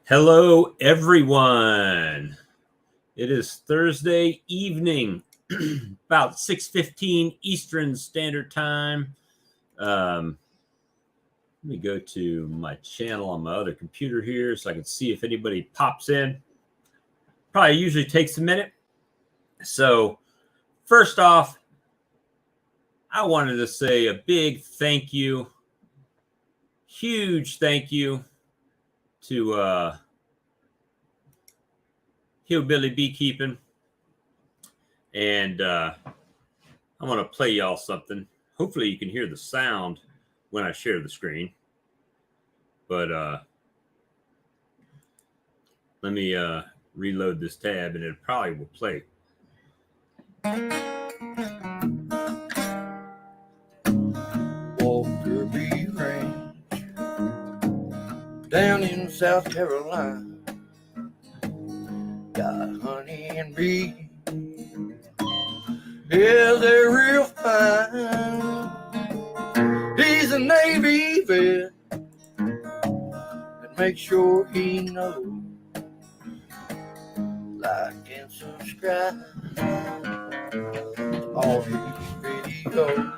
Hello, everyone. It is Thursday evening, about 6:15 Eastern Standard Time. Let me go to my channel on my other computer here so I can see if anybody pops in. Probably usually takes a minute. So, first off, I wanted to say a big thank you, huge thank you to Hillbilly Beekeeping. And I want to play y'all something. Hopefully you can hear the sound when I share the screen. But let me reload this tab and it probably will play. Walker Bee Ranch down in South Carolina, got honey and bees. Yeah, they're real fine. He's a Navy vet, and make sure he knows. Like and subscribe to all his videos.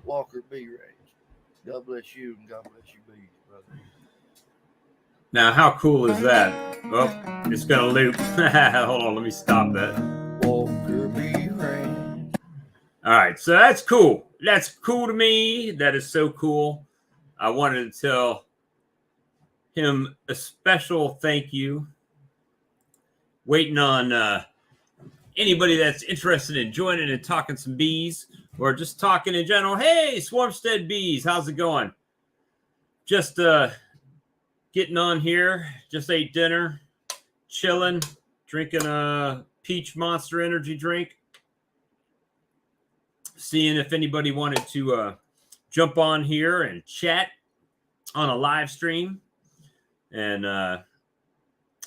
Walker Bee Ranch. God bless you and God bless you, bees, brother. Now, how cool is that? Oh, it's going to loop. Hold on, let me stop that. Walker Bee Ranch. All right, so that's cool. That's cool to me. That is so cool. I wanted to tell him a special thank you. Waiting on anybody that's interested in joining and talking some bees or just talking in general. Hey, Swarmstead Bees, how's it going? Just getting on here. Just ate dinner, chilling, drinking a peach Monster Energy drink. Seeing if anybody wanted to jump on here and chat on a live stream and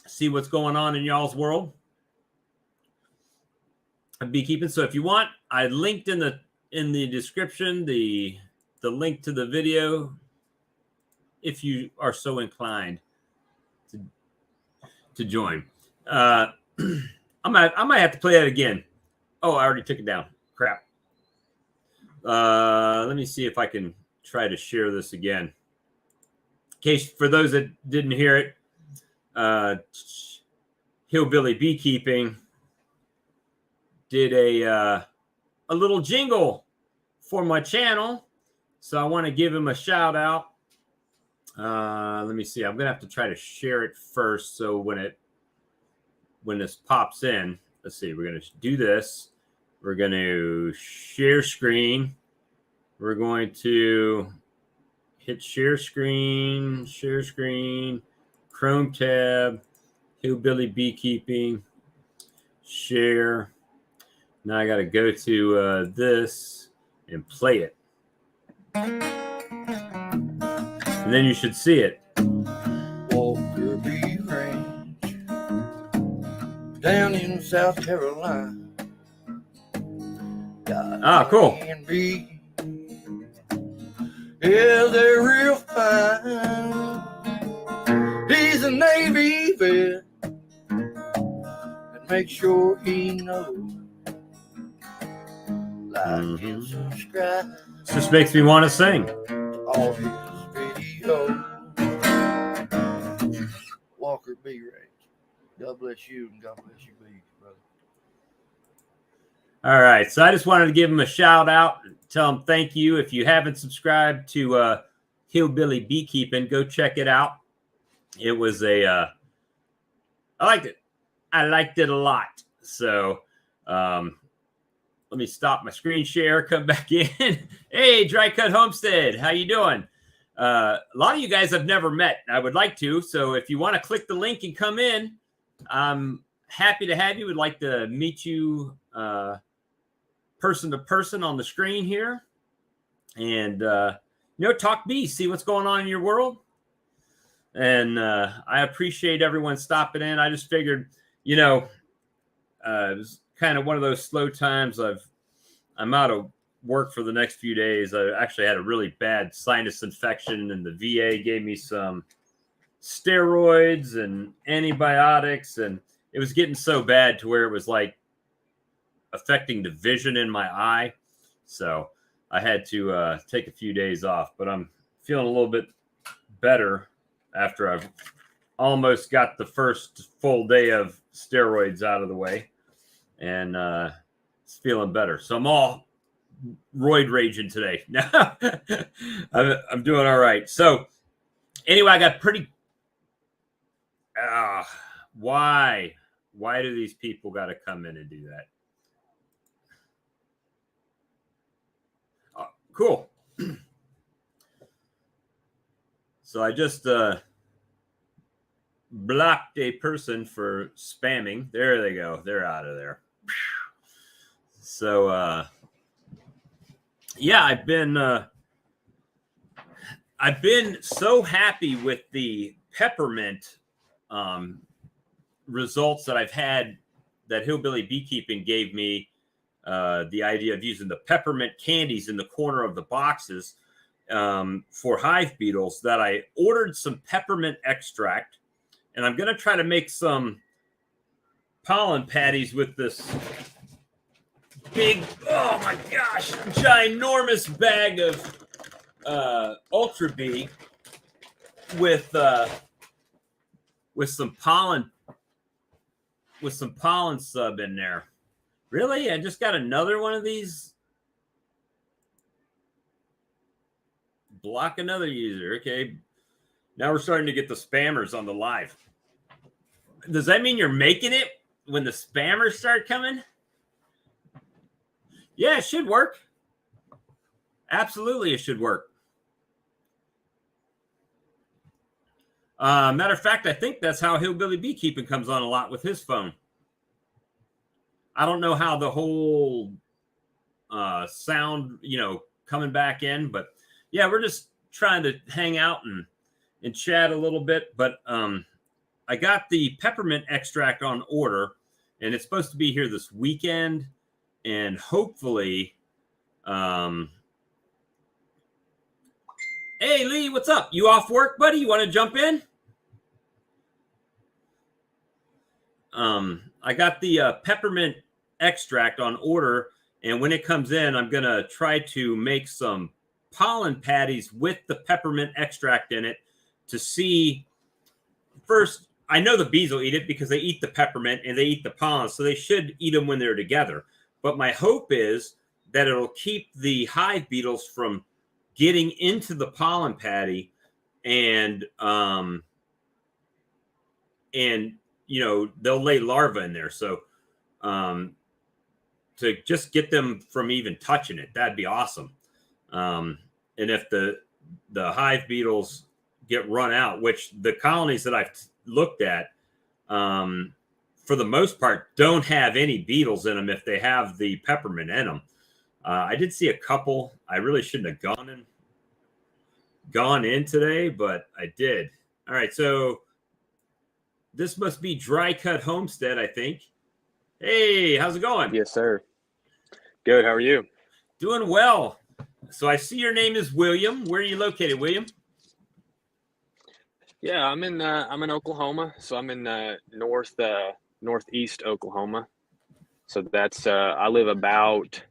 see what's going on in y'all's world of beekeeping. So if you want, I linked in the description the link to the video if you are so inclined to join. I might have to play that again. Oh, I already took it down. Crap. Let me see if I can try to share this again. In case for those that didn't hear it, Hillbilly Beekeeping did a little jingle for my channel, so I want to give him a shout out. Let me see. I'm gonna have to try to share it first, so when this pops in, let's see. We're gonna do this. We're going to share screen. We're going to hit share screen, Chrome tab, Hillbilly Beekeeping, share. Now I got to go to this and play it. And then you should see it. Walker Bee Ranch down in South Carolina. Cool. Yeah, they're real fine. He's a Navy vet, and make sure he knows. Like and subscribe. This just makes me want to sing. All his videos. Walker Bee Ranch. God bless you and God bless you, bees, brother. All right, so I just wanted to give him a shout out, tell him thank you. If you haven't subscribed to Hillbilly Beekeeping, go check it out. It was I liked it. I liked it a lot. So let me stop my screen share, come back in. Hey, Dry Cut Homestead, how you doing? A lot of you guys I've never met. I would like to. So if you want to click the link and come in, I'm happy to have you. Would like to meet you person to person on the screen here, and talk bees, see what's going on in your world. And I appreciate everyone stopping in. I just figured, it was kind of one of those slow times. I'm out of work for the next few days. I actually had a really bad sinus infection, and the VA gave me some steroids and antibiotics, and it was getting so bad to where it was like affecting the vision in my eye. So I had to take a few days off, but I'm feeling a little bit better after I've almost got the first full day of steroids out of the way, and it's feeling better. So I'm all roid raging today. Now I'm doing all right. So anyway, I got pretty. Why do these people got to come in and do that? Cool. So I just blocked a person for spamming. There they go. They're out of there. So yeah, I've been so happy with the peppermint results that I've had, that Hillbilly Beekeeping gave me the idea of using the peppermint candies in the corner of the boxes for hive beetles, that I ordered some peppermint extract, and I'm going to try to make some pollen patties with this big, oh my gosh, ginormous bag of Ultra Bee with some pollen sub in there. Really? I just got another one of these. Block another user. Okay. Now we're starting to get the spammers on the live. Does that mean you're making it when the spammers start coming? Yeah, it should work. Absolutely, it should work. Matter of fact, I think that's how Hillbilly Beekeeping comes on a lot with his phone. I don't know how the whole sound, coming back in, but yeah, we're just trying to hang out and chat a little bit. But I got the peppermint extract on order, and it's supposed to be here this weekend. And hopefully, hey Lee, what's up? You off work, buddy? You want to jump in? I got the peppermint extract on order, and when it comes in, I'm gonna try to make some pollen patties with the peppermint extract in it to see. First, I know the bees will eat it because they eat the peppermint and they eat the pollen, so they should eat them when they're together. But my hope is that it'll keep the hive beetles from getting into the pollen patty, and they'll lay larvae in there. So to just get them from even touching it, that'd be awesome. And if the hive beetles get run out, which the colonies that I've looked at, for the most part, don't have any beetles in them if they have the peppermint in them. I did see a couple. I really shouldn't have gone in today, but I did. All right, so this must be Dry Cut Homestead, I think. Hey, how's it going? Yes, sir. Good. How are you? Doing well. So I see your name is William. Where are you located, William? Yeah, I'm in Oklahoma. So I'm in northeast Oklahoma. So that's I live about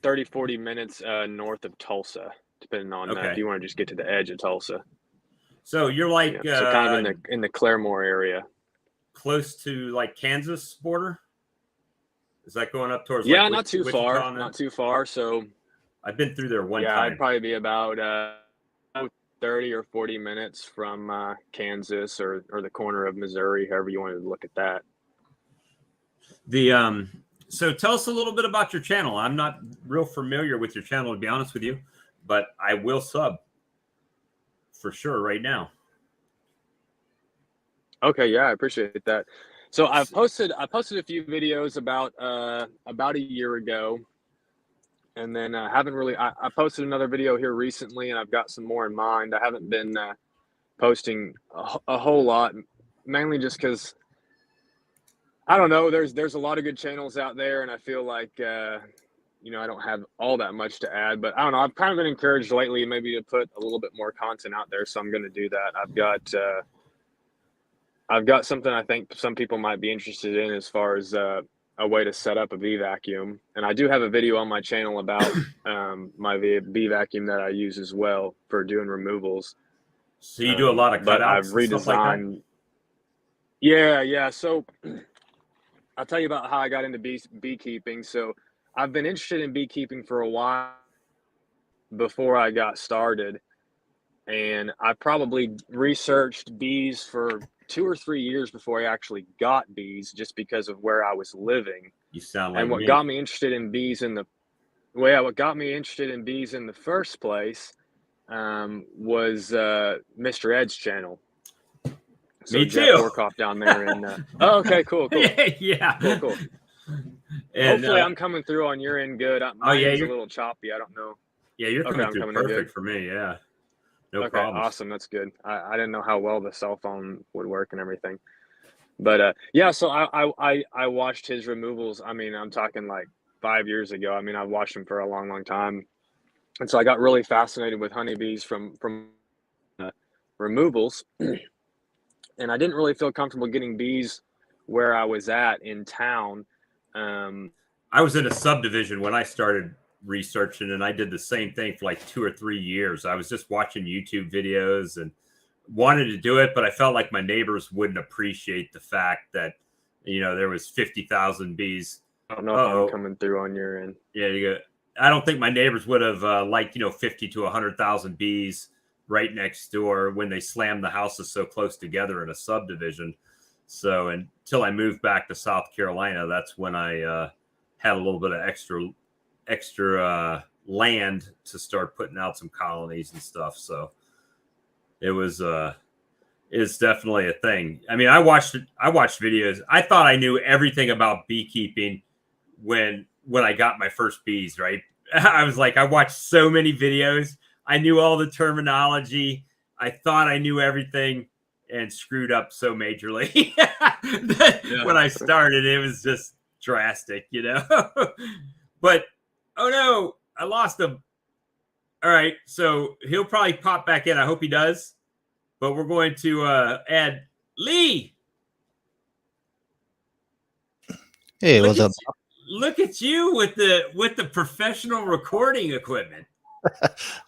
30, 40 minutes north of Tulsa, depending on if you want to just get to the edge of Tulsa. So you're like so kind of in the Claremore area, close to like Kansas border. Is that going up towards? Yeah, not too far. Not too far. So I've been through there one time. Yeah, I'd probably be about 30 or 40 minutes from Kansas or the corner of Missouri, however you wanted to look at that. So tell us a little bit about your channel. I'm not real familiar with your channel, to be honest with you, but I will sub for sure right now. Okay, yeah, I appreciate that. So I posted a few videos about a year ago, and then I posted another video here recently, and I've got some more in mind. I haven't been posting a whole lot, mainly just because I don't know. There's a lot of good channels out there, and I feel like I don't have all that much to add, but I don't know. I've kind of been encouraged lately maybe to put a little bit more content out there, so I'm going to do that. I've got something I think some people might be interested in as far as a way to set up a bee vacuum, and I do have a video on my channel about my bee vacuum that I use as well for doing removals. So you do a lot of but cutouts I've and stuff like that? redesigned. Yeah. So I'll tell you about how I got into beekeeping. So I've been interested in beekeeping for a while before I got started, and I probably researched bees for 2 or 3 years before I actually got bees, just because of where I was living. You sound like And what me. got me interested in bees in the first place was Mr. Ed's channel. So Me Jeff too. Workoff down there in oh, okay, cool. Yeah. Cool. And, Hopefully I'm coming through on your end good. Mine's a little choppy. I don't know. Yeah, you're Okay, coming I'm through coming in perfect good. for me. Yeah. No Okay, problem. awesome. That's good. I didn't know how well the cell phone would work and everything. But yeah, so I watched his removals. I mean, I'm talking like 5 years ago. I mean, I've watched him for a long, long time. And so I got really fascinated with honeybees from removals. And I didn't really feel comfortable getting bees where I was at in town. I was in a subdivision when I started researching, and I did the same thing for like 2 or 3 years. I was just watching YouTube videos and wanted to do it, but I felt like my neighbors wouldn't appreciate the fact that, there was 50,000 bees. I don't know if I'm coming through on your end. Yeah, you go. I don't think my neighbors would have liked, 50 to 100,000 bees right next door when they slammed the houses so close together in a subdivision. So until I moved back to South Carolina, that's when I had a little bit of extra land to start putting out some colonies and stuff. So it's definitely a thing. I mean, I watched videos. I thought I knew everything about beekeeping when I got my first bees, right? I was like, I watched so many videos. I knew all the terminology. I thought I knew everything and screwed up so majorly. When I started, it was just drastic, But, oh no, I lost him. All right, so he'll probably pop back in. I hope he does. But we're going to add Lee. Hey, what's up? Look at you with the professional recording equipment.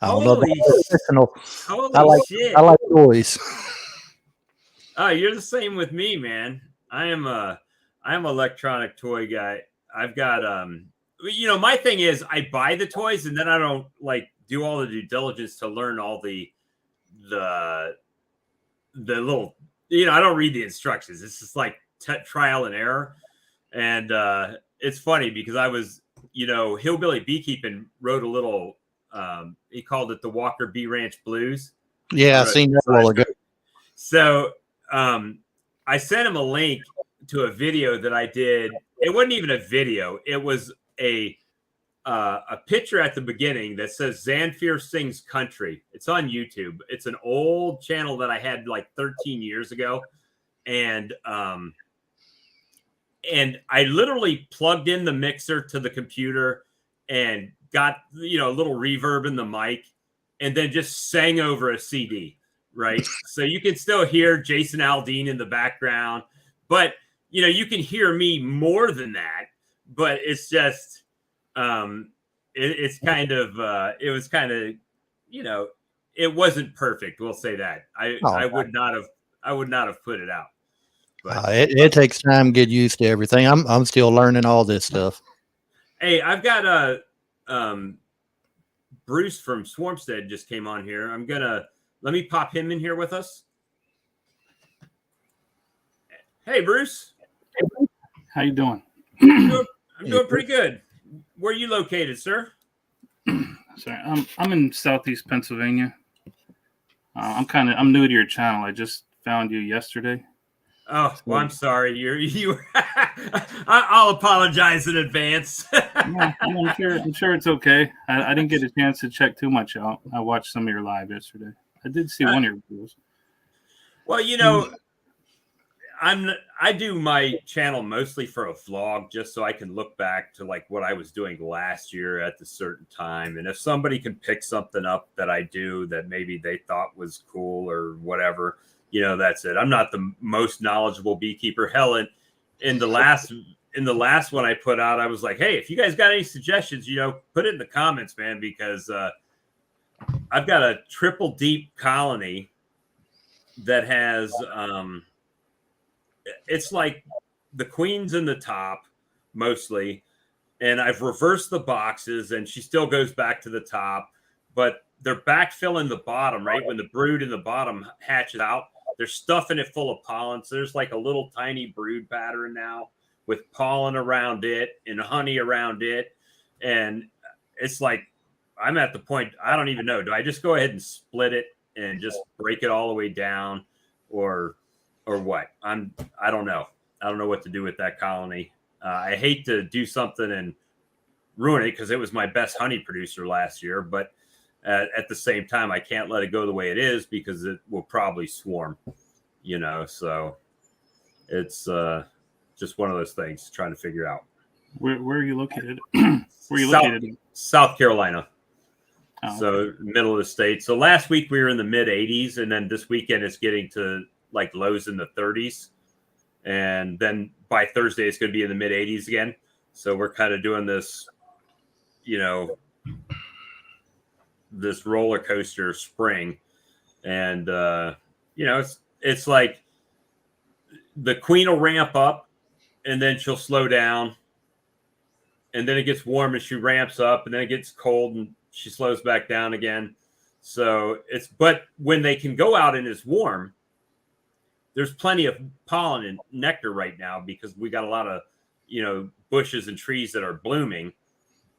I don't know about professional. Holy shit. I like toys. Oh, you're the same with me, man. I'm electronic toy guy. I've got my thing is I buy the toys and then I don't do all the due diligence to learn all the little, I don't read the instructions. It's just like trial and error. And it's funny because I was, Hillbilly Beekeeping wrote a little, he called it the Walker Bee Ranch Blues. Yeah, I seen that a while ago. So I sent him a link to a video that I did. It wasn't even a video. It was a picture at the beginning that says Zanfir Sings Country. It's on YouTube. It's an old channel that I had like 13 years ago. And I literally plugged in the mixer to the computer and got, a little reverb in the mic and then just sang over a CD, right? So you can still hear Jason Aldean in the background, but, you can hear me more than that, but it's just, it's kind of, it was kind of, it wasn't perfect. We'll say that. I would not have put it out. But, it takes time to get used to everything. I'm still learning all this stuff. Hey, I've got Bruce from Swarmstead just came on here. Let me pop him in here with us. Hey, Bruce. How you doing? I'm doing pretty good. Where are you located, sir? Sorry, I'm in Southeast Pennsylvania. I'm new to your channel. I just found you yesterday. Oh, well, I'm sorry. I'll apologize in advance. I'm sure it's okay. I didn't get a chance to check too much out. I watched some of your live yesterday. I did see one of your videos. Well, I do my channel mostly for a vlog, just so I can look back to like what I was doing last year at the certain time. And if somebody can pick something up that I do that maybe they thought was cool or whatever, that's it. I'm not the most knowledgeable beekeeper. Hell, in the last one I put out, I was like, hey, if you guys got any suggestions, put it in the comments, man, because I've got a triple deep colony that has it's like the queen's in the top mostly, and I've reversed the boxes, and she still goes back to the top, but they're backfilling the bottom, right? When the brood in the bottom hatches out, they're stuffing it full of pollen. So there's like a little tiny brood pattern now with pollen around it and honey around it. And it's like, I'm at the point, I don't even know. Do I just go ahead and split it and just break it all the way down, or what? I don't know. I don't know what to do with that colony. I hate to do something and ruin it because it was my best honey producer last year, but at the same time, I can't let it go the way it is because it will probably swarm, so it's just one of those things trying to figure out. Where are you located? Where are you located? South Carolina. Oh, So okay. middle of the state. So last week we were in the mid 80s, and then this weekend it's getting to like lows in the 30s. And then by Thursday it's going to be in the mid 80s again. So we're kind of doing this, this roller coaster spring. And, it's like the queen will ramp up and then she'll slow down. And then it gets warm and she ramps up, and then it gets cold and she slows back down again. So but when they can go out and it's warm, there's plenty of pollen and nectar right now because we got a lot of, bushes and trees that are blooming.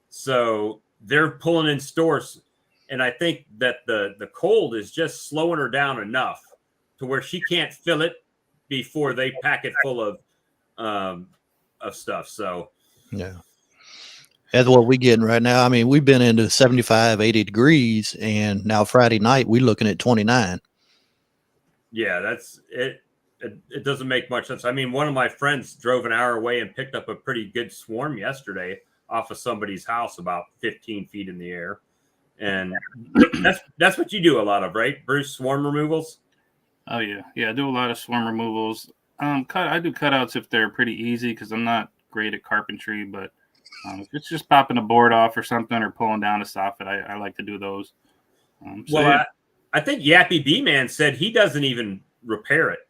So they're pulling in stores. And I think that the cold is just slowing her down enough to where she can't fill it before they pack it full of stuff. So, Yeah. That's what we're getting right now. I mean, we've been into 75, 80 degrees, and now Friday night we're looking at 29. yeah, that's it. It doesn't make much sense. I mean, one of my friends drove an hour away and picked up a pretty good swarm yesterday off of somebody's house about 15 feet in the air. And that's what you do a lot of, right, Bruce? Swarm removals? Oh yeah. I do a lot of swarm removals. I do cutouts if they're pretty easy because I'm not great at carpentry, but if it's just popping a board off or something or pulling down a soffit, I like to do those. I think Yappy B Man said he doesn't even repair it.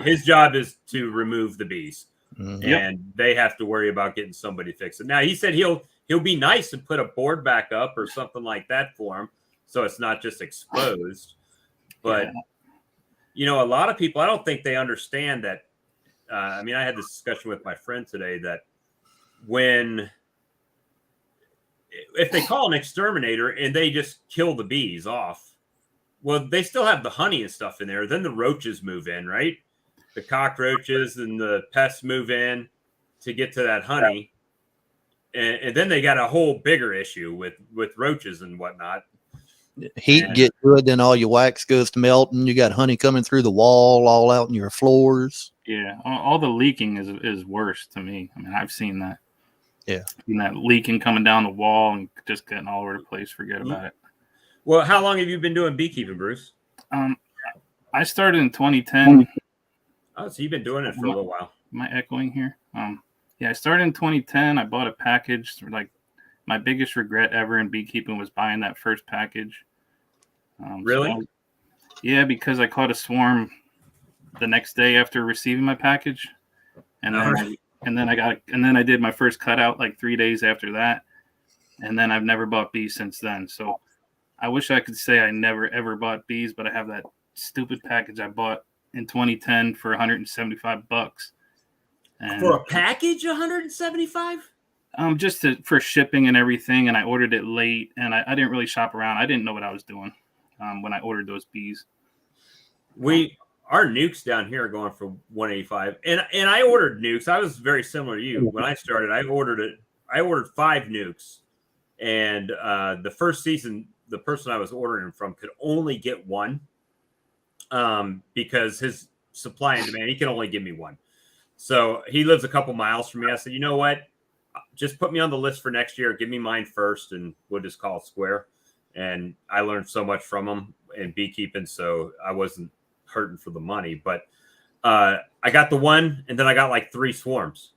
His job is to remove the bees, and they have to worry about getting somebody to fix it. Now he said he'll be nice and put a board back up or something like that for him, so it's not just exposed. But a lot of people, I don't think they understand that. I mean, I had this discussion with my friend today that if they call an exterminator and they just kill the bees off, well, they still have the honey and stuff in there. Then the roaches move in, right? The cockroaches and the pests move in to get to that honey. And then they got a whole bigger issue with roaches and whatnot. Heat get good, then all your wax goes to melting. You got honey coming through the wall, all out in your floors. Yeah, all the leaking is worse to me. I mean, I've seen that. Yeah. Seen that leaking coming down the wall and just getting all over the place. Forget about it. Well, how long have you been doing beekeeping, Bruce? I started in 2010. Oh, so you've been doing it for a little while. Am I echoing here? Yeah, I started in 2010. I bought a package. Like, my biggest regret ever in beekeeping was buying that first package. Really? Yeah, because I caught a swarm the next day after receiving my package, and then I did my first cutout like 3 days after that, and then I've never bought bees since then. So I wish I could say I never ever bought bees, but I have that stupid package I bought in 2010 for $175. And for a package, 175? Just for shipping and everything, and I ordered it late, and I didn't really shop around. I didn't know what I was doing when I ordered those bees. Our nukes down here are going for 185, and I ordered nukes. I was very similar to you when I started. I ordered 5 nukes, and the first season, the person I was ordering from could only get one, because supply and demand. He can only give me one. So he lives a couple miles from me. I said, you know what? Just put me on the list for next year. Give me mine first, and we'll just call it square. And I learned so much from him in beekeeping, so I wasn't hurting for the money. But I got the one, and then I got like 3 swarms,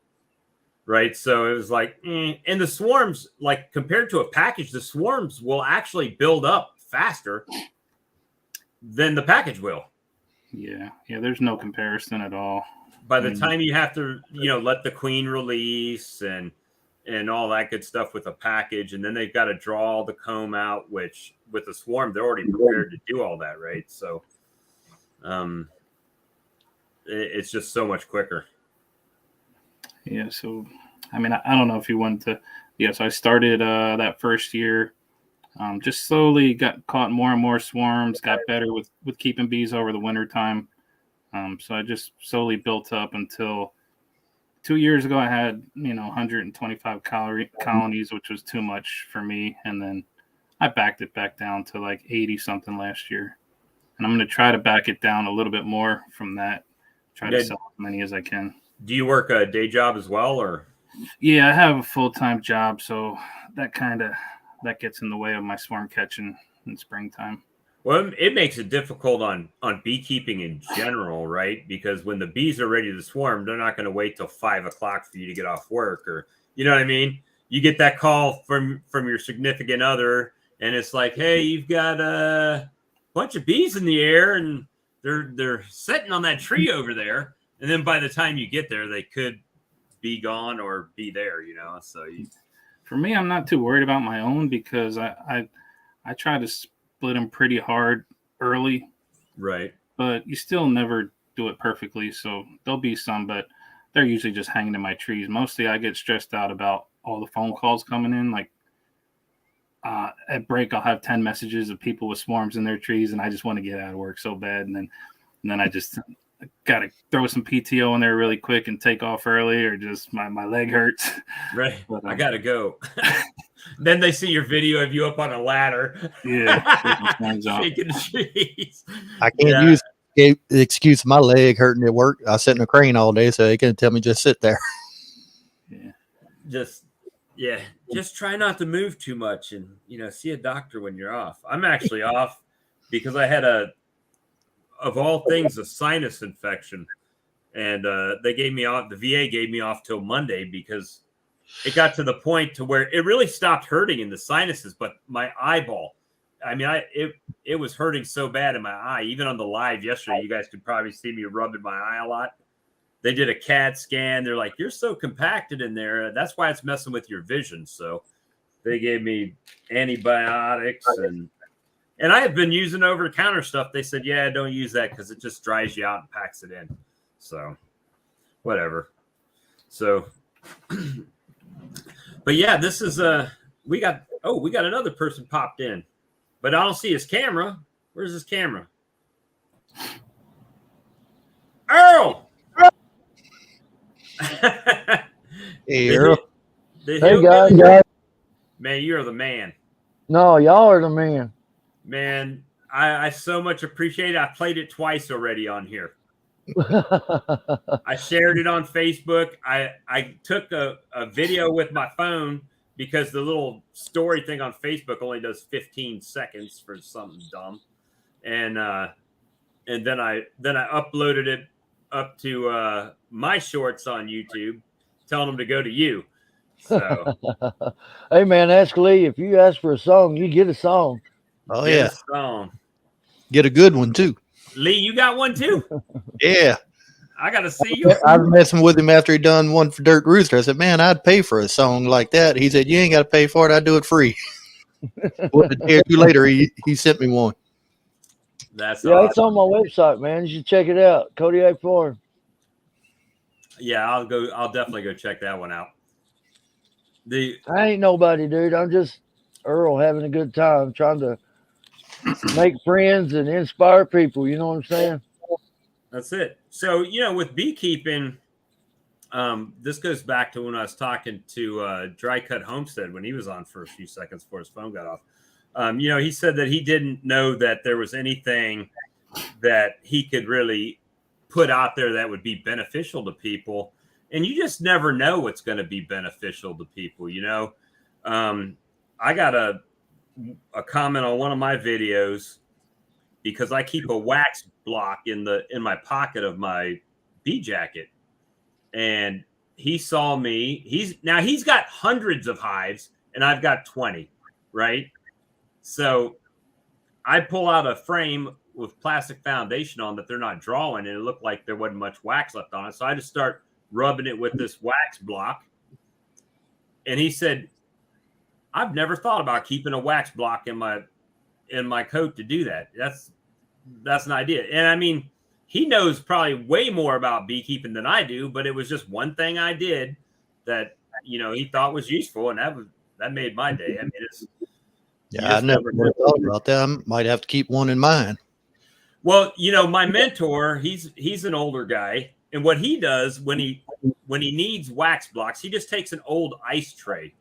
right? So it was like, and the swarms, like compared to a package, the swarms will actually build up faster than the package will. Yeah. There's no comparison at all. By the time you have to, let the queen release and all that good stuff with a package, and then they've got to draw the comb out, which with the swarm, they're already prepared to do all that, right? So it's just so much quicker. Yeah. So, I mean, I don't know if you wanted to. Yeah. So I started that first year. Just slowly got caught more and more swarms, got better with keeping bees over the winter time. So I just slowly built up until 2 years ago, I had, 125 colonies, which was too much for me. And then I backed it back down to like 80 something last year. And I'm going to try to back it down a little bit more from that. Try to sell as many as I can. Do you work a day job as well, or? Yeah, I have a full-time job. So that gets in the way of my swarm catching in springtime. Well, it makes it difficult on beekeeping in general, right? Because when the bees are ready to swarm, they're not going to wait till 5 o'clock for you to get off work, or you know what I mean? You get that call from your significant other, and it's like, hey, you've got a bunch of bees in the air, and they're sitting on that tree over there, and then by the time you get there, they could be gone or be there, So for me, I'm not too worried about my own because I try to split them pretty hard early, right? But you still never do it perfectly. So there'll be some, but they're usually just hanging in my trees. Mostly I get stressed out about all the phone calls coming in. Like at break, I'll have 10 messages of people with swarms in their trees, and I just want to get out of work so bad. And then I just got to throw some PTO in there really quick and take off early, or just my leg hurts. Right. But, I got to go. Then they see your video of you up on a ladder. Yeah. Shaking trees. I can't use the excuse of my leg hurting at work. I sit in a crane all day, so they can tell me just sit there. Yeah. Just try not to move too much, and see a doctor when you're off. I'm actually off because I had of all things, a sinus infection, and they gave me off. The VA gave me off till Monday because it got to the point to where it really stopped hurting in the sinuses, but my eyeball, I mean, it was hurting so bad in my eye. Even on the live yesterday, you guys could probably see me rubbing my eye a lot. They did a CAT scan. They're like, you're so compacted in there. That's why it's messing with your vision. So they gave me antibiotics, and I have been using over-the-counter stuff. They said, yeah, don't use that because it just dries you out and packs it in. So whatever. So but yeah, this is we got another person popped in, but I don't see his camera. Where's his camera? Earl. Hey, Earl. Hey guys. Man, you're the man. No, y'all are the man. Man, I so much appreciate it. I played it twice already on here. I shared it on Facebook. I took a video with my phone because the little story thing on Facebook only does 15 seconds for something dumb. And then I uploaded it up to my shorts on YouTube, telling them to go to you. So hey man, ask Lee. If you ask for a song, you get a song. Oh, get yeah. a song. Get a good one, too. Lee, you got one too? Yeah. I got to see you. I was messing with him after he done one for Dirt Rooster. I said, man, I'd pay for a song like that. He said, you ain't got to pay for it. I'd do it free. Well, a day or two later, he sent me one. That's awesome. It's on my website, man. You should check it out. Kodiak Farm. Yeah, I'll definitely go check that one out. I ain't nobody, dude. I'm just Earl having a good time, trying to make friends and inspire people. You know what I'm saying? That's it. So, with beekeeping, this goes back to when I was talking to Dry Cut Homestead when he was on for a few seconds before his phone got off. He said that he didn't know that there was anything that he could really put out there that would be beneficial to people. And you just never know what's going to be beneficial to people. You know, I got a comment on one of my videos because I keep a wax block in my pocket of my bee jacket. And he saw me. He's got hundreds of hives and I've got 20, right? So I pull out a frame with plastic foundation on that they're not drawing, and it looked like there wasn't much wax left on it. So I just start rubbing it with this wax block. And he said, I've never thought about keeping a wax block in my coat to do that. That's an idea. And I mean, he knows probably way more about beekeeping than I do, but it was just one thing I did that, you know, he thought was useful, and that made my day. I mean, I never thought about that. I might have to keep one in mind. Well, you know, my mentor, he's an older guy, and what he does when he needs wax blocks, he just takes an old ice tray,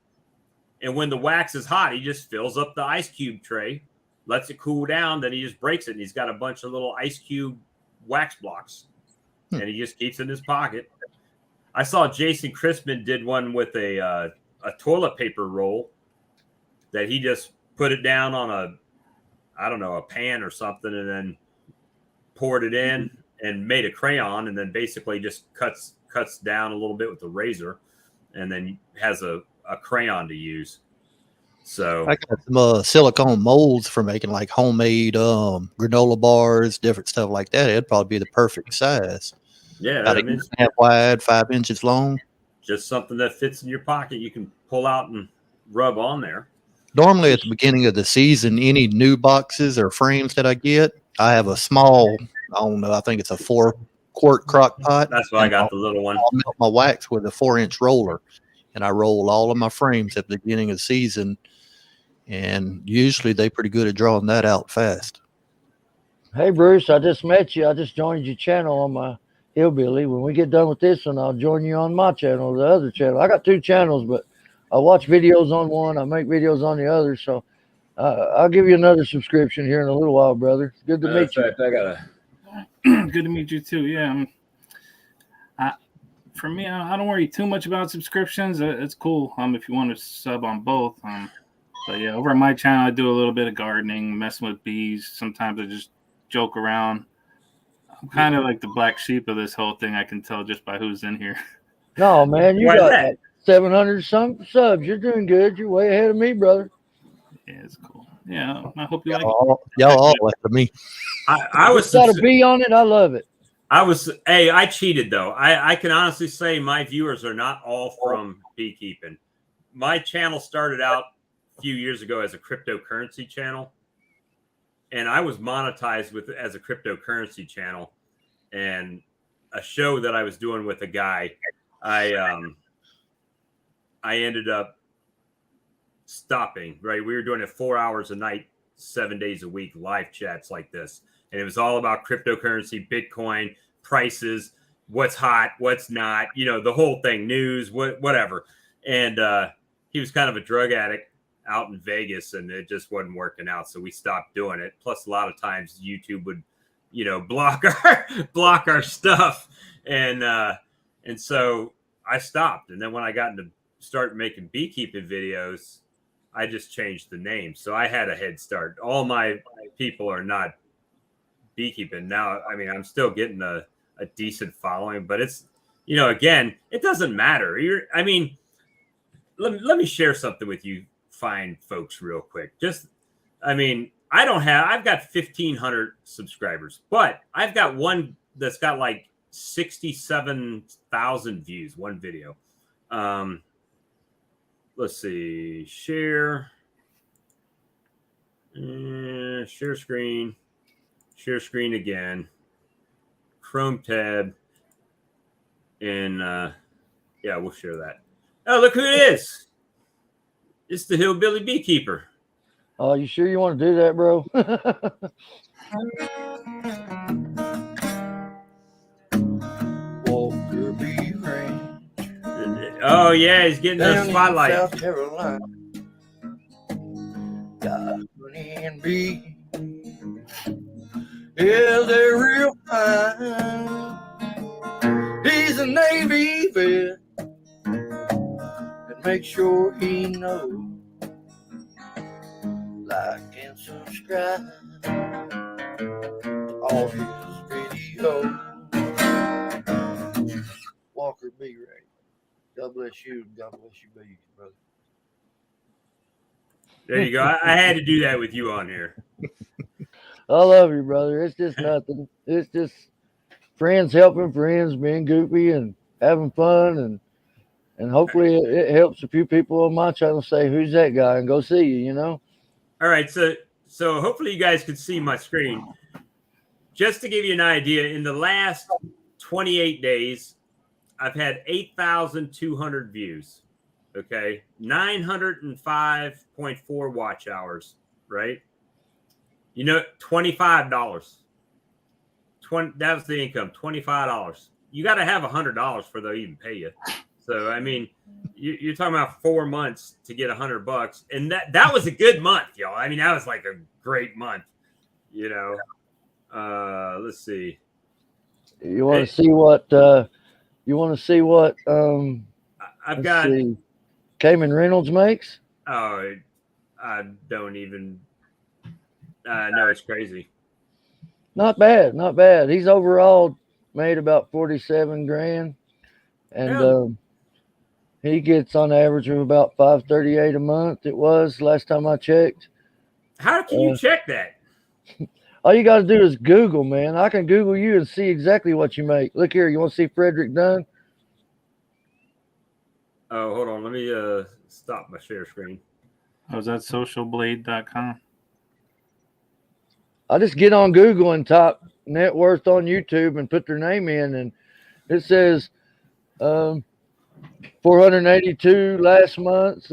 and when the wax is hot, he just fills up the ice cube tray, lets it cool down, then he just breaks it, and he's got a bunch of little ice cube wax blocks, and he just keeps it in his pocket. I saw Jason Crispin did one with a toilet paper roll that he just put it down on a pan or something, and then poured it in and made a crayon, and then basically just cuts down a little bit with the razor, and then has a crayon to use. So I got some silicone molds for making like homemade granola bars, different stuff like that. It'd probably be the perfect size. Yeah, about 1.5 wide, 5 inches long. Just something that fits in your pocket. You can pull out and rub on there. Normally at the beginning of the season, any new boxes or frames that I get, I have a small, I don't know, I think it's a 4-quart crock pot. That's why I got the little one. I'll melt my wax with a 4-inch roller, and I roll all of my frames at the beginning of the season, and usually they're pretty good at drawing that out fast. Hey, Bruce, I just met you. I just joined your channel on my Hillbilly. When we get done with this one, I'll join you on my channel, the other channel. I got 2 channels, but I watch videos on one. I make videos on the other. So I'll give you another subscription here in a little while, brother. It's good to meet you. I gotta. Good to meet you too. Yeah. For me, I don't worry too much about subscriptions. It's cool. If you want to sub on both. But yeah, over on my channel, I do a little bit of gardening, messing with bees. Sometimes I just joke around. I'm kind of like the black sheep of this whole thing. I can tell just by who's in here. No, man, you Why got that? like 700 some subs. You're doing good. You're way ahead of me, brother. Yeah, it's cool. Yeah, I hope you like it. Y'all all after me. I was Got a bee on it. I love it. I cheated though. I can honestly say my viewers are not all from beekeeping. My channel started out a few years ago as a cryptocurrency channel, and I was monetized as a cryptocurrency channel, and a show that I was doing with a guy. I ended up stopping, right? We were doing it 4 hours a night, 7 days a week, live chats like this. And it was all about cryptocurrency, Bitcoin, prices, what's hot, what's not, you know, the whole thing, news, whatever. And he was kind of a drug addict out in Vegas, and it just wasn't working out. So we stopped doing it. Plus, a lot of times YouTube would, you know, block our stuff. And so I stopped. And then when I got into start making beekeeping videos, I just changed the name. So I had a head start. All my people are not beekeeping now. I mean, I'm still getting a decent following, but it's, you know, again, it doesn't matter. Let me share something with you fine folks real quick. I've got 1,500 subscribers, but I've got one that's got like 67,000 views, one video. Let's see, share screen again, Chrome tab, and yeah, we'll share that. Oh, look who it is. It's the Hillbilly Beekeeper. Oh, you sure you want to do that, bro? Walker Bee Ranch. Oh yeah, he's getting the spotlight. South Carolina. Got honey and bee. Yeah, they're real fine. make sure he knows. Like and subscribe to all his videos. Walker B. Ray. God bless you and God bless you, baby, brother. There you go. I had to do that with you on here. I love you, brother. It's just nothing. It's just friends helping friends, being goofy and having fun, and hopefully it helps a few people on my channel say, "Who's that guy?" and go see you. You know. All right, so hopefully you guys can see my screen. Just to give you an idea, in the last 28 days, I've had 8,200 views. Okay, 905.4 watch hours. Right? You know, $25. That was the income. $25. You got to have $100 for they'll even pay you. So I mean, you're talking about 4 months to get $100, and that was a good month, y'all. I mean, that was like a great month. You know, let's see. You want to see what? You want to see what? I've got. See. Cayman Reynolds makes. Oh, I don't even. No, it's crazy. Not bad, not bad. He's overall made about 47 grand, and Yeah. he gets on average of about 538 a month. It was last time I checked. How can you check that? All you got to do is Google, man. I can Google you and see exactly what you make. Look here. You want to see Frederick Dunn? Oh, hold on. Let me stop my share screen. I was at socialblade.com. I just get on Google and type net worth on YouTube and put their name in, and it says 482 last month,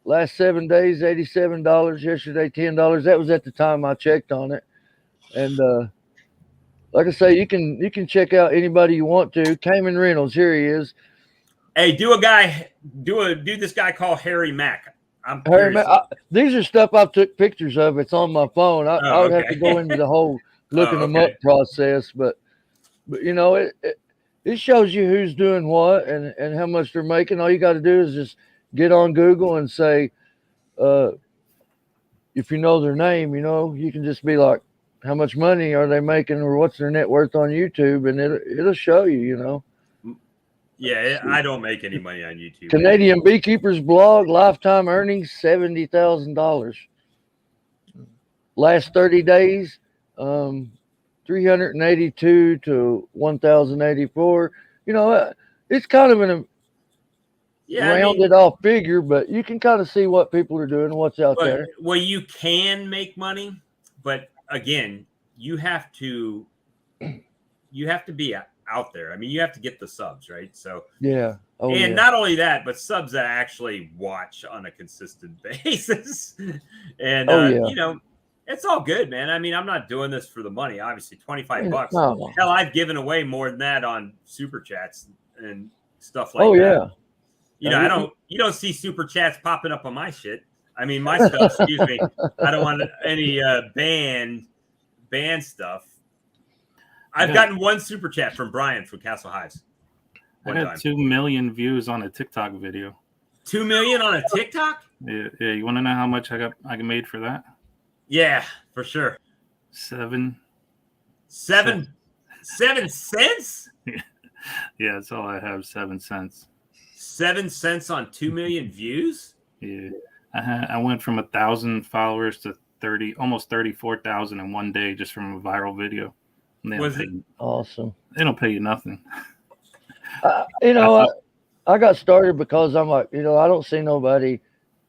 last 7 days $87, yesterday $10. That was at the time I checked on it. And like I say, you can check out anybody you want to. Cayman Reynolds, here he is. Hey, do this guy called Harry Mack. I'm Harry curious. Mack, these are stuff I took pictures of. It's on my phone. I would have okay. to go into the whole looking them okay. up process, but you know, it shows you who's doing what and how much they're making. All you got to do is just get on Google and say, if you know their name, you know, you can just be like, how much money are they making, or what's their net worth on YouTube, and it'll show you, you know. Yeah, I don't make any money on YouTube. Canadian Beekeepers Blog, lifetime earnings $70,000. Last 30 days, 382 to 1,084. You know, it's kind of an rounded off figure, but you can kind of see what people are doing and what's out there. Well, you can make money, but again, you have to be out there. I mean, you have to get the subs, right? So yeah. Not only that, but subs that actually watch on a consistent basis. And you know, it's all good, man. I mean, I'm not doing this for the money. Obviously, $25. No. Hell, I've given away more than that on super chats and stuff like that. Yeah. You know, you don't see super chats popping up on my shit. I mean, my stuff, excuse me. I don't want any banned stuff. I've gotten one super chat from Brian from Castle Highs. I got 2 million views on a TikTok video. 2 million on a TikTok? Yeah. You want to know how much I made for that? Yeah, for sure. 7 cents? Yeah, that's all I have. 7 cents. 7 cents on 2 million views? Yeah, I went from 1,000 followers to almost 34,000 in one day just from a viral video. Awesome? They don't pay you nothing. You know, I got started because I'm like, you know, I don't see nobody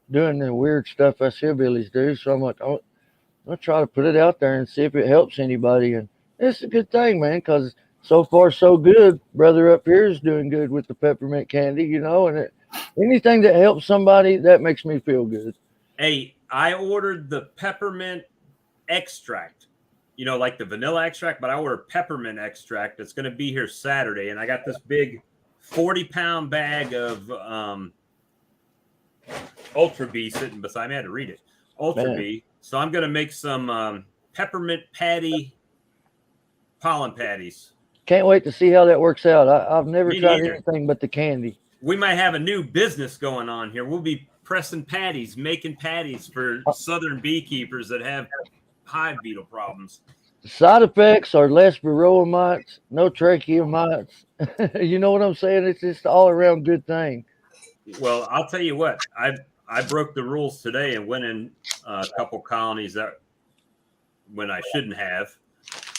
doing the weird stuff us hillbillies do, so I'm like, I'll try to put it out there and see if it helps anybody, and it's a good thing, man, because so far so good. Brother up here is doing good with the peppermint candy, you know, and anything that helps somebody, that makes me feel good. Hey, I ordered the peppermint extract, you know, like the vanilla extract, but I ordered peppermint extract. It's going to be here Saturday, and I got this big 40-pound bag of Ultra Bee sitting beside me. I had to read it. Ultra Bee. So I'm going to make some peppermint pollen patties. Can't wait to see how that works out. I've never tried anything but the candy. we might have a new business going on here. We'll be pressing patties, making patties for southern beekeepers that have hive beetle problems. Side effects are less varroa mites, no trachea mites. You know what I'm saying? It's just all around good thing. Well, I'll tell you what, I broke the rules today and went in a couple colonies that when I shouldn't have,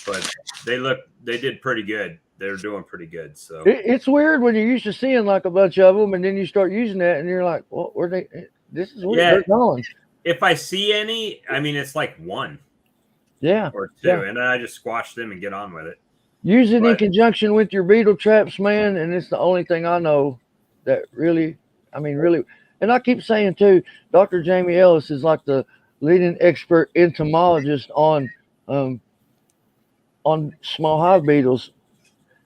but they did pretty good. They're doing pretty good. So It's weird when you're used to seeing like a bunch of them, and then you start using that, and you're like, "Well, where they? This is where they're going." if I see any, I mean, it's like one Yeah, or two, yeah. and then I just squash them and get on with it. Use it in But- conjunction with your beetle traps, man, and it's the only thing I know that really, really. And I keep saying too, Dr. Jamie Ellis is like the leading expert entomologist on small hive beetles.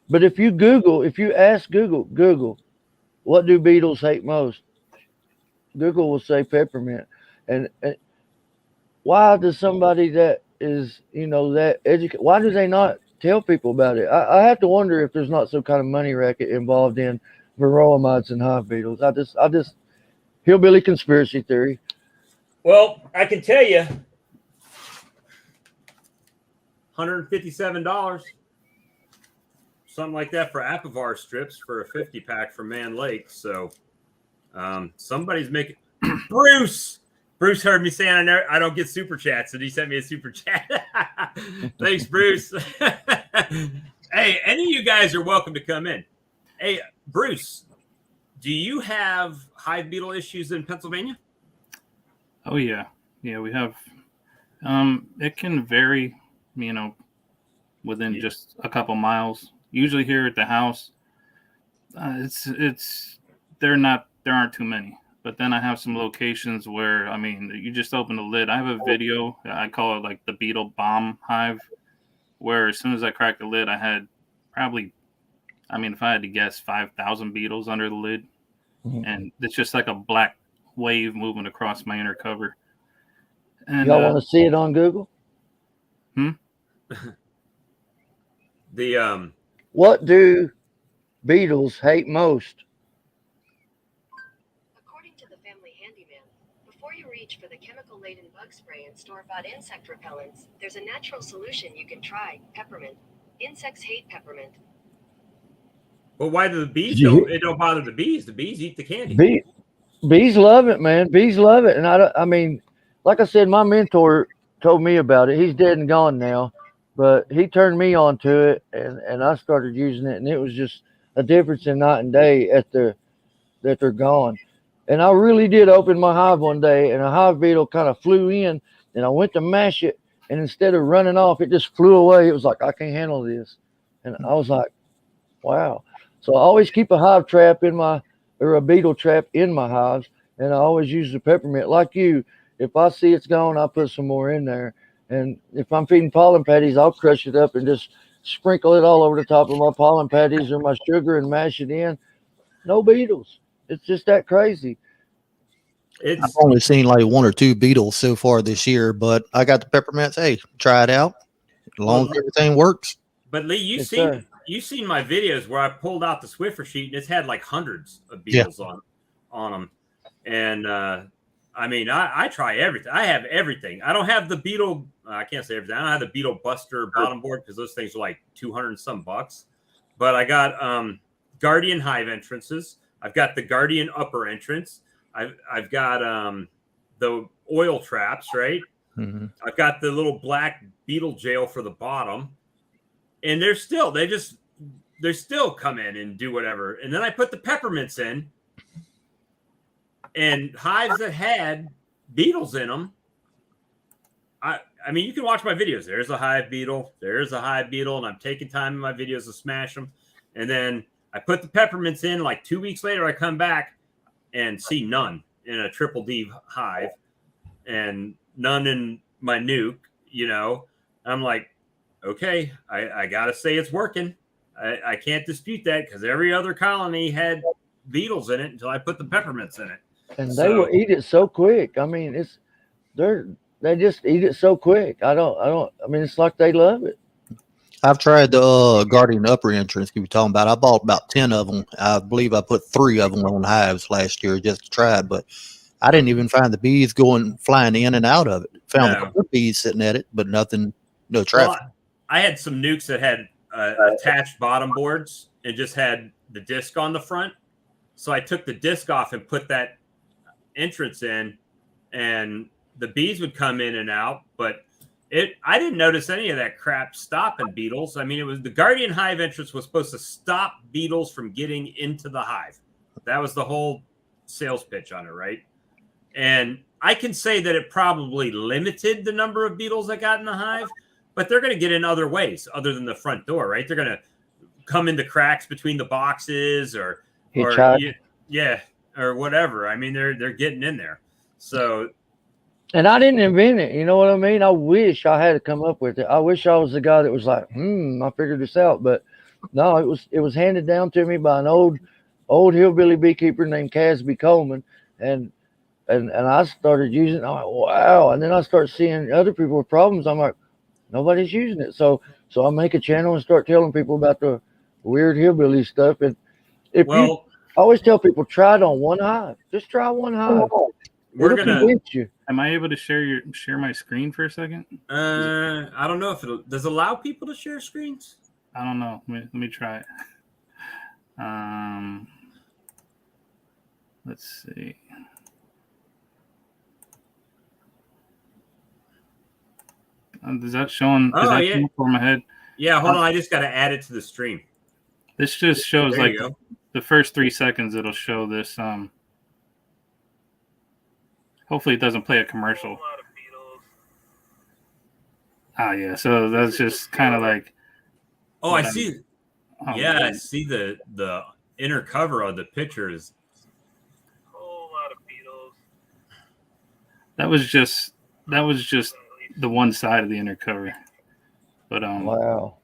But if you ask Google, what do beetles hate most? Google will say peppermint. And why does somebody that is, that educated, why do they not tell people about it? I have to wonder if there's not some kind of money racket involved in varroa mites and hive beetles. I just hillbilly conspiracy theory. Well, I can tell you, $157, something like that for Apivar strips for a 50 pack from Man Lake. So somebody's making Bruce heard me saying I don't get super chats, and he sent me a super chat. Thanks, Bruce. Hey, any of you guys are welcome to come in. Hey, Bruce, do you have hive beetle issues in Pennsylvania? Oh yeah, we have. It can vary, within just a couple miles. Usually here at the house, there aren't too many. But then I have some locations where, you just open the lid. I have a video, I call it like the beetle bomb hive, where as soon as I cracked the lid, I had probably, if I had to guess, 5,000 beetles under the lid. Mm-hmm. And it's just like a black wave moving across my inner cover. And y'all want to see it on Google? What do beetles hate most? According to the Family Handyman, before you reach for the chemical-laden bug spray and store-bought insect repellents, there's a natural solution you can try: peppermint. Insects hate peppermint. Well, why do the bees don't? It don't bother the bees. The bees eat the candy. Bees love it, man. Bees love it, and like I said, my mentor told me about it. He's dead and gone now, but he turned me on to it, and I started using it, and it was just a difference in night and day that they're gone. And I really did open my hive one day, and a hive beetle kind of flew in, and I went to mash it, and instead of running off, it just flew away. It was like, I can't handle this. And I was like, wow. So I always keep a hive trap or a beetle trap in my hives, and I always use the peppermint. Like you, if I see it's gone, I'll put some more in there. And if I'm feeding pollen patties, I'll crush it up and just sprinkle it all over the top of my pollen patties or my sugar and mash it in. No beetles. It's just that crazy. I've only seen like one or two beetles so far this year, but I got the peppermints. Hey, try it out. As long as everything works. But Lee, you've seen my videos where I pulled out the Swiffer sheet and it's had like hundreds of beetles on them. And I try everything. I have everything. I don't have the beetle. I can't say everything. I don't have the beetle buster bottom board because those things are like $200 and some bucks. But I got Guardian hive entrances. I've got the Guardian upper entrance. I've got the oil traps, right? Mm-hmm. I've got the little black beetle jail for the bottom. And they still come in and do whatever. And then I put the peppermints in. And hives that had beetles in them, you can watch my videos. There's a hive beetle. There's a hive beetle. And I'm taking time in my videos to smash them. And then I put the peppermints in. Like 2 weeks later, I come back and see none in a triple D hive and none in my nuke, I'm like, okay, I got to say it's working. I can't dispute that because every other colony had beetles in it until I put the peppermints in it. And they will eat it so quick. They just eat it so quick. It's like they love it. I've tried the Guardian upper entrance you were talking about. I bought about 10 of them. I believe I put 3 of them on hives last year just to try it, but I didn't even find the bees flying in and out of it. Found a No. couple of bees sitting at it, but nothing, no Well, traffic. I had some nukes that had attached bottom boards and just had the disc on the front. So I took the disc off and put that entrance in, and the bees would come in and out, but I didn't notice any of that crap stopping beetles. I mean, it was the Guardian hive entrance was supposed to stop beetles from getting into the hive. That was the whole sales pitch on it, right? And I can say that it probably limited the number of beetles that got in the hive, but they're going to get in other ways other than the front door, right? They're going to come in the cracks between the boxes or yeah, or whatever. I mean, they're getting in there. So, and I didn't invent it. You know what I mean? I wish I had to come up with it. I wish I was the guy that was like, I figured this out. But no, it was handed down to me by an old hillbilly beekeeper named Casby Coleman, and I started using it. I'm like, wow. And then I start seeing other people with problems. I'm like, nobody's using it. So I make a channel and start telling people about the weird hillbilly stuff. And I always tell people, try it on one hive. Just try one hive. We're It'll convince you. Am I able to share my screen for a second? I don't know if does it allow people to share screens. I don't know. Let me try it. Let's see. Is that showing? Oh, is that yeah. showing for my head? Yeah, hold on. I just got to add it to the stream. This just shows There like you go. the first 3 seconds. It'll show this. Hopefully, it doesn't play a commercial. Ah, yeah. So that's just kind of like. Oh, I see. Oh, Yeah, I man. see the inner cover of the picture is. That was just the one side of the inner cover. But Wow.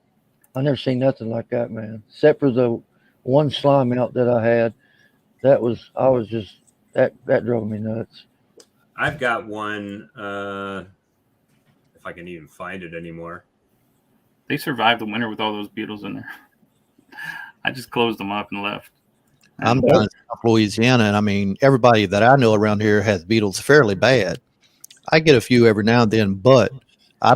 I never seen nothing like that, man. Except for the one slime out that I had. That drove me nuts. I've got one. If I can even find it anymore. they survived the winter with all those beetles in there. I just closed them up and left. I'm down in South Louisiana, and I mean, everybody that I know around here has beetles fairly bad. I get a few every now and then, but I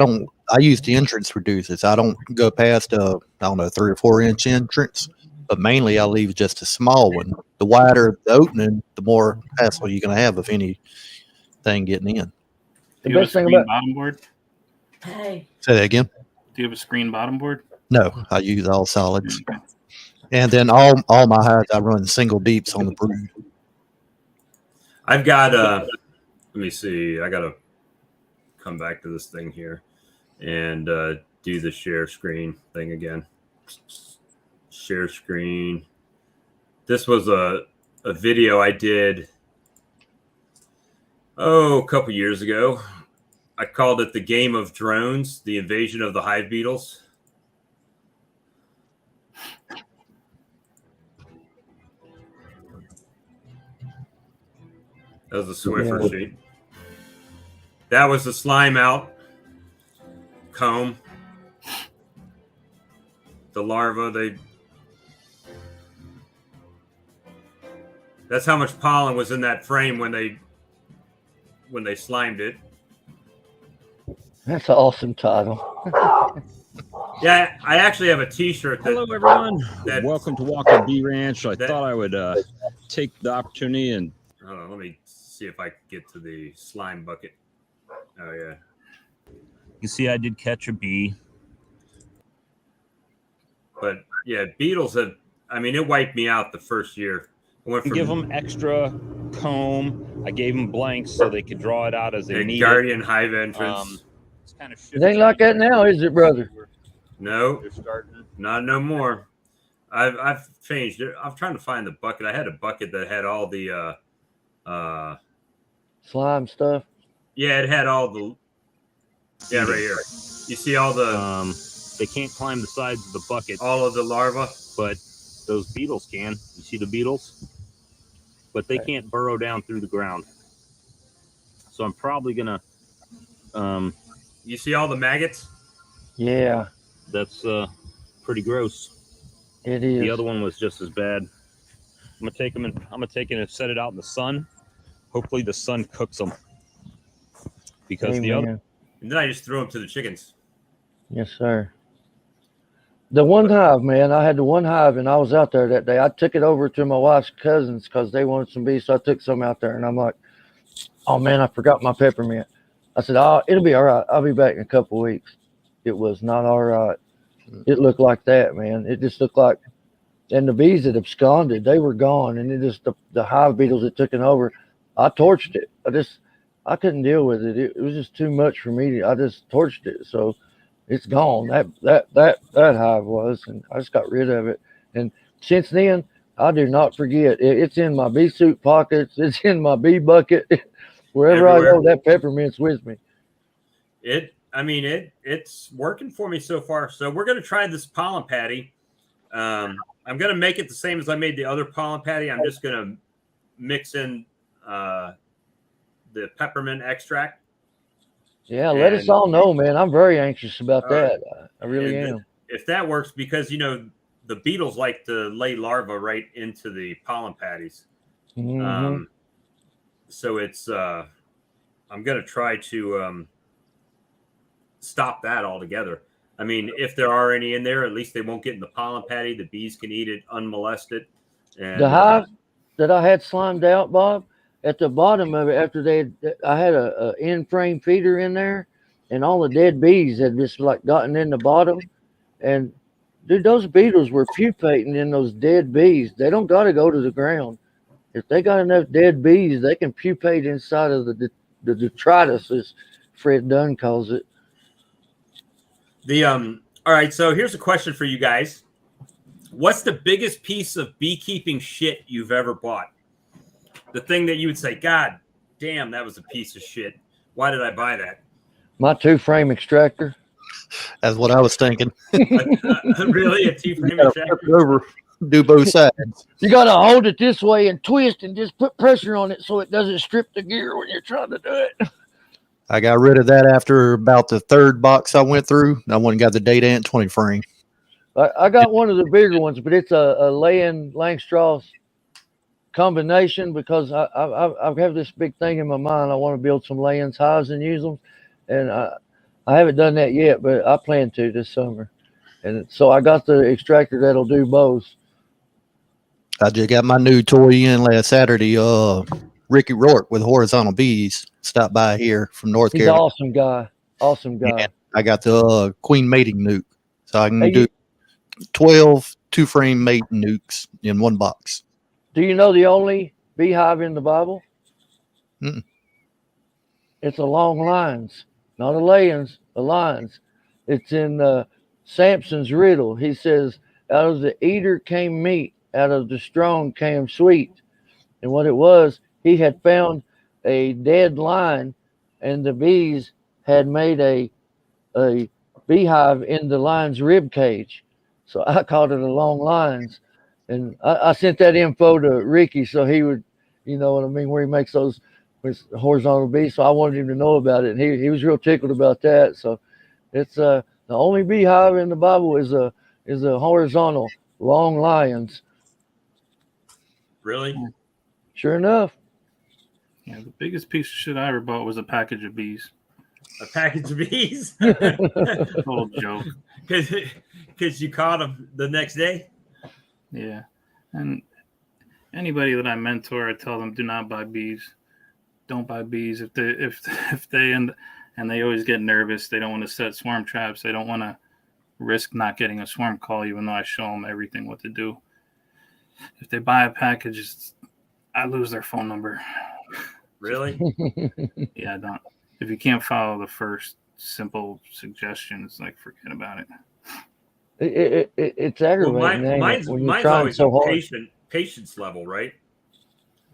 use the entrance reducers. I don't go past I don't know, 3 or 4 inch entrance, but mainly I leave just a small one. The wider the opening, the more hassle you're going to have of anything getting in. Do you have a screen bottom board? Hey. Say that again. Do you have a screen bottom board? No, I use all solids. And then all my hives, I run single deeps on the brood. I've got let me see. I gotta come back to this thing here and do the share screen thing again. Share screen. This was a video I did a couple years ago. I called it The Game of Drones, The Invasion of the Hive Beetles. That was the Swiffer sheet. That was the slime out comb. The larva, that's how much pollen was in that frame when they slimed it. That's an awesome title. Yeah, I actually have a T-shirt. Hello, everyone. that- Welcome to Walker Bee Ranch. I that- thought I would take the opportunity and Hold on, let me see if I can get to the slime bucket. Oh yeah. You see, I did catch a bee. But yeah, beetles have. I mean, it wiped me out the first year. I went from Give them extra comb. I gave them blanks so they could draw it out as they the need Guardian hive entrance. It's kind of It ain't like that now, is it, brother? No, They're starting. not no more. I've changed it. I'm trying to find the bucket. I had a bucket that had all the Slime stuff. yeah, it had all the right here. You see all the They can't climb the sides of the bucket, all of the larvae. but those beetles can. You see the beetles? But they can't burrow down through the ground. So I'm probably gonna You see all the maggots? Yeah. That's pretty gross. It is. The other one was just as bad. I'm gonna take them and set it out in the sun. Hopefully the sun cooks them. Because the other Amen. And then I just threw them to the chickens. Yes, sir. The one hive, man, I had the one hive, and I was out there that day. I took it over to my wife's cousins because they wanted some bees, so I took some out there, and I'm like, oh, man, I forgot my peppermint. I said, oh, it'll be all right. I'll be back in a couple of weeks. It was not all right. It looked like that, man. It just looked like, and the bees that absconded, they were gone, and it just, the hive beetles that took it over, I torched it. I couldn't deal with it. It was just too much for me. I just torched it. So it's gone. That hive was, and I just got rid of it. And since then, I do not forget. It's in my bee suit pockets. It's in my bee bucket. Wherever I go, that peppermint's with me. It's working for me so far. So we're going to try this pollen patty. I'm going to make it the same as I made the other pollen patty. I'm just going to mix in the peppermint extract. Yeah, let us all know, man. I'm very anxious about that. I really am. If that works, because the beetles like to lay larvae right into the pollen patties. Mm-hmm. So it's I'm going to try to stop that altogether. I mean, if there are any in there, at least they won't get in the pollen patty. The bees can eat it unmolested. And, the hive that I had slimed out, Bob, at the bottom of it, I had a end frame feeder in there, and all the dead bees had just like gotten in the bottom. And dude, those beetles were pupating in those dead bees. They don't got to go to the ground. If they got enough dead bees, they can pupate inside of the detritus, as Fred Dunn calls it. All right, so here's a question for you guys. What's the biggest piece of beekeeping shit you've ever bought? The thing that you would say, God damn, that was a piece of shit. Why did I buy that? My 2-frame extractor. That's what I was thinking. Really? A 2-frame extractor? Over, do both sides. You got to hold it this way and twist and just put pressure on it so it doesn't strip the gear when you're trying to do it. I got rid of that after about the third box I went through. I went and got the Data Ant 20 frame. I got one of the bigger ones, but it's a Langstroth combination because I have this big thing in my mind. I want to build some Layens hives and use them, and I haven't done that yet, but I plan to this summer. And so I got the extractor that'll do both. I just got my new toy in last Saturday. Ricky Rourke with Horizontal Bees stopped by here from North He's Carolina. Awesome guy. And I got the Queen Mating Nuke, so I can do 12 2-frame mating nukes in one box. Do you know the only beehive in the Bible? Mm-mm. It's a long lines, not a layings, a lines. It's in Samson's riddle. He says, out of the eater came meat, out of the strong came sweet. And what it was, he had found a dead line, and the bees had made a beehive in the line's rib cage. So I called it a long lines. And I sent that info to Ricky so he would, you know what I mean, where he makes those horizontal bees. So I wanted him to know about it. And he was real tickled about that. So it's the only beehive in the Bible is a horizontal long lions. Really? Sure enough. Yeah, the biggest piece of shit I ever bought was a package of bees. A package of bees? Old joke. Because you caught them the next day? Yeah. And anybody that I mentor, I tell them, do not buy bees. Don't buy bees. If they and they always get nervous. They don't want to set swarm traps. They don't want to risk not getting a swarm call, even though I show them everything what to do. If they buy a package, I lose their phone number. Really? Yeah, I don't. If you can't follow the first simple suggestions, like forget about it. It's aggravating. Well, mine's trying always so a hard. patience level, right?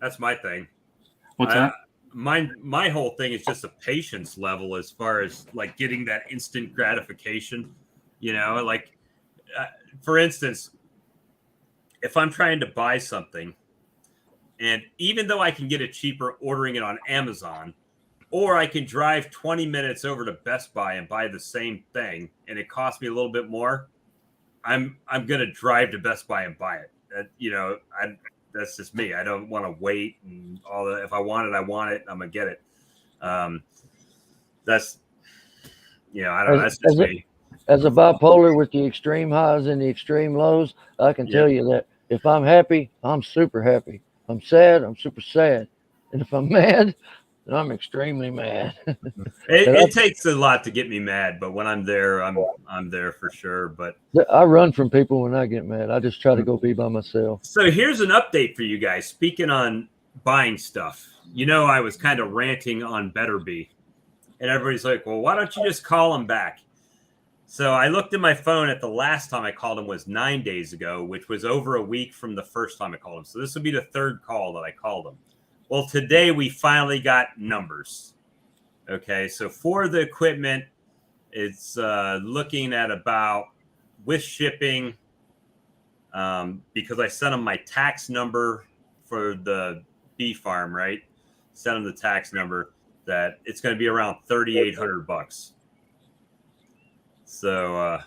That's my thing. What's that? My whole thing is just a patience level as far as like getting that instant gratification. You know, like for instance, if I'm trying to buy something, and even though I can get it cheaper ordering it on Amazon, or I can drive 20 minutes over to Best Buy and buy the same thing, and it costs me a little bit more. I'm gonna drive to Best Buy and buy it. That's just me. I don't want to wait and all that. If I want it, I want it. I'm gonna get it. That's I don't know. That's just me. As a bipolar with the extreme highs and the extreme lows, I can tell you that if I'm happy, I'm super happy. I'm sad, I'm super sad. And if I'm mad, then I'm extremely mad. It takes a lot to get me mad, but when I'm there, I'm there for sure. But I run from people when I get mad. I just try to go be by myself. So here's an update for you guys. Speaking on buying stuff, I was kind of ranting on Better Bee, and everybody's like, well, why don't you just call them back? So I looked at my phone at the last time I called him was 9 days ago, which was over a week from the first time I called him. So this would be the third call that I called him. Well, today we finally got numbers. Okay, so for the equipment, it's looking at about, with shipping, because I sent him my tax number for the bee farm, right? Sent him the tax number, that it's going to be around $3,800. So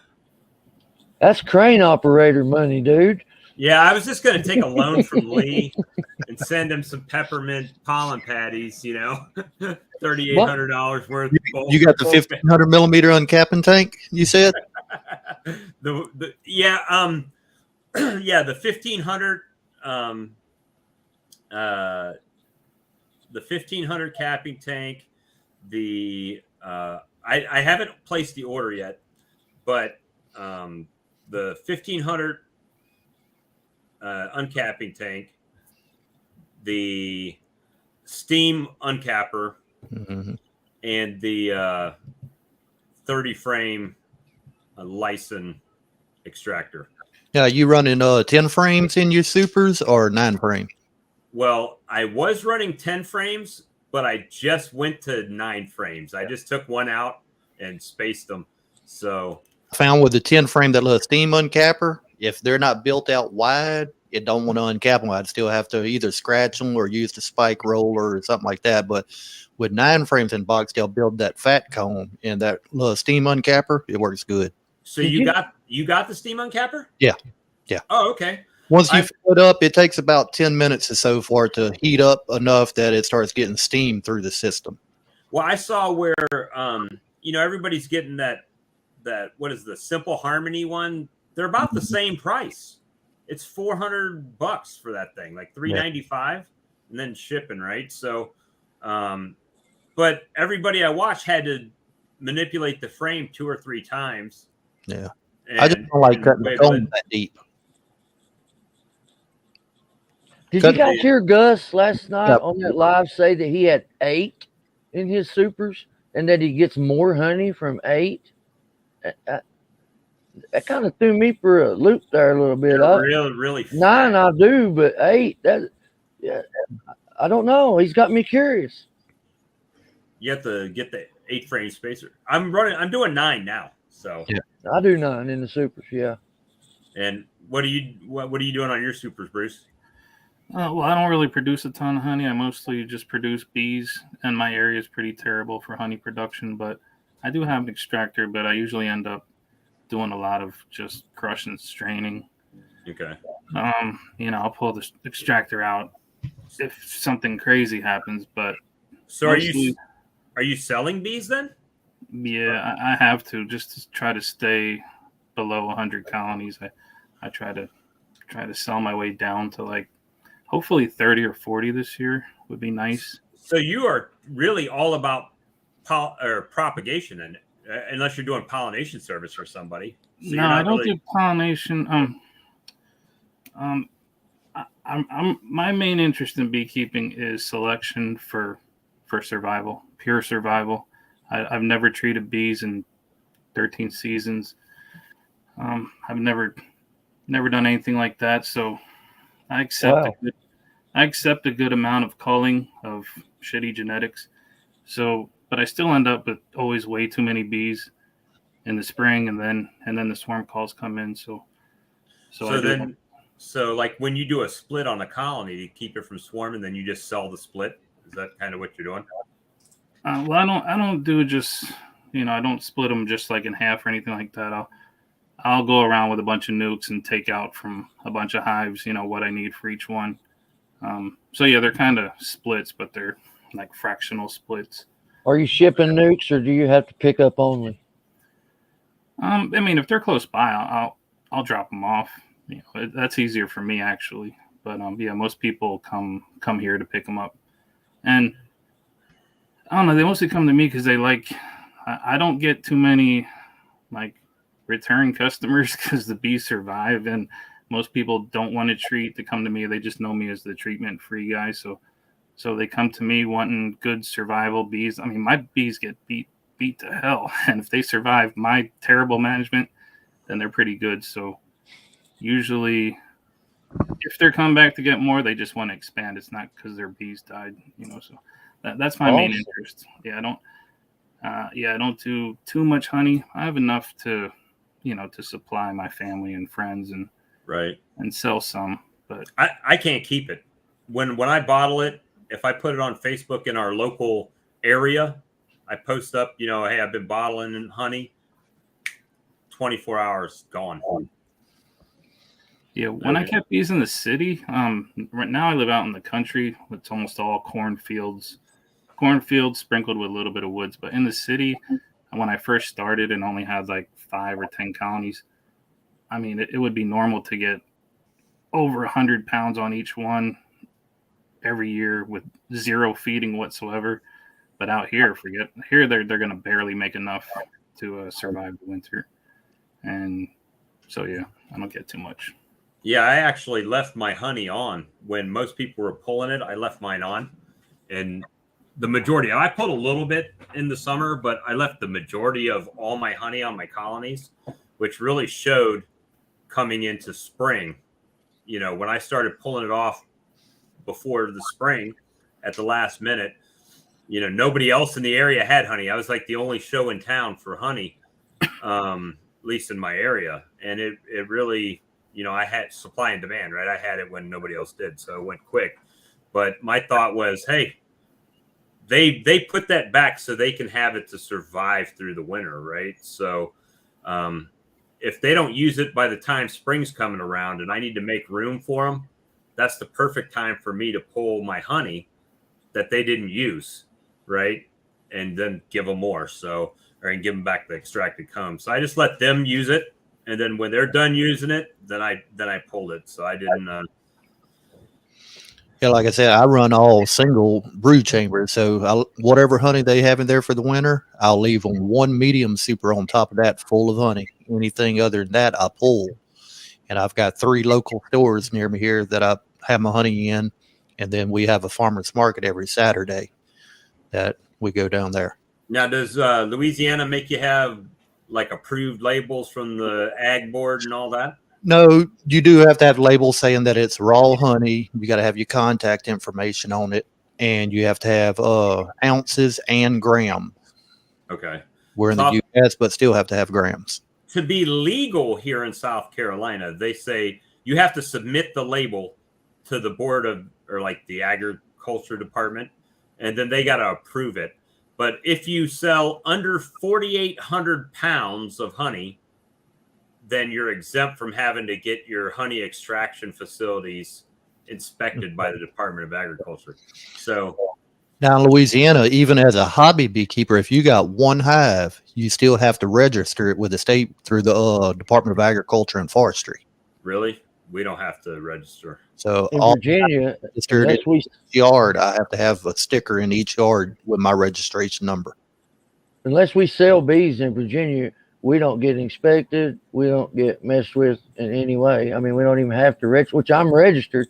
that's crane operator money, dude. Yeah, I was just going to take a loan from Lee and send him some peppermint pollen patties, $3,800 worth. You got the 1,500 millimeter uncapping tank, you said? the 1,500 the 1,500 capping tank. I haven't placed the order yet, but the 1,500 uncapping tank, the steam uncapper, and the 30 frame Lyson extractor. Yeah, you running 10 frames in your supers or 9 frame? Well, I was running 10 frames, but I just went to 9 frames. I just took one out and spaced them. So I found with the 10 frame, that little steam uncapper, if they're not built out wide, it don't want to uncap them. I'd still have to either scratch them or use the spike roller or something like that. But with 9 frames in box, they'll build that fat cone, and that little steam uncapper, it works good. So you got the steam uncapper? Yeah. Oh, okay. Once you fill it up, it takes about 10 minutes or so for it to heat up enough that it starts getting steam through the system. Well, I saw where everybody's getting that what is the Simple Harmony one? They're about the same price. It's $400 for that thing, like $395, and then shipping, right? So, but everybody I watched had to manipulate the frame 2 or 3 times. Yeah, I just don't like cutting the cone that deep. Did you guys hear Gus last night on that live say that he had 8 in his supers and that he gets more honey from 8? That kind of threw me for a loop there a little bit. Really fat. 9 I do, but 8, I don't know. He's got me curious. You have to get the 8 frame spacer. I'm doing 9 now. So yeah, I do 9 in the supers. Yeah. And what are you doing on your supers, Bruce? Well, I don't really produce a ton of honey. I mostly just produce bees, and my area is pretty terrible for honey production. But I do have an extractor, but I usually end up doing a lot of just crush and straining. Okay. I'll pull the extractor out if something crazy happens. But so are you selling bees then? Yeah, I have to, just to try to stay below 100 colonies. I try to sell my way down to like hopefully 30 or 40 this year would be nice. So you are really all about propagation, and unless you're doing pollination service for somebody. So no, I don't do pollination. My main interest in beekeeping is selection for survival, pure survival. I've never treated bees in 13 seasons. I've never done anything like that. So I accept a good amount of culling of shitty genetics. So, but I still end up with always way too many bees in the spring, and then the swarm calls come in. So like when you do a split on a colony to keep it from swarming, then you just sell the split. Is that kind of what you're doing? Well, I don't do just, I don't split them just like in half or anything like that. I'll go around with a bunch of nukes and take out from a bunch of hives, what I need for each one. So yeah, they're kind of splits, but they're like fractional splits. Are you shipping nukes, or do you have to pick up only? I mean, if they're close by, I'll drop them off. That's easier for me actually. But yeah, most people come here to pick them up, and I don't know. They mostly come to me because they like. I don't get too many like return customers because the bees survive, and most people don't want to treat to come to me. They just know me as the treatment free guy. So they come to me wanting good survival bees. I mean, my bees get beat to hell, and if they survive my terrible management, then they're pretty good. So usually, if they're coming back to get more, they just want to expand. It's not because their bees died, So that's my main interest. Yeah, I don't do too much honey. I have enough to, to supply my family and friends and sell some. But I can't keep it. When I bottle it, if I put it on Facebook in our local area, I post up, hey, I've been bottling honey. 24 hours gone. Yeah, when I kept bees in the city, right now I live out in the country. It's almost all cornfields sprinkled with a little bit of woods. But in the city, when I first started and only had like 5 or 10 colonies, I mean, it would be normal to get over 100 pounds on each one every year with zero feeding whatsoever. But out here, here they're going to barely make enough to survive the winter. And so, yeah, I don't get too much. Yeah, I actually left my honey on when most people were pulling it. I left mine on, and the majority, I pulled a little bit in the summer, but I left the majority of all my honey on my colonies, which really showed coming into spring. When I started pulling it off before the spring at the last minute, nobody else in the area had honey. I was like the only show in town for honey, at least in my area. And it really, I had supply and demand, right? I had it when nobody else did. So it went quick. But my thought was, hey, they put that back so they can have it to survive through the winter, right? So if they don't use it by the time spring's coming around and I need to make room for them, that's the perfect time for me to pull my honey that they didn't use, right? And then give them more. And give them back the extracted comb. So I just let them use it. And then when they're done using it, then I pulled it. So I didn't. Yeah, like I said, I run all single brood chambers. So whatever honey they have in there for the winter, I'll leave them one medium super on top of that full of honey. Anything other than that, I pull. And I've got 3 local stores near me here that I have my honey in. And then we have a farmer's market every Saturday that we go down there. Now, does Louisiana make you have like approved labels from the ag board and all that? No, you do have to have labels saying that it's raw honey. You got to have your contact information on it, and you have to have ounces and grams. Okay. We're in the U.S., but still have to have grams. To be legal here in South Carolina, they say you have to submit the label to the board of, or like the agriculture department, and then they got to approve it. But if you sell under 4,800 pounds of honey, then you're exempt from having to get your honey extraction facilities inspected by the Department of Agriculture. So now in Louisiana, even as a hobby beekeeper, if you got one hive, you still have to register it with the state through the Department of Agriculture and Forestry. Really? We don't have to register. So in Virginia, yard, I have to have a sticker in each yard with my registration number. Unless we sell bees in Virginia, we don't get inspected. We don't get messed with in any way. I mean, we don't even have to register, which I'm registered,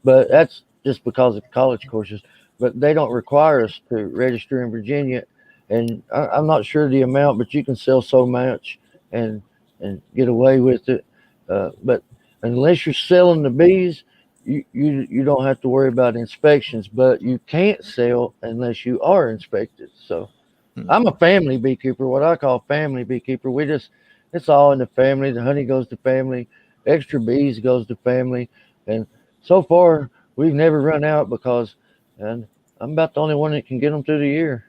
but that's just because of college courses. But they don't require us to register in Virginia. And I'm not sure the amount, but you can sell so much and get away with it. But unless you're selling the bees, you don't have to worry about inspections, but you can't sell unless you are inspected. So I'm a family beekeeper, what I call family beekeeper. It's all in the family. The honey goes to family, extra bees goes to family. And so far we've never run out because I'm about the only one that can get them through the year.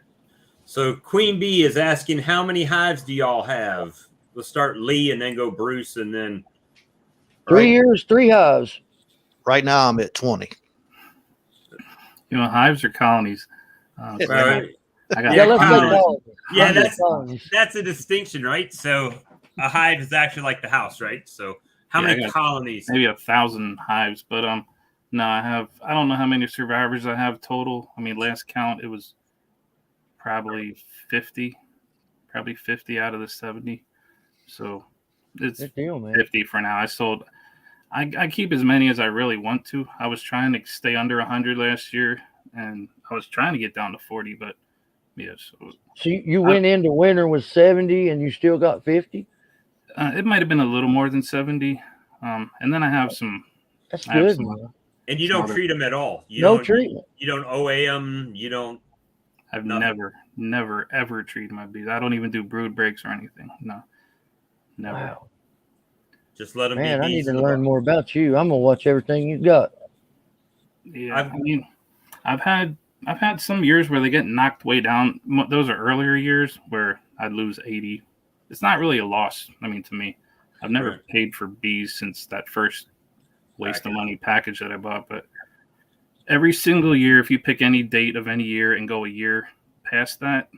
So Queen Bee is asking, how many hives do y'all have? Let's start Lee and then go Bruce and then 3 years, 3 hives. Right now, I'm at 20. You know, hives or colonies. So Right. I got Yeah, let's say colonies. colonies. Yeah, 100 that's colonies. that's a distinction, right? So a hive is actually like the house, right? So how Yeah, many I got colonies? maybe 1,000 hives, but no, I don't know how many survivors I have total. I mean, last count it was probably 50 out of the 70. So it's Good deal, man. 50 for now. I keep as many as I really want to. I was trying to stay under 100 last year, and I was trying to get down to 40, but yeah. So you went into winter with 70 and you still got 50? It might have been a little more than 70. And then I have some. That's I have good, some- man. And you Some don't other- treat them at all. You No don't, treatment. You don't OA them. You don't. I've Nothing. never, ever treated my bees. I don't even do brood breaks or anything. No, never. Wow. Just let them Man, be I need bees to in the learn box. more about you. I'm going to watch everything you got. Yeah, I mean, I've had some years where they get knocked way down. Those are earlier years where I'd lose 80. It's not really a loss. I mean, to me, I've never Right. paid for bees since that first waste of money package that I bought. But every single year, if you pick any date of any year and go a year past that,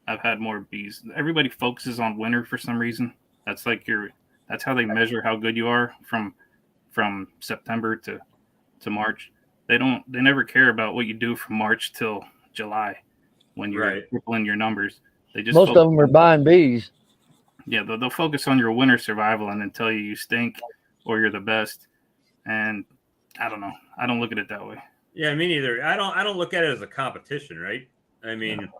I've had more bees. Everybody focuses on winter for some reason. That's how they measure how good you are from September to March. They never care about what you do from March till July when you're Right. tripling your numbers. They just Most of them are buying bees. yeah, they'll focus on your winter survival and then tell you stink or you're the best. And I don't know. I don't look at it that way. Yeah, me neither. I don't look at it as a competition, right? I mean,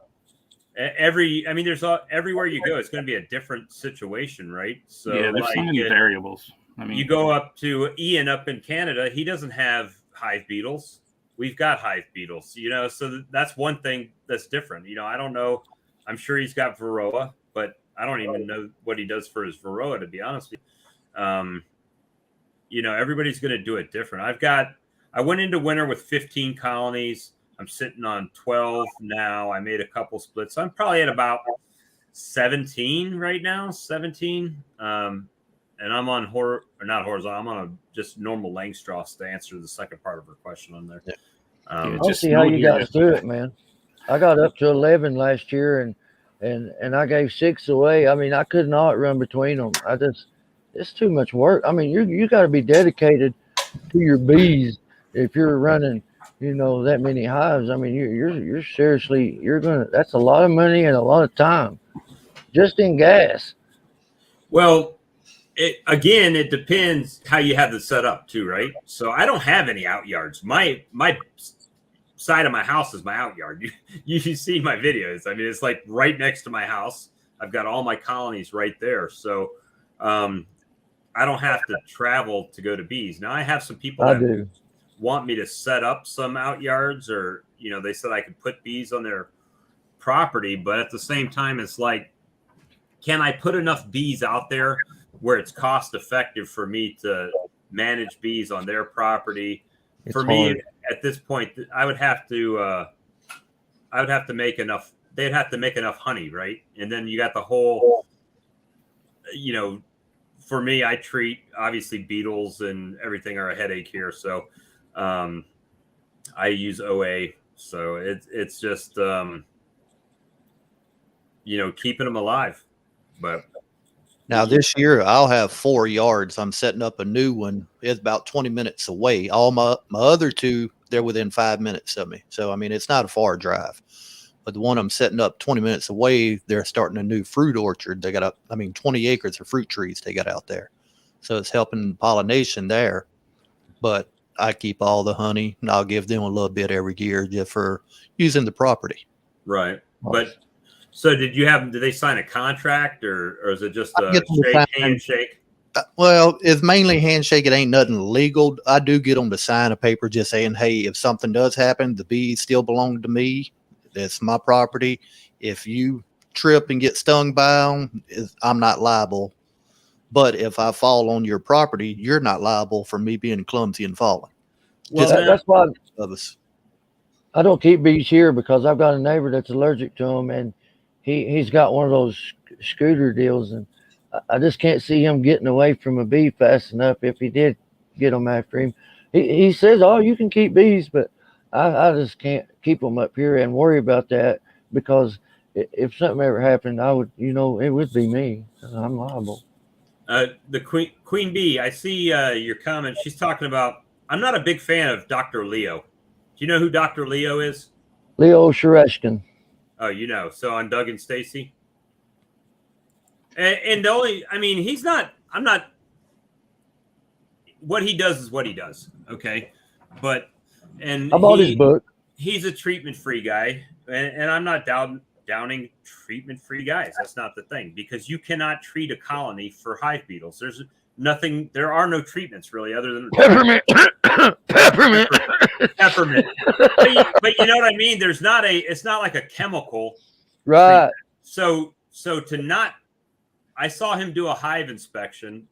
everywhere you go, it's going to be a different situation, right? So Yeah, there's so many variables. I mean, you go up to Ian up in Canada, he doesn't have hive beetles. We've got hive beetles, so that's one thing that's different. I don't know. I'm sure he's got Varroa, but I don't even know what he does for his Varroa, to be honest with you. Everybody's going to do it different. I went into winter with 15 colonies. I'm sitting on 12 now. I made a couple splits. So I'm probably at about 17 right now, 17. And I'm on not horizontal. I'm on just normal Langstroths to answer the second part of her question on there. I'll see how you guys do it, man. I got up to 11 last year and I gave 6 away. I mean, I could not run between them. It's too much work. I mean, you got to be dedicated to your bees if you're running, that many hives. I mean, you're seriously, that's a lot of money and a lot of time just in gas. Well, it depends how you have it set up too, right? So I don't have any out yards. My side of my house is my out yard. You see my videos. I mean, it's like right next to my house. I've got all my colonies right there. So I don't have to travel to go to bees. Now I have some people that want me to set up some out yards, or they said I could put bees on their property, but at the same time it's like, can I put enough bees out there where it's cost effective for me to manage bees on their property? For me, at this point, I would have to make enough. They'd have to make enough honey, right? And then you got the whole, for me, I treat obviously beetles and everything are a headache here. So I use OA. So it's just, keeping them alive. But now this year I'll have 4 yards. I'm setting up a new one. It's about 20 minutes away. All my other 2, they're within 5 minutes of me. So, I mean, it's not a far drive. But the one I'm setting up 20 minutes away, they're starting a new fruit orchard. They got 20 acres of fruit trees they got out there. So it's helping pollination there. But I keep all the honey and I'll give them a little bit every year just for using the property. Right. But so did they sign a contract or is it just a handshake? Well, it's mainly handshake. It ain't nothing legal. I do get them to sign a paper just saying, hey, if something does happen, the bees still belong to me. That's my property. If you trip and get stung by them, I'm not liable. But if I fall on your property, you're not liable for me being clumsy and falling. Well, that's why of us. I don't keep bees here, because I've got a neighbor that's allergic to them, and he's got one of those scooter deals, and I just can't see him getting away from a bee fast enough if he did get them after him. He says, "Oh, you can keep bees," but I just can't keep them up here and worry about that, because if something ever happened, I would, it would be me. I'm liable. The Queen Bee, I see your comment. She's talking about, I'm not a big fan of Dr. Leo. Do you know who Dr. Leo is? Leo Shereshkin. Oh, so on Doug and Stacy. And the only, he's not, I'm not, what he does is what he does. Okay. But, and I bought his book. He's a treatment-free guy. And I'm not downing treatment-free guys. That's not the thing, because you cannot treat a colony for hive beetles. There's nothing, there are no treatments really other than peppermint. Peppermint. Peppermint. But you know what I mean? There's not it's not like a chemical. Right. Treatment. So to not, I saw him do a hive inspection,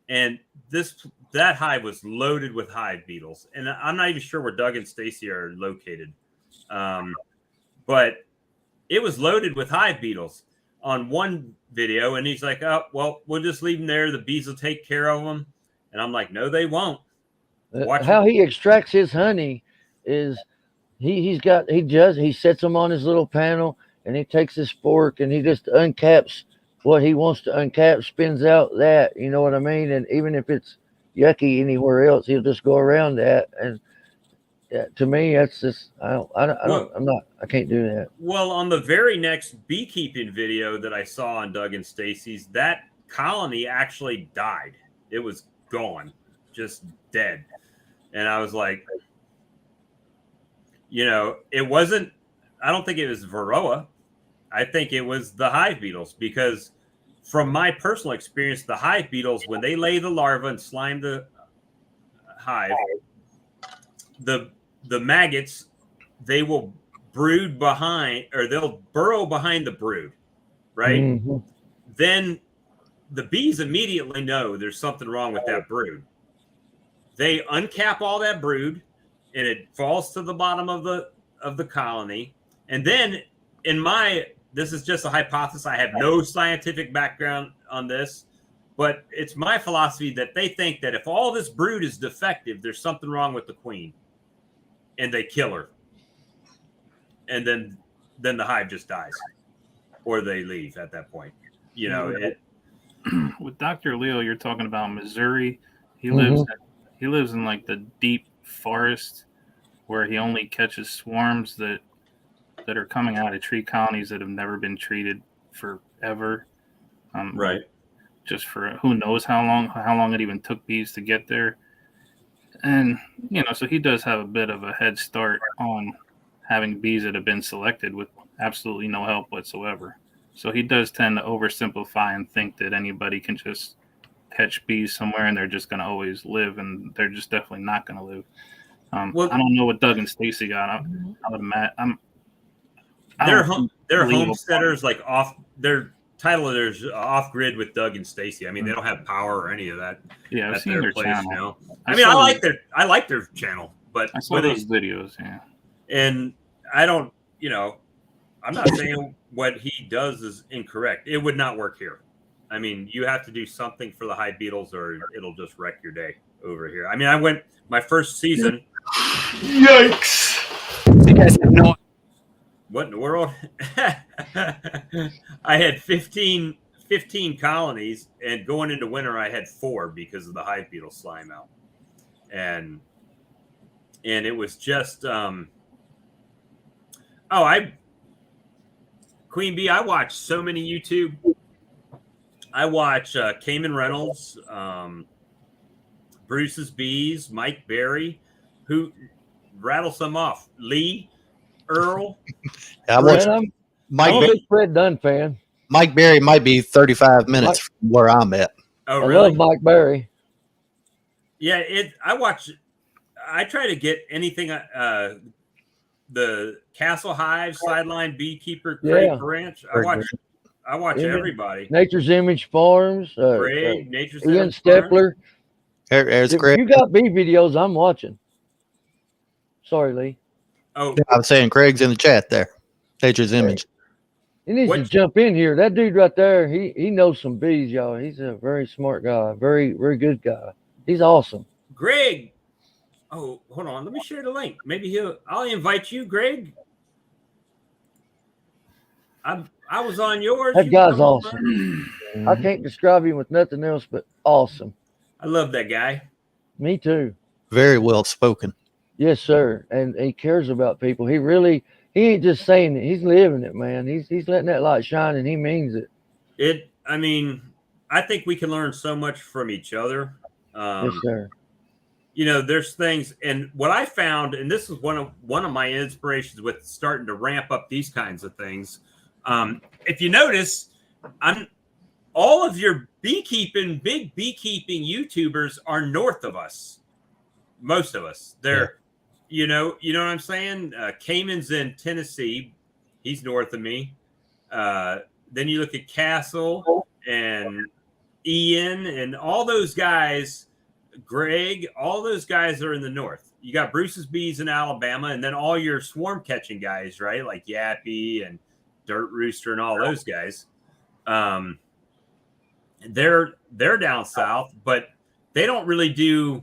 and that hive was loaded with hive beetles. And I'm not even sure where Doug and Stacy are located. But it was loaded with hive beetles on one video. And he's like, "Oh, well, we'll just leave them there. The bees will take care of them." And I'm like, "No, they won't." How he extracts his honey is he sets them on his little panel, and he takes his fork and he just uncaps what he wants to uncap, spins out that, you know what I mean? And even if it's yucky anywhere else, he'll just go around that. And to me, that's just, I can't do that. Well, on the very next beekeeping video that I saw on Doug and Stacy's, that colony actually died. It was gone, just dead. And I was like, it wasn't, I don't think it was Varroa. I think it was the hive beetles, because from my personal experience, the hive beetles, when they lay the larva and slime the hive, the maggots, they will brood behind, or they'll burrow behind the brood, right? Mm-hmm. Then the bees immediately know there's something wrong with that brood. They uncap all that brood, and it falls to the bottom of the colony. And then this is just a hypothesis. I have no scientific background on this, but it's my philosophy that they think that if all this brood is defective, there's something wrong with the queen, and they kill her. And then the hive just dies, or they leave at that point. With Dr. Leo, you're talking about Missouri. He lives in like the deep forest where he only catches swarms that are coming out of tree colonies that have never been treated forever. Right. Just for who knows how long it even took bees to get there. And, so he does have a bit of a head start on having bees that have been selected with absolutely no help whatsoever. So he does tend to oversimplify and think that anybody can just catch bees somewhere and they're just going to always live, and they're just definitely not going to live. I don't know what Doug and Stacy got. I would imagine they're homesteaders, like off. Their title is off grid with Doug and Stacy. They don't have power or any of that. Yeah, I've seen their channel. Now. I like their channel, but I saw those videos. Yeah, and I don't. I'm not saying what he does is incorrect. It would not work here. You have to do something for the hive beetles, or it'll just wreck your day over here. I went my first season. Yikes! You guys have no. What in the world? I had 15 colonies, and going into winter, I had 4 because of the hive beetle slime out, and it was just Queen Bee. I watch so many YouTube. I watch Cayman Reynolds, Bruce's Bees, Mike Berry, who rattles them off. Lee, Earl. I watch Mike. I'm a big Fred Dunn fan. Mike Berry might be 35 minutes from where I'm at. Oh, really? I love Mike Berry. Yeah, I try to get anything. The Castle Hive, Sideline Beekeeper, Craig Branch. I watch everybody. Nature's Image Farms. Nature's Ian Image Stepler. There's If Craig. you got bee videos, I'm watching. Sorry, Lee. Oh, I was saying Craig's in the chat there. Nature's Image. He needs to What- jump in here. That dude right there, he knows some bees, y'all. He's a very smart guy, very, very good guy. He's awesome. Greg. Oh, hold on. Let me share the link. Maybe I'll invite you, Greg. I was on yours. That You guy's come on awesome. mine. I can't describe him with nothing else but awesome. I love that guy. Me too. Very well spoken. Yes, sir. And he cares about people. He ain't just saying it. He's living it, man. He's letting that light shine, and he means it. I mean, I think we can learn so much from each other. Yes, sir. You know, there's things, and what I found, and this is one of my inspirations with starting to ramp up these kinds of things. If you notice, all of your big beekeeping YouTubers are north of us. Most of us, they're, you know what I'm saying? Cayman's in Tennessee. He's north of me. Then you look at Castle and Ian and all those guys, Greg, all those guys are in the north. You got Bruce's Bees in Alabama, and then all your swarm catching guys, right? Like Yappy and Dirt Rooster and all those guys. They're down south, but they don't really do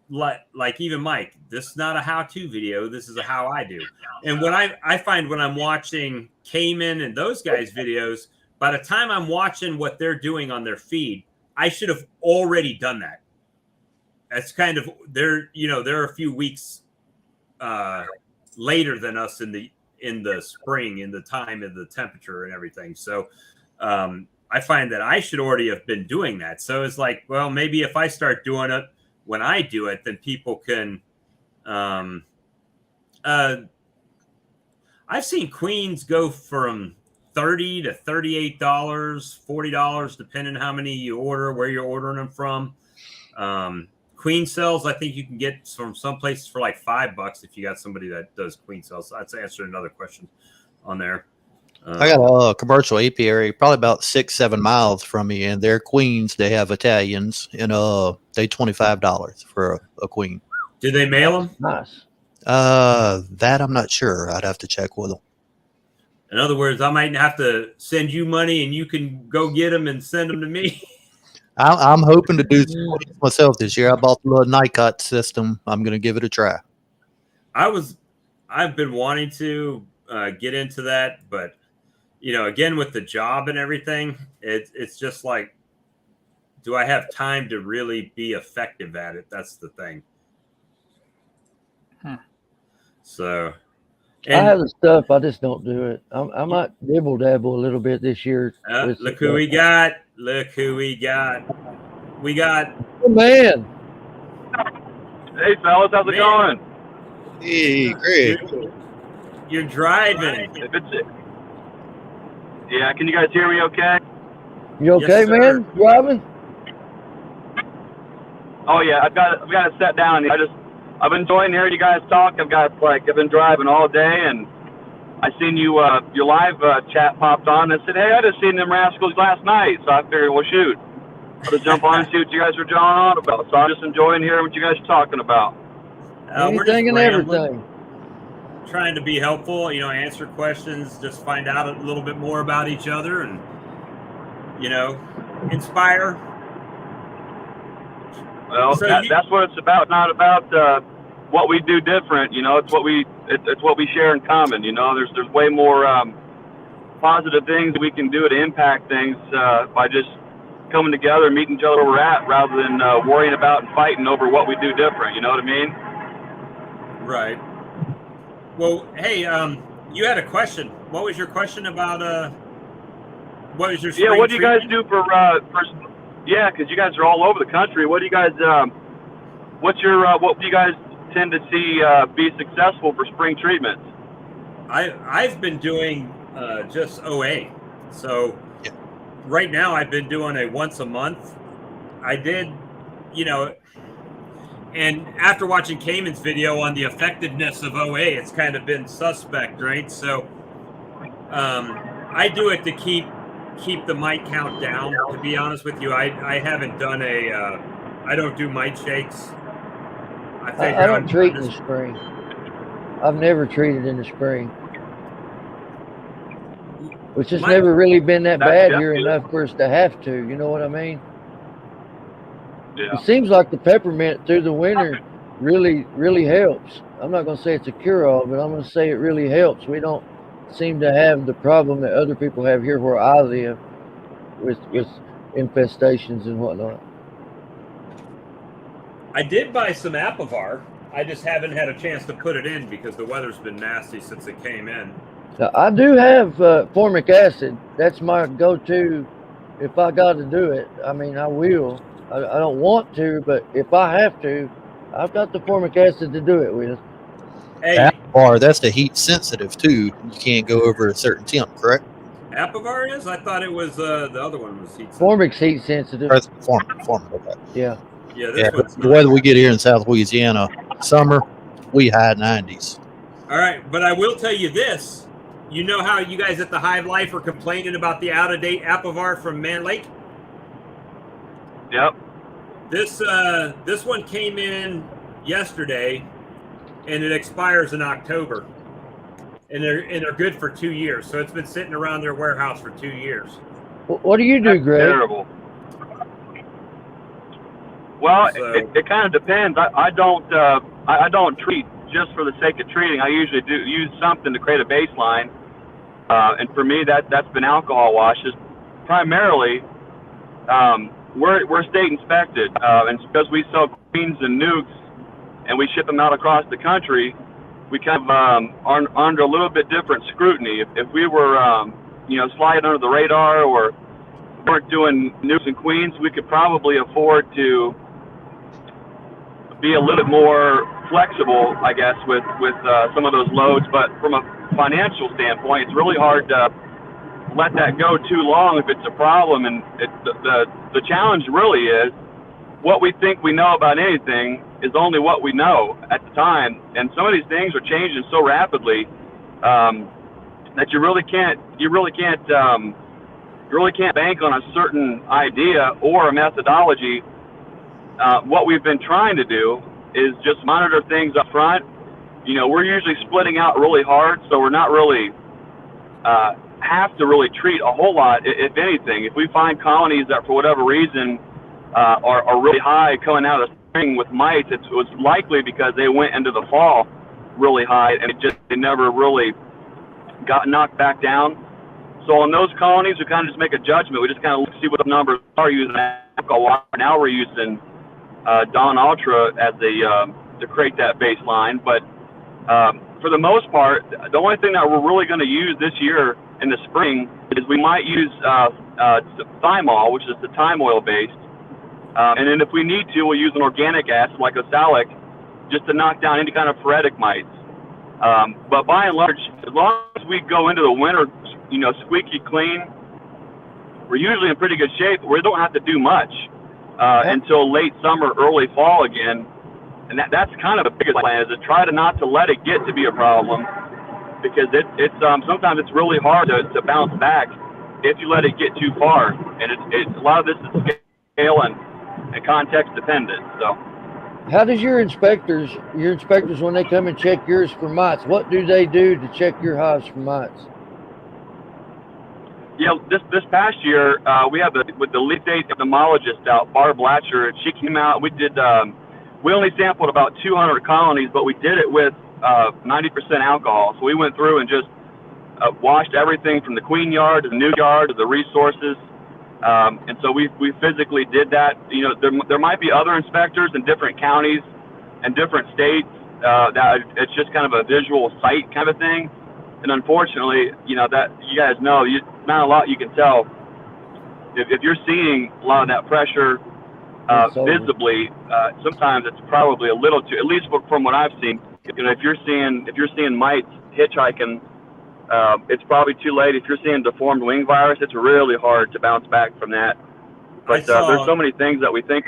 like even Mike. This is not a how-to video. This is a how I do. And when I find when I'm watching Cayman and those guys' videos, by the time I'm watching what they're doing on their feed, I should have already done that. That's kind of they're a few weeks later than us in the spring, in the time of the temperature and everything. So I find that I should already have been doing that. So it's like, well, maybe if I start doing it when I do it, then people can. I've seen queens go from $30 to $38, $40, depending on how many you order, where you're ordering them from. Queen cells, I think you can get from some places for like $5 if you got somebody that does queen cells. So that's answering another question on there. I got a commercial apiary probably about 6-7 miles from me, and they're queens. They have Italians, and they $25 for a queen. Do they mail them? Nice. That I'm not sure. I'd have to check with them. In other words, I might have to send you money and you can go get them and send them to me. I'm hoping to do some myself this year. I bought the little Nikot system. I'm going to give it a try. I've been wanting to get into that, but again, with the job and everything, it's just like, do I have time to really be effective at it? That's the thing. So, I have the stuff. I just don't do it. I might dibble dabble a little bit this year. Look who we got. Look who we got. We got. Oh, man. Hey, fellas, how's it going? Hey, Greg. You're driving. Yeah, can you guys hear me okay? You okay, Yes, sir. man? Driving? Oh yeah, I've got it set down. I've been enjoying hearing you guys talk. I've been driving all day, and I seen your live chat popped on. And I said, hey, I just seen them rascals last night, so I figured, well, shoot, I'll just jump on and see what you guys are drawing on about. So I'm just enjoying hearing what you guys are talking about. We're just Anything and rambling, everything. trying to be helpful. Answer questions, just find out a little bit more about each other, and inspire. Well, So that's what it's about. Not about what we do different. It's what we share in common. There's way more positive things we can do to impact things by just coming together and meeting each other where we're at, rather than worrying about and fighting over what we do different. You know what I mean? Right. Well, hey, you had a question. What was your question about? What was your spring What do you guys treatment? do for? Yeah, because you guys are all over the country. What do you guys? What do you guys tend to see be successful for spring treatments? I've been doing just OA. So right now I've been doing a once a month. I did, and after watching Cayman's video on the effectiveness of OA, it's kind of been suspect, right? So I do it to keep the mite count down. To be honest with you, I haven't done I don't do mite shakes. I don't treat in the spring. I've never treated in the spring. Which has My- never really been that That's bad here definitely- enough for us to have to. You know what I mean? Yeah. It seems like the peppermint through the winter really, really helps. I'm not going to say it's a cure-all, but I'm going to say it really helps. We don't seem to have the problem that other people have here where I live with infestations and whatnot. I did buy some Apivar. I just haven't had a chance to put it in because the weather's been nasty since it came in. Now, I do have formic acid. That's my go-to if I got to do it. I mean, I will. I don't want to, but if I have to, I've got the formic acid to do it with. Hey, Apivar, that's the heat sensitive too. You can't go over a certain temp, correct? Apivar is? I thought it was the other one was heat. Formic's heat sensitive. That's form. Okay. Yeah. Yeah, this Yeah, one's the not. weather we get here in South Louisiana, summer, we high 90s. All right, but I will tell you this. You know how you guys at the Hive Life are complaining about the out-of-date Apivar from Man Lake? Yep. This one came in yesterday, and it expires in October, and they're good for 2 years. So it's been sitting around their warehouse for 2 years. What do you do, That's Greg? terrible. Well, So- it kind of depends. I don't treat just for the sake of treating. I usually do use something to create a baseline, and for me that's been alcohol washes primarily. We're state inspected, and because we sell Queens and Nukes, and we ship them out across the country, we kind of are under a little bit different scrutiny. If we were sliding under the radar or weren't doing Nukes and Queens, we could probably afford to be a little bit more flexible, I guess, with some of those loads. But from a financial standpoint, it's really hard to let that go too long if it's a problem. And the challenge really is what we think we know about anything is only what we know at the time. And some of these things are changing so rapidly that you really can't bank on a certain idea or a methodology. What we've been trying to do is just monitor things up front. We're usually splitting out really hard, so we're not really have to really treat a whole lot, if anything. If we find colonies that for whatever reason are really high coming out of the spring with mites, it was likely because they went into the fall really high and they never really got knocked back down. So on those colonies, we kind of just make a judgment. We just kind of see what the numbers are using alcohol. Now we're using Dawn Ultra as to create that baseline. But for the most part, the only thing that we're really going to use this year in the spring is we might use thymol, which is the thyme oil based. And then if we need to, we'll use an organic acid like oxalic just to knock down any kind of phoretic mites. But by and large, as long as we go into the winter, squeaky clean, we're usually in pretty good shape. We don't have to do much until late summer, early fall again. And that's kind of the biggest plan, is to try to not to let it get to be a problem, because it's sometimes it's really hard to bounce back if you let it get too far. And it's a lot of this is scale and context dependent. So How does your inspectors, when they come and check yours for mites, what do they do to check your hives for mites? yeah, this past year we had with the lead date entomologist out, Barb Blatcher. She came out. We did. We only sampled about 200 colonies, but we did it with 90% alcohol. So we went through and just washed everything from the queen yard to the new yard to the resources. And so we physically did that. There might be other inspectors in different counties and different states that it's just kind of a visual sight kind of thing. And unfortunately, that you guys know, not a lot you can tell. If you're seeing a lot of that pressure visibly, sometimes it's probably a little too, at least from what I've seen. If you're seeing mites hitchhiking, it's probably too late. If you're seeing deformed wing virus, it's really hard to bounce back from that. But there's so many things that we think.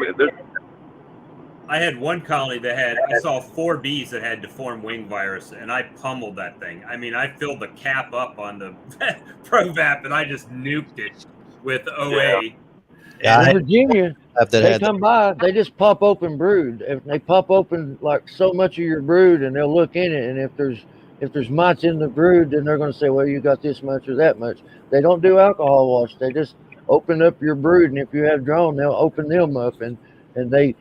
I had one colony I saw 4 bees that had deformed wing virus, and I pummeled that thing. I mean, I filled the cap up on the Provap, and I just nuked it with OA. Yeah, In Virginia, they had come by, they just pop open brood. If they pop open like so much of your brood, and they'll look in it, and if there's if there's mites in the brood, then they're going to say, well, you got this much or that much. They don't do alcohol wash. They just open up your brood, and if you have drone, they'll open them up, and they,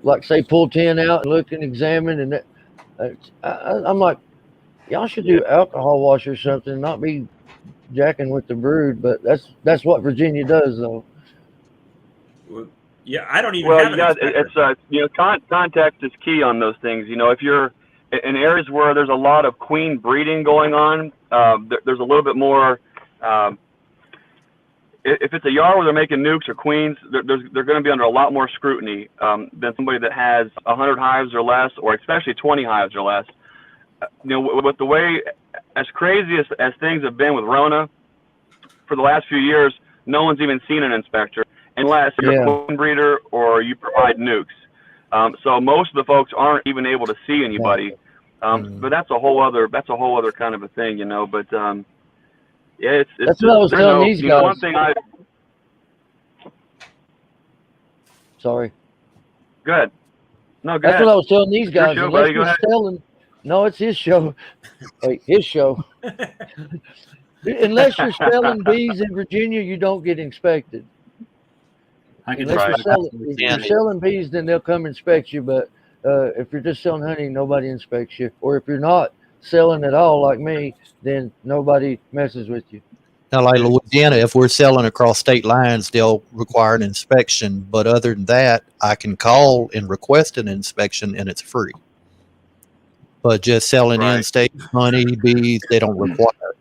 like, say, pull 10 out and look and examine, and that, I'm like, y'all should do alcohol wash or something, not be jacking with the brood. But that's what Virginia does, though. Well, yeah, I don't even Well, have you got it's context is key on those things. If you're in areas where there's a lot of queen breeding going on, there's a little bit more. If it's a yard where they're making nukes or queens, they're going to be under a lot more scrutiny than somebody that has 100 hives or less, or especially 20 hives or less. With the way, as crazy as things have been with Rona, for the last few years, no one's even seen an inspector unless you're a queen breeder or you provide nukes. So most of the folks aren't even able to see anybody. But that's a whole other kind of a thing, But yeah, that's what I was telling these guys. One thing Sorry. Good. No, go That's ahead. what I was telling these guys. Show, Unless buddy, you're selling, no, it's his show. Wait, his show. Unless you're selling bees in Virginia, you don't get inspected. Unless if you're selling bees, then they'll come inspect you. But if you're just selling honey, nobody inspects you. Or if you're not selling at all, like me, then nobody messes with you. Now, like Louisiana, if we're selling across state lines, they'll require an inspection. But other than that, I can call and request an inspection, and it's free. But just selling in-state honey, bees, they don't require it.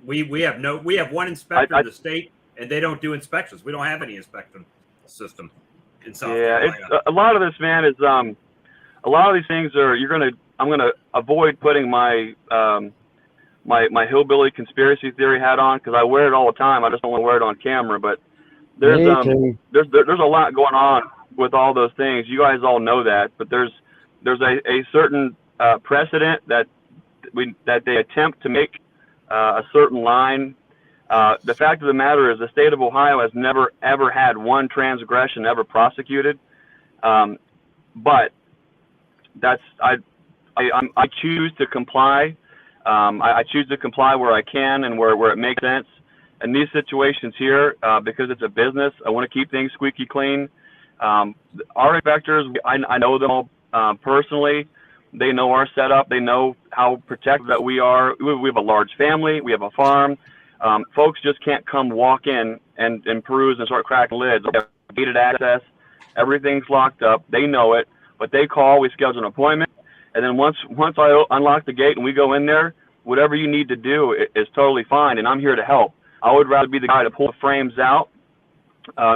We have one inspector in the state, and they don't do inspections. We don't have any inspection system in South Carolina. It's a lot of this, man, is a lot of these things are I'm gonna avoid putting my my hillbilly conspiracy theory hat on, because I wear it all the time. I just don't want to wear it on camera. But there's a lot going on with all those things. You guys all know that. But there's a certain precedent that they attempt to make a certain line. The fact of the matter is the state of Ohio has never ever had one transgression ever prosecuted. But that's I choose to comply. I choose to comply where I can and where it makes sense. In these situations here, because it's a business, I want to keep things squeaky clean. Our inspectors, I know them all personally. They know our setup. They know how protected that we are. We have a large family. We have a farm. Folks just can't come walk in and peruse and start cracking lids. They have gated access. Everything's locked up. They know it. But they call. We schedule an appointment. And then once I unlock the gate and we go in there, whatever you need to do is totally fine, and I'm here to help. I would rather be the guy to pull the frames out,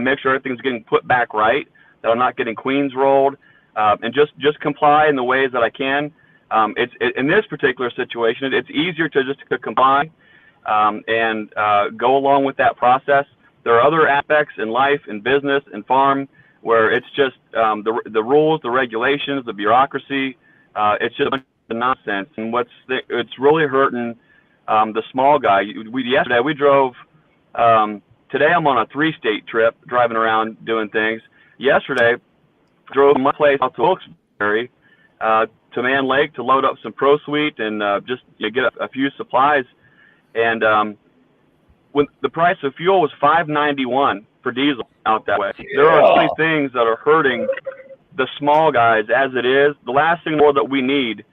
make sure everything's getting put back right, that I'm not getting queens rolled, and just comply in the ways that I can. In this particular situation, it's easier to just comply and go along with that process. There are other aspects in life, in business, in farm, where it's just the rules, the regulations, the bureaucracy. It's just a bunch of nonsense, and it's really hurting the small guy. Yesterday we drove. Today I'm on a 3-state trip, driving around doing things. Yesterday, drove my place out to Wilkes-Barre to Man Lake to load up some ProSuite and just get a few supplies. And when the price of fuel was $5.91 for diesel out that way, there are so many things that are hurting the small guys as it is. The last thing more that we need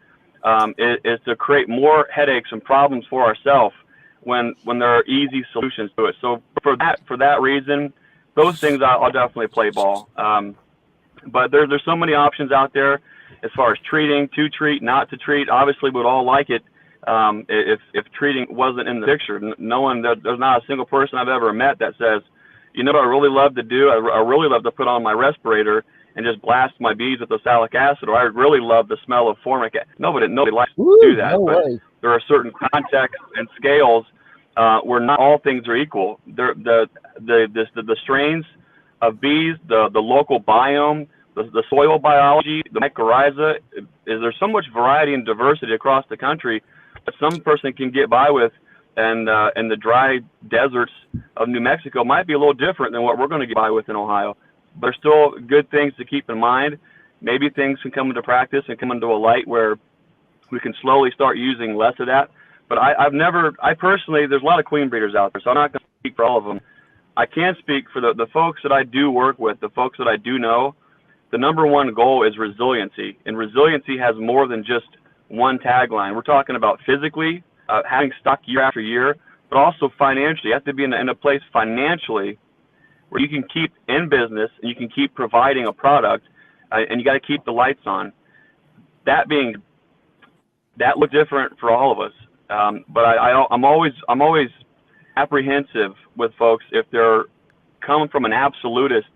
is to create more headaches and problems for ourselves when there are easy solutions to it. So for that reason, those things I'll definitely play ball. But there's so many options out there as far as treating, to treat, not to treat. Obviously, we'd all like it if treating wasn't in the picture. There's not a single person I've ever met that says, what I really love to do? I really love to put on my respirator and just blast my bees with oxalic acid, or I really love the smell of formic acid. Nobody likes to do that, but there are certain contexts and scales where not all things are equal. The strains of bees, the local biome, the soil biology, the mycorrhiza, there's so much variety and diversity across the country that some person can get by with, and the dry deserts of New Mexico might be a little different than what we're going to get by with in Ohio. But there's still good things to keep in mind. Maybe things can come into practice and come into a light where we can slowly start using less of that. But I personally, there's a lot of queen breeders out there, so I'm not going to speak for all of them. I can speak for the folks that I do work with, the folks that I do know. The number one goal is resiliency, and resiliency has more than just one tagline. We're talking about physically, having stock year after year, but also financially. You have to be in a place financially where you can keep in business and you can keep providing a product, and you got to keep the lights on. That looks different for all of us. But I'm always apprehensive with folks if they're coming from an absolutist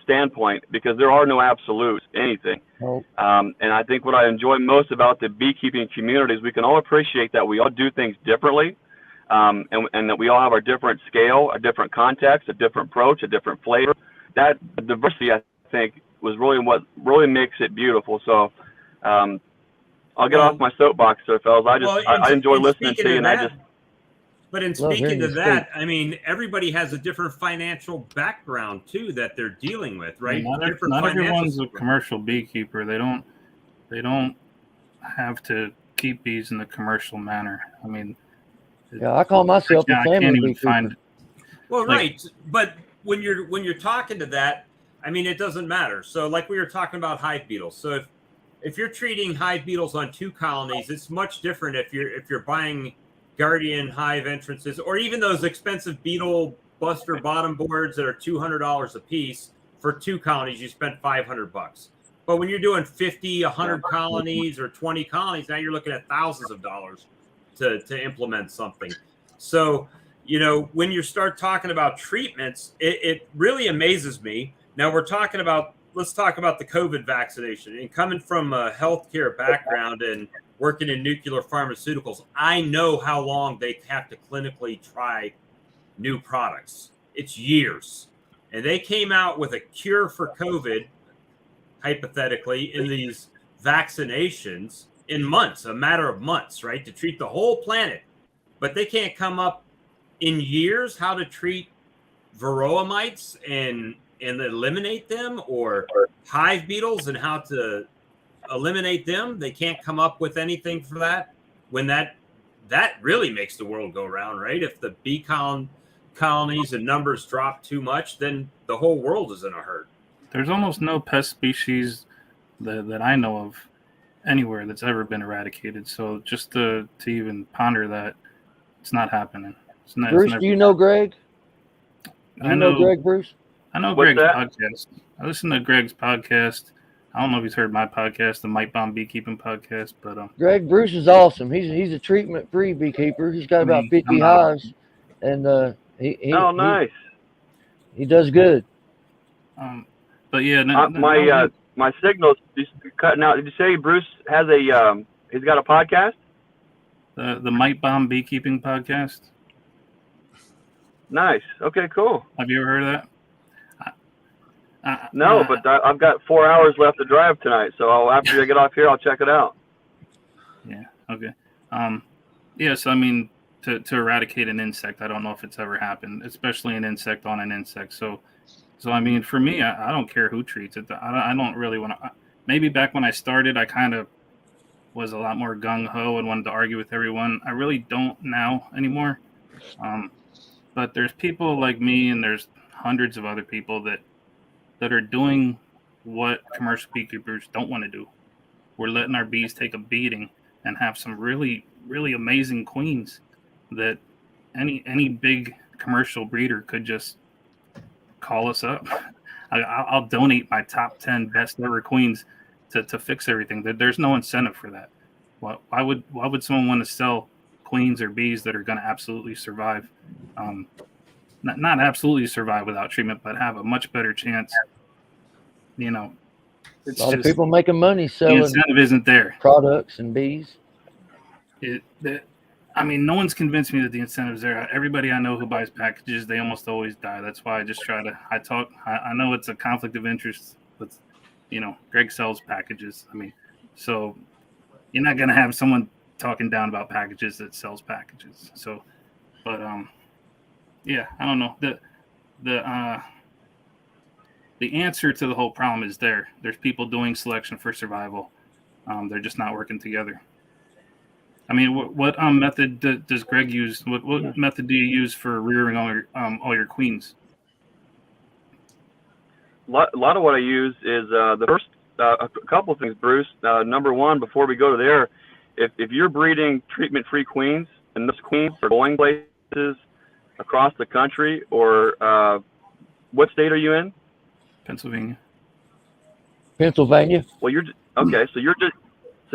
standpoint, because there are no absolutes, anything. Nope. And I think what I enjoy most about the beekeeping community is we can all appreciate that we all do things differently, and that we all have our different scale, a different context, a different approach, a different flavor. That diversity, I think, was really what really makes it beautiful. So I'll get off my soapbox there, fellas. I enjoy listening to you, and But in speaking to that, I mean, everybody has a different financial background too that they're dealing with, right? Not everyone's a commercial beekeeper. They don't have to keep bees in the commercial manner. I mean, yeah, I call myself a family beekeeper. Well, right, but when you're talking to that, I mean, it doesn't matter. So, like we were talking about hive beetles. So if you're treating hive beetles on 2 colonies, it's much different if you're buying Guardian hive entrances, or even those expensive beetle buster bottom boards that are $200 a piece. For 2 colonies, you spent $500. But when you're doing 50, 100 colonies or 20 colonies, now you're looking at thousands of dollars to implement something. So, you know, when you start talking about treatments, it really amazes me. Now let's talk about the COVID vaccination. And coming from a healthcare background and working in nuclear pharmaceuticals, I know how long they have to clinically try new products. It's years. And they came out with a cure for COVID, hypothetically, in these vaccinations in months, a matter of months, right, to treat the whole planet. But they can't come up in years how to treat varroa mites and eliminate them, or hive beetles and how to eliminate them. They can't come up with anything for that. When that really makes the world go round, right? If the bee colonies and numbers drop too much, then the whole world is in a hurt. There's almost no pest species that I know of anywhere that's ever been eradicated. So just to even ponder that, it's not happening. Bruce, do you know Greg? I know Greg, Bruce? I know Greg's podcast. I listen to Greg's podcast. I don't know if he's heard my podcast, the Mite Bomb Beekeeping podcast, but Greg, Bruce is awesome. He's a treatment-free beekeeper. He's got about 50 hives, and nice. He does good. But yeah, my signal's just cutting out. Did you say Bruce has he's got a podcast? The Mite Bomb Beekeeping podcast. Nice. Okay, cool. Have you ever heard of that? No, but I've got 4 hours left to drive tonight, so after I get off here, I'll check it out. Yeah. Okay. Yeah. So I mean, to eradicate an insect, I don't know if it's ever happened, especially an insect on an insect. So I mean, for me, I don't care who treats it. I don't really want to. Maybe back when I started, I kind of was a lot more gung ho and wanted to argue with everyone. I really don't now anymore. But there's people like me, and there's hundreds of other people that are doing what commercial beekeepers don't want to do. We're letting our bees take a beating and have some really, really amazing queens that any big commercial breeder could just call us up. I'll donate my top 10 best ever queens to fix everything. There's no incentive for that. Why would someone want to sell queens or bees that are going to absolutely survive? Not absolutely survive without treatment, but have a much better chance. You know, a lot of people making money selling. The incentive isn't there. Products and bees. I mean, no one's convinced me that the incentive's there. Everybody I know who buys packages, they almost always die. That's why I just try to. I know it's a conflict of interest, but Greg sells packages. I mean, so you're not gonna have someone talking down about packages that sells packages. So, but yeah, I don't know. The answer to the whole problem is there. There's people doing selection for survival. They're just not working together. I mean, what method does Greg use? What method do you use for rearing all your queens? A lot of what I use is the first a couple of things, Bruce. Number one, before we go to there, if you're breeding treatment-free queens and those queens are going places across the country, or what state are you in? Pennsylvania. Pennsylvania. Well, you're okay. So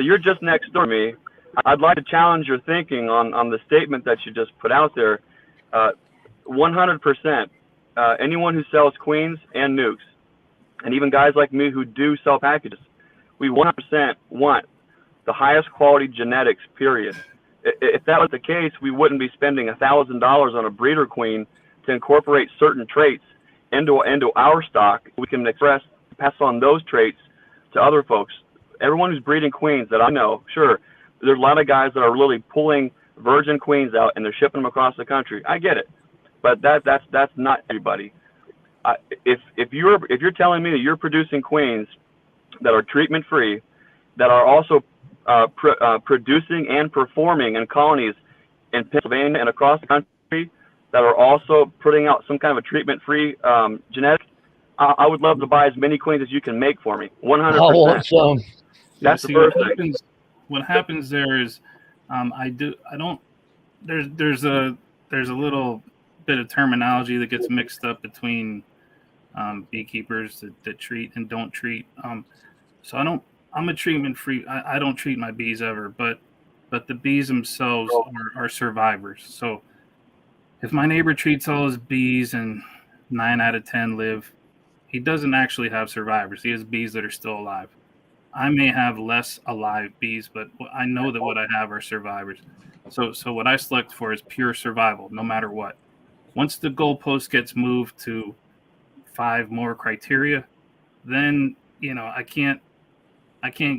you're just next door to me. I'd like to challenge your thinking on the statement that you just put out there. 100%. Anyone who sells queens and nukes, and even guys like me who do sell packages, we 100% want the highest quality genetics, period. If that was the case, we wouldn't be spending $1,000 on a breeder queen to incorporate certain traits into our stock. We can pass on those traits to other folks. Everyone who's breeding queens that I know, sure, there's a lot of guys that are really pulling virgin queens out and they're shipping them across the country. I get it, but that's not everybody. If you're telling me that you're producing queens that are treatment free, that are also producing and performing in colonies in Pennsylvania and across the country, that are also putting out some kind of a treatment free genetic, I would love to buy as many queens as you can make for me. 100%. I want some. That's See, the first thing. what happens there is there's a little bit of terminology that gets mixed up between beekeepers that treat and don't treat. So I'm a treatment free. I don't treat my bees ever, but the bees themselves are survivors. So if my neighbor treats all his bees and 9 out of 10 live, he doesn't actually have survivors. He has bees that are still alive. I may have less alive bees, but I know that what I have are survivors. So what I select for is pure survival, no matter what. Once the goalpost gets moved to 5 more criteria, then I can't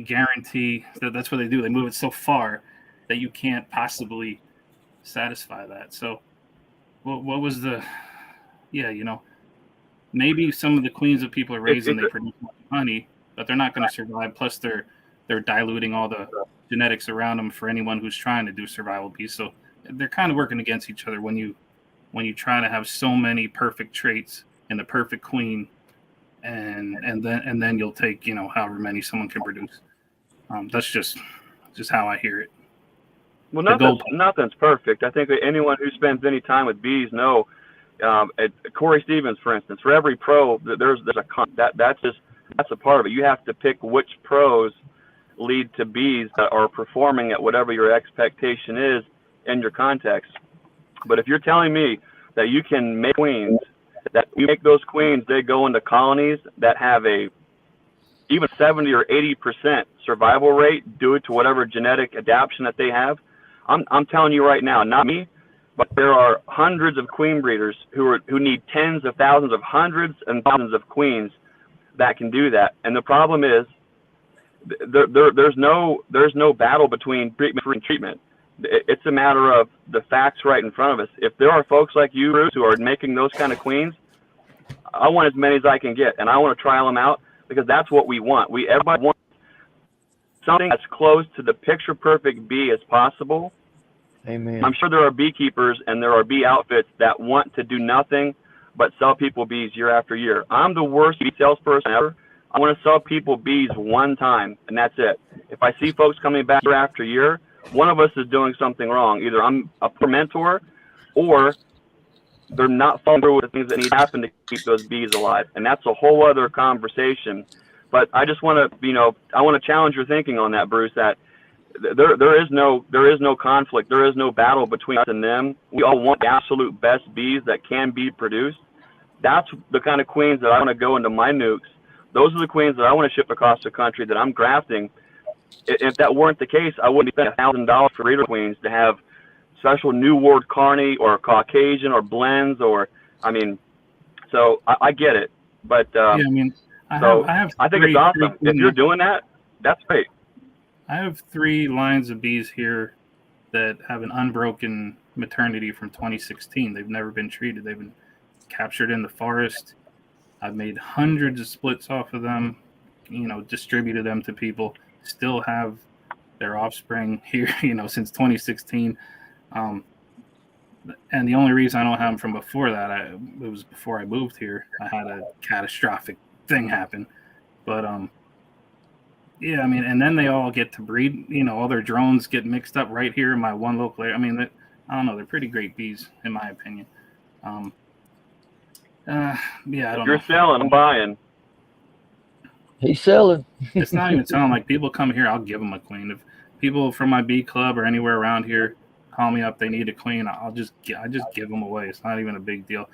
guarantee that. That's what they do. They move it so far that you can't possibly satisfy that. So what was the maybe some of the queens that people are raising, they produce honey, but they're not going to survive. Plus they're diluting all the genetics around them for anyone who's trying to do survival bees. So they're kind of working against each other when you try to have so many perfect traits in the perfect queen, and then you'll take however many someone can produce. That's just how I hear it. Well, nothing's perfect. I think that anyone who spends any time with bees know. Corey Stevens, for instance, for every pro, there's that's a part of it. You have to pick which pros lead to bees that are performing at whatever your expectation is in your context. But if you're telling me that you can make queens, that you make those queens, they go into colonies that have a even 70 or 80% survival rate due to whatever genetic adaptation that they have, I'm telling you right now, not me, but there are hundreds of queen breeders who need tens of thousands of hundreds and thousands of queens that can do that. And the problem is there's no battle between treatment and treatment. It's a matter of the facts right in front of us. If there are folks like you, Bruce, who are making those kind of queens, I want as many as I can get, and I want to trial them out because that's what we want. Everybody wants something as close to the picture perfect bee as possible. Amen. I'm sure there are beekeepers and there are bee outfits that want to do nothing but sell people bees year after year. I'm the worst bee salesperson ever. I want to sell people bees one time, and that's it. If I see folks coming back year after year, one of us is doing something wrong. Either I'm a poor mentor or they're not following through with the things that need to happen to keep those bees alive. And that's a whole other conversation. But I just want to, I want to challenge your thinking on that, Bruce, that there is no conflict. There is no battle between us and them. We all want the absolute best bees that can be produced. That's the kind of queens that I want to go into my nukes. Those are the queens that I want to ship across the country that I'm grafting. If that weren't the case, I wouldn't spend $1,000 for breeder queens to have special New World Carney or Caucasian or blends so I get it. But I think it's awesome. If you're doing that, that's great. I have 3 lines of bees here that have an unbroken maternity from 2016. They've never been treated. They've been captured in the forest. I've made hundreds of splits off of them, distributed them to people. Still have their offspring here, since 2016. And the only reason I don't have them from before that, it was before I moved here. I had a catastrophic thing happen. But yeah, I mean, and then they all get to breed. All their drones get mixed up right here in my one local area. I mean, I don't know. They're pretty great bees, in my opinion. Yeah, I don't know. You're selling, I'm buying. He's selling. It's not even selling. Like, people come here, I'll give them a queen. If people from my bee club or anywhere around here call me up, they need a queen, I just give them away. It's not even a big deal.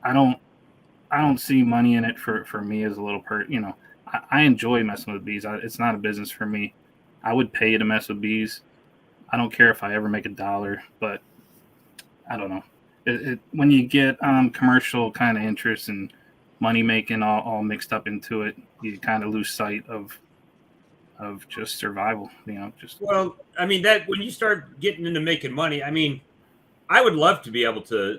I don't see money in it for me as a little I enjoy messing with bees. It's not a business for me. I would pay to mess with bees. I don't care if I ever make $1, but I don't know. When you get commercial kind of interest and money making all mixed up into it, you kind of lose sight of just survival. Well, I mean, that when you start getting into making money, I mean, I would love to be able to.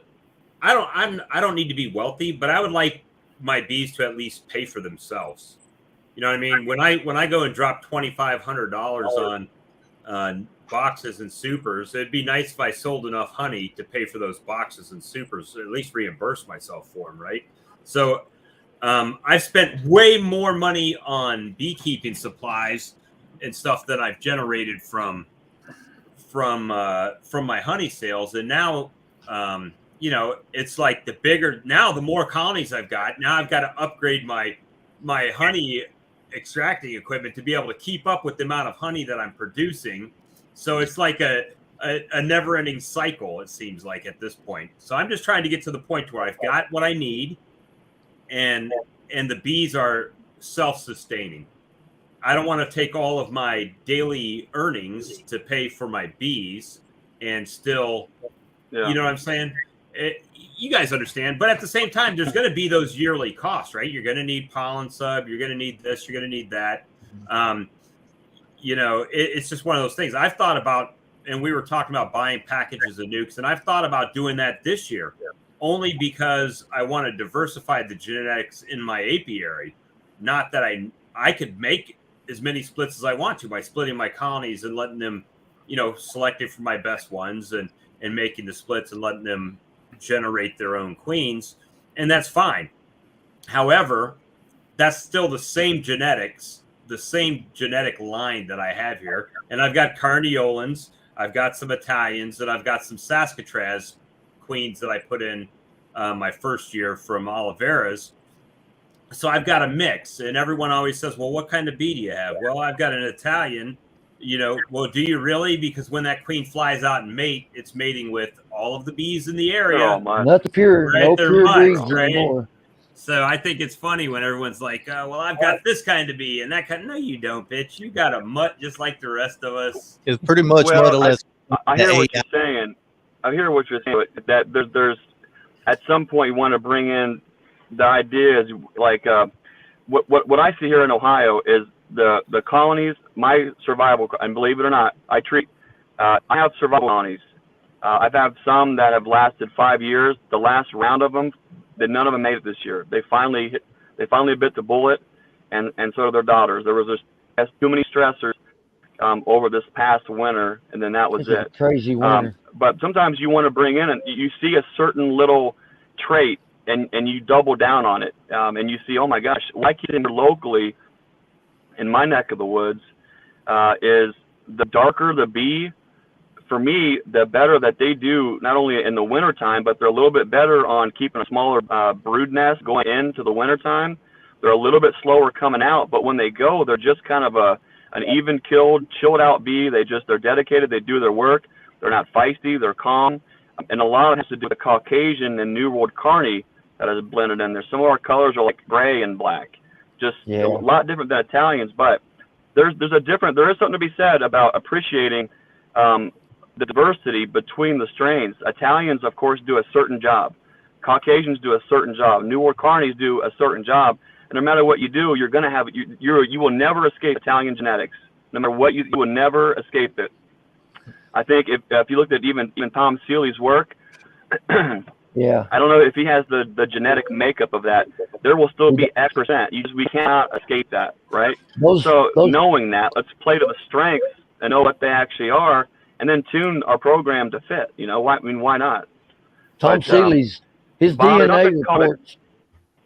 I don't need to be wealthy, but I would like my bees to at least pay for themselves. You know what I mean? When I go and drop $2,500 on boxes and supers, it'd be nice if I sold enough honey to pay for those boxes and supers, or at least reimburse myself for them, right? So I've spent way more money on beekeeping supplies and stuff that I've generated from my honey sales, and now it's like the more colonies I've got, now I've got to upgrade my honey extracting equipment to be able to keep up with the amount of honey that I'm producing. So it's like a never-ending cycle, it seems like, at this point. So I'm just trying to get to the point where I've got what I need, and the bees are self-sustaining. I don't want to take all of my daily earnings to pay for my bees and still, you know what I'm saying? You guys understand. But at the same time, there's going to be those yearly costs, right? You're going to need pollen sub. You're going to need this. You're going to need that. It's just one of those things. I've thought about, and we were talking about buying packages of nukes, and I've thought about doing that this year, only because I want to diversify the genetics in my apiary. Not that I could make as many splits as I want to by splitting my colonies and letting them, selecting for my best ones and making the splits and letting them generate their own queens. And that's fine. However, that's still the same genetics, the same genetic line that I have here. And I've got Carniolans, I've got some Italians, and I've got some Saskatraz queens that I put in my first year from Oliveira's. So I've got a mix, and everyone always says, well, what kind of bee do you have? Well, I've got an Italian. Well, do you really? Because when that queen flies out and mate, it's mating with all of the bees in the area. Oh, my. Not the pure, right? no They're pure mutts, breeds right? anymore. So I think it's funny when everyone's like, well, I've got this kind of bee and that kind. No, you don't, bitch. You got a mutt just like the rest of us. It's pretty much Well, more or less. I hear what you're saying. I hear what you're saying. That there's at some point you want to bring in the ideas like what I see here in Ohio is the colonies. My survival, and believe it or not, I have survival colonies. I've had some that have lasted 5 years. The last round of them, none of them made it this year. They finally bit the bullet, and so did their daughters. There was just too many stressors over this past winter, and then that was It's a it. crazy winter. But sometimes you want to bring in, and you see a certain little trait, and you double down on it, and you see, oh my gosh, like here locally, in my neck of the woods, is the darker the bee. For me, the better that they do, not only in the wintertime, but they're a little bit better on keeping a smaller brood nest going into the wintertime. They're a little bit slower coming out, but when they go, they're just kind of an even-killed, chilled-out bee. They're dedicated. They do their work. They're not feisty. They're calm. And a lot of it has to do with the Caucasian and New World Carney that is blended in there. Some of our colors are like gray and black, just a lot different than Italians. But there is something to be said about appreciating the diversity between the strains. Italians, of course, do a certain job. Caucasians do a certain job. New World Carnies do a certain job. And no matter what you do, you're going to have you will never escape Italian genetics. No matter what you will never escape it. I think if you looked at even Tom Seeley's work, yeah, I don't know if he has the genetic makeup of that. There will still be X%. We cannot escape that, right? So knowing that, let's play to the strengths and know what they actually are, and then tune our program to fit. Why not? Tom But, Seeley's his Bob, DNA don't call it- reports,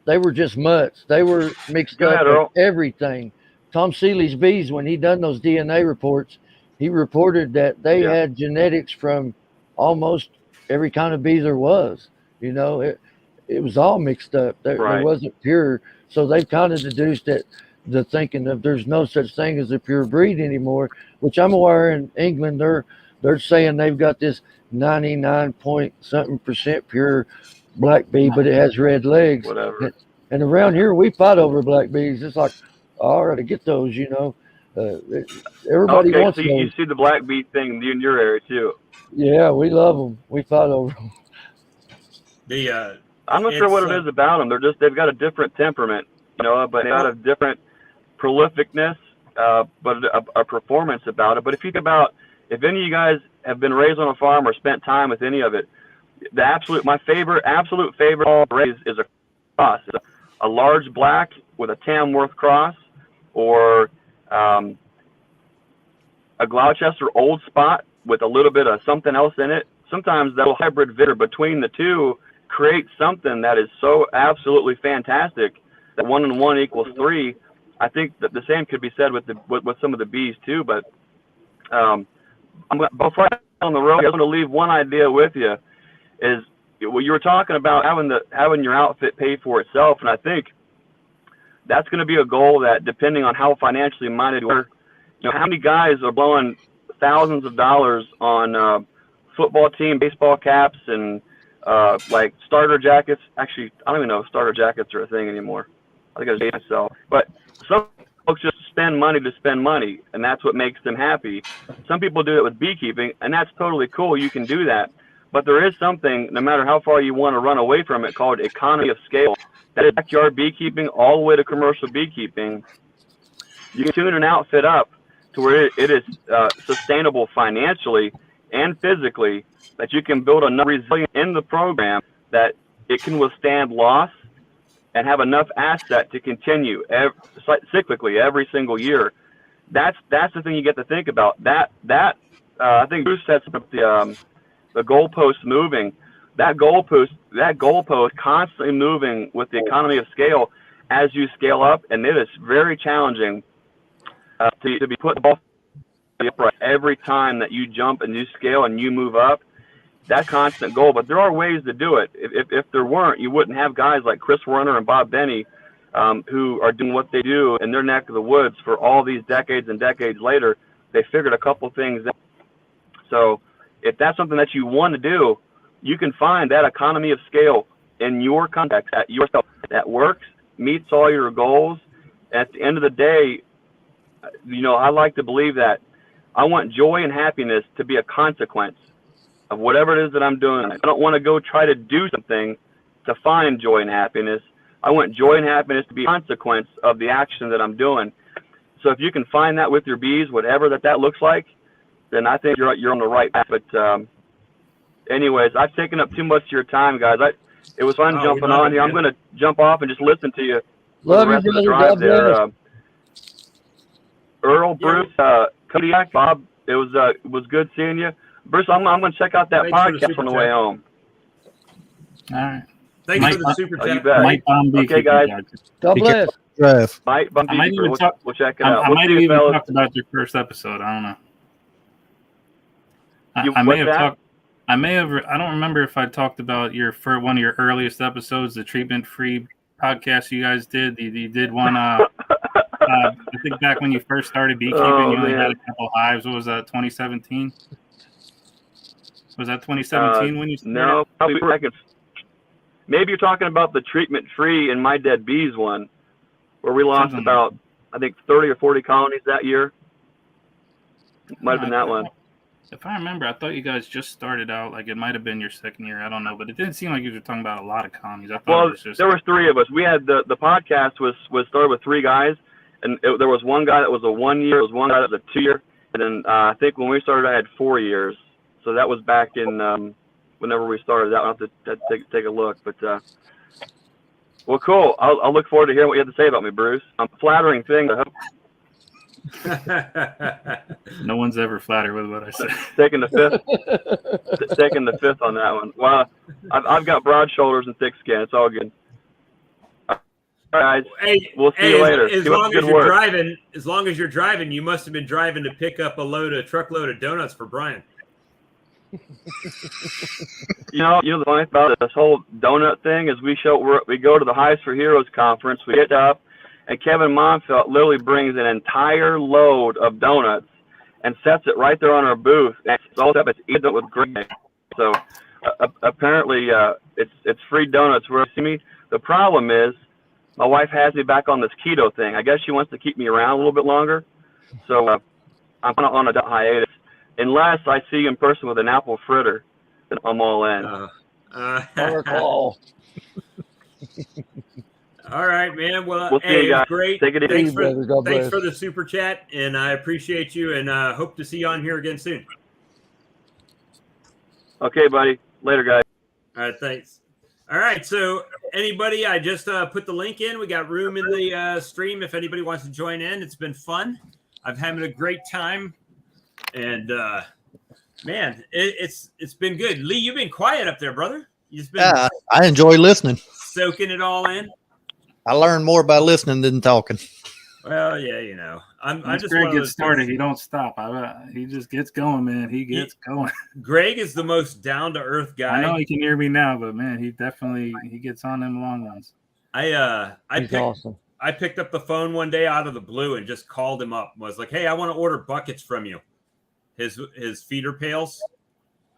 they were just mutts. They were mixed Go up ahead, with Earl. everything. Tom Seeley's bees, when he done those DNA reports, he reported that they Yeah. had genetics from almost every kind of bee there was. It was all mixed up. There Right. wasn't pure. So they've kind of deduced that the thinking of there's no such thing as a pure breed anymore, which I'm aware in England they're saying they've got this 99 point something % pure black bee, but it has red legs. Whatever. And around here we fight over black bees. It's like, all right, to get those, everybody Okay, wants so those. you see the black bee thing in your area too. Yeah, we love them. We fight over them. I'm not sure what It's, it is about them. They've got a different temperament, but they got a different prolificness, but a performance about it. But if you think about, if any of you guys have been raised on a farm or spent time with any of it, my absolute favorite raise is a cross. It's a large black with a Tamworth cross, or a Gloucester Old Spot with a little bit of something else in it. Sometimes that little hybrid vigor between the two creates something that is so absolutely fantastic that 1 and 1 equals 3. I think that the same could be said with some of the bees too. But before I get on the road, I want to leave one idea with you. Is what you were talking about, having your outfit pay for itself, and I think that's going to be a goal that, depending on how financially minded you are, how many guys are blowing thousands of dollars on football team baseball caps and like starter jackets. Actually, I don't even know if starter jackets are a thing anymore. I think I just myself. But some folks just spend money to spend money, and that's what makes them happy. Some people do it with beekeeping, and that's totally cool. You can do that. But there is something, no matter how far you want to run away from it, called economy of scale. That is backyard beekeeping all the way to commercial beekeeping. You can tune an outfit up to where it is sustainable financially and physically, that you can build enough resilience in the program that it can withstand loss and have enough asset to continue cyclically every single year. That's the thing you get to think about. I think Bruce sets up the goalpost moving. That goalpost constantly moving with the economy of scale as you scale up, and it is very challenging to be put the ball upright every time that you jump and you scale and you move up. That constant goal, but there are ways to do it. If there weren't, you wouldn't have guys like Chris Werner and Bob Benny, who are doing what they do in their neck of the woods for all these decades and decades later. They figured a couple things out. So if that's something that you want to do, you can find that economy of scale in your context, at yourself, that works, meets all your goals. At the end of the day, I like to believe that I want joy and happiness to be a consequence of whatever it is that I'm doing. I don't want to go try to do something to find joy and happiness. I want joy and happiness to be a consequence of the action that I'm doing. So if you can find that with your bees, whatever that looks like, then I think you're on the right path. But anyways, I've taken up too much of your time, guys. It was fun jumping on here. I'm going to jump off and just listen to you for the rest of the drive there. Earl, Bruce, Kodiak, Bob, it was good seeing you. Bruce, I'm going to check out that podcast on the way home. All right. Thanks for the super You chat. bet. Mike Bombi. Okay, guys. God bless. Drive. Mike, I might even talk. we'll check it out. I We'll might see have you even fellas. talked about your first episode. I don't know. You- I may what's have that? talked. I may have. I don't remember if I talked about one of your earliest episodes, the treatment-free podcast you guys did. You did one. I think back when you first started beekeeping, you only had a couple hives. What was that? 2017. Was that 2017 when you started? No, probably maybe you're talking about the treatment-free and My Dead Bees one, where we lost Something about, I think, 30 or 40 colonies that year. Might have been that one. If I remember, I thought you guys just started out. Like it might have been your second year. I don't know, but it didn't seem like you were talking about a lot of colonies. I thought Well, it was just. there was 3 of us. We had the podcast was started with 3 guys, and there was one guy that was a 1 year, there was one guy that was a 2 year, and then I think when we started, I had 4 years. So that was back in whenever we started. That I'll have to take a look. But well, cool. I'll look forward to hearing what you have to say about me, Bruce. Flattering things. I hope. No one's ever flattered with what I say. Taking the fifth on that one. Well, I've got broad shoulders and thick skin. It's all good. All right, guys. Hey, We'll see you later. As Keep up long the as good you're work. driving, you must have been driving to pick up a truckload of donuts for Brian. You know the funny thing about this whole donut thing is we go to the Highs for Heroes conference. We get up, and Kevin Monfort literally brings an entire load of donuts and sets it right there on our booth. And it's all up. It's eaten with Greg. So apparently it's free donuts where you see me. The problem is my wife has me back on this keto thing. I guess she wants to keep me around a little bit longer. So I'm on a hiatus. Unless I see you in person with an apple fritter, then I'm all in. Call. All right, man. Well, We'll see hey, you it was guys. great. Take it easy. Thanks brother. God bless. for the super chat, and I appreciate you, and hope to see you on here again soon. Okay, buddy. Later, guys. All right, thanks. All right, so anybody, I just put the link in. We got room in the stream if anybody wants to join in. It's been fun. I'm having a great time, and man, it's been good. Lee, you've been quiet up there, brother. You've been Yeah, I enjoy listening. soaking it all in. I learn more by listening than talking. Well, yeah, you know, I'm Once just Greg one of gets those started, guys. he don't stop. He just gets going, man. He gets going. Greg is the most down to earth guy. I know he can hear me now, but man, he gets on them long ones. He's awesome. I picked up the phone one day out of the blue and just called him up. Was like, "Hey, I want to order buckets from you." His feeder pails,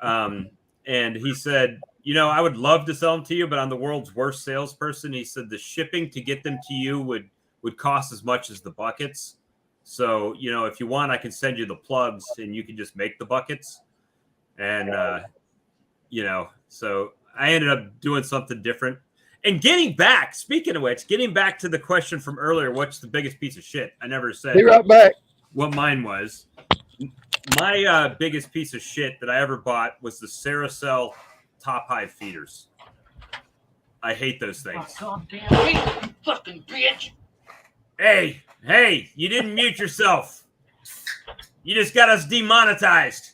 and he said, "You know, I would love to sell them to you, but I'm the world's worst salesperson." He said the shipping to get them to you would cost as much as the buckets. So, you know, if you want, I can send you the plugs and you can just make the buckets. And you know, so I ended up doing something different. And getting back to the question from earlier, what's the biggest piece of shit? I never said Be right back. what mine was. My biggest piece of shit that I ever bought was the Saracel Top High feeders. I hate those things. Oh, goddamn, you fucking bitch. Hey, you didn't mute yourself. You just got us demonetized.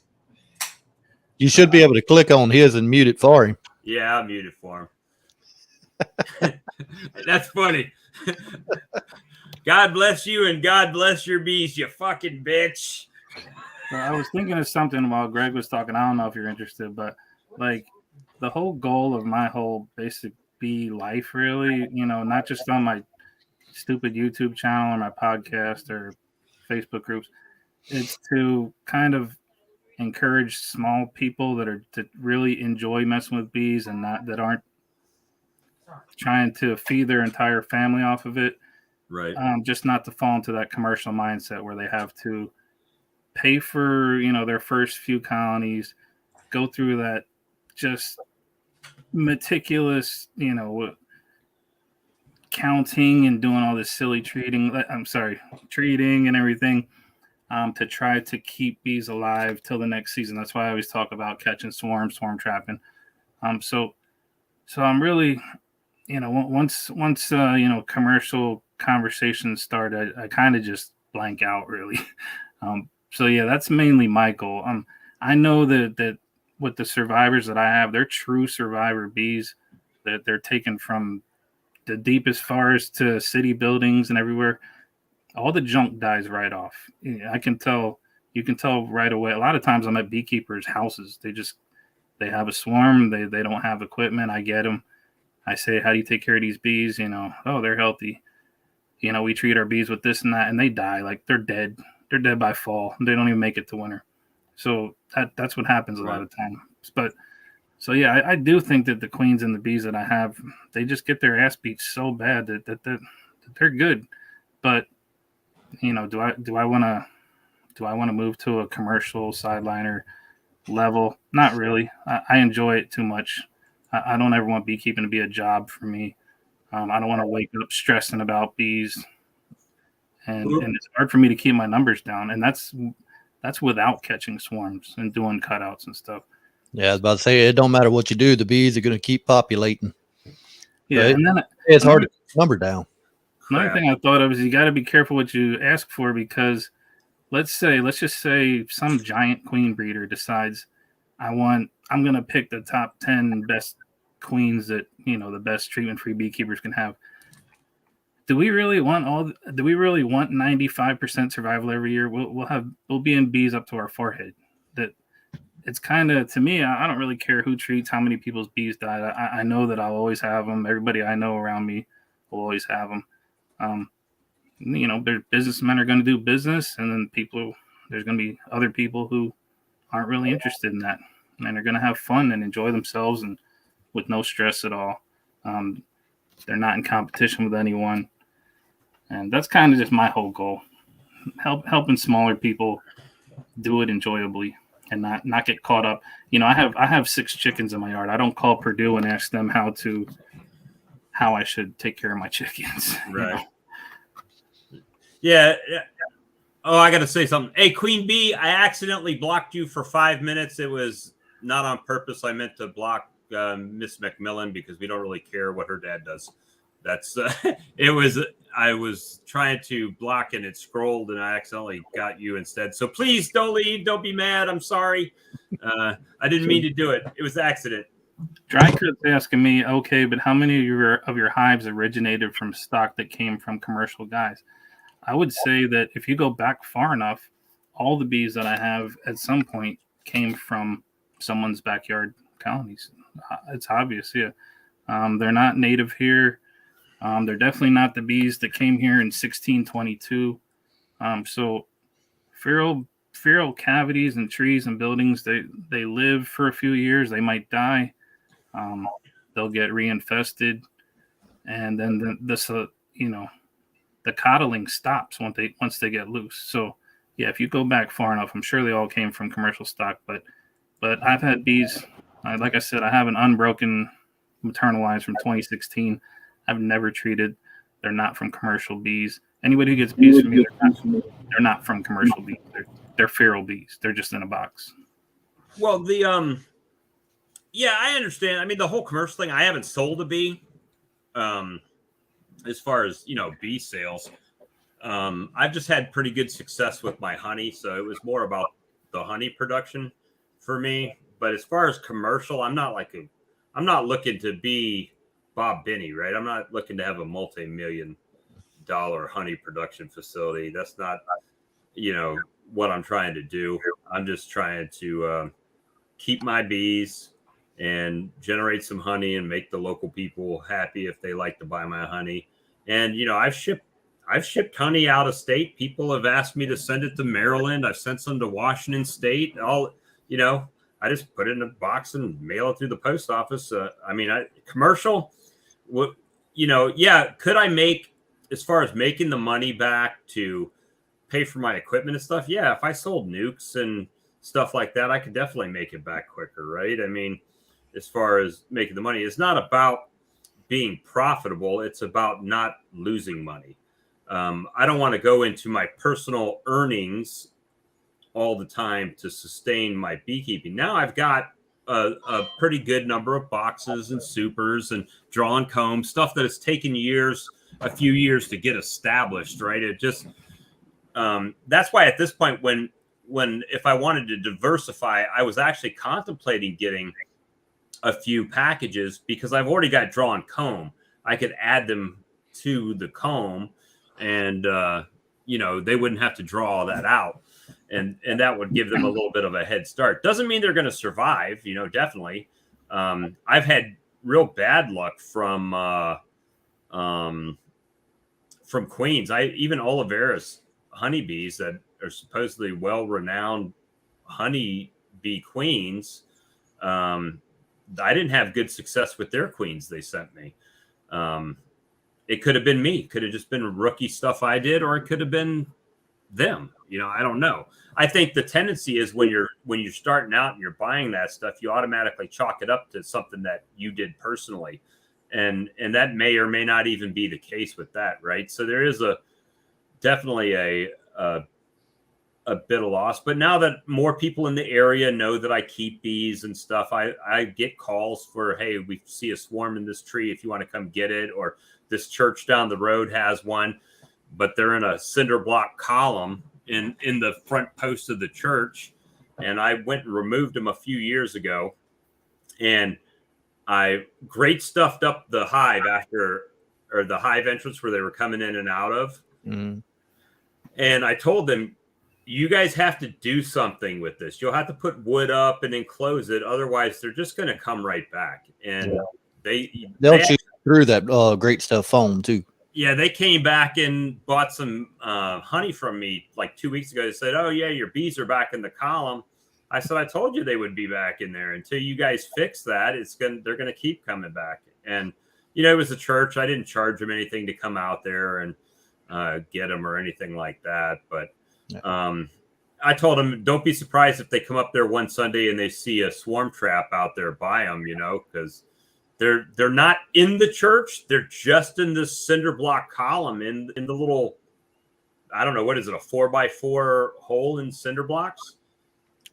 You should be able to click on his and mute it for him. Yeah, I'll mute it for him. That's funny. God bless you and God bless your bees, you fucking bitch. So I was thinking of something while Greg was talking. I don't know if you're interested, but like the whole goal of my whole basic bee life, really, you know, not just on my stupid YouTube channel or my podcast or Facebook groups, it's to kind of encourage small people that really enjoy messing with bees and that aren't trying to feed their entire family off of it. Right. Just not to fall into that commercial mindset where they have to pay for, you know, their first few colonies, go through that just meticulous, you know, counting and doing all this silly treating and everything to try to keep bees alive till the next season. That's why I always talk about catching swarm trapping. So I'm really, you know, once you know, commercial conversations start, I kind of just blank out really. So yeah, that's mainly my goal. I know that with the survivors that I have, they're true survivor bees that they're taken from the deepest forest to city buildings and everywhere. All the junk dies right off. I can tell. You can tell right away. A lot of times I'm at beekeepers' houses. They have a swarm. They don't have equipment. I get them. I say, how do you take care of these bees? You know, oh, they're healthy. You know, we treat our bees with this and that, and they die. Like they're dead. They're dead by fall. They don't even make it to winter. So that's what happens a lot of times. But so yeah, I do think that the queens and the bees that I have, they just get their ass beat so bad that they're good. But you know, do I want to move to a commercial sideliner level? Not really. I enjoy it too much. I don't ever want beekeeping to be a job for me. I don't want to wake up stressing about bees, and it's hard for me to keep my numbers down. And that's without catching swarms and doing cutouts and stuff. Yeah, I was about to say, it don't matter what you do, the bees are going to keep populating. Yeah, But and then it's hard to keep the number down. another thing I thought of is you got to be careful what you ask for, because let's just say some giant queen breeder decides I'm going to pick the top 10 best queens that, the best treatment-free beekeepers can have. Do we really want 95% survival every year? We'll be in bees up to our forehead. That it's kind of, to me, I don't really care who treats, how many people's bees died. I know that I'll always have them. Everybody I know around me will always have them. Their businessmen are going to do business, and then there's going to be other people who aren't really interested in that, and they're going to have fun and enjoy themselves and with no stress at all. They're not in competition with anyone, and that's kind of just my whole goal: helping smaller people do it enjoyably and not get caught up. I have 6 chickens in my yard. I don't call Purdue and ask them how I should take care of my chickens. Right. Yeah. Oh, I got to say something. Hey, Queen Bee, I accidentally blocked you for 5 minutes. It was not on purpose. I meant to block Miss McMillan because we don't really care what her dad does. That's I was trying to block and it scrolled and I accidentally got you instead. So please don't leave. Don't be mad. I'm sorry. I didn't mean to do it. It was an accident. Drycoat's asking me, okay, but how many of your hives originated from stock that came from commercial guys? I would say that if you go back far enough, all the bees that I have at some point came from someone's backyard colonies. It's obvious, yeah. They're not native here. They're definitely not the bees that came here in 1622. So feral cavities in trees and buildings, they live for a few years. They might die. They'll get reinfested, and then the coddling stops once they get loose. So yeah, if you go back far enough, I'm sure they all came from commercial stock. But I've had bees. Like I said, I have an unbroken maternal lines from 2016. I've never treated. They're not from commercial bees. Anybody who gets bees from me, they're not from commercial bees. They're feral bees. They're just in a box. Well, yeah, I understand. I mean, the whole commercial thing. I haven't sold a bee. As far as bee sales, I've just had pretty good success with my honey. So it was more about the honey production for me. But as far as commercial, I'm not looking to be Bob Binney, right? I'm not looking to have a multi-million-dollar honey production facility. That's not, what I'm trying to do. I'm just trying to keep my bees and generate some honey and make the local people happy if they like to buy my honey. And, I've shipped honey out of state. People have asked me to send it to Maryland. I've sent some to Washington State. I just put it in a box and mail it through the post office. Commercial, could I make, as far as making the money back to pay for my equipment and stuff? Yeah, if I sold nukes and stuff like that, I could definitely make it back quicker, right? I mean, as far as making the money, it's not about being profitable. It's about not losing money. I don't want to go into my personal earnings all the time to sustain my beekeeping. Now I've got a pretty good number of boxes and supers and drawn comb, stuff that has taken a few years to get established, right? It just, that's why at this point, if I wanted to diversify, I was actually contemplating getting a few packages because I've already got drawn comb. I could add them to the comb and, they wouldn't have to draw all that out. And that would give them a little bit of a head start. Doesn't mean they're going to survive, definitely. I've had real bad luck from queens. Even Oliveris honeybees that are supposedly well-renowned honeybee queens. I didn't have good success with their queens they sent me. It could have been me. Could have just been rookie stuff I did, or it could have been them. I don't know. I think the tendency is when you're starting out and you're buying that stuff, you automatically chalk it up to something that you did personally. And that may or may not even be the case with that, right? So there is definitely a bit of loss. But now that more people in the area know that I keep bees and stuff, I get calls for, hey, we see a swarm in this tree if you want to come get it, or this church down the road has one, but they're in a cinder block column in the front post of the church, and I went and removed them a few years ago, and I great stuffed up the hive or the hive entrance where they were coming in and out of. Mm. And I told them, you guys have to do something with this. You'll have to put wood up and enclose it. Otherwise, they're just going to come right back. And they'll chew through that great stuff foam too. Yeah, they came back and bought some honey from me like 2 weeks ago. They said, "Oh yeah, your bees are back in the column." I said, "I told you they would be back in there. Until you guys fix that, they're gonna keep coming back." And it was a church. I didn't charge them anything to come out there and get them or anything like that. But I told them, don't be surprised if they come up there one Sunday and they see a swarm trap out there by them, because they're not in the church. They're just in this cinder block column in the little, I don't know, what is it, a 4x4 hole in cinder blocks?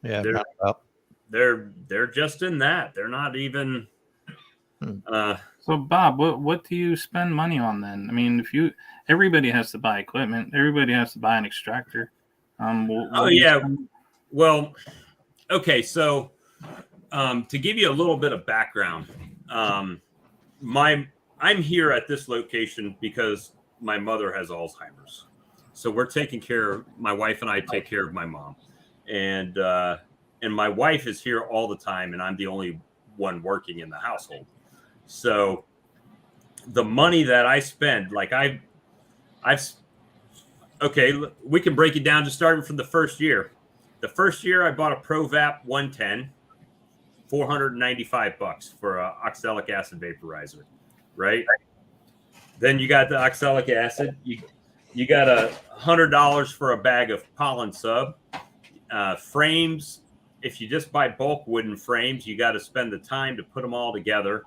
Yeah, they're just in that. They're not even. So Bob, what do you spend money on then? I mean, everybody has to buy equipment, everybody has to buy an extractor. Well, okay. So, to give you a little bit of background, I'm here at this location because my mother has Alzheimer's. So we're taking care. My wife and I take care of my mom, and my wife is here all the time, and I'm the only one working in the household. So the money that I spend, like okay, we can break it down just starting from the first year. The first year I bought a ProVap 110, $495 for a oxalic acid vaporizer, right? Then you got the oxalic acid. You got $100 for a bag of pollen sub. Frames, if you just buy bulk wooden frames, you got to spend the time to put them all together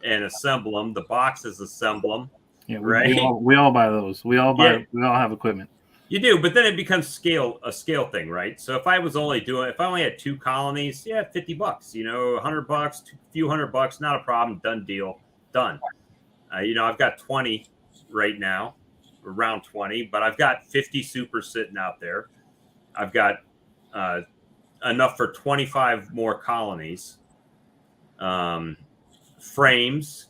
and assemble them. The boxes assemble them. Yeah, right. We all buy those. We all have equipment. You do, but then it becomes a scale thing, right? So if I only had 2 colonies, $50, $100, a few $100, not a problem, done deal, done. I've got 20 right now, around 20, but I've got 50 super sitting out there. I've got enough for 25 more colonies. Frames,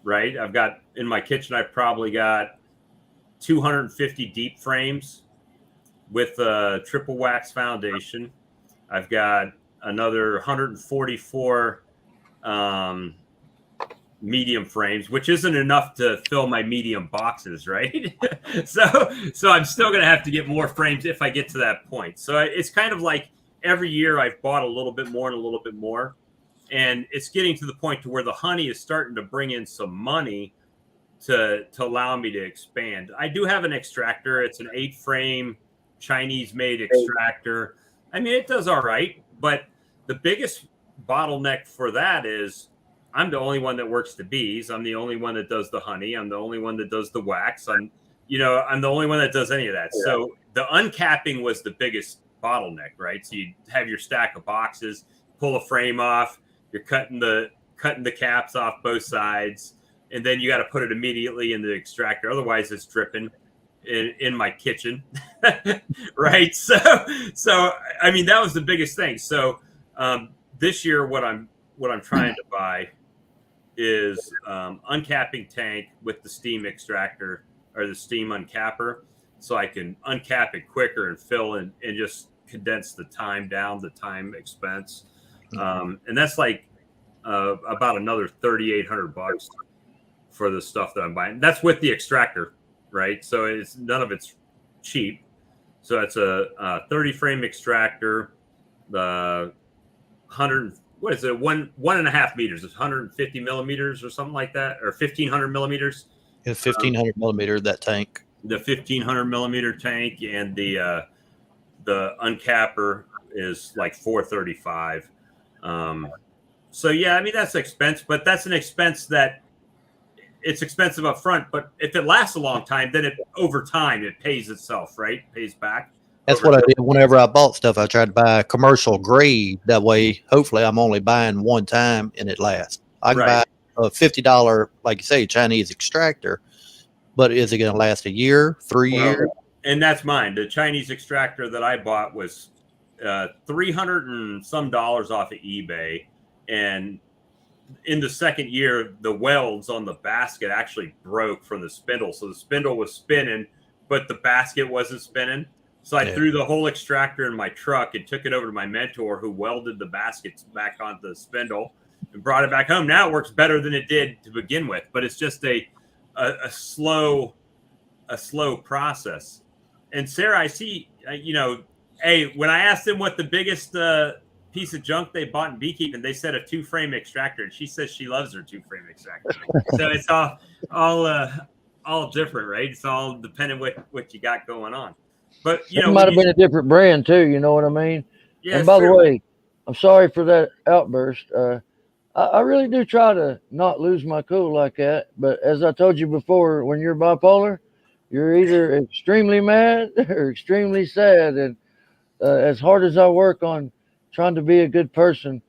right? I've got in my kitchen, I've probably got 250 deep frames with a triple wax foundation. I've got another 144 medium frames, which isn't enough to fill my medium boxes, right? so I'm still going to have to get more frames if I get to that point. So it's kind of like every year I've bought a little bit more and a little bit more. And it's getting to the point to where the honey is starting to bring in some money to allow me to expand. I do have an extractor. It's an 8-frame Chinese-made extractor. I mean, it does all right, but the biggest bottleneck for that is I'm the only one that works the bees. I'm the only one that does the honey. I'm the only one that does the wax. I'm the only one that does any of that. Yeah. So the uncapping was the biggest bottleneck, right? So you have your stack of boxes, pull a frame off, you're cutting the caps off both sides, and then you got to put it immediately in the extractor. Otherwise, it's dripping in my kitchen, right? So I mean, that was the biggest thing. So this year, what I'm trying to buy is uncapping tank with the steam extractor or the steam uncapper, so I can uncap it quicker and fill and just condense the time down, the time expense. And that's like about another $3,800 for the stuff that I'm buying. That's with the extractor, right? So none of it's cheap. So it's a 30 frame extractor, the 100. What is it? 1.5 meters. It's 150 millimeters or something like that, or 1,500 millimeters. It's 1,500 millimeter, that tank. The 1,500 millimeter tank, and the uncapper is like 435. So yeah, I mean, that's expense, but that's an expense that it's expensive up front, but if it lasts a long time, then over time it pays itself, right? It pays back. That's what I did whenever I bought stuff. I tried to buy a commercial grade. That way, hopefully, I'm only buying one time and it lasts. I can buy a $50, like you say, Chinese extractor, but is it going to last a year, 3 years? And that's mine. The Chinese extractor that I bought was $300 and some off of eBay, and in the second year, the welds on the basket actually broke from the spindle. So the spindle was spinning, but the basket wasn't spinning. So I threw the whole extractor in my truck and took it over to my mentor, who welded the baskets back onto the spindle and brought it back home. Now it works better than it did to begin with, but it's just a slow process. And Sarah, I see, hey, when I asked them what the biggest piece of junk they bought in beekeeping, they said a 2-frame extractor, and she says she loves her 2-frame extractor. So it's all different, right? It's all dependent what you got going on. But it might have been a different brand too. You know what I mean? Yeah. And by the way, I'm sorry for that outburst. I really do try to not lose my cool like that. But as I told you before, when you're bipolar, you're either extremely mad or extremely sad. And as hard as I work on trying to be a good person,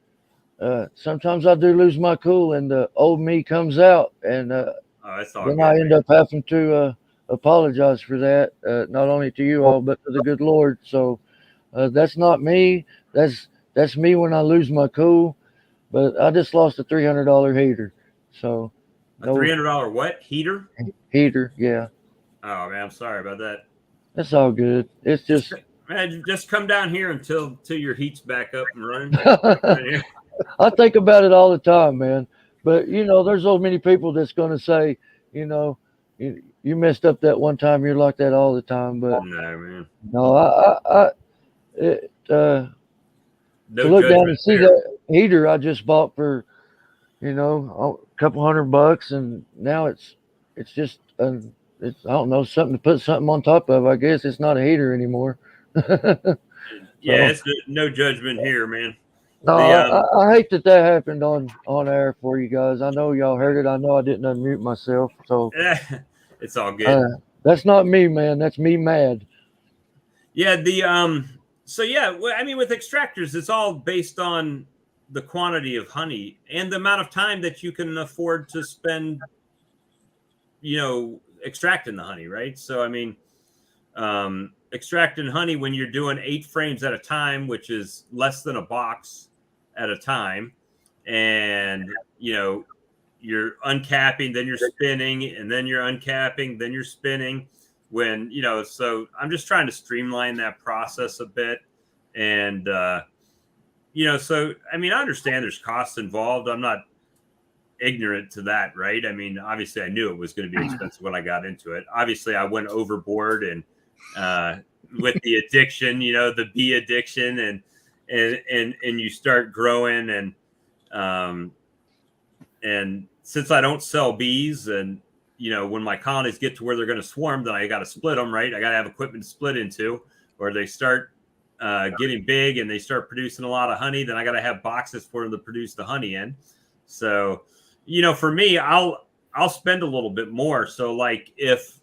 sometimes I do lose my cool, and the old me comes out, and then I end up having to apologize for that, not only to you all, but to the good Lord. So that's not me. That's me when I lose my cool. But I just lost a $300 heater. So a $300 what? Heater? Heater, yeah. Oh man, I'm sorry about that. That's all good. It's just man, just come down here until your heat's back up and running. I think about it all the time, man. But there's so many people that's gonna say, you messed up that one time. You're like that all the time. But no, man. No, to look down and see that heater I just bought for, a couple $100, and now it's just I don't know, something to put something on top of. I guess it's not a heater anymore. Yeah, it's no judgment here, man. No, I hate that happened on air for you guys. I know y'all heard it. I know I didn't unmute myself, so it's all good. That's not me, man. That's me mad. Yeah, so yeah, I mean, with extractors, it's all based on the quantity of honey and the amount of time that you can afford to spend, extracting the honey, right? So, I mean, extracting honey when you're doing 8 frames at a time, which is less than a box at a time, and, you're uncapping, then you're spinning, and then you're uncapping, then you're spinning. When, so I'm just trying to streamline that process a bit. And, so, I mean, I understand there's costs involved. I'm not ignorant to that, right? I mean, obviously I knew it was going to be expensive when I got into it. Obviously I went overboard, and with the addiction, the bee addiction, and you start growing, and since I don't sell bees, and when my colonies get to where they're going to swarm, then I got to split them, right? I got to have equipment to split into, or they start getting big and they start producing a lot of honey. Then I got to have boxes for them to produce the honey in. So, for me, I'll spend a little bit more. So like if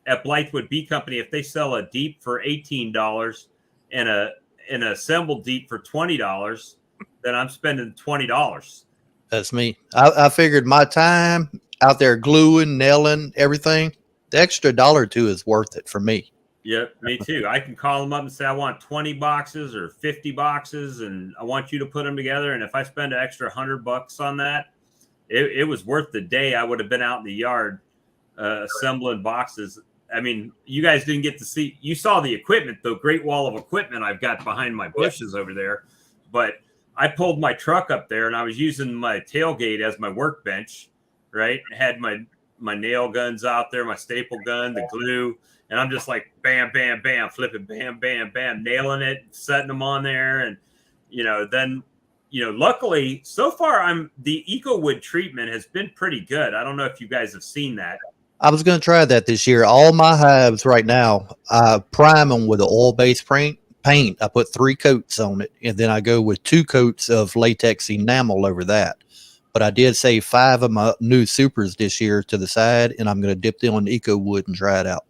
at Blythewood Bee Company, if they sell a deep for $18 and an assembled deep for $20, then I'm spending $20. That's me. I figured my time out there gluing, nailing, everything, the extra $1 or $2 is worth it for me. Yep, me too. I can call them up and say, I want 20 boxes or 50 boxes, and I want you to put them together. And if I spend an extra $100 on that, it was worth the day I would have been out in the yard assembling boxes. I mean, you guys didn't get to see, you saw the equipment, the great wall of equipment I've got behind my bushes over there. But I pulled my truck up there, and I was using my tailgate as my workbench, right? I had my nail guns out there, my staple gun, the glue, and I'm just like bam, bam, bam, flipping, bam, bam, bam, nailing it, setting them on there. And, then, luckily so far the EcoWood treatment has been pretty good. I don't know if you guys have seen that. I was going to try that this year. All my hives right now, I prime them with an oil-based paint. I put 3 coats on it, and then I go with 2 coats of latex enamel over that. But I did save 5 of my new supers this year to the side, and I'm going to dip them in EcoWood and try it out.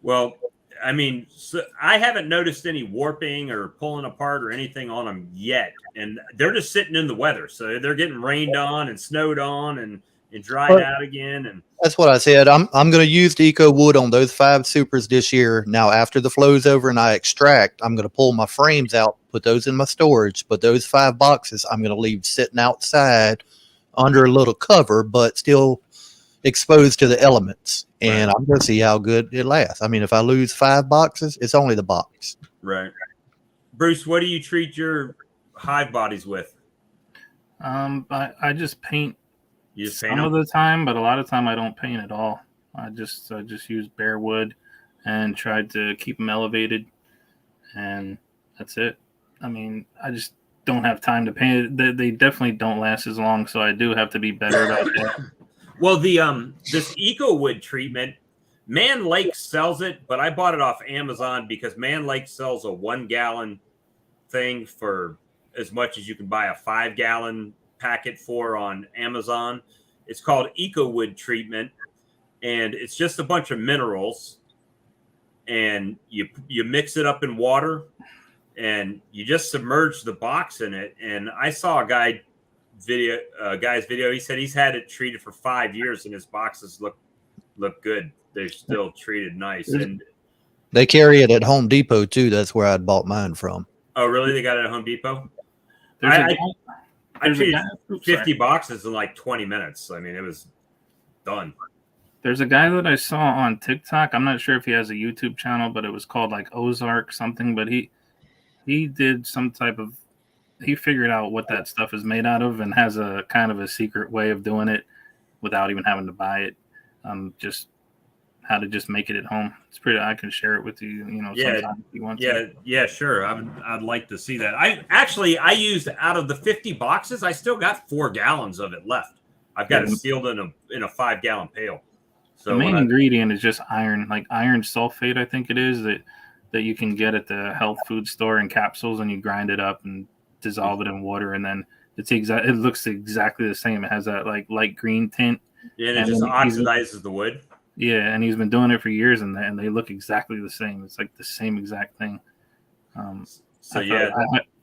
Well, I mean, so I haven't noticed any warping or pulling apart or anything on them yet. And they're just sitting in the weather. So they're getting rained on and snowed on. And and dry it out again. And That's what I said. I'm going to use the Eco Wood on those 5 supers this year. Now, after the flow's over and I extract, I'm going to pull my frames out, put those in my storage. But those 5 boxes, I'm going to leave sitting outside under a little cover, but still exposed to the elements. And I'm going to see how good it lasts. I mean, if I lose 5 boxes, it's only the box. Right. Bruce, what do you treat your hive bodies with? I just paint. You just paint Some them? of the time, but a lot of time I don't paint at all. I just use bare wood and tried to keep them elevated, and that's it. I mean, I just don't have time to paint it. They definitely don't last as long, so I do have to be better about that. Well, the this Eco Wood treatment, Man Lake sells it, but I bought it off Amazon because Man Lake sells a 1-gallon thing for as much as you can buy a 5-gallon packet for on Amazon. It's called Eco Wood treatment, and it's just a bunch of minerals, and you mix it up in water, and you just submerge the box in it. And I saw a guy's video. He said he's had it treated for 5 years, and his boxes look good. They're still treated nice. And They carry it at Home Depot too. That's where I'd bought mine from. oh, really? They got it at Home Depot? I There's a treated guy- 50 boxes in like 20 minutes. I mean, it was done. There's a guy that I saw on TikTok. I'm not sure if he has a YouTube channel, but it was called like Ozark something. But he did some type of, he figured out what that stuff is made out of and has a kind of a secret way of doing it without even having to buy it. Just how to just make it at home. It's pretty. I can share it with you. Sometime if you want to. Yeah, sure. I'd like to see that. I used out of the 50 boxes, I still got 4 gallons of it left. I've got it sealed in a 5-gallon pail. So the main ingredient is just iron, like iron sulfate, I think it is, that you can get at the health food store in capsules, and you grind it up and dissolve it in water, and then it looks exactly the same. It has that like light green tint. Yeah, and it just oxidizes the wood. Yeah, and he's been doing it for years, and they look exactly the same. It's like the same exact thing. I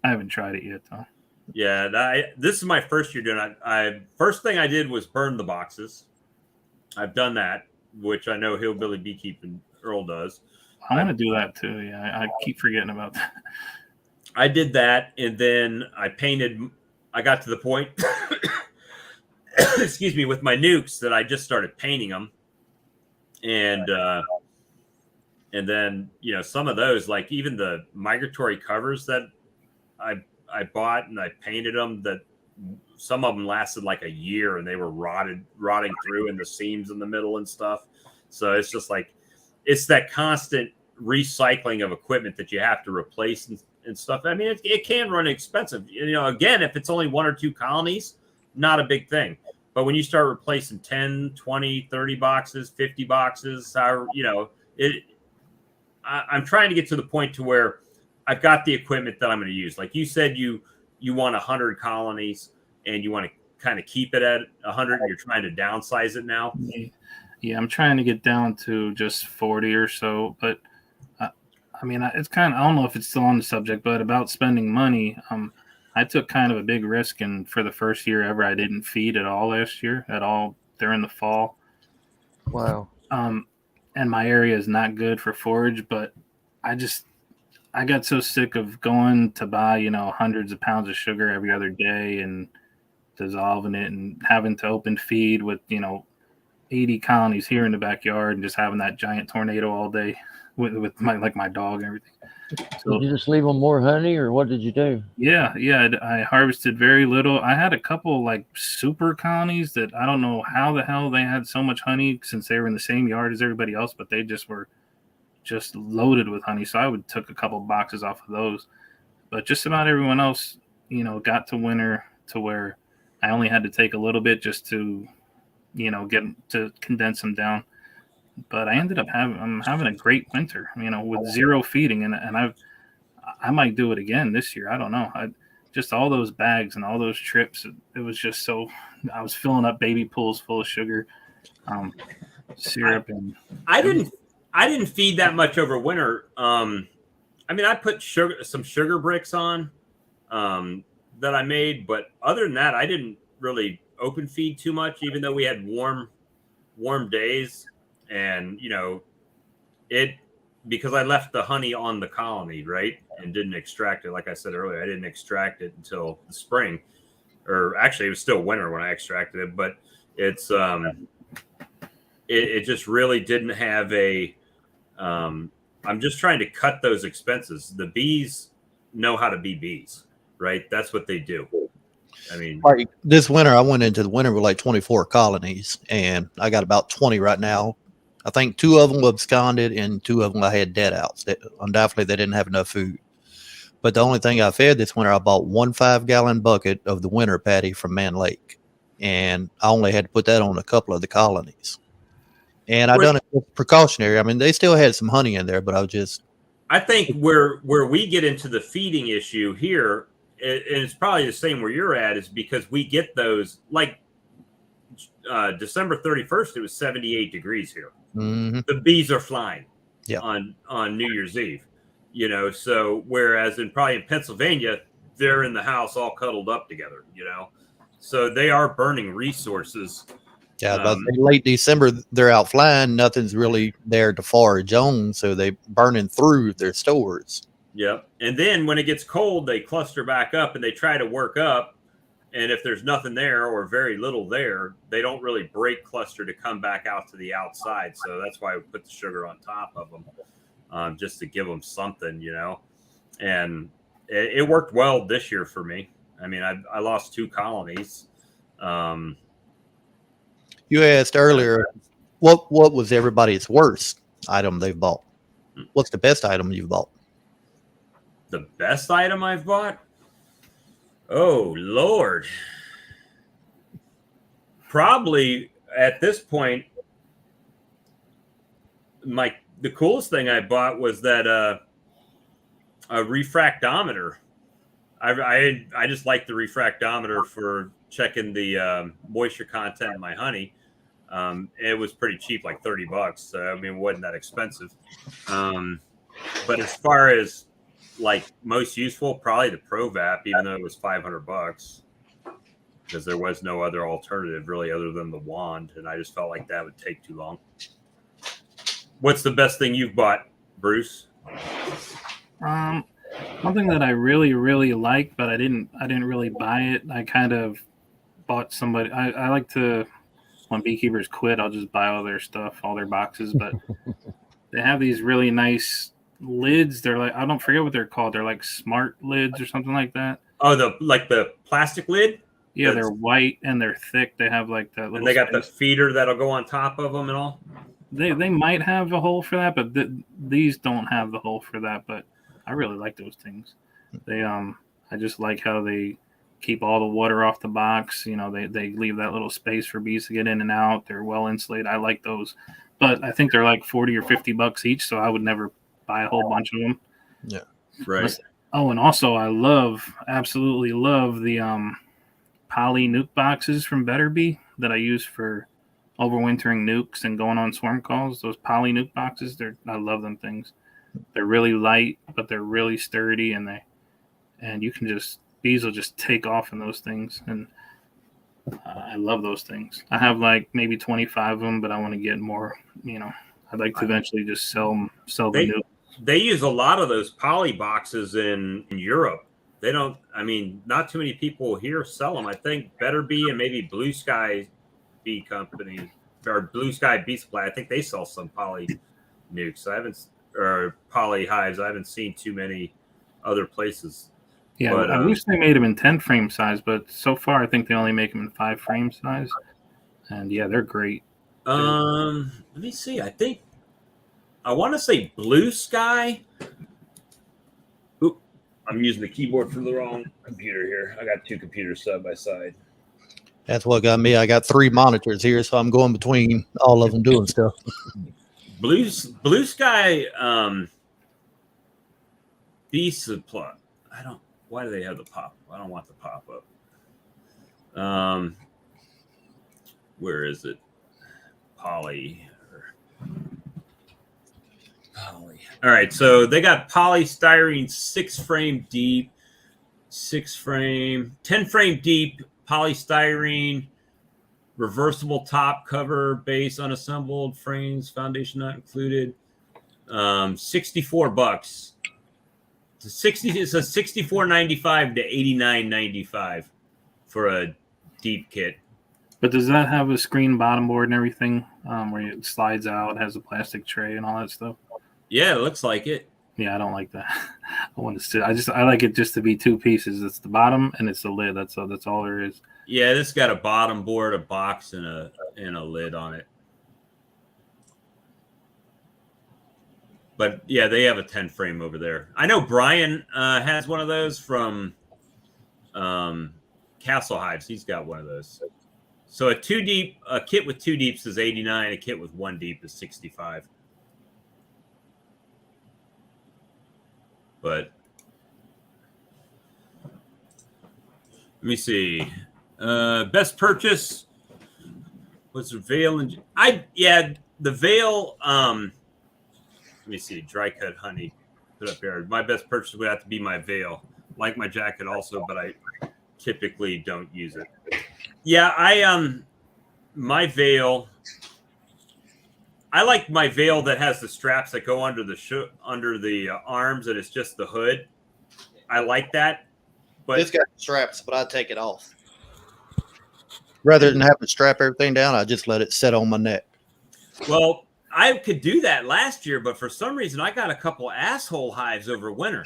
haven't tried it yet though. Yeah, this is my first year doing it. First thing I did was burn the boxes. I've done that, which I know Hillbilly Beekeeping Earl does. I want to do that too. Yeah, I keep forgetting about that. I did that, and then I painted. I got to the point, excuse me, with my nukes that I just started painting them, and then some of those, like even the migratory covers that I bought and I painted them, that some of them lasted like a year, and they were rotting through in the seams in the middle and stuff. So it's just like it's that constant recycling of equipment that you have to replace and stuff. I mean, it can run expensive. Again, if it's only 1 or 2 colonies, not a big thing. But when you start replacing 10, 20, 30 boxes, 50 boxes, I'm trying to get to the point to where I've got the equipment that I'm going to use. Like you said, you want 100 colonies and you want to kind of keep it at 100, and you're trying to downsize it now. Yeah, I'm trying to get down to just 40 or so, but I mean, it's kind of, I don't know if it's still on the subject, but about spending money. I took kind of a big risk, and for the first year ever, I didn't feed at all last year at all during the fall. Wow. And my area is not good for forage, but I got so sick of going to buy, hundreds of pounds of sugar every other day and dissolving it and having to open feed with, 80 colonies here in the backyard and just having that giant tornado all day with my dog and everything. So, did you just leave them more honey, or what did you do? Yeah. I harvested very little. I had a couple like super colonies that I don't know how the hell they had so much honey, since they were in the same yard as everybody else, but they just were just loaded with honey. So I took a couple boxes off of those. But just about everyone else, got to winter to where I only had to take a little bit just to, get to condense them down. But I ended up having a great winter, with zero feeding, and I might do it again this year. I don't know. Just all those bags and all those trips, it was just so. I was filling up baby pools full of sugar, syrup, and I didn't feed that much over winter. I put some sugar bricks on that I made, but other than that, I didn't really open feed too much, even though we had warm days. And, because I left the honey on the colony, right, and didn't extract it. Like I said earlier, I didn't extract it until the spring, or actually it was still winter when I extracted it. But it's it just really didn't have a. I'm just trying to cut those expenses. The bees know how to be bees, right? That's what they do. I mean, Like this winter, I went into the winter with like 24 colonies, and I got about 20 right now. I think 2 of them were absconded, and 2 of them I had dead outs. Undoubtedly, they didn't have enough food. But the only thing I fed this winter, I bought 1 5-gallon bucket of the winter patty from Man Lake, and I only had to put that on a couple of the colonies. And I done it precautionary. I mean, they still had some honey in there, but I think where we get into the feeding issue here, and it's probably the same where you're at, is because we get those like December 31st. It was 78 degrees here. Mm-hmm. The bees are flying Yeah. on New Year's Eve, so whereas probably in Pennsylvania, they're in the house all cuddled up together, so they are burning resources. Yeah, about late December, they're out flying. Nothing's really there to forage on, so they burning through their stores. Yep. And then when it gets cold, they cluster back up and they try to work up. And if there's nothing there or very little there, they don't really break cluster to come back out to the outside. So that's why we put the sugar on top of them, just to give them something, And it worked well this year for me. I mean, I lost 2 colonies. You asked earlier, what was everybody's worst item they've bought? What's the best item you've bought? The best item I've bought? Oh, Lord. Probably at this point, the coolest thing I bought was that a refractometer. I just like the refractometer for checking the moisture content in my honey. It was pretty cheap, like $30. So, I mean, it wasn't that expensive. But as far as like most useful, probably the ProVap, even though it was $500, because there was no other alternative really other than the wand. And I just felt like that would take too long. What's the best thing you've bought, Bruce? Something that I really, really like, but I didn't really buy it. I kind of bought somebody. I like to, when beekeepers quit, I'll just buy all their stuff, all their boxes. But they have these really nice lids. They're like, I don't forget what they're called. They're like smart lids or something like that. Oh, the plastic lid? Yeah, they're white and they're thick. They have like that little. And they got the feeder that'll go on top of them and all. They might have a hole for that, but these don't have the hole for that. But I really like those things. They I just like how they keep all the water off the box. They leave that little space for bees to get in and out. They're well insulated. I like those, but I think they're like $40 or $50 each. So I would never buy a whole bunch of them. Yeah, right. Oh, and also I absolutely love the poly nuke boxes from Better Bee that I use for overwintering nukes and going on swarm calls. Those poly nuke boxes, I love them things. They're really light, but they're really sturdy, and you can bees will just take off in those things, and I love those things. I have like maybe 25 of them, but I want to get more. I'd like to eventually just sell the nuke. They use a lot of those poly boxes in Europe. They don't. I mean, not too many people here sell them. I think Better Bee and maybe Blue Sky Bee Company or Blue Sky Bee Supply. I think they sell some poly nukes. Or poly hives. I haven't seen too many other places. Yeah, but, I wish they made them in 10 frame size, but so far I think they only make them in 5 frame size. And yeah, they're great. Let me see. I want to say Blue Sky. Oop, I'm using the keyboard for the wrong computer here. I got 2 computers side by side. That's what got me. I got 3 monitors here, so I'm going between all of them doing stuff. Blue Sky Bee Supply. Why do they have the pop? I don't want the pop up. Where is it? Poly. All right, so they got polystyrene 6 frame deep, 6 frame, 10 frame deep polystyrene reversible top, cover, base, unassembled, frames, foundation not included. $64. It's a $64.95 to $89.95 for a deep kit. But does that have a screen bottom board and everything, where it slides out, has a plastic tray and all that stuff? Yeah, it looks like it. Yeah, I don't like that. I want to sit. I like it just to be two pieces. It's the bottom and it's the lid. That's all there is. Yeah, this got a bottom board, a box, and a lid on it. But yeah, they have a 10 frame over there. I know Brian has one of those from Castle Hives. He's got one of those. So a kit with 2 deeps is 89. A kit with 1 deep is 65. But let me see. Best purchase was the Veil, and the Veil. Let me see. Dry cut honey. Put up here. My best purchase would have to be my Veil. Like my jacket also, but I typically don't use it. Yeah, my Veil. I like my Veil that has the straps that go under the arms, and it's just the hood. I like that. But It's got straps, but I take it off. Rather than having to strap everything down, I just let it set on my neck. Well, I could do that last year, but for some reason I got a couple asshole hives over winter.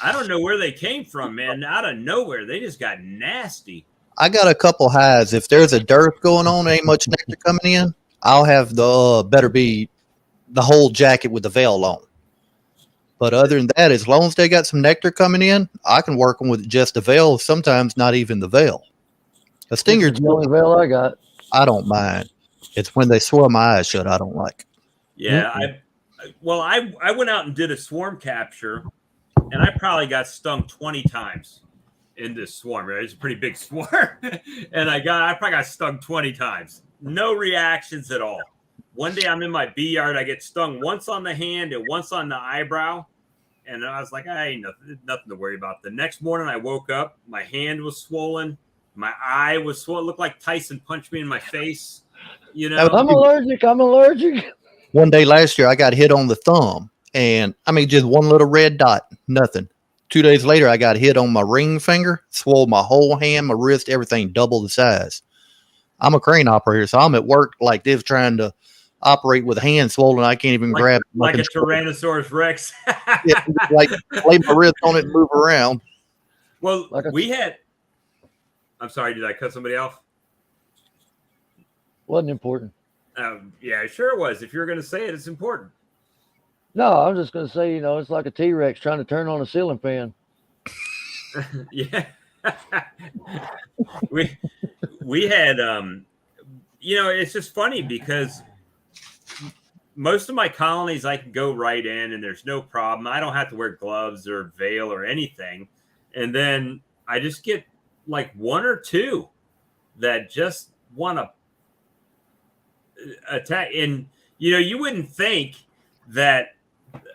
I don't know where they came from, man. Out of nowhere, they just got nasty. I got a couple highs. If there's a dearth going on, ain't much nectar coming in, I'll have better be the whole jacket with the veil on. But other than that, as long as they got some nectar coming in, I can work them with just the veil. Sometimes not even the veil. A stinger, This is the only veil I got. I don't mind. It's when they swell my eyes shut I don't like. Yeah, I went out and did a swarm capture, and I probably got stung 20 times in this swarm. Right? It's a pretty big swarm, and I probably got stung 20 times. No reactions at all. One day I'm in my bee yard, I get stung once on the hand and once on the eyebrow, and I was like, I ain't nothing to worry about. The next morning I woke up, my hand was swollen, my eye was swollen. It looked like Tyson punched me in my face. You know, I'm allergic. One day last year, I got hit on the thumb, and I mean, just one little red dot, nothing. 2 days later, I got hit on my ring finger, swole my whole hand, my wrist, everything double the size. I'm a crane operator, so I'm at work like this trying to operate with a hand swollen. I can't even grab like a Tyrannosaurus Rex. Yeah, like lay my wrist on it and move around. Well, I'm sorry, did I cut somebody off? Wasn't important. Yeah, sure it was. If you're going to say it, it's important. No, I'm just going to say, it's like a T-Rex trying to turn on a ceiling fan. Yeah. we had it's just funny because most of my colonies I can go right in and there's no problem. I don't have to wear gloves or veil or anything. And then I just get like 1 or 2 that just want to attack. And you wouldn't think that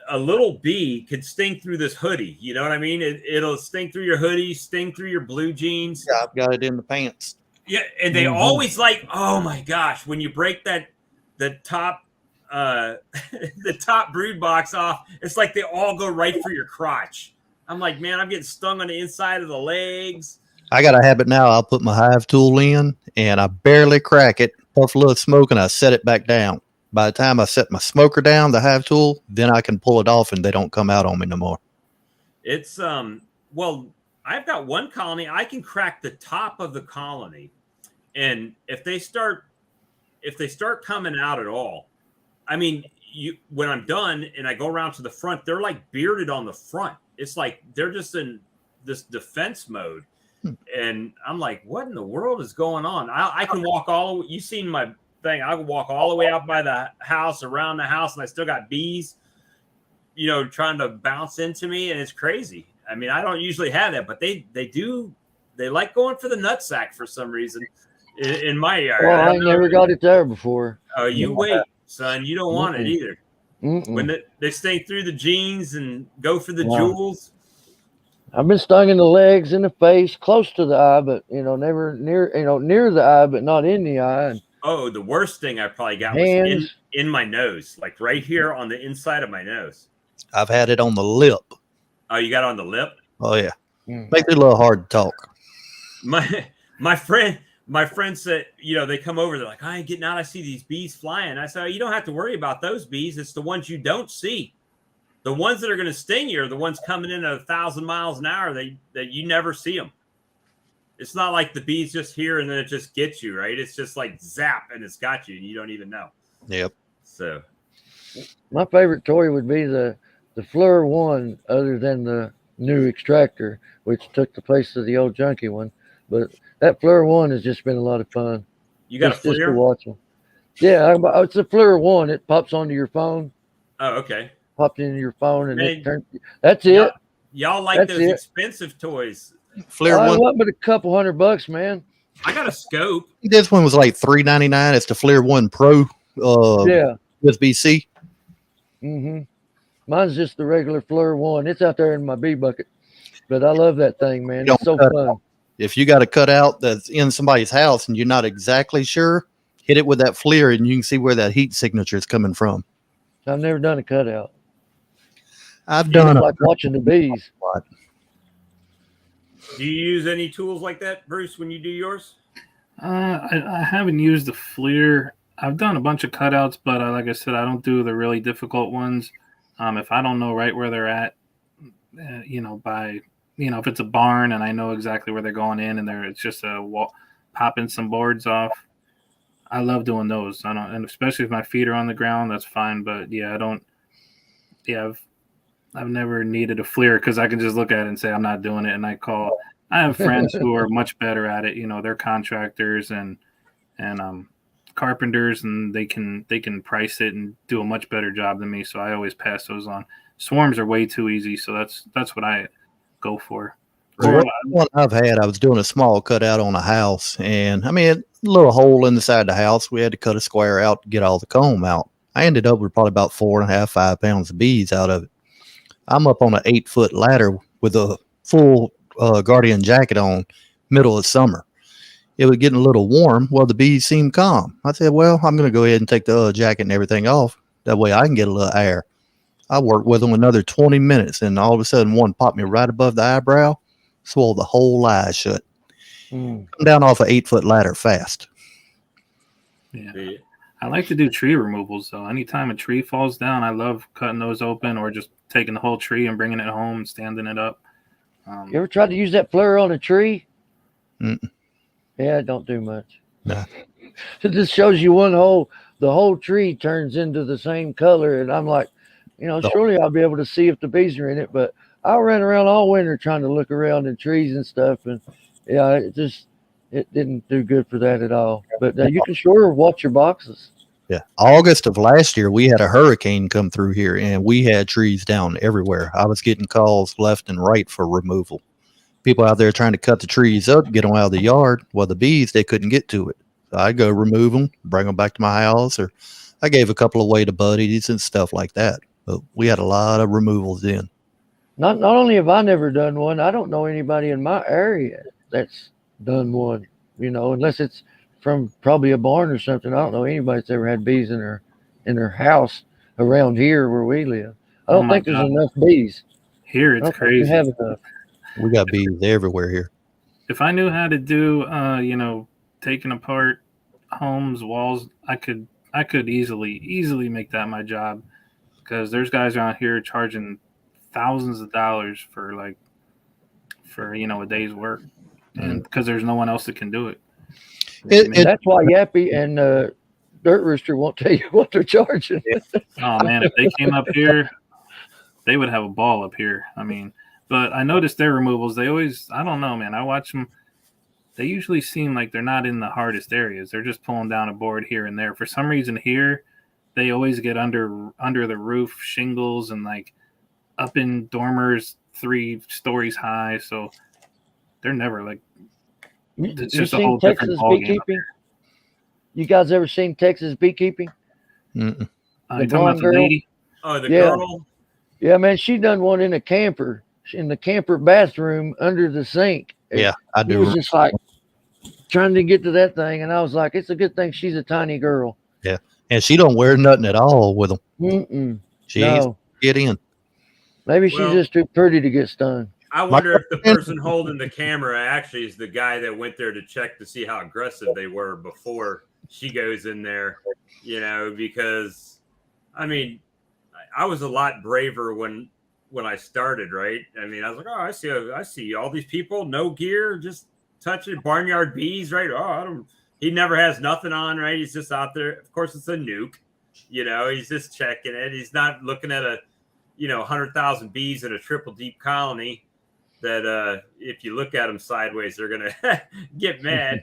a little bee could sting through this hoodie. You know what I mean? It'll sting through your hoodie, sting through your blue jeans. Yeah, I've got it in the pants. Yeah, and they always oh my gosh, when you break the top the top brood box off, it's like they all go right for your crotch. I'm like, man, I'm getting stung on the inside of the legs. I got a habit now. I'll put my hive tool in and I barely crack it, puff a little smoke, and I set it back down. By the time I set my smoker down, the hive tool, then I can pull it off and they don't come out on me no more. It's well, I've got one colony. I can crack the top of the colony, and if they start coming out at all, I mean, when I'm done and I go around to the front, they're like bearded on the front. It's like they're just in this defense mode. And I'm like, what in the world is going on? I can walk you've seen my thing. I can walk all the way out by the house, around the house, and I still got bees, trying to bounce into me. And it's crazy. I mean, I don't usually have that, but they like going for the nutsack for some reason in my yard. Well, I never got it there before. Oh, you wait, son. You don't want it either. Mm-mm. When they stay through the jeans and go for the jewels. I've been stung in the legs, in the face, close to the eye, but never near, near the eye, but not in the eye. And Oh, the worst thing I probably got was hands. in my nose, like right here on the inside of my nose. I've had it on the lip. Oh, you got it on the lip? Oh yeah, Mm. makes it a little hard to talk. My friend said, they come over, they're like, I ain't getting out. I see these bees flying. I said, you don't have to worry about those bees. It's the ones you don't see. The ones that are going to sting you are the ones coming in at 1,000 miles an hour that you never see them. It's not like the bees just here and then it just gets you, right? It's just like zap and it's got you and you don't even know. Yep. So My favorite toy would be the FLIR 1, other than the new extractor, which took the place of the old junky one. But that FLIR 1 has just been a lot of fun. you got Just a to FLIR? watch them. Yeah, it's a FLIR 1. It pops onto your phone. Oh, okay. Popped into your phone and Man, it turns. That's Y'all, it. y'all like That's those it. expensive toys. FLIR I one. want but a couple $100, man. I got a scope. This one was like $3.99. It's the FLIR 1 Pro Yeah. USB-C. Mine's just the regular FLIR 1. It's out there in my bee bucket, but I love that thing, man. Don't It's so cut it fun. If you got a cutout that's in somebody's house and you're not exactly sure, hit it with that FLIR and you can see where that heat signature is coming from. I've never done a cutout. I've It's done like watching the bees. Do you use any tools like that, Bruce, when you do yours? I haven't used the FLIR. I've done a bunch of cutouts, but like I said, I don't do the really difficult ones. If I don't know right where they're at, if it's a barn and I know exactly where they're going in and it's just a wall, popping some boards off. I love doing those. And especially if my feet are on the ground, that's fine. But yeah, I've never needed a FLIR because I can just look at it and say I'm not doing it. And I have friends who are much better at it. They're contractors and carpenters, and they can price it and do a much better job than me. So I always pass those on. Swarms are way too easy, so that's what I go for. The one I've had, I was doing a small cutout on a house, and a little hole in the side of the house. We had to cut a square out to get all the comb out. I ended up with probably about 4.5, 5 pounds of bees out of it. I'm up on an 8-foot ladder with a full Guardian jacket on, middle of summer. It was getting a little warm. Well, the bees seemed calm. I said, well, I'm going to go ahead and take the jacket and everything off. That way I can get a little air. I worked with them another 20 minutes, and all of a sudden one popped me right above the eyebrow, swallowed the whole eye shut. Come down off an 8-foot ladder fast. Yeah. I like to do tree removals, though. Anytime a tree falls down, I love cutting those open or just taking the whole tree and bringing it home and standing it up. You ever tried to use that FLIR on a tree? Mm-mm. Yeah, it don't do much. Nah. It just shows you the whole tree turns into the same color. And I'm like, surely I'll be able to see if the bees are in it. But I ran around all winter trying to look around in trees and stuff. And yeah, it didn't do good for that at all. But you can sure watch your boxes. Yeah. August of last year, we had a hurricane come through here, and we had trees down everywhere. I was getting calls left and right for removal. People out there trying to cut the trees up, get them out of the yard. Well, the bees, they couldn't get to it. So I go remove them, bring them back to my house, or I gave a couple away to buddies and stuff like that. But we had a lot of removals then. Not only have I never done one, I don't know anybody in my area that's done one, unless it's from probably a barn or something. I don't know anybody that's ever had bees in their house around here where we live. I don't think there's enough bees. Here it's crazy. Have enough. We got bees everywhere here. If I knew how to do, taking apart homes, walls, I could easily make that my job, because there's guys around here charging thousands of dollars for a day's work, and because there's no one else that can do it. That's why Yappy and Dirt Rooster won't tell you what they're charging. Oh man, if they came up here, they would have a ball up here. But I noticed their removals, they always, I don't know, man. I watch them. They usually seem like they're not in the hardest areas. They're just pulling down a board here and there. For some reason here, they always get under the roof shingles and like up in dormers 3 stories high. So they're never like, it's just a whole different ballgame. You guys ever seen Texas beekeeping? Mm-mm. You talking about the lady? Oh, the girl? Yeah, man, she done one in a camper. in the camper bathroom under the sink. Yeah, I He do. was just like trying to get to that thing, and I was like, it's a good thing she's a tiny girl. Yeah, and she don't wear nothing at all with them. Mm-mm. She ain't No, get in. maybe she's Well- just too pretty to get stung. I wonder if the person holding the camera actually is the guy that went there to check to see how aggressive they were before she goes in there, you know, because I mean, I was a lot braver when I started, right? I mean, I was like, oh, I see all these people, no gear, just touching barnyard bees, right? He never has nothing on, right? He's just out there. Of course, it's a nuke, you know, he's just checking it. He's not looking at 100,000 bees in a triple deep colony that if you look at them sideways, they're going to get mad.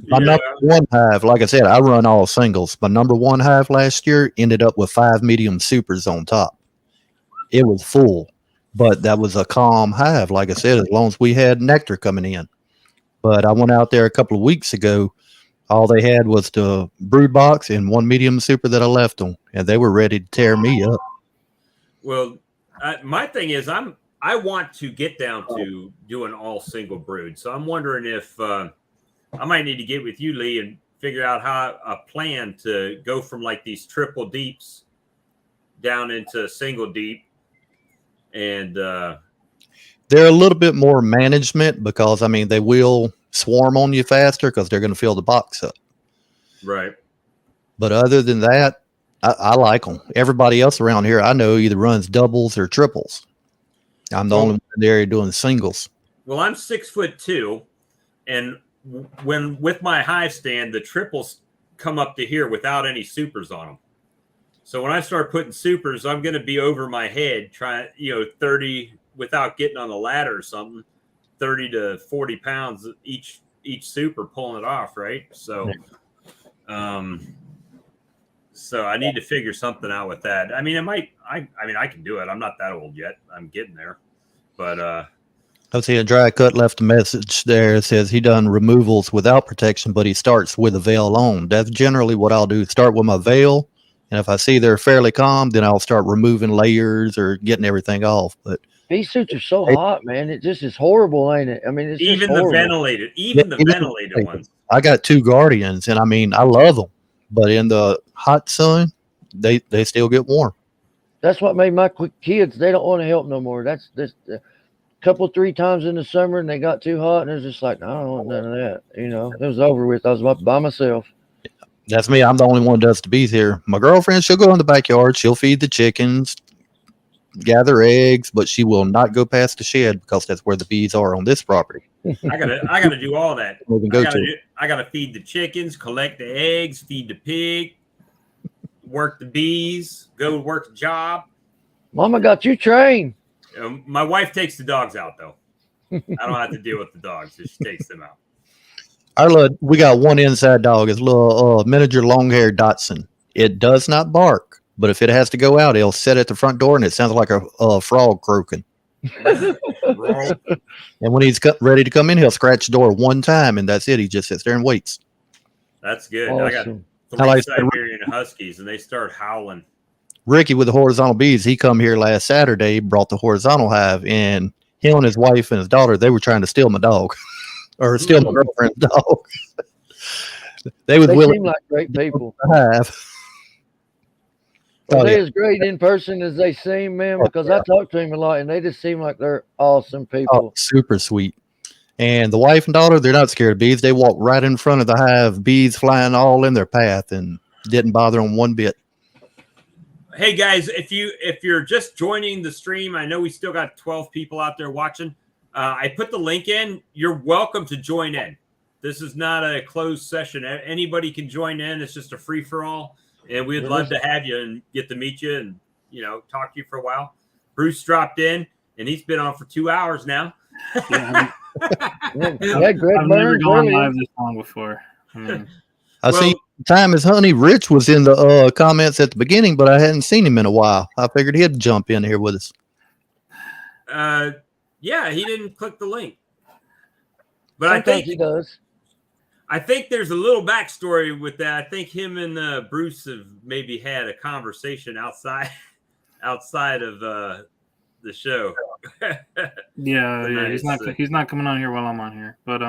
My number one hive, like I said, I run all singles. My number one hive last year ended up with 5 medium supers on top. It was full, but that was a calm hive. Like I said, as long as we had nectar coming in. But I went out there a couple of weeks ago. All they had was the brood box and 1 medium super that I left them, and they were ready to tear me up. Well, my thing is, I want to get down to doing all single brood. So I'm wondering if I might need to get with you, Lee, and figure out how a plan to go from like these triple deeps down into single deep. And they're a little bit more management because, I mean, they will swarm on you faster because they're going to fill the box up. right. But other than that, I like them. Everybody else around here I know either runs doubles or triples. I'm the only one in the area doing singles. Well, I'm 6'2", and when with my hive stand, the triples come up to here without any supers on them. So when I start putting supers, I'm going to be over my head, trying 30 without getting on a ladder or something, 30 to 40 pounds each super pulling it off, right? So, so I need to figure something out with that. I mean, I can do it. I'm not that old yet. I'm getting there, but I see a dry cut left a message there. It says he done removals without protection, but he starts with a veil on. That's generally what I'll do. Start with my veil, and if I see they're fairly calm, then I'll start removing layers or getting everything off. But Bee suits are so hot, man. It just is horrible, ain't it? I mean, it's even just the horrible. ventilated ones. I got 2 guardians, and I mean, I love them, but in the hot sun, they still get warm. That's what made my kids. They don't want to help no more. That's this couple 3 times in the summer, and they got too hot, and it's just like, I don't want none of that. You know, it was over with. I was by myself. That's me. I'm the only one who does the bees here. My girlfriend, she'll go in the backyard. She'll feed the chickens, gather eggs, but she will not go past the shed because that's where the bees are on this property. I gotta do all that. We can go to. I gotta feed the chickens, collect the eggs, feed the pig, work the bees, go work the job. Mama got you trained. My wife takes the dogs out though. I don't have to deal with the dogs. So she takes them out. We got one inside dog. It's a little miniature long-haired Dotson. It does not bark, but if it has to go out, it'll sit at the front door, and it sounds like a frog croaking. And when he's ready to come in, he'll scratch the door one time, and that's it. He just sits there and waits. That's good. Awesome. I got 3 Siberian Huskies, and they start howling. Ricky with the horizontal bees, he come here last Saturday, brought the horizontal hive, and him and his wife and his daughter, they were trying to steal my dog. Or steal my girlfriend's dog. They seem like great people. Hive. Are they as great in person as they seem, man? Because I talk to him a lot, and they just seem like they're awesome people. Oh, super sweet. And the wife and daughter, they're not scared of bees. They walk right in front of the hive, bees flying all in their path, and didn't bother them one bit. Hey guys, if you're just joining the stream, I know we still got 12 people out there watching. I put the link in. You're welcome to join in. This is not a closed session. Anybody can join in. It's just a free for all, and we'd love to have you and get to meet you and talk to you for a while. Bruce dropped in, and he's been on for 2 hours now. Yeah, Greg I've never gone live this long before. I see Time is Honey. Rich was in the comments at the beginning, but I hadn't seen him in a while. I figured he'd jump in here with us. Yeah, he didn't click the link. But Sometimes he does. I think there's a little backstory with that. I think him and Bruce have maybe had a conversation outside of the show. Yeah, he's Nice. not. He's not coming on here while I'm on here. But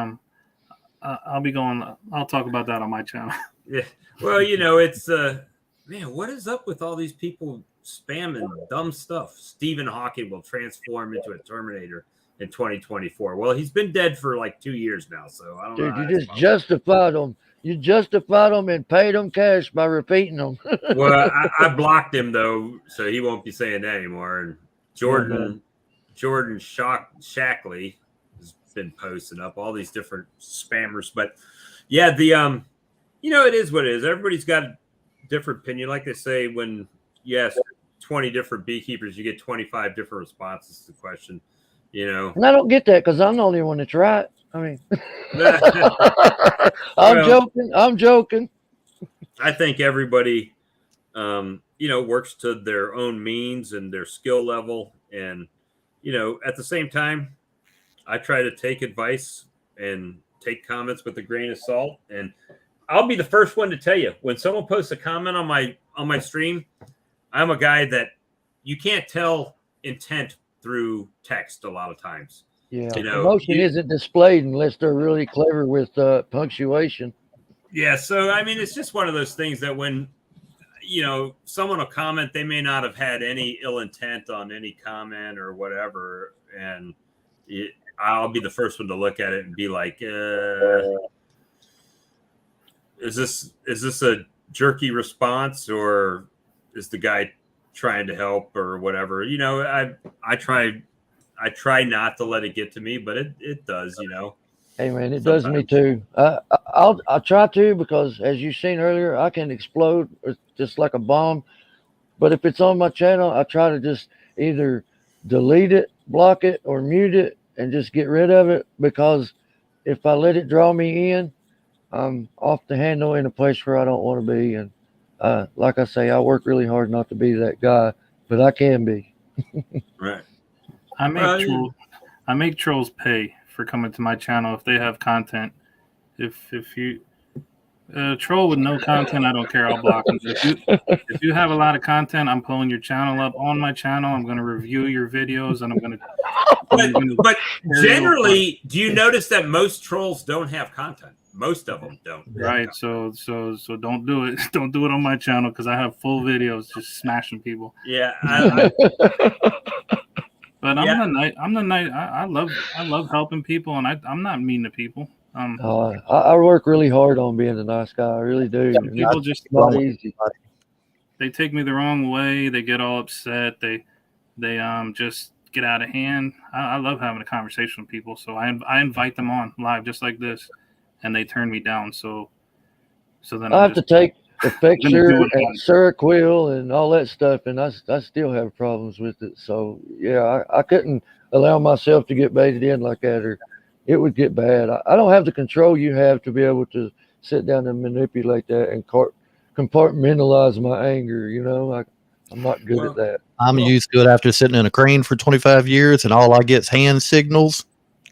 I'll be going. I'll talk about that on my channel. Yeah. Well, you know, it's man, what is up with all these people spamming dumb stuff? Stephen Hawking will transform into a Terminator in 2024. Well, he's been dead for like 2 years now, so I don't know. Dude, how you that's just possible. justified them. You justified them and paid them cash by repeating them. Well, I blocked him though, so he won't be saying that anymore. And Jordan Shackley has been posting up all these different spammers, but yeah, the you know, it is what it is. Everybody's got a different opinion. Like they say, when you ask 20 different beekeepers, you get 25 different responses to the question. You know, And I don't get that because I'm the only one that's right. I mean, Well, I'm joking. I think everybody, you know, works to their own means and their skill level. And, you know, at the same time, I try to take advice and take comments with a grain of salt. And I'll be the first one to tell you, when someone posts a comment on my stream, I'm a guy that you can't tell intent through text a lot of times. Yeah, You know, emotion isn't displayed unless they're really clever with punctuation. Yeah, so I mean, it's just one of those things that when, you know, someone will comment, they may not have had any ill intent on any comment or whatever, and I'll be the first one to look at it and be like, is this a jerky response, or is the guy trying to help or whatever? You know, I try not to let it get to me, but it does, you know. Hey man, it does me too. I'll try to, because as you've seen earlier, I can explode just like a bomb. But if it's on my channel, I try to just either delete it, block it, or mute it and just get rid of it, because if I let it draw me in, I'm off the handle in a place where I don't want to be. And like I say, I work really hard not to be that guy, but I can be. Right. I make trolls pay for coming to my channel if they have content. If you troll with no content, I don't care. I'll block them. If you have a lot of content, I'm pulling your channel up on my channel. I'm going to review your videos, and I'm going to. But generally, do you notice that most trolls don't have content? Most of them don't. Right. So don't do it. Don't do it on my channel, because I have full videos just smashing people. Yeah. But I'm the night. I love helping people, and I'm not mean to people. I work really hard on being a nice guy. I really do. People just not easy. They take me the wrong way. They get all upset. They just get out of hand. I love having a conversation with people, so I invite them on live just like this, and they turn me down. So then I have to take Effexor and Seroquel and all that stuff, and I still have problems with it. So yeah, I couldn't allow myself to get baited in like that, or it would get bad. I don't have the control you have to be able to sit down and manipulate that and compartmentalize my anger. You know, I'm not good at that. I'm used to it after sitting in a crane for 25 years, and all I get is hand signals.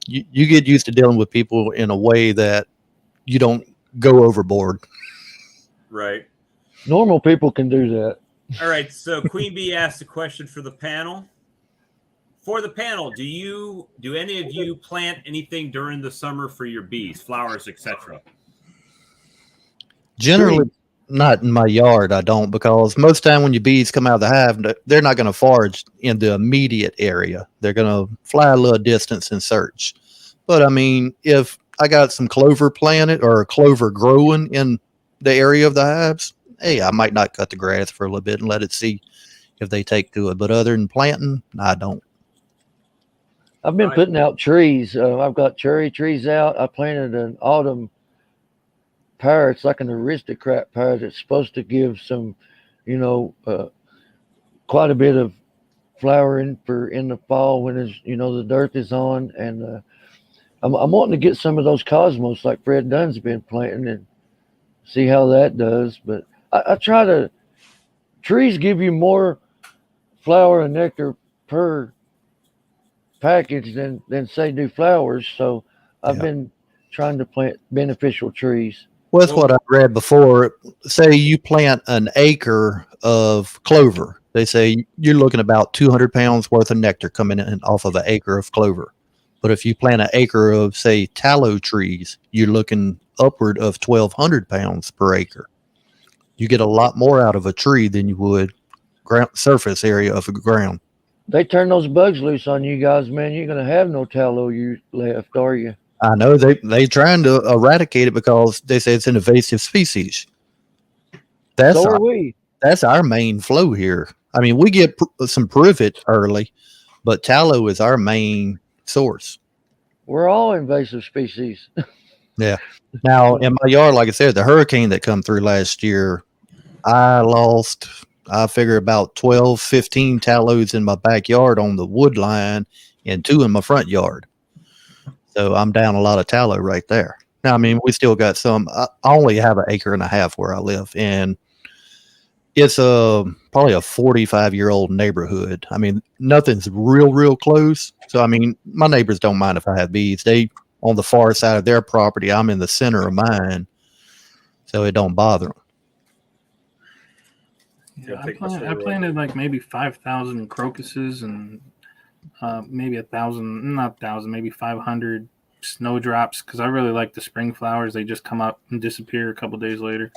You get used to dealing with people in a way that you don't go overboard. Right. Normal people can do that. All right. So Queen Bee asked a question for the panel. For the panel, do any of you plant anything during the summer for your bees, flowers, etc.? Generally, not in my yard. I don't, because most time when your bees come out of the hive, they're not going to forage in the immediate area. They're going to fly a little distance and search. But I mean, if I got some clover planted or clover growing in the area of the hives, hey, I might not cut the grass for a little bit and let it see if they take to it. But other than planting, I don't. I've been putting out trees. I've got cherry trees out. I planted an autumn pear. It's like an aristocrat pear that's supposed to give some, quite a bit of flowering for in the fall when it's, the dirt is on. And I'm wanting to get some of those cosmos like Fred Dunn's been planting and see how that does. But I try to, trees give you more flower and nectar per package than say do flowers. So I've been trying to plant beneficial trees. Well, that's what I read before. Say you plant an acre of clover. they say you're looking about 200 pounds worth of nectar coming in off of an acre of clover. But if you plant an acre of, say, tallow trees, you're looking upward of 1,200 pounds per acre. You get a lot more out of a tree than you would ground surface area of the ground. They turn those bugs loose on you guys, man. You're gonna have no tallow you left, are you? I know they trying to eradicate it because they say it's an invasive species. That's So our, are we. that's our main flow here. I mean, we get some privet early, but tallow is our main source. We're all invasive species. Yeah. Now in my yard, like I said, the hurricane that come through last year, I lost, I figure about 12, 15 tallows in my backyard on the wood line and 2 in my front yard. So I'm down a lot of tallow right there. Now, I mean, we still got some. I only have an acre and a half where I live, and it's probably a 45-year-old neighborhood. I mean, nothing's real close. So, I mean, my neighbors don't mind if I have bees. They on the far side of their property. I'm in the center of mine, so it don't bother them. Yeah, I planted like maybe 5,000 crocuses and maybe 1,000, not 1,000, maybe 500 snowdrops because I really like the spring flowers. They just come up and disappear a couple days later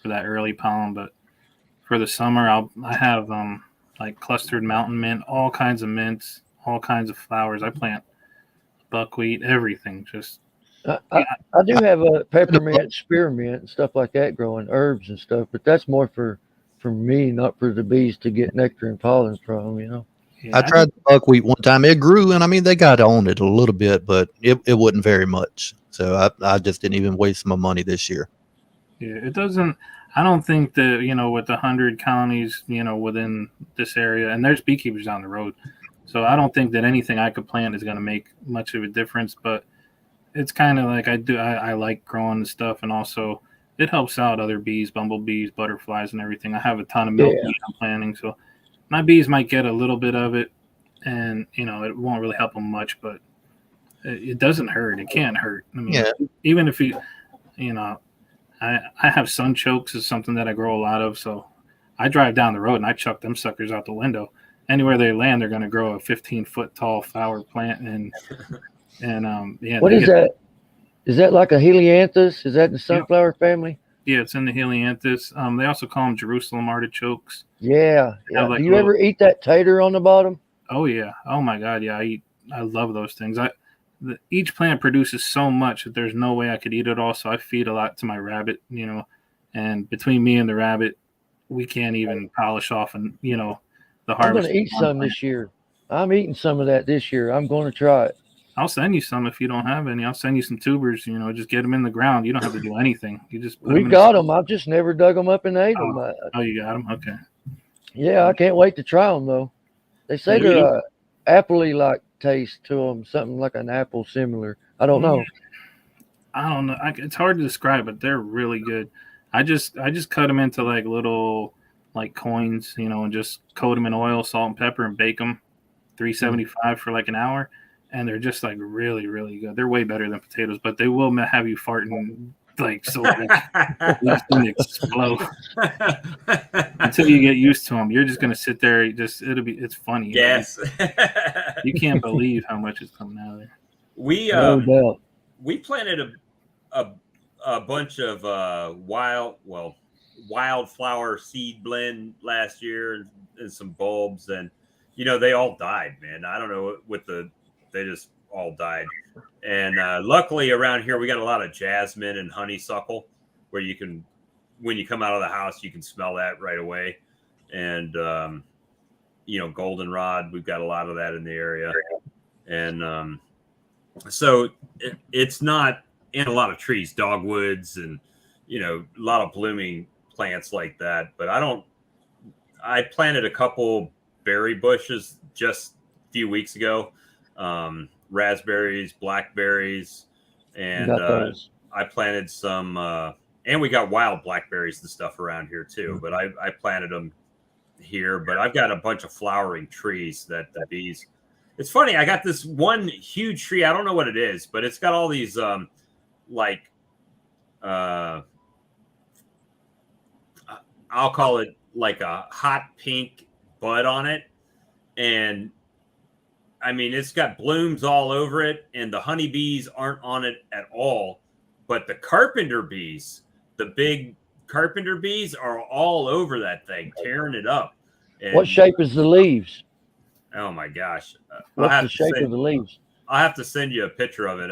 for that early pollen. But for the summer, I have like clustered mountain mint, all kinds of mints, all kinds of flowers. I plant buckwheat, everything. Just I do have a peppermint, spearmint, and stuff like that growing, herbs and stuff, but that's more for me, not for the bees to get nectar and pollen from, you know. yeah, I tried the buckwheat one time. It grew, and I mean, they got on it a little bit, but it wasn't very much. So I just didn't even waste my money this year. Yeah, it doesn't. I don't think that, you know, with 100 colonies, you know, within this area, and there's beekeepers down the road, so I don't think that anything I could plant is going to make much of a difference. But it's kind of like I like growing the stuff, and also it helps out other bees, bumblebees, butterflies, and everything. I have a ton of milkweed I'm planting, so my bees might get a little bit of it, and you know, it won't really help them much, but it doesn't hurt. It can't hurt. I mean, even if you know, I have sunchokes is something that I grow a lot of, so I drive down the road and I chuck them suckers out the window. Anywhere they land, they're going to grow a 15-foot tall flower plant, and yeah. What is that? Is that like a helianthus? Is that in the sunflower family? Yeah, it's in the helianthus. They also call them Jerusalem artichokes. Yeah. Like Do you ever eat that tater on the bottom? Oh yeah. Oh my God. Yeah, I love those things. Each plant produces so much that there's no way I could eat it all. So I feed a lot to my rabbit, you know, and between me and the rabbit, we can't even polish off and, you know, the harvest. I'm going to eat some this year. I'm eating some of that this year. I'm going to try it. I'll send you some if you don't have any. I'll send you some tubers, you know, just get them in the ground. You don't have to do anything. You just put We them got them. I've just never dug them up and ate them. Oh, you got them? Okay. Yeah, I can't wait to try them, though. They say they're appley like taste to them, something like an apple similar. I don't know. I don't know. It's hard to describe, but they're really good. I just cut them into like little like coins, you know, and just coat them in oil, salt, and pepper, and bake them 375 for like an hour. And they're just like really, really good. They're way better than potatoes, but they will have you farting like so bad. Explode. Until you get used to them, you're just gonna sit there. It's funny. Yes. You can't believe how much is coming out of there. No doubt. We planted a bunch of wildflower seed blend last year and some bulbs, and you know, they all died, man. I don't know they just all died. And luckily around here, we got a lot of jasmine and honeysuckle where you can, when you come out of the house, you can smell that right away. And, you know, goldenrod, we've got a lot of that in the area. And so it's not in a lot of trees, dogwoods and, you know, a lot of blooming plants like that. But I planted a couple berry bushes just a few weeks ago. Raspberries, blackberries, and I planted some and we got wild blackberries and stuff around here too, but I planted them here. But I've got a bunch of flowering trees that the bees, it's funny, I got this one huge tree, I don't know what it is, but it's got all these I'll call it like a hot pink bud on it, and I mean it's got blooms all over it, and the honeybees aren't on it at all. But the carpenter bees, the big carpenter bees, are all over that thing, tearing it up. And, What shape is the leaves? Oh my gosh! What's the shape of the leaves? I'll have to send you a picture of it.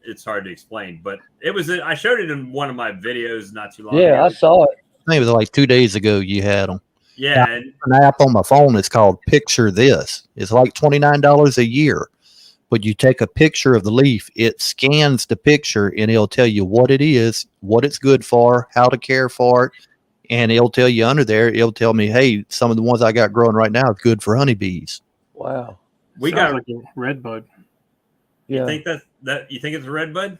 It's hard to explain, but it was. I showed it in one of my videos not too long ago. Yeah, I saw it. I think it was like 2 days ago you had them. Yeah, and An app on my phone. It's called Picture This. It's like $29 a year, but you take a picture of the leaf. It scans the picture and it'll tell you what it is, what it's good for, how to care for it, and it'll tell you under there. It'll tell me, hey, some of the ones I got growing right now is good for honeybees. Wow. we Sounds got. like a red bud. Yeah. You think that you think it's a red bud?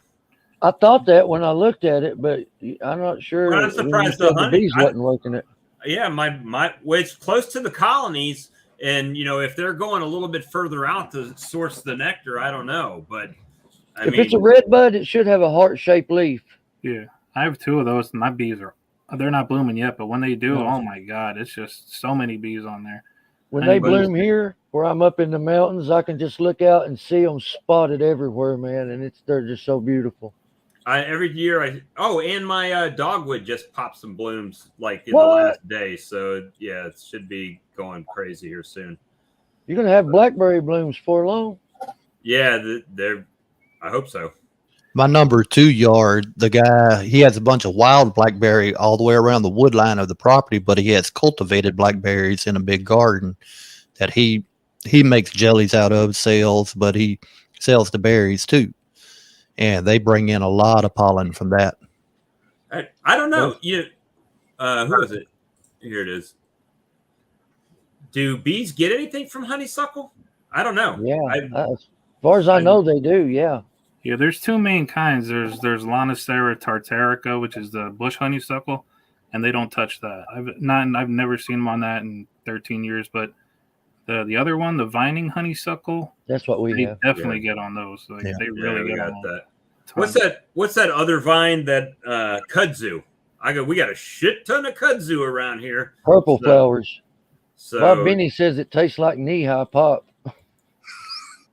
I thought that when I looked at it, but I'm not sure. Well, I'm when you surprised said the honey- bees I- wasn't working it. Yeah, well, it's close to the colonies, and if they're going a little bit further out to source the nectar, I don't know, but I If mean, it's a red bud, it should have a heart-shaped leaf. Yeah, I have 2 of those. And my bees they're not blooming yet, but when they do, No. oh my god, it's just so many bees on there. When they Honeybees. bloom here, where I'm up in the mountains, I can just look out and see them spotted everywhere, man, and they're just so beautiful. every year and my dogwood just popped some blooms like in What? the last day, so yeah, it should be going crazy here soon. You're gonna have blackberry blooms for long. Yeah, they're. I hope so. My number 2 yard, the guy, he has a bunch of wild blackberry all the way around the wood line of the property, but he has cultivated blackberries in a big garden that he makes jellies out of, sells, but he sells the berries too. And they bring in a lot of pollen from that. I don't know. Who is it? Here it is. Do bees get anything from honeysuckle? I don't know. Yeah, as far as I know, they do. Yeah. Yeah, there's 2 main kinds. There's Lonicera tartarica, which is the bush honeysuckle, and they don't touch that. I've never seen them on that in 13 years. But the other one, the vining honeysuckle, That's what we they have. definitely get on those. Like, Yeah. they really we get got on that. them. What's that other vine that kudzu? We got a shit ton of kudzu around here. Purple So- flowers. So Bob Benny says it tastes like knee-high pop.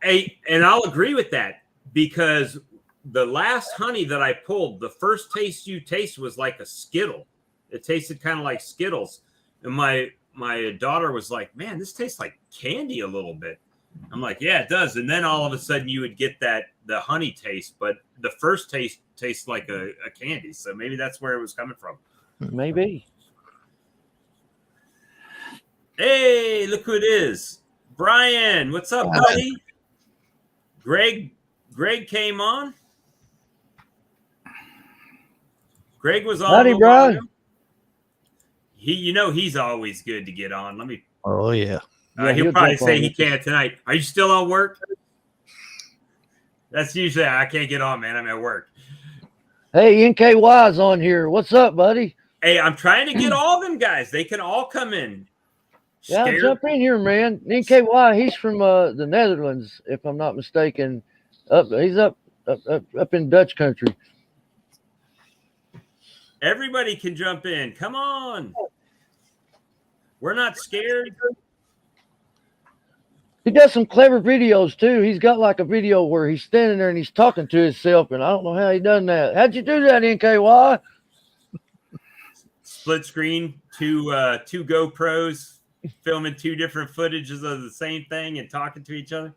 hey, and I'll agree with that because the last honey that I pulled, the first taste you taste was like a Skittle. It tasted kind of like Skittles, and my daughter was like, "Man, this tastes like candy a little bit." I'm like, "Yeah, it does." And then all of a sudden, you would get the honey taste, but the first taste tastes like a candy. So maybe that's where it was coming from. Maybe. Hey, look who it is, Brian. What's up, buddy? Greg came on. Greg was on. Howdy, a little while Brian. ago. He's always good to get on. Let me. Oh, yeah. Yeah, He'll he'll probably jump say on he with can't tonight. Are you still on work? That's usually I can't get on, man. I'm at work. Hey, NKY's on here. What's up, buddy? Hey, I'm trying to get all them guys. They can all come in. Yeah, Scared- jump in here, man. NKY, he's from the Netherlands, if I'm not mistaken. He's up in Dutch country. Everybody can jump in. Come on. We're not scared. He does some clever videos too. He's got like a video where he's standing there and he's talking to himself, and I don't know how he done that. How'd you do that, NKY? Split screen, two GoPros filming 2 different footages of the same thing and talking to each other.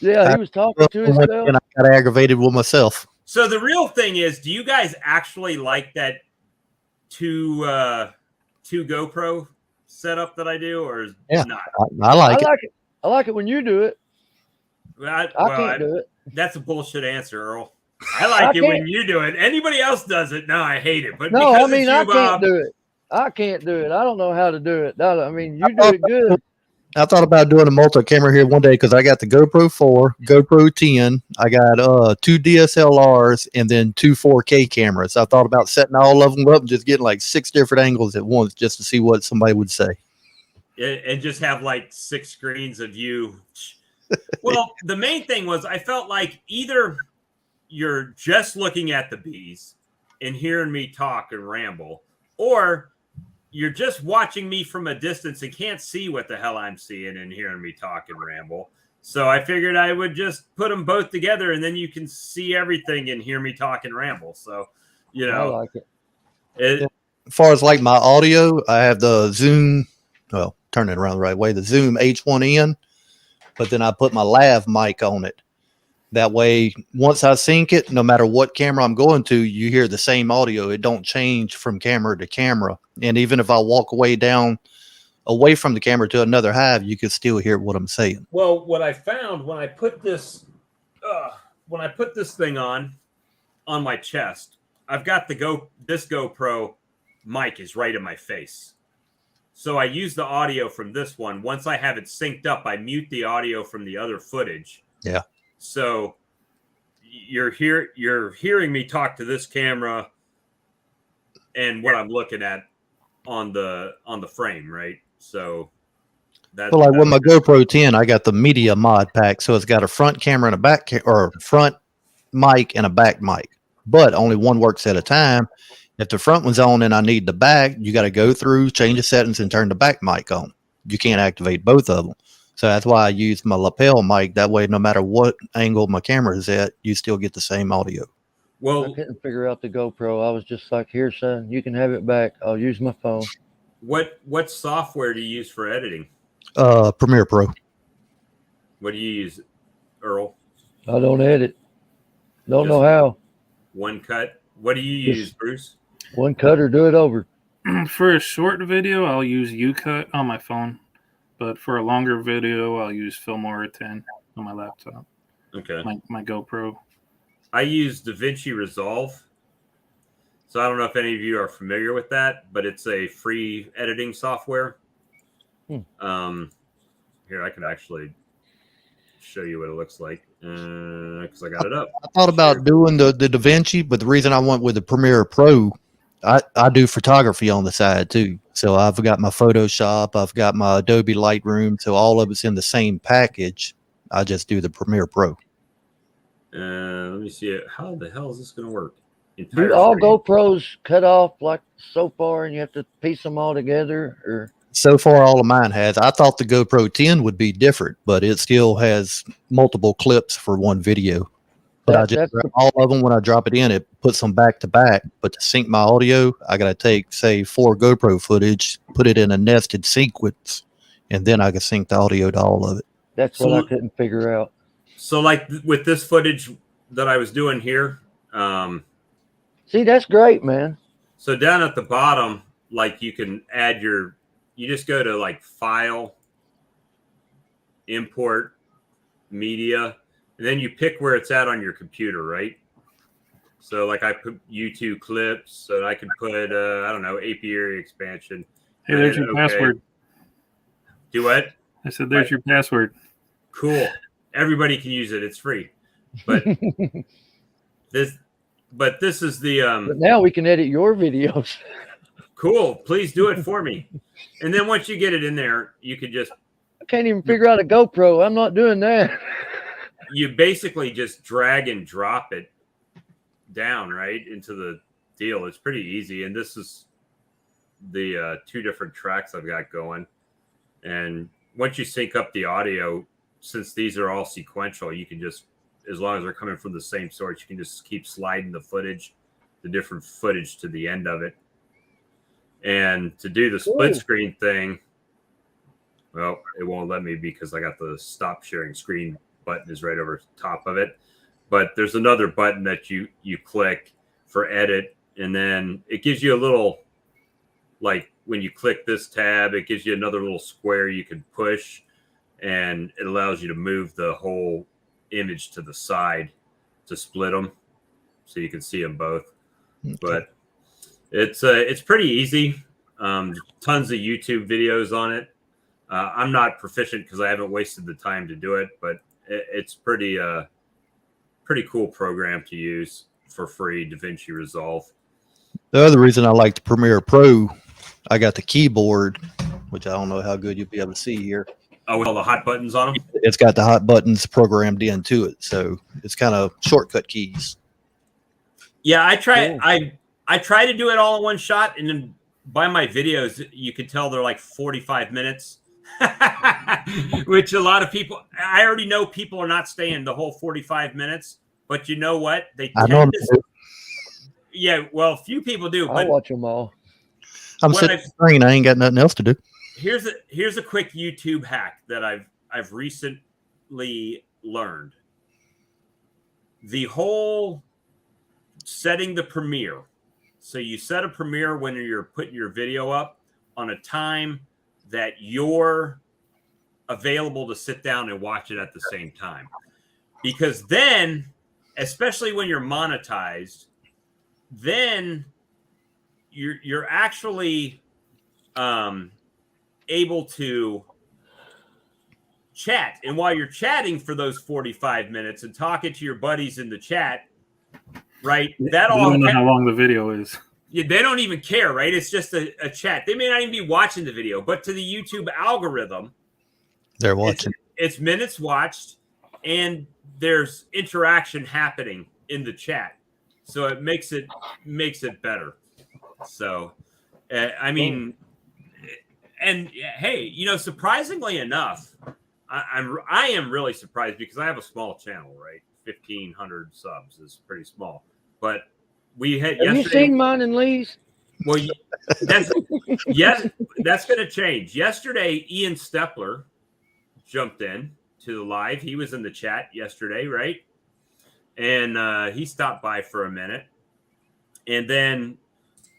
Yeah, he was talking to himself. And I got aggravated with myself. So the real thing is, do you guys actually like that two GoPro setup that I do, or Yeah. not? I like it. it. I like it when you do it. I can't do it. That's a bullshit answer, Earl. I like it when you do it. Anybody else does it, no, I hate it. But No, because I mean it's you, I can't Bob, do it. I can't do it. I don't know how to do it. I mean, you do it good. I thought about doing a multi-camera here one day because I got the GoPro 4, GoPro 10. I got 2 DSLRs and then 2 4K cameras. I thought about setting all of them up and just getting like 6 different angles at once just to see what somebody would say. and just have like 6 screens of you. Well, the main thing was I felt like either you're just looking at the bees and hearing me talk and ramble, or you're just watching me from a distance and can't see what the hell I'm seeing and hearing me talk and ramble. So I figured I would just put them both together, and then you can see everything and hear me talk and ramble. So, you I know, like it. As far as like my audio, I have the Zoom, well, turn it around the right way, the Zoom H1N, but then I put my lav mic on it. That way, once I sync it, no matter what camera I'm going to, you hear the same audio. It don't change from camera to camera. And even if I walk away from the camera to another hive, you can still hear what I'm saying. well, what I found when I put this thing on my chest, I've got this GoPro mic is right in my face. So I use the audio from this one. Once I have it synced up, I mute the audio from the other footage. Yeah. So you're hearing me talk to this camera and what I'm looking at on the frame, right? So that's Well, like with my GoPro 10, I got the media mod pack, so it's got a front camera and a back or front mic and a back mic, but only one works at a time. If the front one's on and I need the back, you got to go through, change the settings, and turn the back mic on. You can't activate both of them. So that's why I use my lapel mic. That way, no matter what angle my camera is at, you still get the same audio. I well. couldn't figure out the GoPro. I was just like, here, son, you can have it back. I'll use my phone. What software do you use for editing? Premiere Pro. What do you use, Earl? I don't edit. Don't know Just how. One Cut. What do you use, Bruce? One cut or do it over. For a short video, I'll use UCut on my phone, but for a longer video, I'll use Filmora 10 on my laptop. Okay. My GoPro. I use DaVinci Resolve. So I don't know if any of you are familiar with that, but it's a free editing software. Here, I can actually show you what it looks like because I got it up. I thought about doing the DaVinci, but the reason I went with the Premiere Pro, I do photography on the side too. So I've got my Photoshop, I've got my Adobe Lightroom, so all of it's in the same package. I just do the Premiere Pro. Let me see it. How the hell is this going to work? Do all GoPros cut off like so far and you have to piece them all together? Or So far, all of mine has. I thought the GoPro 10 would be different, but it still has multiple clips for one video. But I just grab all of them when I drop it in. It puts them back to back. But to sync my audio, I got to take, say, 4 GoPro footage, put it in a nested sequence, and then I can sync the audio to all of it. That's what I couldn't figure out. So, like with this footage that I was doing here. See, that's great, man. So down at the bottom, like you can add you just go to like File, Import, Media, and then you pick where it's at on your computer, right? So like I put YouTube clips, so I can put, I don't know, apiary expansion. Hey, there's your password. Do what? I said, there's your password. Cool. Everybody can use it. It's free. But this is the But now we can edit your videos. Cool. Please do it for me. And then once you get it in there, you can just I can't even figure out a GoPro. I'm not doing that. You basically just drag and drop it down right into the deal. It's pretty easy. And this is the 2 different tracks I've got going. And once you sync up the audio, since these are all sequential, you can just, as long as they're coming from the same source, you can just keep sliding the different footage to the end of it. And to do the split screen thing, well, it won't let me because I got the stop sharing screen button is right over top of it. But there's another button that you click for edit, and then it gives you a little, like when you click this tab, it gives you another little square you can push, and it allows you to move the whole image to the side to split them so you can see them both. But it's pretty easy. Tons of YouTube videos on it. I'm not proficient because I haven't wasted the time to do it, but it's pretty cool program to use for free, DaVinci Resolve. The other reason I like the Premiere Pro, I got the keyboard, which I don't know how good you'll be able to see here. Oh, with all the hot buttons on them? It's got the hot buttons programmed into it, so it's kind of shortcut keys. Yeah, I try to do it all in one shot, and then by my videos, you can tell they're like 45 minutes, which a lot of people, I already know people are not staying the whole 45 minutes, but you know what? They I know. tend to, yeah, well, few people do, I'll but watch them all. I'm what sitting screen. I ain't got nothing else to do. here's a quick YouTube hack that I've recently learned. The whole setting the premiere. So you set a premiere when you're putting your video up on a time that you're available to sit down and watch it at the same time. Because then, especially when you're monetized, then you're actually able to chat. And while you're chatting for those 45 minutes and talking to your buddies in the chat, right? That I all don't know how long the video is. yeah, they don't even care, right? It's just a chat. They may not even be watching the video, but to the YouTube algorithm, They're watching. it's minutes watched and there's interaction happening in the chat. So it makes it better. So, I mean, and hey, you know, surprisingly enough, I am really surprised because I have a small channel, right? 1,500 subs is pretty small, but we had Have you yesterday. seen mine and Lee's? Well, that's that's going to change. Yesterday, Ian Stepler jumped in to the live. He was in the chat yesterday, right? And he stopped by for a minute. And then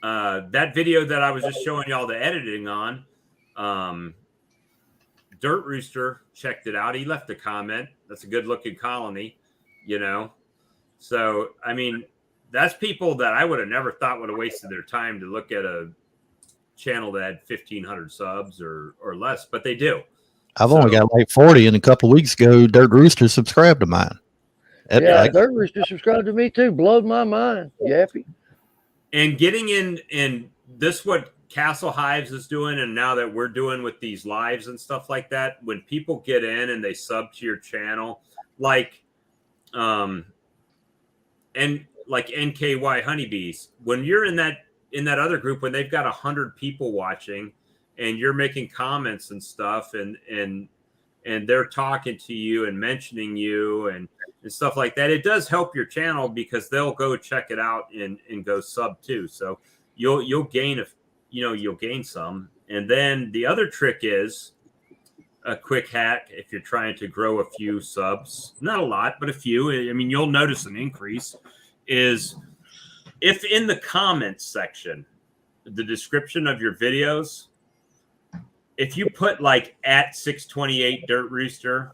that video that I was just showing y'all the editing on, Dirt Rooster checked it out. He left a comment. That's a good looking colony, you know? So, I mean, that's people that I would have never thought would have wasted their time to look at a channel that had 1,500 subs or less, but they do. I've only got like 40, and a couple of weeks ago, Dirt Rooster subscribed to mine. Yeah, Dirt Rooster subscribed to me too. Blowed my mind. Yappy. And getting in this, what Castle Hives is doing, and now that we're doing with these lives and stuff like that, when people get in and they sub to your channel, like and like NKY Honeybees, when you're in that other group, when they've got 100 people watching and you're making comments and stuff and they're talking to you and mentioning you and stuff like that, it does help your channel because they'll go check it out and go sub too. So you'll gain you'll gain some. And then the other trick is a quick hack if you're trying to grow a few subs, not a lot, but a few. I mean, you'll notice an increase. Is if in the comments section, the description of your videos, if you put like at 628 Dirt Rooster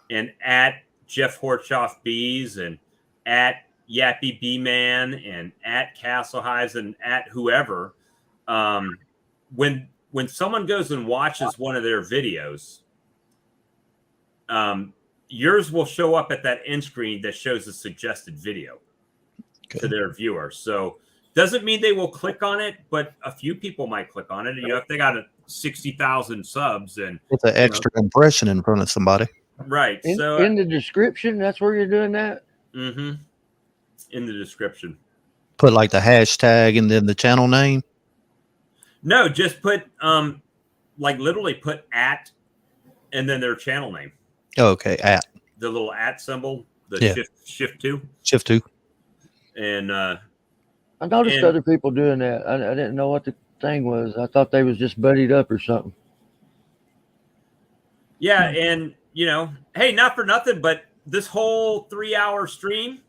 and at Jeff Horchoff Bees and at Yappy Bee Man and at Castle Hives and at whoever, when someone goes and watches one of their videos, yours will show up at that end screen that shows the suggested video to their viewer. So doesn't mean they will click on it, but a few people might click on it. You know, if they got 60,000 subs and it's an extra impression in front of somebody. Right. So in the description, that's where you're doing that? Mm-hmm. In the description. Put like the hashtag and then the channel name? No, just put like literally put at and then their channel name. Oh, okay, at. The little at symbol, the shift 2. Shift 2. And I noticed other people doing that. I didn't know what the thing was. I thought they was just buddied up or something. Yeah, and you know, hey, not for nothing, but this whole 3-hour stream,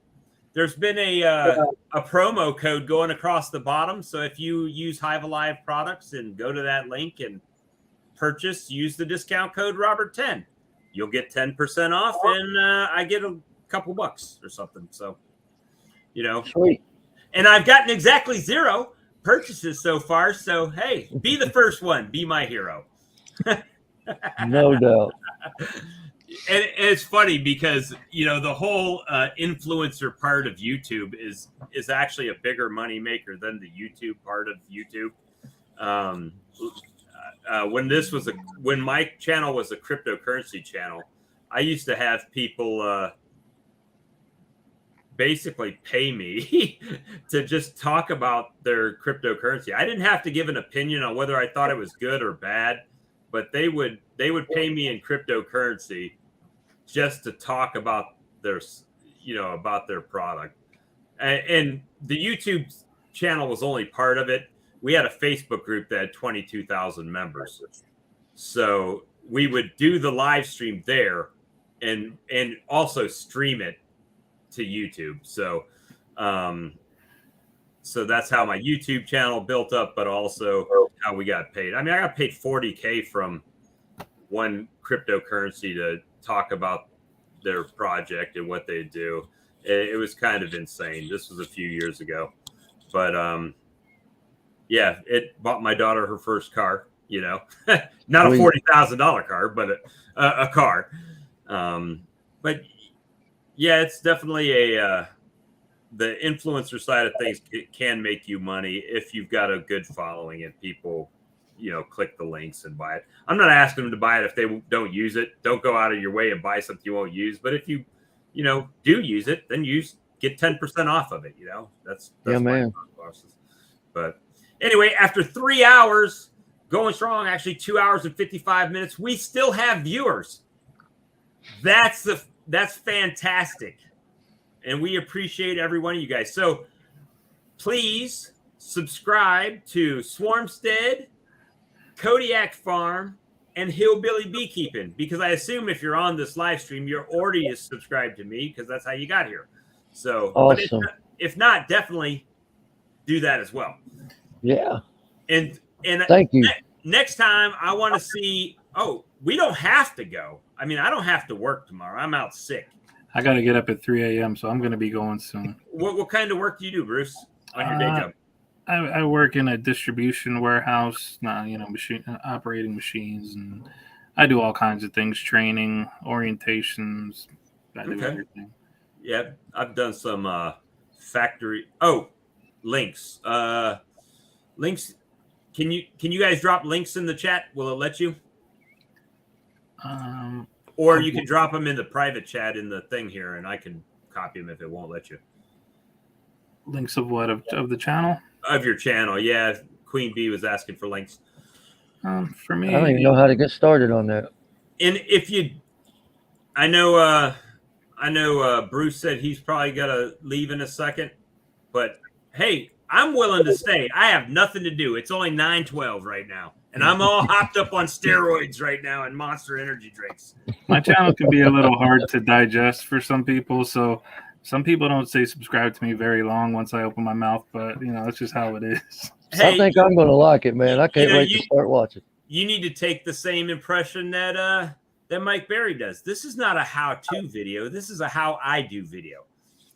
there's been a promo code going across the bottom. So if you use Hive Alive products and go to that link and purchase, use the discount code Robert10, you'll get 10% off, and I get a couple bucks or something. So, you know, sweet. And I've gotten exactly 0 purchases so far. So, hey, be the first one. Be my hero. No doubt. And it's funny because, you know, the whole influencer part of YouTube is actually a bigger money maker than the YouTube part of YouTube. When my channel was a cryptocurrency channel, I used to have people basically pay me to just talk about their cryptocurrency. I didn't have to give an opinion on whether I thought it was good or bad, but they would pay me in cryptocurrency just to talk about their, about their product. And the YouTube channel was only part of it. We had a Facebook group that had 22,000 members. So we would do the live stream there and also stream it to YouTube. So so that's how my YouTube channel built up, but also how we got paid. I mean, I got paid $40K from one cryptocurrency to talk about their project and what they do. It was kind of insane. This was a few years ago, but yeah, it bought my daughter her first car. Not a $40,000 car, but a car. But yeah, it's definitely the influencer side of things can make you money if you've got a good following and people, click the links and buy it. I'm not asking them to buy it if they don't use it. Don't go out of your way and buy something you won't use. But if you, do use it, then get 10% off of it. That's yeah, man. But anyway, after 3 hours going strong, actually 2 hours and 55 minutes, we still have viewers. That's fantastic. And we appreciate every one of you guys. So please subscribe to Swarmstead, Kodiak Farm, and Hillbilly Beekeeping, because I assume if you're on this live stream, you're already subscribed to me because that's how you got here. So awesome. But if not, definitely do that as well. Yeah. And thank you. Next time I want to see, we don't have to go. I mean, I don't have to work tomorrow. I'm out sick. I got to get up at 3 a.m., so I'm going to be going soon. What kind of work do you do, Bruce, on your day job? I work in a distribution warehouse, operating machines, and I do all kinds of things, training, orientations. I do everything. Yeah, I've done some factory. Links. Links. Can you guys drop links in the chat? Will it let you? Or you can drop them in the private chat in the thing here, and I can copy them if it won't let you. Links of what? Of the channel? Of your channel, yeah. Queen Bee was asking for links. For me, I don't even know how to get started on that. And if you, I know Bruce said he's probably got to leave in a second, but hey, I'm willing to stay. I have nothing to do. It's only 9:12 right now, and I'm all hopped up on steroids right now and Monster Energy drinks. My channel can be a little hard to digest for some people, so some people don't say subscribe to me very long once I open my mouth, but that's just how it is. Hey, I think I'm going to like it, man. I can't wait to start watching. You need to take the same impression that Mike Berry does. This is not a how-to video. This is a how I do video.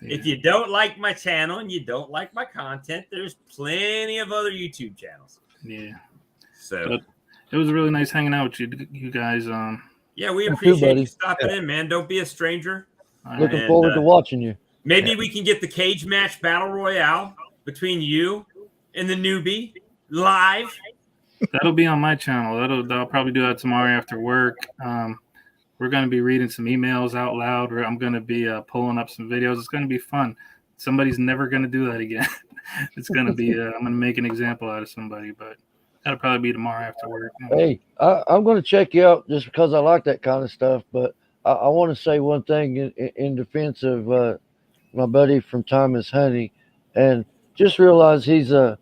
Yeah. If you don't like my channel and you don't like my content, there's plenty of other YouTube channels. Yeah. So it was really nice hanging out with you guys. Yeah, we appreciate you stopping in, man. Don't be a stranger. Looking forward to watching you. Maybe we can get the cage match battle royale between you and the newbie live. That'll be on my channel. I'll probably do that tomorrow after work. We're going to be reading some emails out loud. I'm going to be pulling up some videos. It's going to be fun. Somebody's never going to do that again. It's going to be. I'm going to make an example out of somebody, but that'll probably be tomorrow after work. Hey, I'm going to check you out just because I like that kind of stuff. But I want to say one thing in defense of my buddy from Thomas Honey, and just realize he's a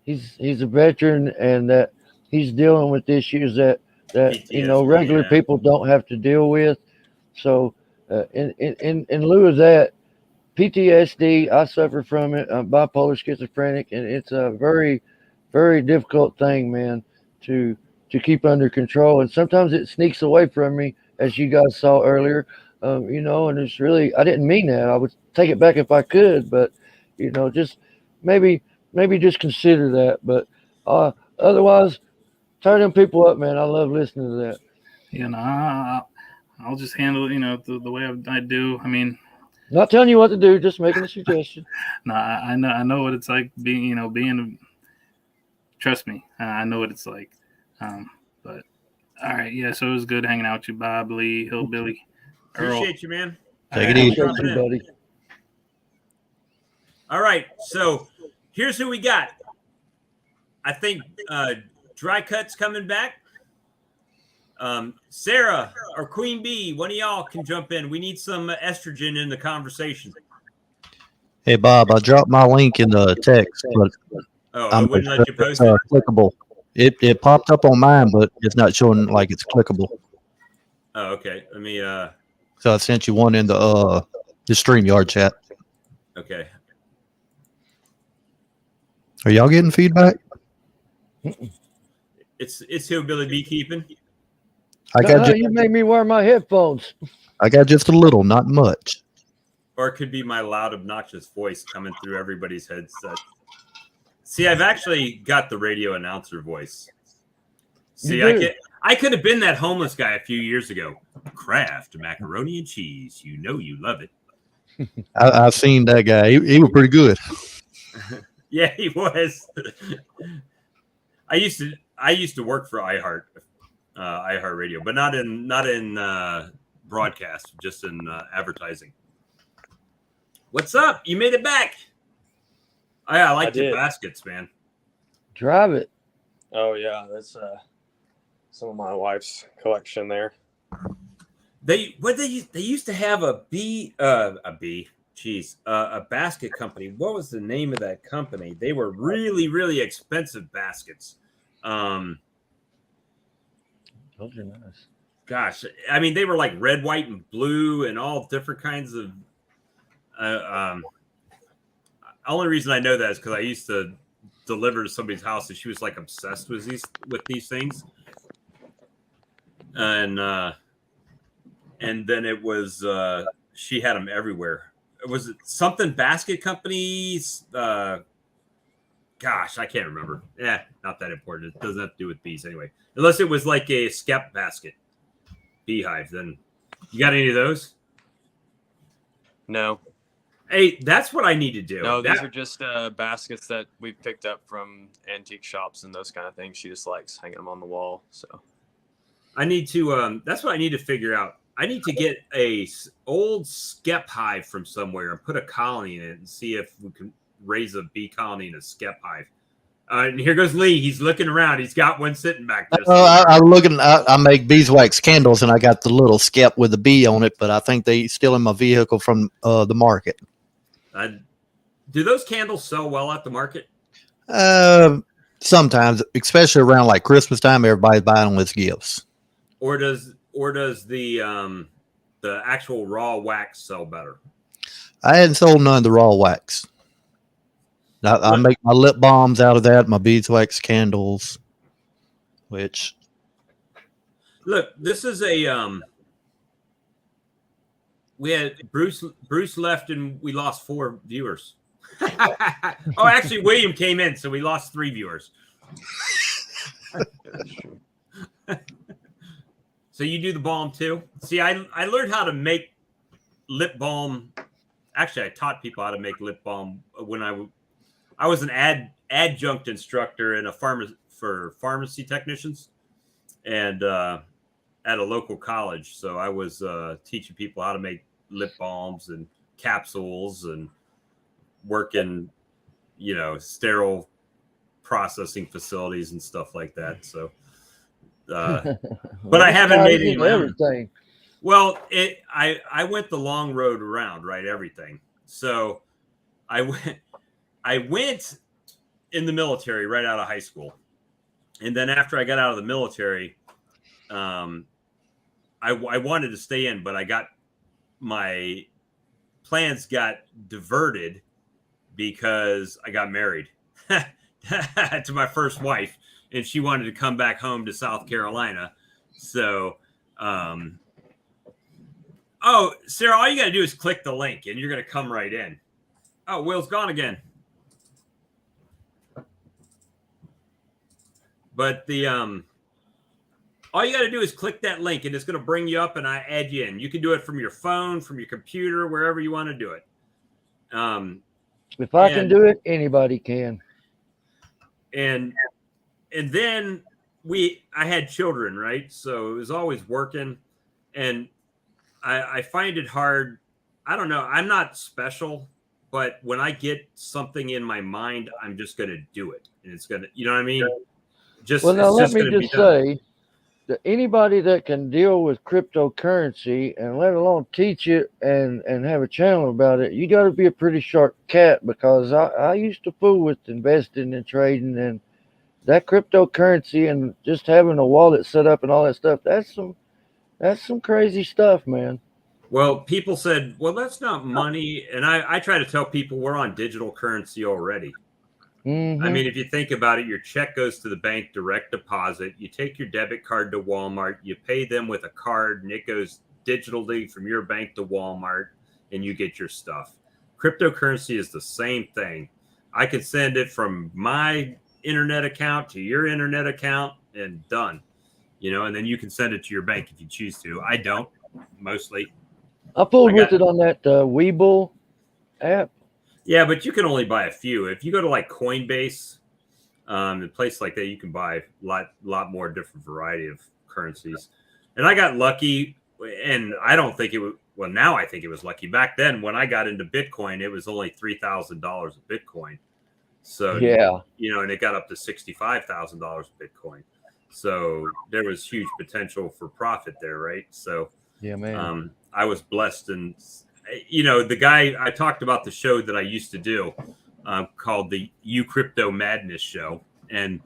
veteran and that he's dealing with issues that regular people don't have to deal with. So in lieu of that, PTSD, I suffer from it. I'm bipolar schizophrenic, and it's a very, very difficult thing, man, to keep under control. And sometimes it sneaks away from me, as you guys saw earlier. And it's really, I didn't mean that. I would take it back if I could, but just maybe just consider that. But otherwise, turn them people up, man. I love listening to that. I'll just handle the way I do. I mean, not telling you what to do, just making a suggestion. No, I know what it's like being. Trust me, I know what it's like. But all right, yeah. So it was good hanging out with you, Bob, Lee, Hillbilly. Appreciate you, man. Take it easy, buddy. All right. So here's who we got. I think Dry Cut's coming back. Sarah or Queen Bee, one of y'all can jump in. We need some estrogen in the conversation. Hey Bob, I dropped my link in the text, but I wouldn't let you post it's it. clickable. It popped up on mine, but it's not showing like it's clickable. Oh, okay. Let me. So I sent you one in the StreamYard chat. Okay. Are y'all getting feedback? It's Hillbilly Beekeeping. You made me wear my headphones. I got just a little, not much. Or it could be my loud, obnoxious voice coming through everybody's headset. See, I've actually got the radio announcer voice. See, I could have been that homeless guy a few years ago. Kraft macaroni and cheese. You know you love it. I've seen that guy. He was pretty good. Yeah, he was. I used to work for iHeartRadio, but not in broadcast, just in advertising. What's up? You made it back. Oh, yeah, I like your baskets, man. Drive it. Oh yeah, that's some of my wife's collection there. They used to have a basket company. What was the name of that company? They were really, really expensive baskets. Those are nice. Gosh, I mean, they were like red, white, and blue, and all different kinds of. Only reason I know that is because I used to deliver to somebody's house, and she was like obsessed with these things. And then it was she had them everywhere. Was it something basket companies? Gosh, I can't remember. Yeah, not that important. It doesn't have to do with bees anyway. Unless it was like a skep basket beehive. Then you got any of those? No. Hey, that's what I need to do. No, these are just baskets that we've picked up from antique shops and those kind of things. She just likes hanging them on the wall. So I need to. That's what I need to figure out. I need to get a old skep hive from somewhere and put a colony in it and see if we can raise a bee colony in a skep hive. And here goes Lee. He's looking around. He's got one sitting back there. I'm looking. I make beeswax candles, and I got the little skep with the bee on it. But I think they still in my vehicle from the market. Do those candles sell well at the market? Sometimes, especially around like Christmas time, everybody's buying them as gifts. Or does the actual raw wax sell better? I hadn't sold none of the raw wax. I make my lip balms out of that, my beeswax candles, which. Look, this is a we had Bruce left and we lost 4 viewers. Oh, actually, William came in, so we lost 3 viewers. So you do the balm too? See, I learned how to make lip balm. Actually, I taught people how to make lip balm when I was an adjunct instructor in for pharmacy technicians, and at a local college. So I was teaching people how to make lip balms and capsules and work in, sterile processing facilities and stuff like that. So, but I haven't made any of my own. Everything. Well, I went the long road around, right? Everything. So I went in the military right out of high school. And then after I got out of the military, I wanted to stay in, but my plans got diverted because I got married to my first wife, and she wanted to come back home to South Carolina. So, Sarah, all you got to do is click the link and you're going to come right in. Oh, Will's gone again. But all you got to do is click that link and it's going to bring you up and I add you in. You can do it from your phone, from your computer, wherever you want to do it. If I can do it, anybody can. And then I had children, right? So it was always working, and I find it hard. I don't know. I'm not special, but when I get something in my mind, I'm just going to do it, and it's going to, you know what I mean? Just Well, now it's let just me going to be just done. say that anybody that can deal with cryptocurrency and let alone teach it and have a channel about it, you got to be a pretty sharp cat, because I used to fool with investing and trading, and that cryptocurrency and just having a wallet set up and all that stuff, that's some crazy stuff, man. Well, people said, well, that's not money. And I try to tell people we're on digital currency already. I mean, if you think about it, your check goes to the bank, direct deposit. You take your debit card to Walmart, you pay them with a card, and it goes digitally from your bank to Walmart, and you get your stuff. Cryptocurrency is the same thing. I could send it from my internet account to your internet account and done, and then you can send it to your bank if you choose to. I don't, mostly. I fooled with it on that Webull app. Yeah, but you can only buy a few. If you go to like Coinbase, a place like that, you can buy a lot more different variety of currencies. And I got lucky, and I don't think it was. Well, now I think it was lucky. Back then, when I got into Bitcoin, it was only $3,000 a Bitcoin. So yeah, and it got up to $65,000 a Bitcoin. So there was huge potential for profit there, right? So yeah, man. I was blessed, and the guy I talked about, the show that I used to do called the You Crypto Madness Show, and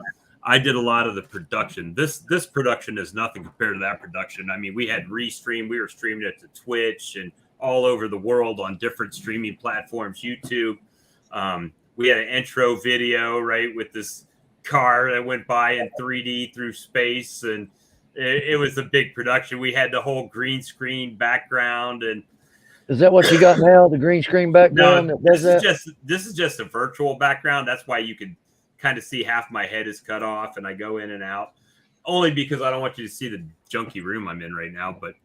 I did a lot of the production. This production is nothing compared to that production. I mean, we had Restream, we were streaming it to Twitch and all over the world on different streaming platforms, YouTube. We had an intro video, right, with this car that went by in 3D through space, and it was a big production. We had the whole green screen background. And is that what you got now? The green screen background? No, this is just a virtual background. That's why you can kind of see half my head is cut off, and I go in and out. Only because I don't want you to see the junky room I'm in right now. But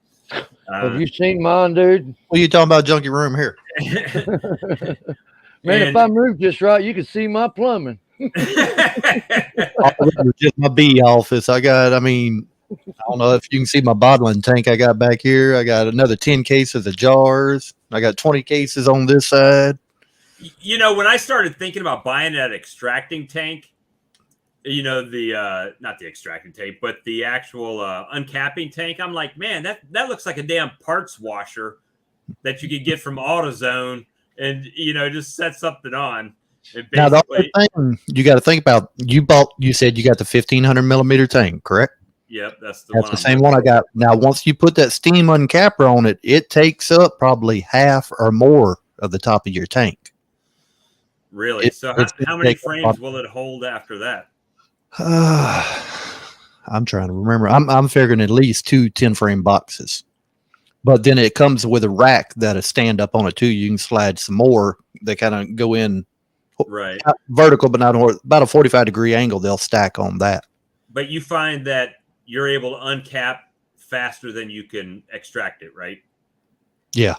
have you seen mine, dude? What are you talking about, junky room here? Man, if I moved just right, you could see my plumbing. Just my bee office. I don't know if you can see my bottling tank I got back here. I got another 10 cases of jars. I got 20 cases on this side. When I started thinking about buying that extracting tank, not the extracting tank, but the actual uncapping tank, I'm like, man, that looks like a damn parts washer that you could get from AutoZone and, just set something on. Now, the other thing you got to think about, you said you got the 1500 millimeter tank, correct? Yep, that's the same one I got. Now, once you put that steam uncapper on it, it takes up probably half or more of the top of your tank. Really? So how many frames will it hold after that? I'm trying to remember. I'm figuring at least 2 10-frame boxes. But then it comes with a rack that'll stand up on it too. You can slide some more. They kind of go in right vertical, but not about a 45-degree angle. They'll stack on that. But you find that you're able to uncap faster than you can extract it, right? Yeah.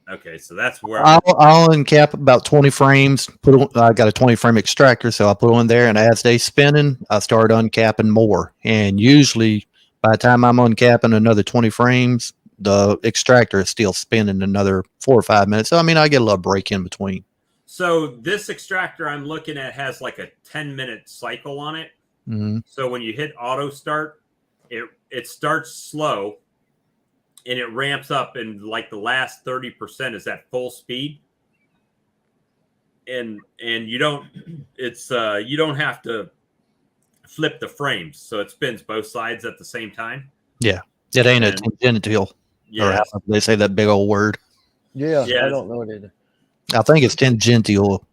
Okay, so that's where I'll uncap about 20 frames. I got a 20-frame extractor, so I put them in there, and as they spinning, I start uncapping more. And usually, by the time I'm uncapping another 20 frames, the extractor is still spinning another 4 or 5 minutes. So, I get a little break in between. So this extractor I'm looking at has like a 10-minute cycle on it. Mm-hmm. So when you hit auto start, it starts slow, and it ramps up, and like the last 30% is at full speed. And you don't have to flip the frames, so it spins both sides at the same time. Yeah, it ain't a tangential. Yeah, or they say that big old word. Yeah, I don't know it either. I think it's tangential.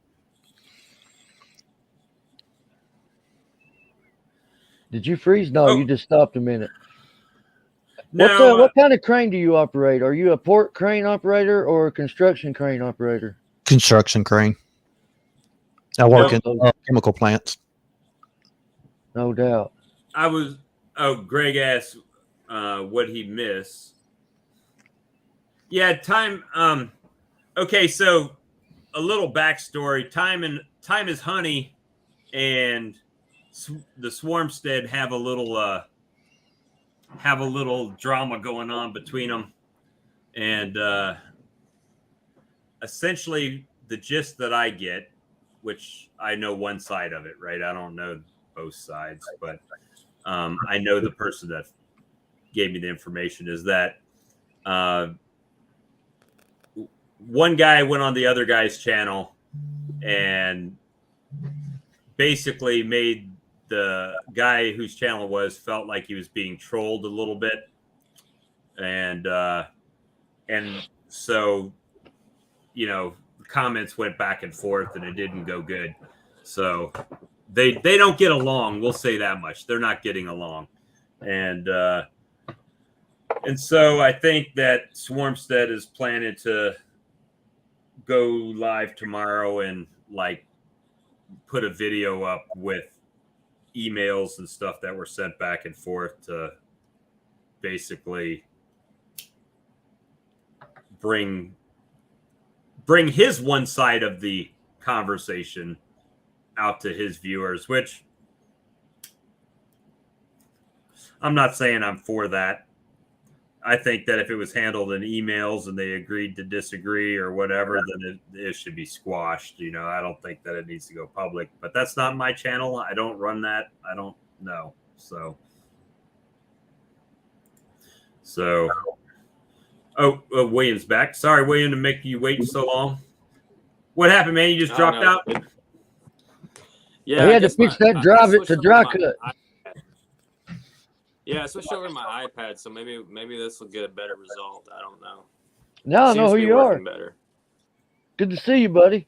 Did you freeze? No, you just stopped a minute. No, what kind of crane do you operate? Are you a port crane operator or a construction crane operator? Construction crane. I work in chemical plants. No doubt. Greg asked what he missed. Yeah, time. Okay, so a little backstory. Time is honey, and the Swarmstead have a little drama going on between them, and essentially the gist that I get, which I know one side of it, right? I don't know both sides, but I know the person that gave me the information is that one guy went on the other guy's channel and basically made the guy whose channel was felt like he was being trolled a little bit, and so comments went back and forth, and it didn't go good. So they don't get along. We'll say that much. They're not getting along, and so I think that Swarmstead is planning to go live tomorrow and like put a video up with emails and stuff that were sent back and forth to basically bring his one side of the conversation out to his viewers, which I'm not saying I'm for that. I think that if it was handled in emails and they agreed to disagree or whatever, then it should be squashed. I don't think that it needs to go public, but that's not my channel. I don't run that. I don't know. So, William's back. Sorry, William, to make you wait so long. What happened, man? You just dropped out? Yeah, He had to fix that drive it to dry cut. Yeah, I switched over to my iPad, so maybe this will get a better result. I don't know. Now I know who you are. Better. Good to see you, buddy.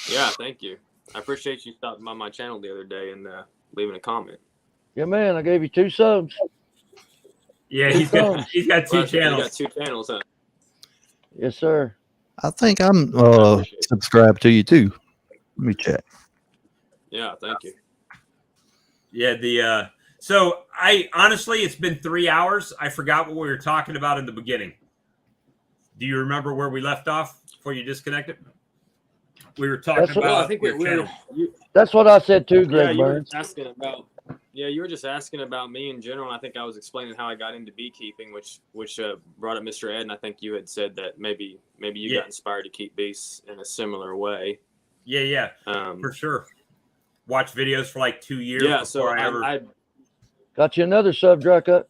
Yeah, thank you. I appreciate you stopping by my channel the other day and leaving a comment. Yeah, man, I gave you 2 subs. Yeah, he's got 2 channels. You got 2 channels, huh? Yes, sir. I think I'm subscribed to you too. Let me check. Yeah, thank you. Yeah, so I honestly, it's been 3 hours. I forgot what we were talking about in the beginning. Do you remember where we left off before you disconnected? We were talking about. I think that's what I said too, Greg you were Burns. asking about. Yeah, you were just asking about me in general. And I think I was explaining how I got into beekeeping, which brought up Mr. Ed, and I think you had said that maybe you got inspired to keep bees in a similar way. Yeah, for sure. Watch videos for like 2 years. Yeah, so I got you another sub, dry cut.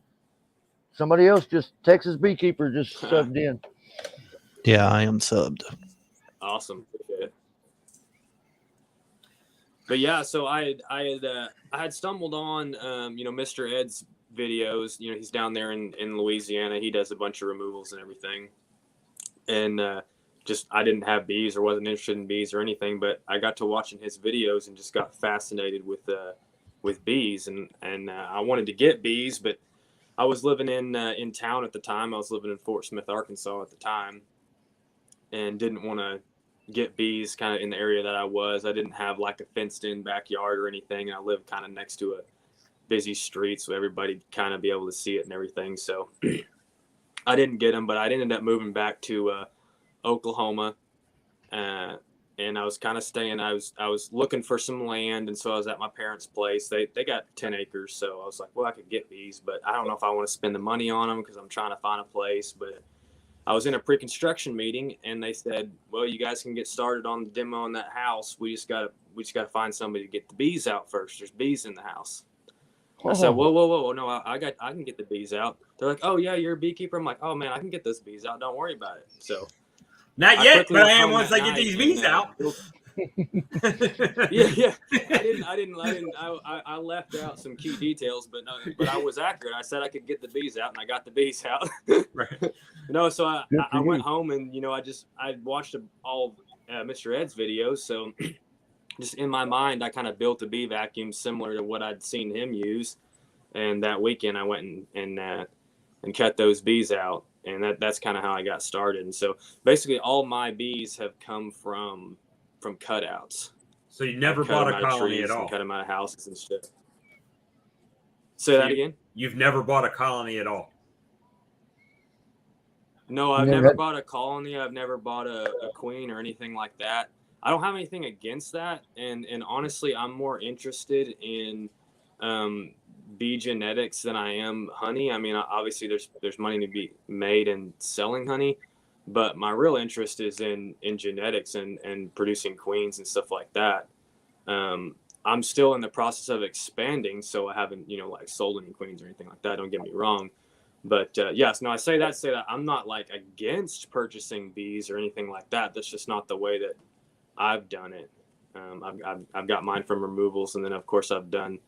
Somebody else, just Texas Beekeeper, just subbed in. Yeah, I am subbed. Awesome. Appreciate it. But yeah, so I had stumbled on Mr. Ed's videos. He's down there in Louisiana. He does a bunch of removals and everything. And I didn't have bees or wasn't interested in bees or anything, but I got to watching his videos and just got fascinated with bees, and I wanted to get bees, but I was living in town at the time. I was living in Fort Smith, Arkansas at the time, and didn't want to get bees kind of in the area that I was. I didn't have like a fenced in backyard or anything, and I lived kind of next to a busy street, so everybody kind of be able to see it and everything. So I didn't get them, but I ended up moving back to Oklahoma, and I was kind of staying. I was looking for some land, and so I was at my parents' place. They got 10 acres, so I was like, well, I could get bees, but I don't know if I want to spend the money on them because I'm trying to find a place. But I was in a pre-construction meeting, and they said, well, you guys can get started on the demo in that house. We just gotta find somebody to get the bees out first. There's bees in the house. I said, whoa, no, I can get the bees out. They're like, oh yeah, you're a beekeeper. I'm like, oh man, I can get those bees out. Don't worry about it. So. Not yet, but I am once I get these bees out. yeah. I left out some key details, but I was accurate. I said I could get the bees out, and I got the bees out. Right. So I went home, and I watched all Mr. Ed's videos. So just in my mind, I kind of built a bee vacuum similar to what I'd seen him use. And that weekend, I went and cut those bees out. And that's kind of how I got started. And so basically all my bees have come from cutouts. So you never bought a colony at all? Cut them out of houses and shit. Say that again? You've never bought a colony at all? No, I've never bought a colony. I've never bought a queen or anything like that. I don't have anything against that. And honestly, I'm more interested in bee genetics than I am honey. I mean, obviously there's money to be made in selling honey, But my real interest is in genetics and producing queens and stuff like that. I'm still in the process of expanding, so I haven't, like sold any queens or anything like that. Don't get me wrong. But yes, no, I say that I'm not like against purchasing bees or anything like that. That's just not the way that I've done it. I've got mine from removals, and then of course I've done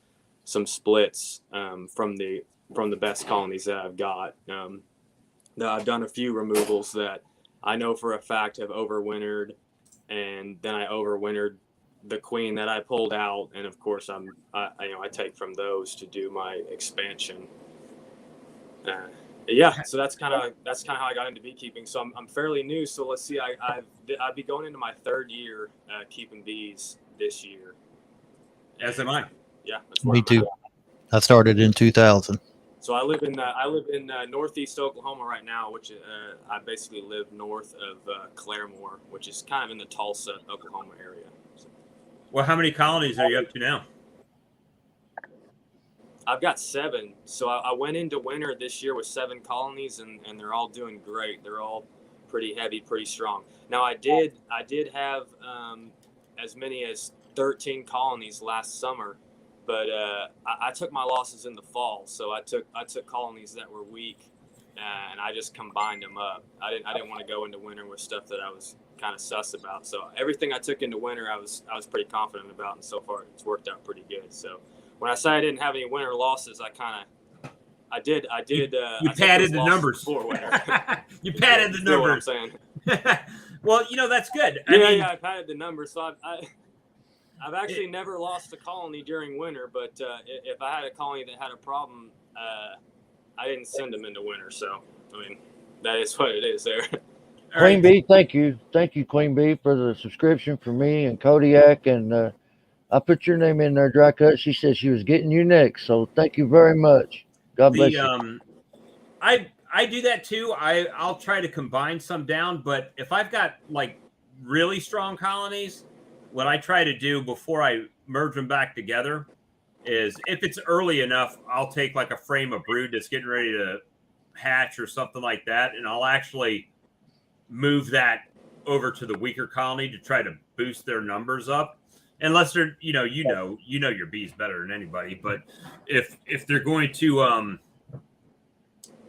some splits from the best colonies that I've got. I've done a few removals that I know for a fact have overwintered, and then I overwintered the queen that I pulled out, and of course I take from those to do my expansion. Yeah, so that's kind of how I got into beekeeping. So I'm fairly new. So let's see, I'd be going into my third year keeping bees this year. As am I. Yeah, that's Me too. I started in 2000. So I live in northeast Oklahoma right now, which I basically live north of Claremore, which is kind of in the Tulsa, Oklahoma area. So, Well, how many colonies are you up to now? I've got 7. So I went into winter this year with 7 colonies, and they're all doing great. They're all pretty heavy, pretty strong. Now I did have as many as 13 colonies last summer, but I took my losses in the fall. So I took colonies that were weak, and I just combined them up. I didn't want to go into winter with stuff that I was kind of sus about. So everything I took into winter, I was pretty confident about, and so far it's worked out pretty good. So when I say I didn't have any winter losses, I did. You padded the numbers. Before winter. You padded the Know what I'm numbers. saying? Well, that's good. Yeah, I padded the numbers. So I've actually never lost a colony during winter, but if I had a colony that had a problem, I didn't send them into winter. So, that is what it is there. Queen Bee, thank you. Thank you, Queen Bee, for the subscription for me and Kodiak. And I put your name in there, Dry Cut. She said she was getting you next. So thank you very much. God bless you. I do that too. I'll try to combine some down, but if I've got like really strong colonies, what I try to do before I merge them back together is, if it's early enough, I'll take like a frame of brood that's getting ready to hatch or something like that, and I'll actually move that over to the weaker colony to try to boost their numbers up. Unless they're, you know your bees better than anybody, but if they're going to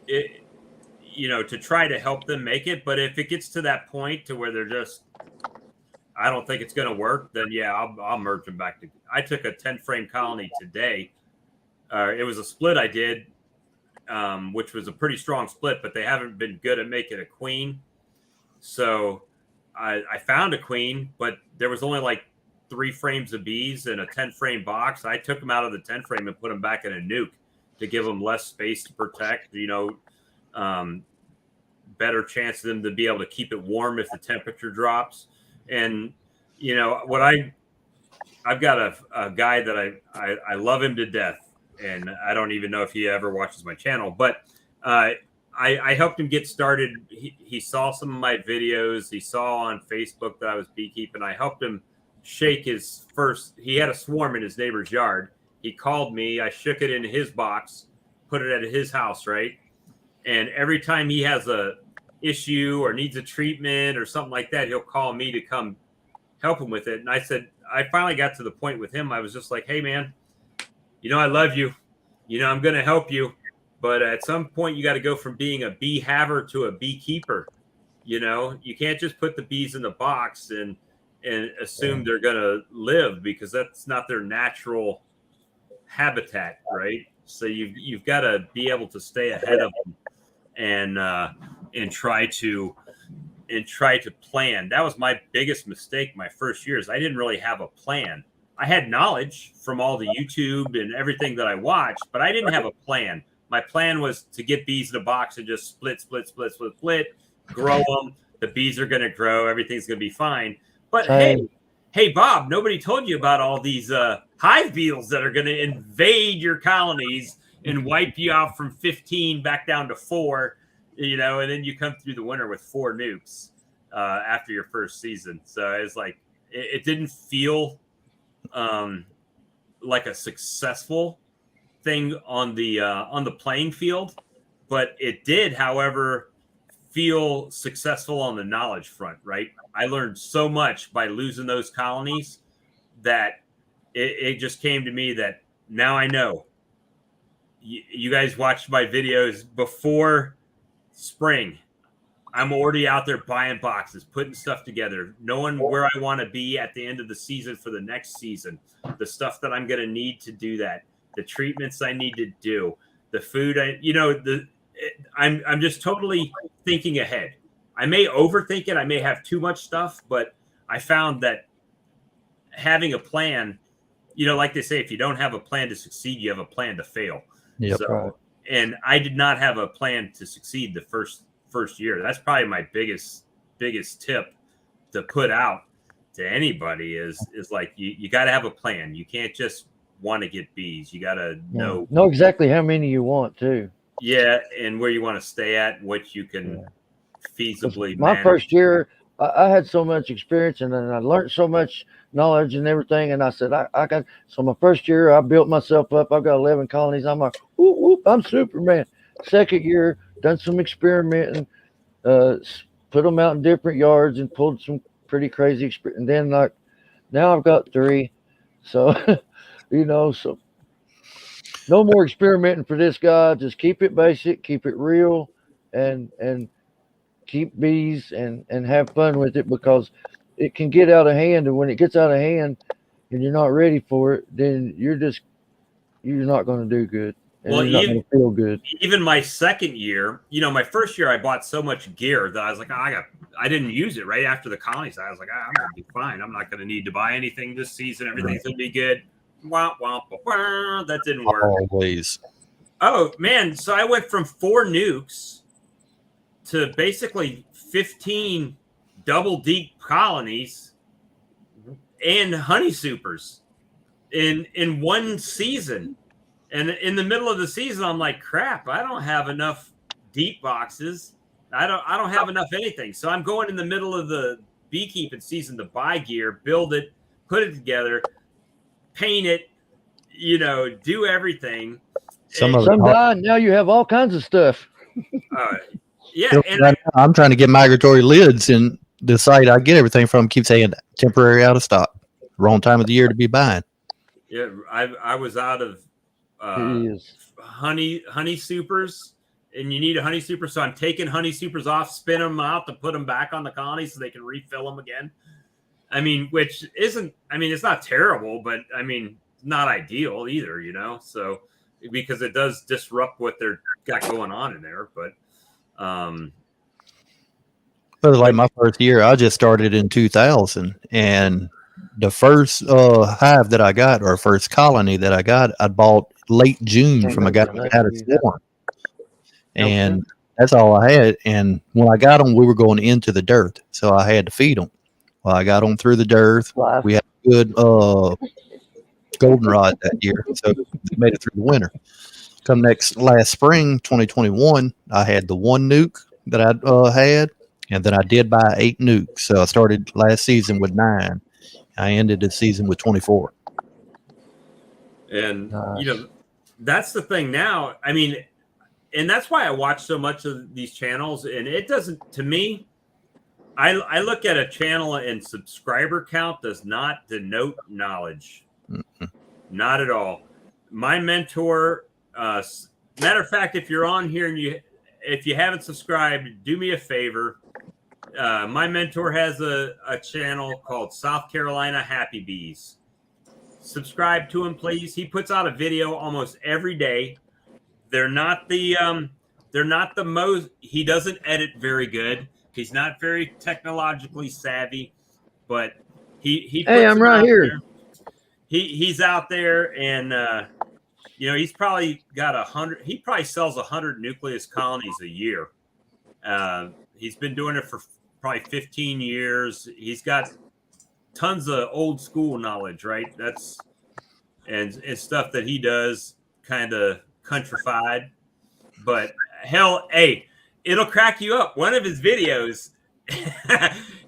to try to help them make it. But if it gets to that point to where they're just, I don't think it's going to work, then yeah, I'll merge them back to. I took a 10 frame colony today. It was a split I did, which was a pretty strong split, but they haven't been good at making a queen. So I found a queen, but there was only like 3 frames of bees in a 10 frame box. I took them out of the 10 frame and put them back in a nuke to give them less space to protect, better chance of them to be able to keep it warm if the temperature drops. And, I've got a guy that I love him to death, and I don't even know if he ever watches my channel, but I helped him get started. He saw some of my videos. He saw on Facebook that I was beekeeping. I helped him shake his first. He had a swarm in his neighbor's yard. He called me. I shook it in his box, put it at his house, right? And every time he has a issue or needs a treatment or something like that, he'll call me to come help him with it. And I said, I finally got to the point with him. I was just like, hey man, I love you. I'm going to help you. But at some point you got to go from being a bee haver to a beekeeper. You can't just put the bees in the box and assume they're going to live, because that's not their natural habitat, right? So you've got to be able to stay ahead of them and try to plan. That was my biggest mistake my first years. I didn't really have a plan. I had knowledge from all the YouTube and everything that I watched, but I didn't have a plan. My plan was to get bees in a box and just split, grow them. The bees are going to grow. Everything's going to be fine. But hey, Bob, nobody told you about all these hive beetles that are going to invade your colonies and wipe you out from 15 back down to 4, and then you come through the winter with 4 nukes after your first season. So it's like, it didn't feel like a successful thing on the playing field, but it did, however, feel successful on the knowledge front, right? I learned so much by losing those colonies that it just came to me that now I know. You guys watched my videos before spring. I'm already out there buying boxes, putting stuff together, knowing where I want to be at the end of the season for the next season, the stuff that I'm going to need to do that, the treatments I need to do, the food. I'm just totally thinking ahead. I may overthink it. I may have too much stuff, but I found that having a plan, like they say, if you don't have a plan to succeed, you have a plan to fail. Yep. So, and I did not have a plan to succeed the first year. That's probably my biggest tip to put out to anybody is like, you got to have a plan. You can't just want to get bees. You got to know exactly how many you want too. Yeah. And where you want to stay at, what you can feasibly my manage. first year, I had so much experience and then I learned so much knowledge and everything. And I said, so my first year, I built myself up. I've got 11 colonies. I'm like, whoop, whoop, I'm Superman. Second year, done some experimenting, put them out in different yards and pulled some pretty crazy experience. And then now I've got 3. So, so no more experimenting for this guy. Just keep it basic, keep it real, and keep bees and have fun with it, because it can get out of hand. And when it gets out of hand and you're not ready for it, then you're not going to do good. And Well, you're not going to feel good. Even my second year, my first year I bought so much gear that I was like, I didn't use it right after the colonies. I was like, I'm going to be fine. I'm not going to need to buy anything this season. Everything's going to be good. Wah, wah, wah, wah. That didn't work. Always. Oh, man. So I went from 4 nukes to basically 15 double deep colonies and honey supers in one season. And in the middle of the season, I'm like, crap, I don't have enough deep boxes. I don't have enough anything. So I'm going in the middle of the beekeeping season to buy gear, build it, put it together, paint it, do everything. Some guy, now you have all kinds of stuff. Yeah. And I'm trying to get migratory lids, and the site I get everything from keeps saying temporary out of stock. Wrong time of the year to be buying. yeah, I was out of honey supers, and you need a honey super. So I'm taking honey supers off, spin them out to put them back on the colony so they can refill them again. Which isn't, it's not terrible, but not ideal either, so because it does disrupt what they're got going on in there. But, But like my first year, I just started in 2000, and the first hive that I got, or first colony that I got, I bought late June from a guy who had a swarm, and that's all I had. And when I got them, we were going into the dirt, so I had to feed them. Well, I got them through the dirt. We had a good goldenrod that year, so we made it through the winter. Last spring, 2021, I had the 1 nuke that I had, and then I did buy 8 nukes. So I started last season with 9. I ended the season with 24. And that's the thing now. And that's why I watch so much of these channels. And it doesn't, to me, I look at a channel and subscriber count does not denote knowledge. Mm-hmm. Not at all. My mentor, matter of fact, if you're on here and if you haven't subscribed, do me a favor. My mentor has a channel called South Carolina Happy Bees. Subscribe to him, please. He puts out a video almost every day. They're not the most. He doesn't edit very good. He's not very technologically savvy, but he. Hey, I'm right here. There. He's out there, and he's probably got 100. He probably sells 100 nucleus colonies a year. He's been doing it for probably 15 years. He's got tons of old school knowledge, right? That's and stuff that he does kind of countrified, but hell, hey, it'll crack you up. One of his videos,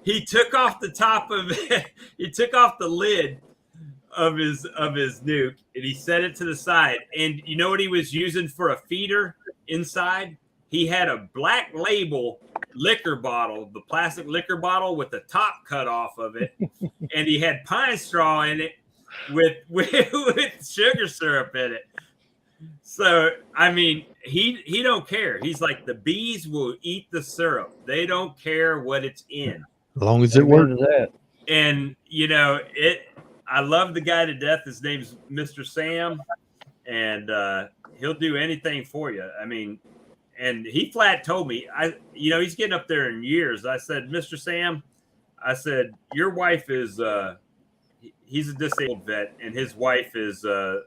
he took off the top of it. He took off the lid of his nuke and he set it to the side. And you know what he was using for a feeder inside? He had a black label liquor bottle, the plastic liquor bottle with the top cut off of it, and he had pine straw in it with sugar syrup in it. So I mean, he don't care. He's like, the bees will eat the syrup. They don't care what it's in, As long as it Amen works. to that. and you know it. I love the guy to death. His name's Mr. Sam, and he'll do anything for you. I mean, and he flat told me, he's getting up there in years. I said, Mr. Sam, I said, your wife is, he's a disabled vet, and his wife is not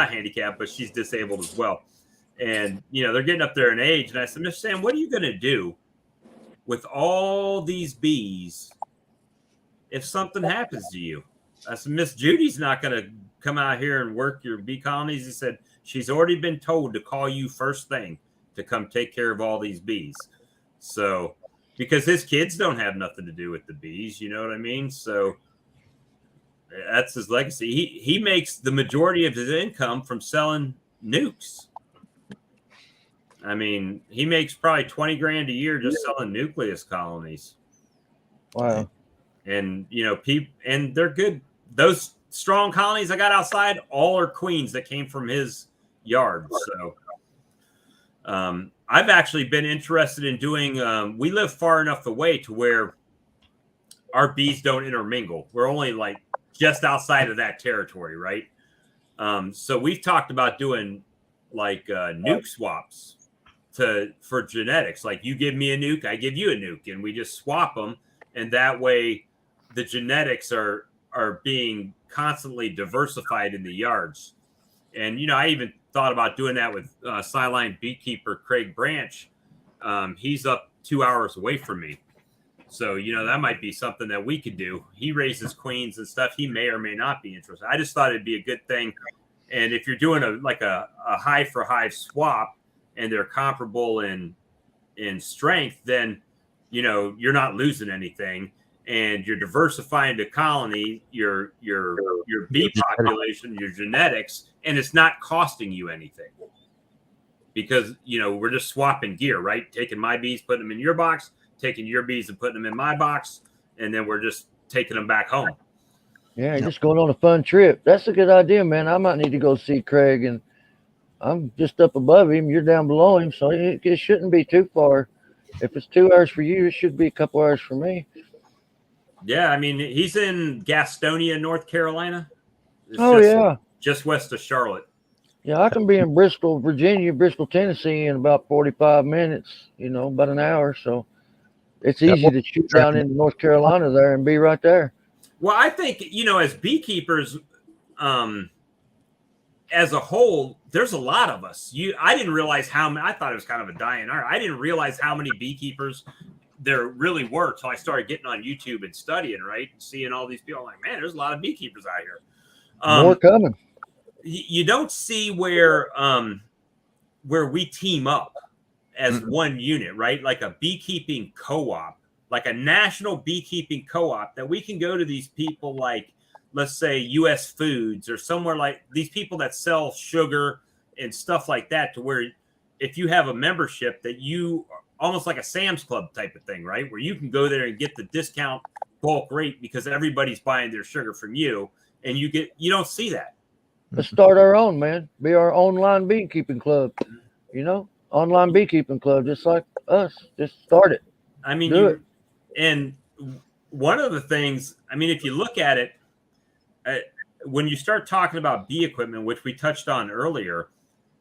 handicapped, but she's disabled as well. And, they're getting up there in age. And I said, Mr. Sam, what are you going to do with all these bees if something happens to you? I said, Miss Judy's not going to come out here and work your bee colonies. He said, she's already been told to call you first thing to come take care of all these bees. So, because his kids don't have nothing to do with the bees, you know what I mean? So that's his legacy. He makes the majority of his income from selling nukes. I mean, he makes probably 20 grand a year just selling nucleus colonies. Wow. And, and they're good. Those strong colonies I got outside, all are queens that came from his yard. So I've actually been interested in doing, we live far enough away to where our bees don't intermingle. We're only like just outside of that territory, right? So we've talked about doing like nuke swaps for genetics. Like, you give me a nuke, I give you a nuke, and we just swap them. And that way the genetics are being constantly diversified in the yards. And, I even thought about doing that with Sciline beekeeper Craig Branch. He's up 2 hours away from me. So, that might be something that we could do. He raises queens and stuff. He may or may not be interested. I just thought it'd be a good thing. And if you're doing a hive for hive swap and they're comparable in strength, then, you're not losing anything. And you're diversifying the colony, your bee population, your genetics, and it's not costing you anything. Because, we're just swapping gear, right? Taking my bees, putting them in your box, taking your bees and putting them in my box, and then we're just taking them back home. Yeah, just going on a fun trip. That's a good idea, man. I might need to go see Craig, and I'm just up above him. You're down below him, so it shouldn't be too far. If it's 2 hours for you, it should be a couple hours for me. Yeah, I mean, he's in Gastonia, North Carolina. It's just west of Charlotte. Yeah, I can be in Bristol, Virginia, Bristol, Tennessee in about 45 minutes, about an hour. So it's easy to shoot down into North Carolina there and be right there. Well, I think, as beekeepers, as a whole, there's a lot of us. I didn't realize I thought it was kind of a dying art. I didn't realize how many beekeepers there really were till I started getting on YouTube and studying, right? And seeing all these people. I'm like, man, there's a lot of beekeepers out here. More coming. You don't see where we team up as one unit, right? Like a beekeeping co-op, like a national beekeeping co-op that we can go to these people like, let's say, US Foods or somewhere like these people that sell sugar and stuff like that, to where if you have a membership that you almost like a Sam's Club type of thing, right? Where you can go there and get the discount bulk rate because everybody's buying their sugar from you, and you don't see that. Let's start our own, man. Be our online beekeeping club, online beekeeping club, just like us. Just start it. I mean, and one of the things, I mean, if you look at it, when you start talking about bee equipment, which we touched on earlier,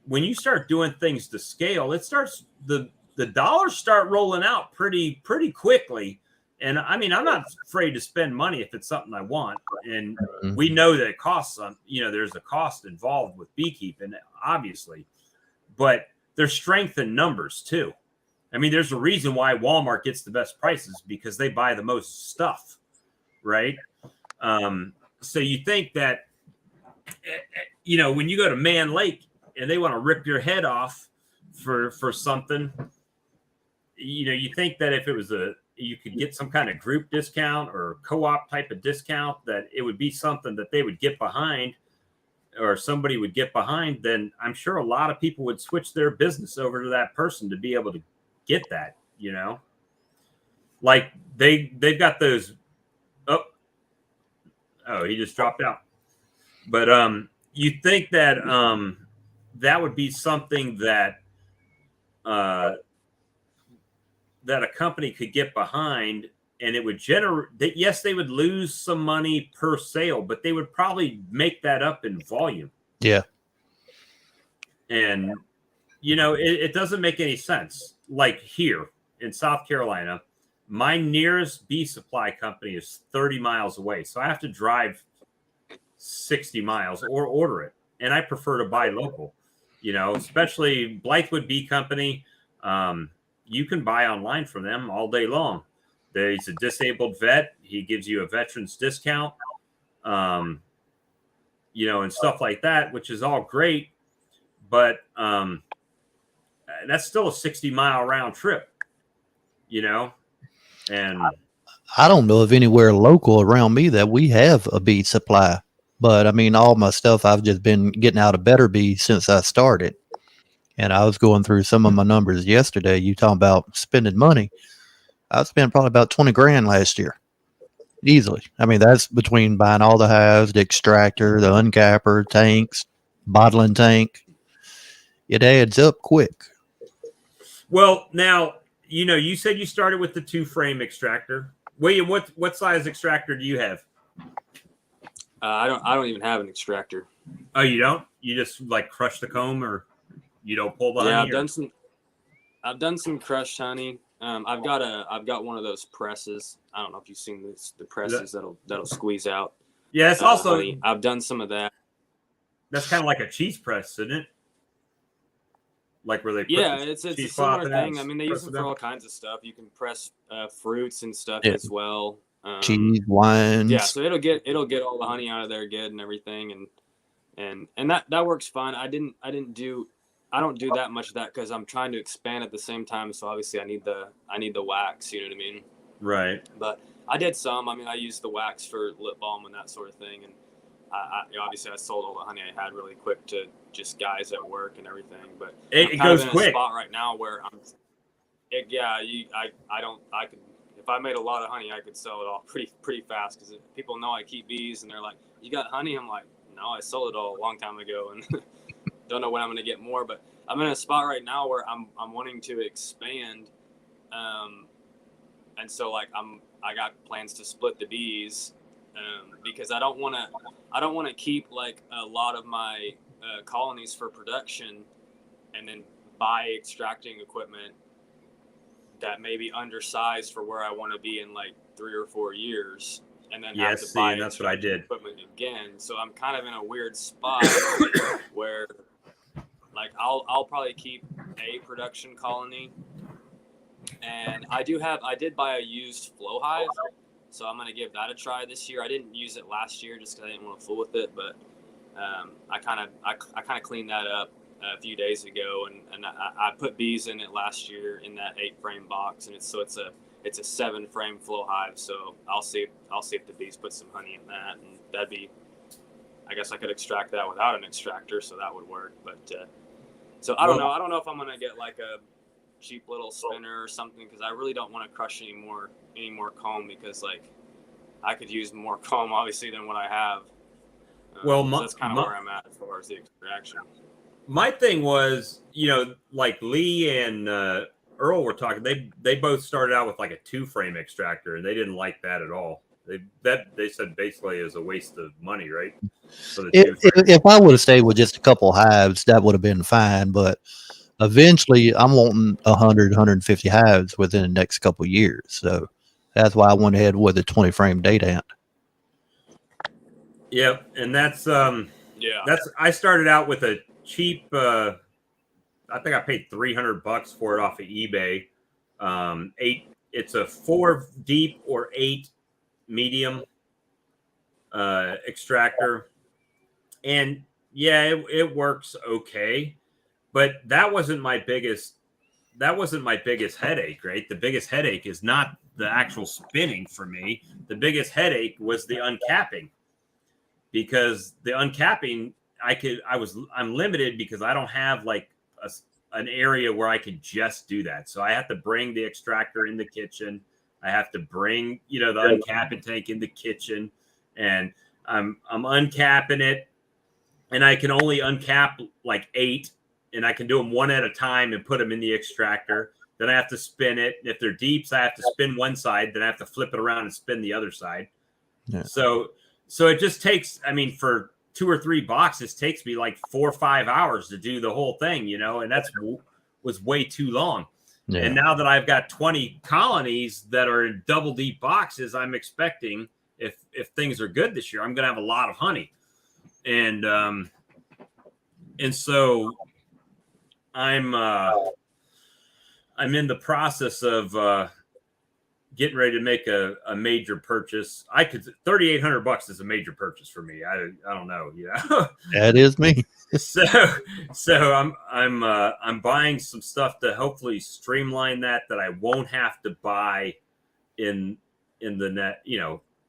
when you start doing things to scale, it starts the dollars start rolling out pretty quickly. And I mean, I'm not afraid to spend money if it's something I want. And we know that it costs some, there's a cost involved with beekeeping, obviously, but there's strength in numbers too. I mean, there's a reason why Walmart gets the best prices, because they buy the most stuff, right? So you think that, when you go to Man Lake and they want to rip your head off for something, you think that if it was you could get some kind of group discount or co-op type of discount, that it would be something that they would get behind, or somebody would get behind, then I'm sure a lot of people would switch their business over to that person to be able to get that, like they've got those. Oh, he just dropped out. But you think that that would be something that that a company could get behind, and it would generate that. Yes, they would lose some money per sale, but they would probably make that up in volume. Yeah. And it doesn't make any sense. Like here in South Carolina, my nearest bee supply company is 30 miles away. So I have to drive 60 miles or order it. And I prefer to buy local, especially Blythewood Bee Company. You can buy online from them all day long. He's a disabled vet. He gives you a veteran's discount, and stuff like that, which is all great. But that's still a 60-mile round trip, and I don't know of anywhere local around me that we have a bee supply. But I mean, all my stuff, I've just been getting out of Better Bee since I started. And I was going through some of my numbers yesterday. You talking about spending money. I spent probably about 20 grand last year. Easily. I mean, that's between buying all the hives, the extractor, the uncapper, tanks, bottling tank. It adds up quick. Well, now, you said you started with the 2-frame extractor. William, what size extractor do you have? I don't even have an extractor. Oh, you don't? You just like crush the comb, or you don't pull the honey? Yeah, I've done some crushed honey. I've got one of those presses. I don't know if you've seen the presses that'll squeeze out. Yeah, it's also honey. I've done some of that. That's kind of like a cheese press, isn't it? Like where they it's a similar thing. I mean, they use it for all kinds of stuff. You can press fruits and stuff as well. Cheese, wines. Yeah, so it'll get all the honey out of there good and everything, and that works fine. I don't do that much of that because I'm trying to expand at the same time. So obviously I need the wax. You know what I mean? Right. But I did some. I mean, I used the wax for lip balm and that sort of thing, and obviously I sold all the honey I had really quick to just guys at work and everything. But it goes in quick. A spot right now where if I made a lot of honey, I could sell it all pretty fast because people know I keep bees and they're like, "You got honey?" I'm like, "No, I sold it all a long time ago and don't know when I'm going to get more." But I'm in a spot right now where I'm wanting to expand, and so like I got plans to split the bees because I don't want to keep like a lot of my colonies for production and then buy extracting equipment that may be undersized for where I want to be in like 3 or 4 years, and then have to buy that's what I did. equipment again. So I'm kind of in a weird spot where like I'll probably keep a production colony, and I did buy a used flow hive, so I'm gonna give that a try this year. I didn't use it last year just because I didn't want to fool with it, but I kind of cleaned that up a few days ago, and I put bees in it last year in that 8-frame box, and it's a 7-frame flow hive. So I'll see if the bees put some honey in that, and that'd be, I guess I could extract that without an extractor, so that would work. But so I don't know. I don't know if I'm gonna get like a cheap little spinner or something because I really don't want to crush any more comb because like I could use more comb obviously than what I have. Well, so that's kind of where I'm at as far as the extraction. My thing was, like Lee and Earl were talking. They both started out with like a 2-frame extractor, and they didn't like that at all. They said basically is a waste of money, right? For the if I would have stayed with just a couple hives, that would have been fine. But eventually, I'm wanting 100, 150 hives within the next couple of years. So that's why I went ahead with a 20-frame date ant. Yep, and that's I started out with a cheap. I think I paid $300 for it off of eBay. It's a 4 deep or 8 medium extractor, and it works okay. But that wasn't my biggest headache, right? The biggest headache is not the actual spinning for me. The biggest headache was the uncapping, because the uncapping I'm limited because I don't have like an area where I could just do that. So I have to bring the extractor in the kitchen. I have to bring, the uncapping tank in the kitchen, and I'm uncapping it, and I can only uncap like 8, and I can do them one at a time and put them in the extractor. Then I have to spin it. If they're deeps, I have to spin one side. Then I have to flip it around and spin the other side. Yeah. So it just takes, for 2 or 3 boxes, takes me like 4 or 5 hours to do the whole thing, and that's was way too long. Yeah. And now that I've got 20 colonies that are in double deep boxes, I'm expecting if things are good this year, I'm going to have a lot of honey. And so I'm in the process of getting ready to make a major purchase. $3,800 is a major purchase for me. I don't know, That is me. So I'm buying some stuff to hopefully streamline that I won't have to buy in the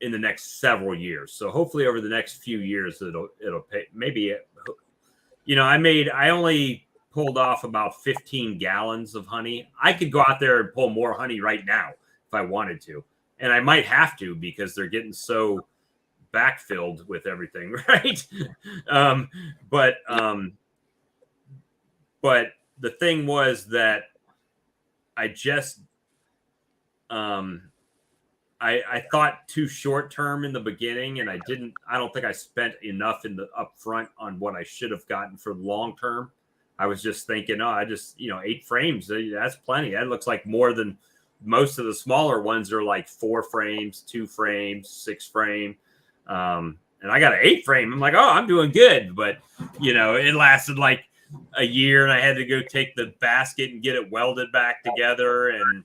in the next several years. So hopefully over the next few years it'll pay. Maybe I only pulled off about 15 gallons of honey. I could go out there and pull more honey right now if I wanted to, and I might have to because they're getting so backfilled with everything, right? But the thing was that I just I thought too short term in the beginning, and I don't think I spent enough in the upfront on what I should have gotten for long term. I was just thinking, 8 frames, that's plenty. That looks like more than most of the smaller ones are like 4 frames, 2 frames, 6 frame. And I got an 8 frame. I'm like, I'm doing good. But, it lasted like a year, and I had to go take the basket and get it welded back together. And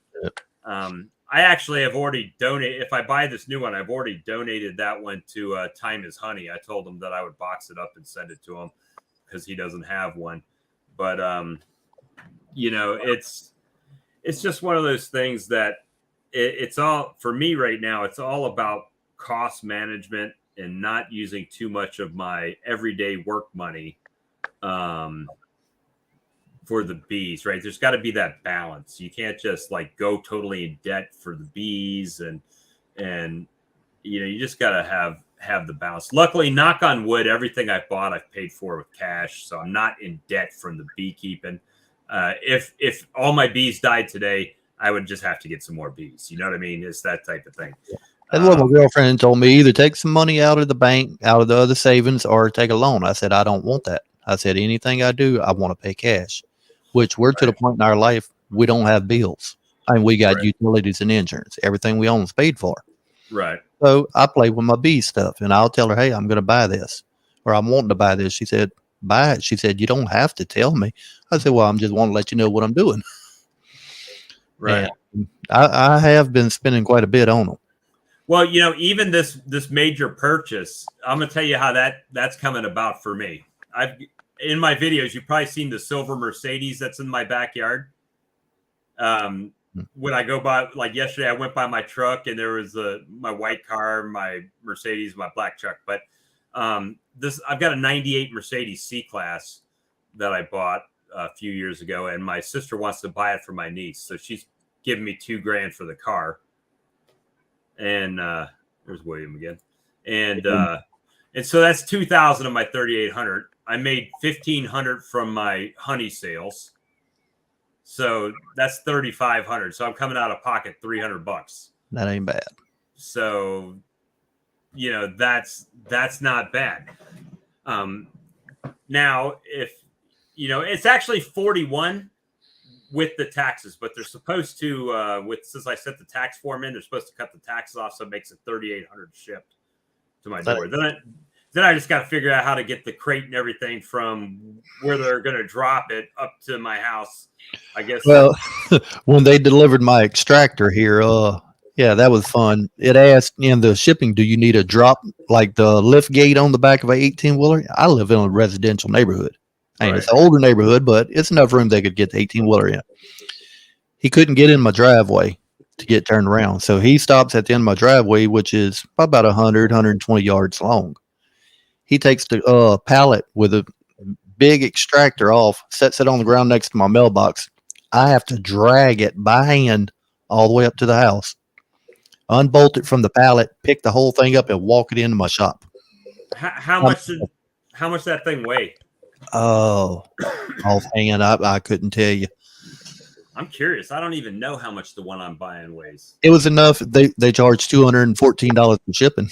I actually have already donated. If I buy this new one, I've already donated that one to Time is Honey. I told him that I would box it up and send it to him because he doesn't have one. But, it's just one of those things that it's all, for me right now, it's all about cost management and not using too much of my everyday work money for the bees, right? There's got to be that balance. You can't just like go totally in debt for the bees, and you just got to have the balance. Luckily, knock on wood, everything I've bought, I've paid for with cash. So I'm not in debt from the beekeeping. If all my bees died today, I would just have to get some more bees. You know what I mean? It's that type of thing. That's what my girlfriend told me. Either take some money out of the bank, out of the other savings, or take a loan. I said, I don't want that. I said, anything I do, I want to pay cash, which we're to the point in our life, we don't have bills. I mean, we got utilities and insurance. Everything we own is paid for. Right. So I play with my bee stuff, and I'll tell her, hey, I'm going to buy this, or I'm wanting to buy this. She said, buy it. She said, you don't have to tell me. I said, well, I'm just want to let you know what I'm doing. Right. And I have been spending quite a bit on them. Well, even this major purchase, I'm going to tell you how that's coming about for me. In my videos, you've probably seen the silver Mercedes that's in my backyard. When I go by, like yesterday, I went by my truck and there was my white car, my Mercedes, my black truck. But I've got a 98 Mercedes C-Class that I bought a few years ago, and my sister wants to buy it for my niece. So she's giving me $2,000 for the car. And there's William again. And so that's 2,000 of my 3,800. I made 1,500 from my honey sales. So that's 3,500. So I'm coming out of pocket $300. That ain't bad. So, that's not bad. Now, if it's actually 41 with the taxes, but they're supposed to since I set the tax form in, they're supposed to cut the taxes off, so it makes it 3,800 shipped to my door. Then I just got to figure out how to get the crate and everything from where they're going to drop it up to my house, I guess. Well, when they delivered my extractor here, yeah, that was fun. It asked in the shipping, do you need a drop, like the lift gate on the back of an 18-wheeler? I live in a residential neighborhood. And it's an older neighborhood, but it's enough room they could get the 18-wheeler in. He couldn't get in my driveway to get turned around. So he stops at the end of my driveway, which is about 100, 120 yards long. He takes the pallet with a big extractor off, sets it on the ground next to my mailbox. I have to drag it by hand all the way up to the house, unbolt it from the pallet, pick the whole thing up, and walk it into my shop. How much that thing weigh? Oh, offhand, I couldn't tell you. I'm curious. I don't even know how much the one I'm buying weighs. It was enough. They charged $214 for shipping.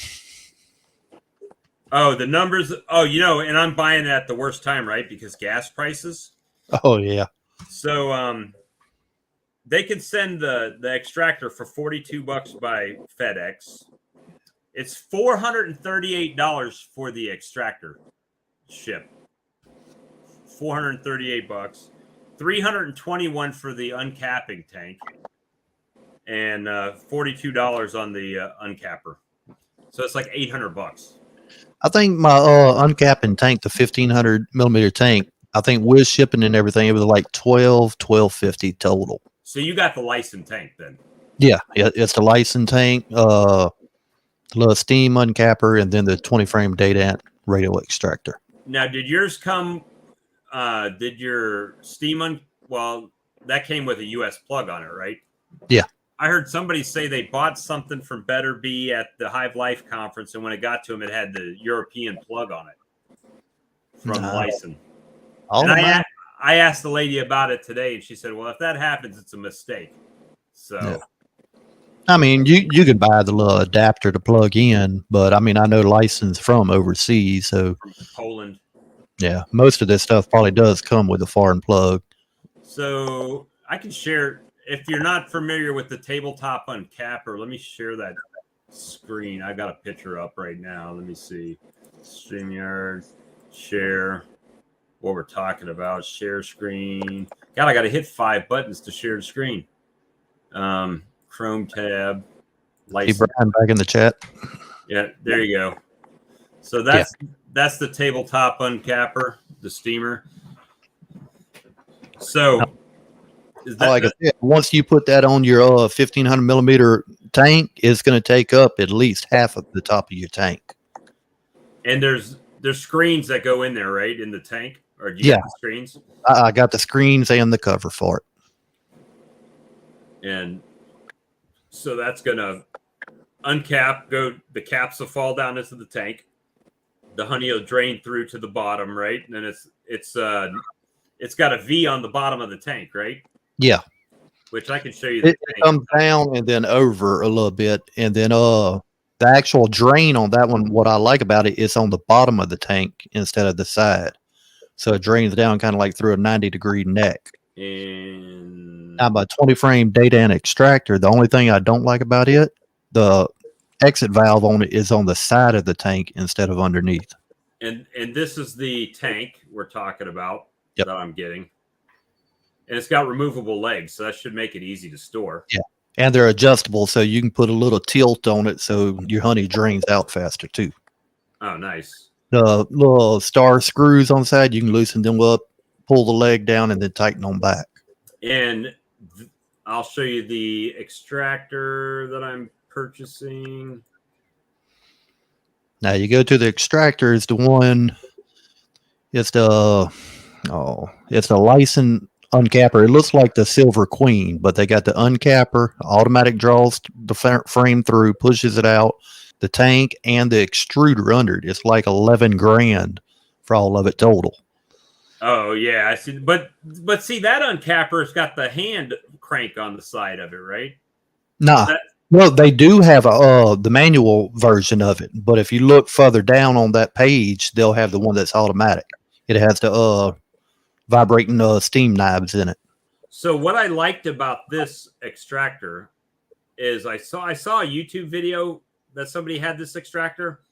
Oh, the numbers. Oh, and I'm buying it at the worst time, right? Because gas prices. Oh yeah. So they can send the extractor for $42 by FedEx. It's $438 for the extractor ship. $438. $321 for the uncapping tank, and $42 on the uncapper. So it's like $800. I think my uncapping tank, the 1500 millimeter tank, I think with shipping and everything, it was like $1250 total. So you got the licensed tank then? Yeah, it's the licensed tank, the little steam uncapper, and then the 20 frame data radio extractor. Now, did yours come? Did your steam well, that came with a US plug on it, right? Yeah. I heard somebody say they bought something from Better Bee at the Hive Life conference, and when it got to them, it had the European plug on it from Lyson. And I asked the lady about it today, and she said, "Well, if that happens, it's a mistake." So, yeah. I mean, you could buy the little adapter to plug in, but I mean, I know Lyson's from overseas, so from Poland. Yeah, most of this stuff probably does come with a foreign plug. So I can share, if you're not familiar with the tabletop uncapper, let me share that screen. I got a picture up right now. Let me see. StreamYard, share what we're talking about. Share screen. God, I got to hit 5 buttons to share the screen. Chrome tab. Hey, Brian, back in the chat. Yeah, there you go. So that's the tabletop uncapper, the steamer. So like I said, once you put that on your 1500 millimeter tank, it's going to take up at least half of the top of your tank. And there's screens that go in there, right, in the tank? Or do you have the screens? I got the screens and the cover for it. And so that's going to uncap, the caps will fall down into the tank. The honey will drain through to the bottom, right? And then it's got a V on the bottom of the tank, right? Yeah. Which I can show you. It comes down and then over a little bit, and then the actual drain on that one, what I like about it is on the bottom of the tank instead of the side. So it drains down kind of like through a 90-degree neck. And now my 20 frame data and extractor, the only thing I don't like about it, the exit valve on it is on the side of the tank instead of underneath. And this is the tank we're talking about that I'm getting. And it's got removable legs, so that should make it easy to store. Yeah. And they're adjustable, so you can put a little tilt on it so your honey drains out faster too. Oh, nice. The little star screws on the side, you can loosen them up, pull the leg down, and then tighten them back. And I'll show you the extractor that I'm purchasing. Now you go to the extractor, it's the one, it's the Lyson uncapper. It looks like the Silver Queen, but they got the uncapper, automatic draws the frame through, pushes it out, the tank, and the extruder under it. It's like $11,000 for all of it total. Oh yeah, I see. But see, that uncapper's got the hand crank on the side of it, right? Nah. Well, they do have the manual version of it, but if you look further down on that page, they'll have the one that's automatic. It has the vibrating steam knobs in it. So what I liked about this extractor is I saw a YouTube video that somebody had this extractor.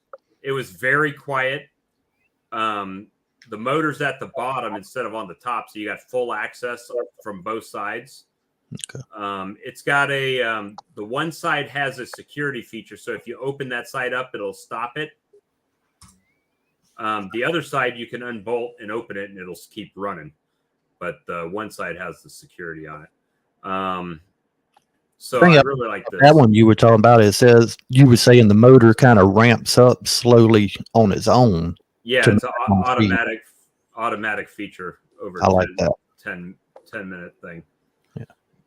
It was very quiet. The motor's at the bottom instead of on the top, so you got full access from both sides. Okay. It's got the one side has a security feature, so if you open that side up, it'll stop it. The other side you can unbolt and open it, and it'll keep running. But the one side has the security on it. So I really like this. That one you were talking about, it says you were saying the motor kind of ramps up slowly on its own. Yeah, it's automatic automatic feature over I like that. 10 minute thing. Yeah.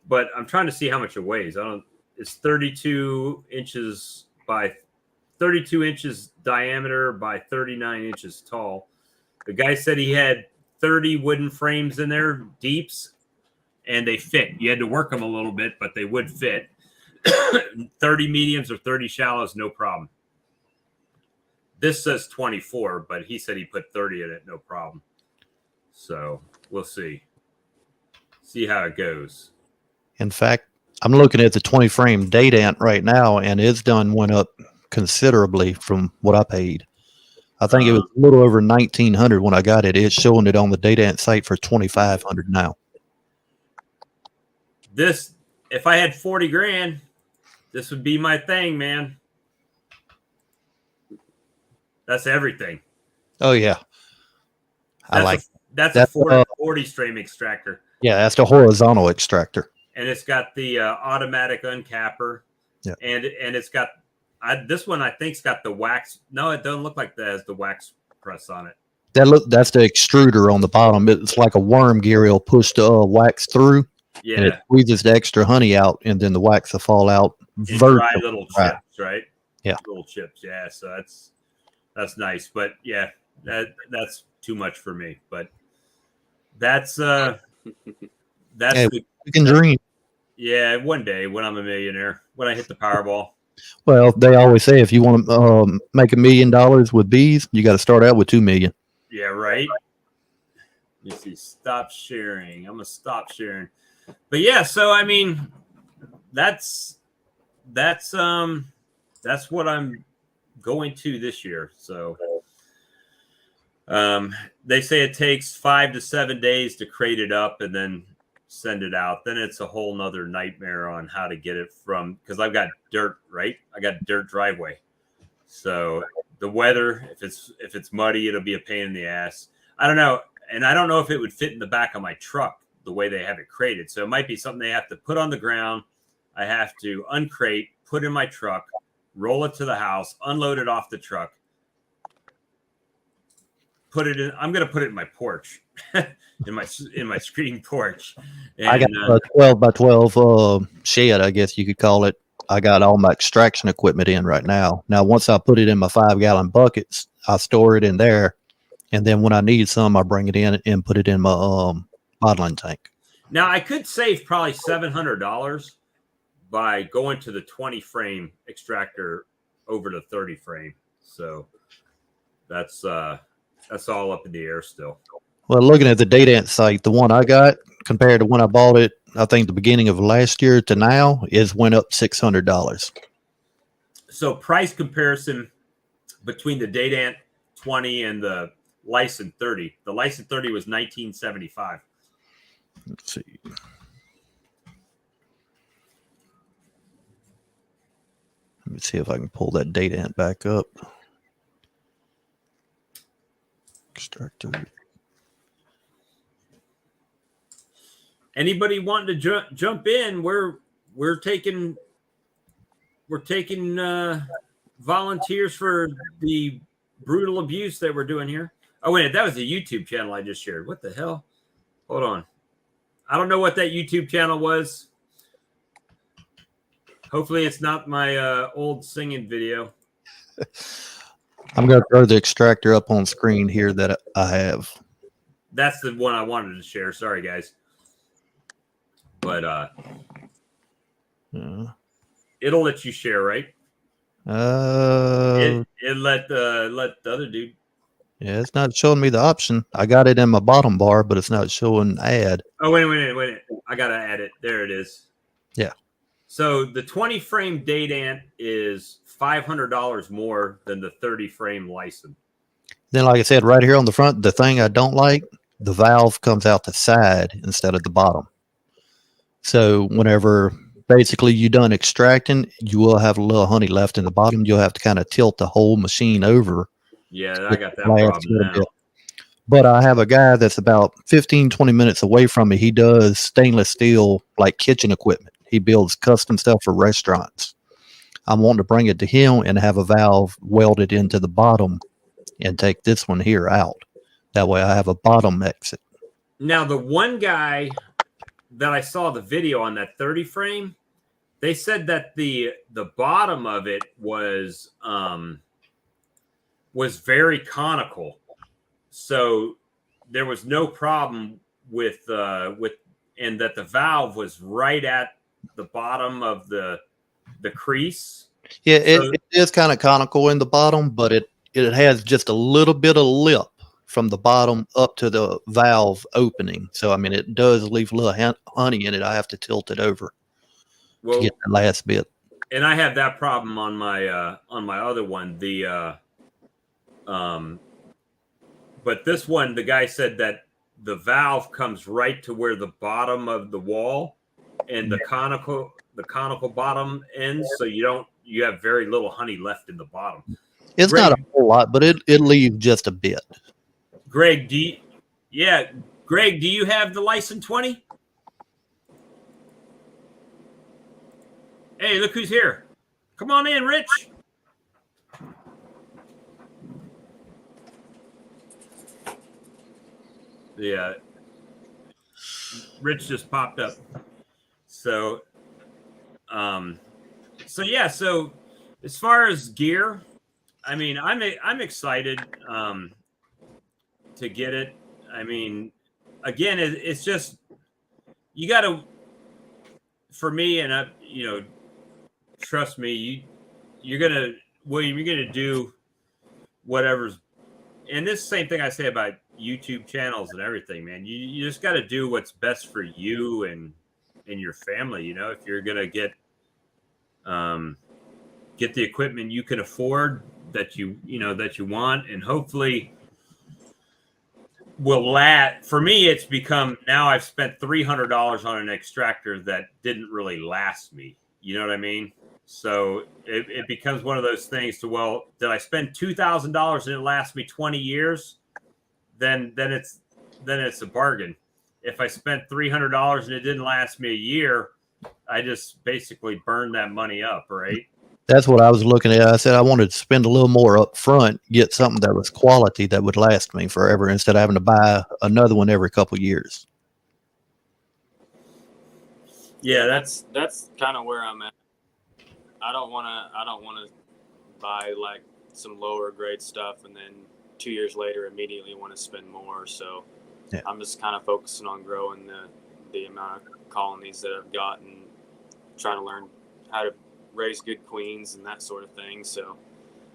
But I'm trying to see how much it weighs. It's 32 inches by 32 inches diameter by 39 inches tall. The guy said he had 30 wooden frames in there, deeps, and they fit. You had to work them a little bit, but they would fit. 30 mediums or 30 shallows, no problem. This says 24, but he said he put 30 in it, no problem. So we'll see. See how it goes. In fact, I'm looking at the 20 frame Dadant right now, and it's went up considerably from what I paid. I think it was a little over 1,900 when I got it. It's showing it on the Dadant site for 2,500 now. This, if I had 40 grand, this would be my thing, man. That's everything. Oh yeah, That's a 40 stream extractor. Yeah, that's the horizontal extractor. And it's got the automatic uncapper. Yeah. And it's got this one I think's got the wax. No, it doesn't look like that has the wax press on it. That's the extruder on the bottom. It's like a worm gear. It'll push the wax through. Yeah. And it squeezes the extra honey out, and then the wax will fall out. In dry little chips, right? Yeah. Little chips. Yeah. So that's nice. But yeah, that's too much for me. But that's hey, we can dream. Yeah, one day when I'm a millionaire, when I hit the Powerball. Well, they always say if you want to make $1 million with bees, you got to start out with 2 million. Yeah, right. Let me see. Stop sharing. I'm gonna stop sharing. But yeah, so I mean, that's what I'm going to this year. So they say it takes 5 to 7 days to crate it up and then send it out. Then it's a whole nother nightmare on how to get it from, because I've got dirt, right? I got dirt driveway. So the weather, if it's muddy, it'll be a pain in the ass. I don't know. And I don't know if it would fit in the back of my truck the way they have it crated. So it might be something they have to put on the ground. I have to uncrate, put in my truck, roll it to the house, unload it off the truck, put it in. I'm going to put it in my porch, in my screen porch. And, I got a 12 by 12 shed, I guess you could call it. I got all my extraction equipment in right now. Now, once I put it in my 5-gallon buckets, I store it in there. And then when I need some, I bring it in and put it in my bottling tank. Now, I could save probably $700 by going to the 20 frame extractor over the 30 frame. So that's all up in the air still. Well, looking at the Dadant site, the one I got compared to when I bought it, I think the beginning of last year to now, is went up $600. So price comparison between the Dadant 20 and the Lyson 30. The Lyson 30 was $19.75. Let's see. Let me see if I can pull that Dadant back up. Extractor. Anybody wanting to jump in? We're taking volunteers for the brutal abuse that we're doing here. Oh wait, that was the YouTube channel I just shared. What the hell? Hold on. I don't know what that YouTube channel was. Hopefully it's not my old singing video. I'm going to throw the extractor up on screen here that I have. That's the one I wanted to share. Sorry, guys. But it'll let you share, right? It let the other dude. Yeah, it's not showing me the option. I got it in my bottom bar, but it's not showing add. Oh, wait. I got to add it. There it is. Yeah. So the 20 frame Dadant is $500 more than the 30 frame Lyson. Then, like I said, right here on the front, the thing I don't like, the valve comes out the side instead of the bottom. So whenever basically you're done extracting, you will have a little honey left in the bottom. You'll have to kind of tilt the whole machine over. Yeah, I got that problem now. But I have a guy that's about 15, 20 minutes away from me. He does stainless steel, like kitchen equipment. He builds custom stuff for restaurants. I'm wanting to bring it to him and have a valve welded into the bottom and take this one here out. That way I have a bottom exit. Now, the one guy that I saw the video on that 30 frame, they said that the bottom of it was very conical, so there was no problem with and that the valve was right at the bottom of the crease. Yeah, So- it is kind of conical in the bottom, but it has just a little bit of lip from the bottom up to the valve opening. So, I mean, it does leave a little honey in it. I have to tilt it over to Well, get the last bit. and I have that problem on my other one. But this one, the guy said that the valve comes right to where the bottom of the wall and the conical bottom ends, so you have very little honey left in the bottom. It's Greg- not a whole lot, but it leaves just a bit. Greg, do you have the License 20? Hey, look who's here. Come on in, Rich. Yeah. Rich just popped up. So so as far as gear, I mean, I'm excited to get it. I mean, again, it's just you got to, for me, and trust me, you're gonna, William, you're gonna do whatever's, and this is the same thing I say about YouTube channels and everything, man. You just got to do what's best for you and your family. If you're gonna get the equipment you can afford, that you want, and hopefully will last. For me, it's become, now I've spent $300 on an extractor that didn't really last me. You know what I mean? So it becomes one of those things to, well, did I spend $2,000 and it lasts me 20 years? Then it's a bargain. If I spent $300 and it didn't last me a year, I just basically burned that money up, right? That's what I was looking at. I said I wanted to spend a little more up front, get something that was quality that would last me forever instead of having to buy another one every couple years. Yeah, that's kind of where I'm at. I don't want to buy like some lower grade stuff and then 2 years later immediately want to spend more. So yeah. I'm just kind of focusing on growing the amount of colonies that I've got and trying to learn how to raise good queens and that sort of thing. So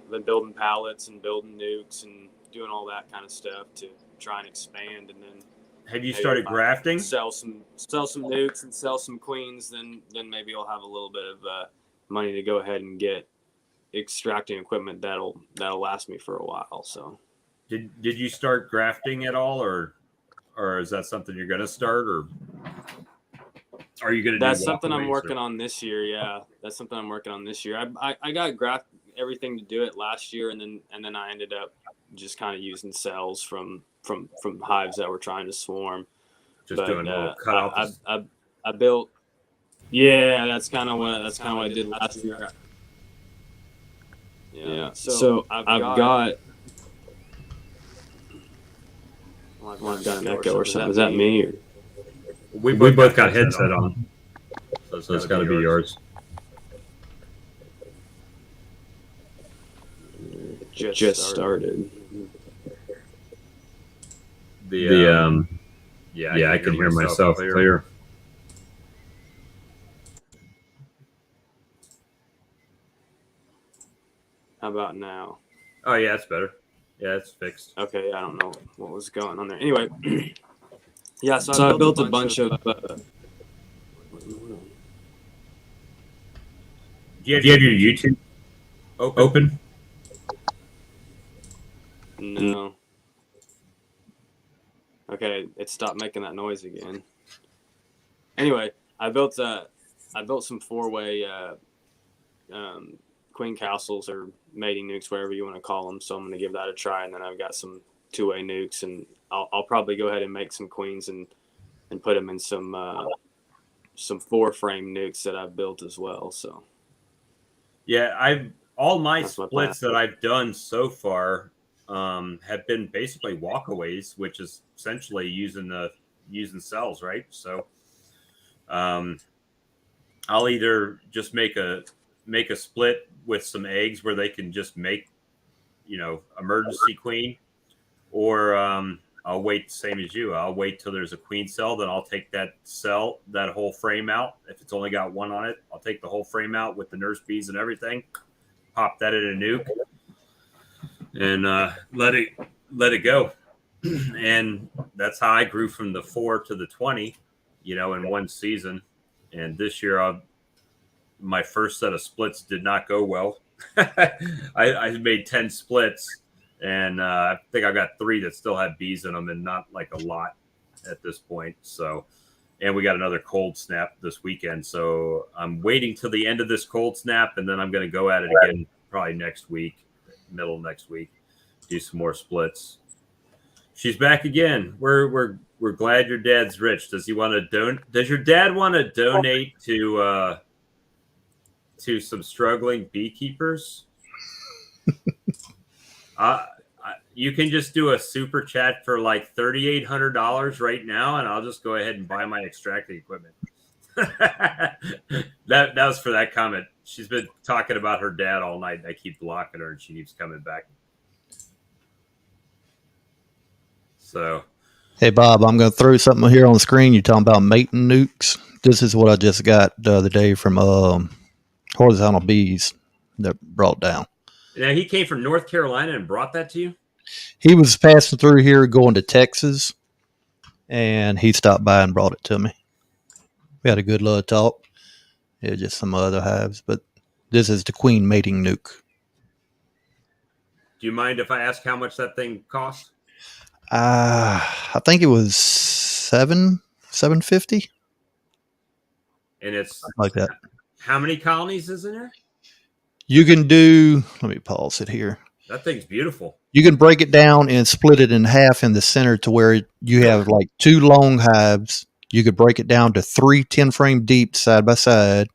I've been building pallets and building nukes and doing all that kind of stuff to try and expand. And then have you started grafting? Sell some nukes and sell some queens. Then maybe I'll have a little bit of money to go ahead and get extracting equipment that'll last me for a while. So did you start grafting at all, or is that something you're going to start, or are you going to? That's something I'm working on this year. Yeah, that's something I'm working on this year. I got graft everything to do it last year, and then I ended up just kind of using cells from hives that were trying to swarm. Just doing little cutouts. I built. Yeah, that's kind of what I did last year. Yeah. So I've got. I've got an echo or something. Is that me? Or? We both got headset on, so it's got to be yours. Just started. I can hear myself clear. How about now? Oh yeah, it's better. Yeah, it's fixed. Okay, I don't know what was going on there. Anyway, yeah, so I built a bunch of. Do you have your YouTube open? No. Okay, it stopped making that noise again. Anyway, I built some 4-way queen castles or mating nukes, whatever you want to call them. So I'm going to give that a try, and then I've got some 2-way nukes, and I'll probably go ahead and make some queens and put them in some 4-frame nukes that I've built as well. So yeah, all my splits that I've done so far, have been basically walkaways, which is essentially using cells, right? So I'll either just make a split with some eggs where they can just make, emergency queen, or I'll wait the same as you. I'll wait till there's a queen cell, then I'll take that whole frame out. If it's only got one on it, I'll take the whole frame out with the nurse bees and everything, pop that in a nuke, and let it go. And that's how I grew from the 4 to the 20, in one season. And this year, my first set of splits did not go well. I made 10 splits, and I think I got 3 that still had bees in them, and not like a lot at this point. So, and we got another cold snap this weekend. So I'm waiting till the end of this cold snap, and then I'm going to go at it again probably next week, middle of next week, do some more splits. She's back again. We're glad your dad's rich. Does he want to Does your dad want to donate to some struggling beekeepers? You can just do a super chat for like $3,800 right now, and I'll just go ahead and buy my extracting equipment. that was for that comment. She's been talking about her dad all night. I keep blocking her, and she keeps coming back. So, hey Bob, I'm going to throw something here on the screen. You're talking about mating nukes. This is what I just got the other day from Horizontal Bees that brought down. Now, he came from North Carolina and brought that to you? He was passing through here going to Texas, and he stopped by and brought it to me. We had a good little talk. Yeah, just some other hives, but this is the queen mating nuke. Do you mind if I ask how much that thing costs? I think it was $750. And it's like that. How many colonies is in there? You can do, let me pause it here. That thing's beautiful. You can break it down and split it in half in the center to where you have like 2 long hives. You could break it down to 3 10-frame deep side by side.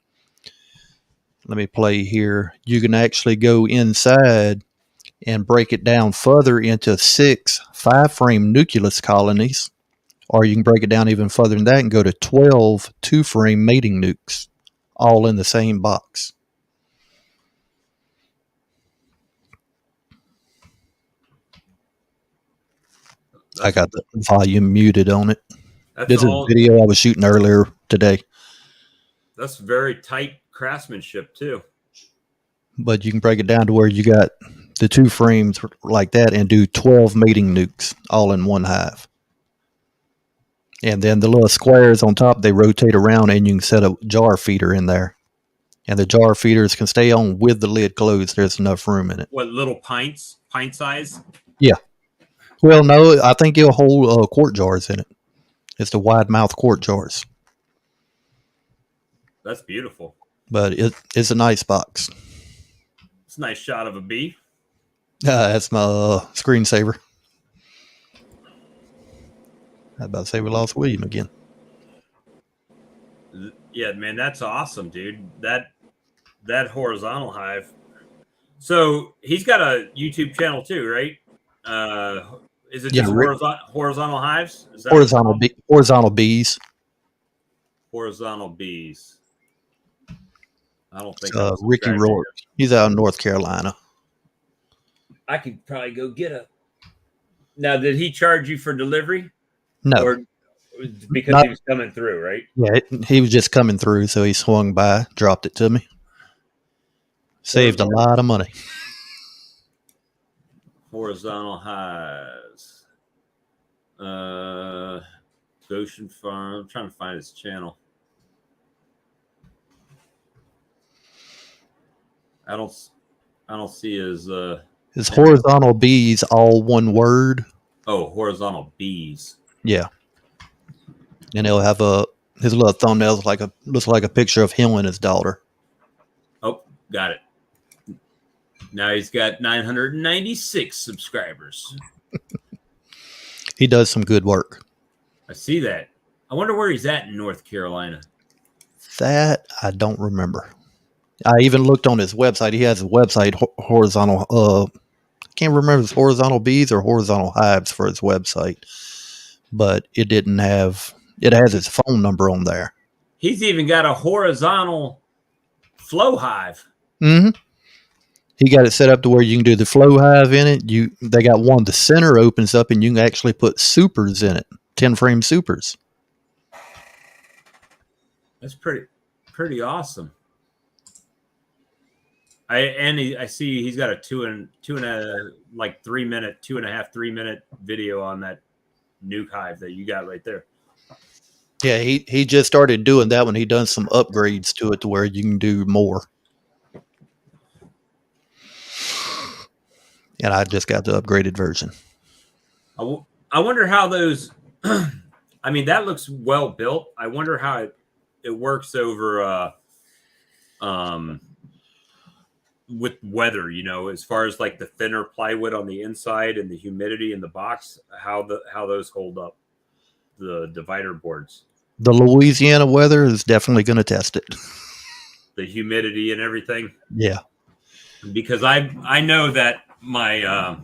Let me play here. You can actually go inside and break it down further into 6 5-frame nucleus colonies, or you can break it down even further than that and go to 12 2-frame mating nukes, all in the same box. I got the volume muted on it. This is a video I was shooting earlier today. That's very tight craftsmanship too. But you can break it down to where you got the 2 frames like that and do 12 mating nukes all in one hive. And then the little squares on top, they rotate around, and you can set a jar feeder in there. And the jar feeders can stay on with the lid closed. There's enough room in it. What, little pint size? Yeah. Well, no, I think it'll hold quart jars in it. It's the wide mouth quart jars. That's beautiful. But it's a nice box. It's a nice shot of a bee. That's my screensaver. I was about to say we lost William again. Yeah, man, that's awesome, dude. That horizontal hive. So he's got a YouTube channel too, right? Is it just horizontal hives? Is that horizontal bees? Horizontal bees. I don't think Ricky Rourke. He's out in North Carolina. I could probably go get a. Now, did he charge you for delivery? No, or because he was coming through, right? Yeah, he was just coming through, so he swung by, dropped it to me. Saved a lot of money. Horizontal hives. Goshen Farm. I'm trying to find his channel. I don't see his horizontal bees, all one word. Oh, horizontal bees. Yeah. And he'll have his little thumbnails looks like a picture of him and his daughter. Oh, got it. Now he's got 996 subscribers. He does some good work. I see that. I wonder where he's at in North Carolina. That I don't remember. I even looked on his website. He has a website, horizontal can't remember if it's Horizontal Bees or Horizontal Hives for its website, but it didn't have. It has its phone number on there. He's even got a horizontal flow hive. Mm-hmm. He got it set up to where you can do the flow hive in it. They got one. The center opens up, and you can actually put supers in it, 10-frame supers. That's pretty awesome. I see he's got a 3 minute video on that nuke hive that you got right there. Yeah, he just started doing that when he done some upgrades to it to where you can do more. And I just got the upgraded version. I wonder how those. I mean, that looks well built. I wonder how it works over with weather. You know, as far as like the thinner plywood on the inside and the humidity in the box, how those hold up. The divider boards. The Louisiana weather is definitely going to test it. The humidity and everything. Yeah. Because I know that my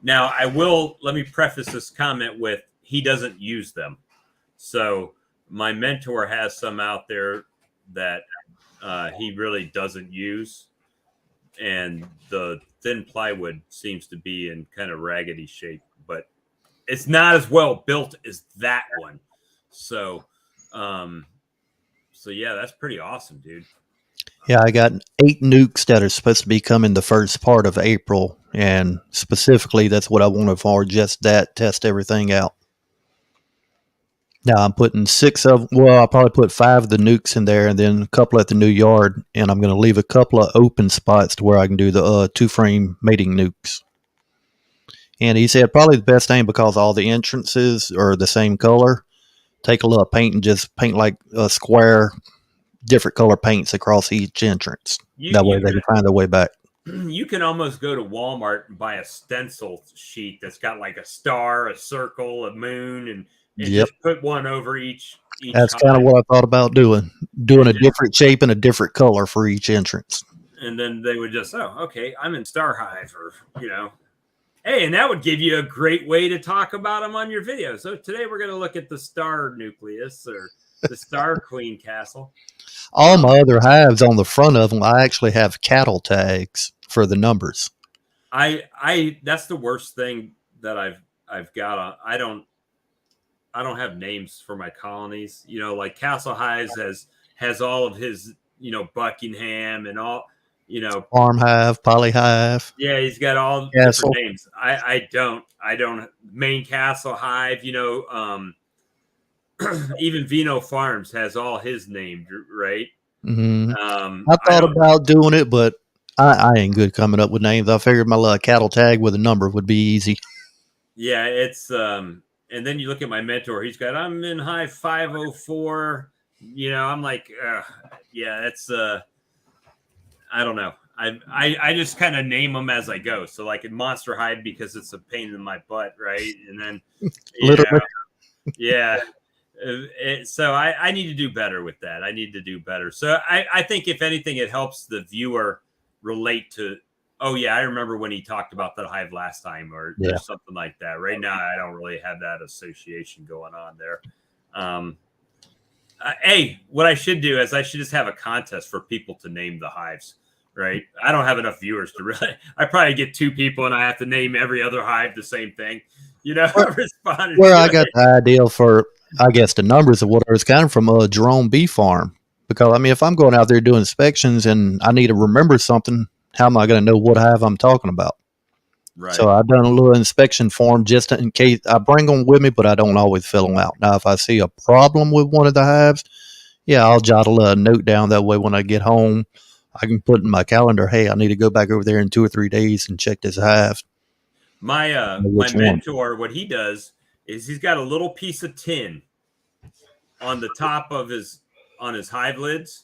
now I will let me preface this comment with he doesn't use them. So my mentor has some out there that he really doesn't use, and the thin plywood seems to be in kind of raggedy shape, but it's not as well built as that one. So yeah, that's pretty awesome, dude. Yeah, I got 8 nukes that are supposed to be coming the first part of April, and specifically that's what I wanted for, just that, test everything out. Now I'm putting 6 of, well, I'll probably put 5 of the nukes in there and then a couple at the new yard, and I'm going to leave a couple of open spots to where I can do the 2-frame mating nukes. And he said probably the best thing, because all the entrances are the same color, take a little paint and just paint like a square, different color paints across each entrance. That way they can find their way back. You can almost go to Walmart and buy a stencil sheet that's got like a star, a circle, a moon, and just put one over each That's kind of what I thought about doing a different shape and a different color for each entrance. And then they would just, oh, okay, I'm in Star Hive, or, you know. Hey, and that would give you a great way to talk about them on your video. So today we're going to look at the Star Nucleus or the Star Queen Castle. All my other hives on the front of them, I actually have cattle tags for the numbers. I that's the worst thing that I've got. I don't have names for my colonies. You know, like Castle Hives has all of his, you know, Buckingham and all, you know, Farm Hive, Poly Hive. Yeah, he's got all Castle. different names. I don't. Main Castle Hive, you know, even Vino Farms has all his named, right? Mm-hmm. I thought about doing it, but I ain't good coming up with names. I figured my little cattle tag with a number would be easy. Yeah, it's and then you look at my mentor. He's got, I'm in Hive 504. You know, I'm like, yeah, it's I don't know. I just kind of name them as I go. So like in Monster Hive, because it's a pain in my butt, right? And then Literally. Yeah. So I need to do better with that. I need to do better. So I think if anything, it helps the viewer relate to, oh yeah, I remember when he talked about the hive last time, or something like that. Right now, I don't really have that association going on there. Hey, what I should do is I should just have a contest for people to name the hives, right? I don't have enough viewers to really, I probably get 2 people and I have to name every other hive the same thing, you know, responded. Where I got the idea for, I guess, the numbers of whatever is kind of from Jerome Bee Farm. Because, I mean, if I'm going out there doing inspections and I need to remember something, how am I going to know what hive I'm talking about? Right. So I've done a little inspection form just in case. I bring them with me, but I don't always fill them out. Now, if I see a problem with one of the hives, yeah, I'll jot a little note down. That way, when I get home, I can put in my calendar, hey, I need to go back over there in 2 or 3 days and check this hive. My mentor, what he does is he's got a little piece of tin on the top of his hive lids,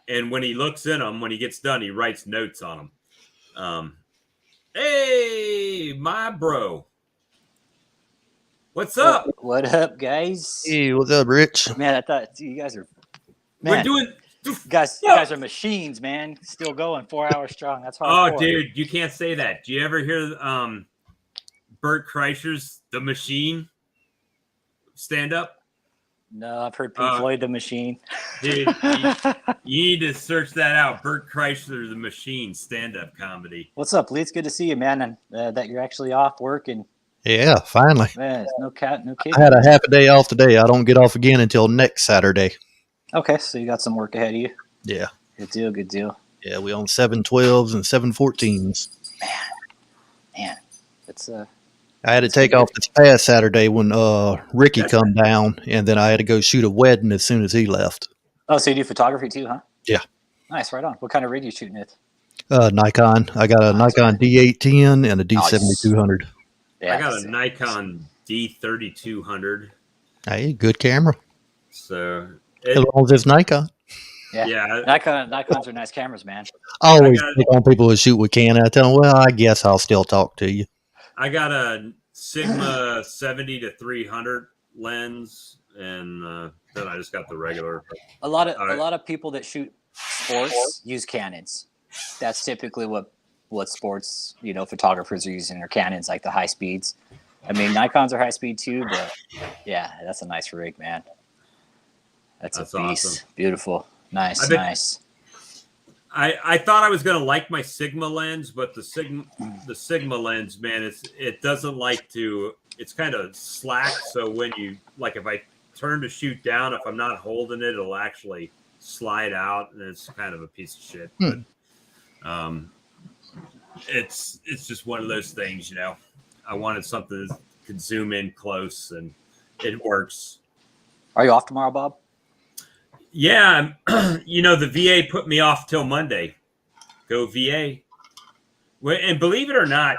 and when he looks in them, when he gets done, he writes notes on them. Hey, my bro, what's up? What up, guys? Hey, what's up, Rich? Man, I thought you guys are. We're doing You guys are machines, man. Still going 4 hours strong. That's hard. Oh, dude, you can't say that. Do you ever hear Bert Kreischer's The Machine stand up? No, I've heard Pink Floyd The Machine. Dude, you need to search that out. Bert Kreischer The Machine stand up comedy. What's up, Lee? It's good to see you, man, and that you're actually off work. And Yeah, finally. man, no kid. I had a half a day off today. I don't get off again until next Saturday. Okay, so you got some work ahead of you. Yeah. Good deal. Good deal. Yeah, we own 712s and 714s. Man, it's I had to take off this past Saturday when Ricky come down, and then I had to go shoot a wedding as soon as he left. Oh, so you do photography too, huh? Yeah. Nice, right on. What kind of rig are you shooting with? Nikon. I got a Nikon D810 and a D7200. Yeah, I got a Nikon D3200. Hey, good camera. So As long as it's Nikon. Yeah. Nikons are nice cameras, man. I always pick on people who shoot with Canon. I tell them, well, I guess I'll still talk to you. I got a Sigma 70-300 lens, and then I just got the regular. A lot of people that shoot sports use Canons. That's typically what sports photographers are using, are Canons, like the high speeds. I mean, Nikons are high speed too, but yeah, that's a nice rig, man. That's a beast. Awesome. Beautiful. Nice. I thought I was gonna like my Sigma lens, but the Sigma lens, man, it doesn't like to. It's kind of slack. So when you if I turn to shoot down, if I'm not holding it, it'll actually slide out, and it's kind of a piece of shit. But it's just one of those things, I wanted something that could zoom in close, and it works. Are you off tomorrow, Bob? Yeah, the VA put me off till Monday. Go VA. And believe it or not,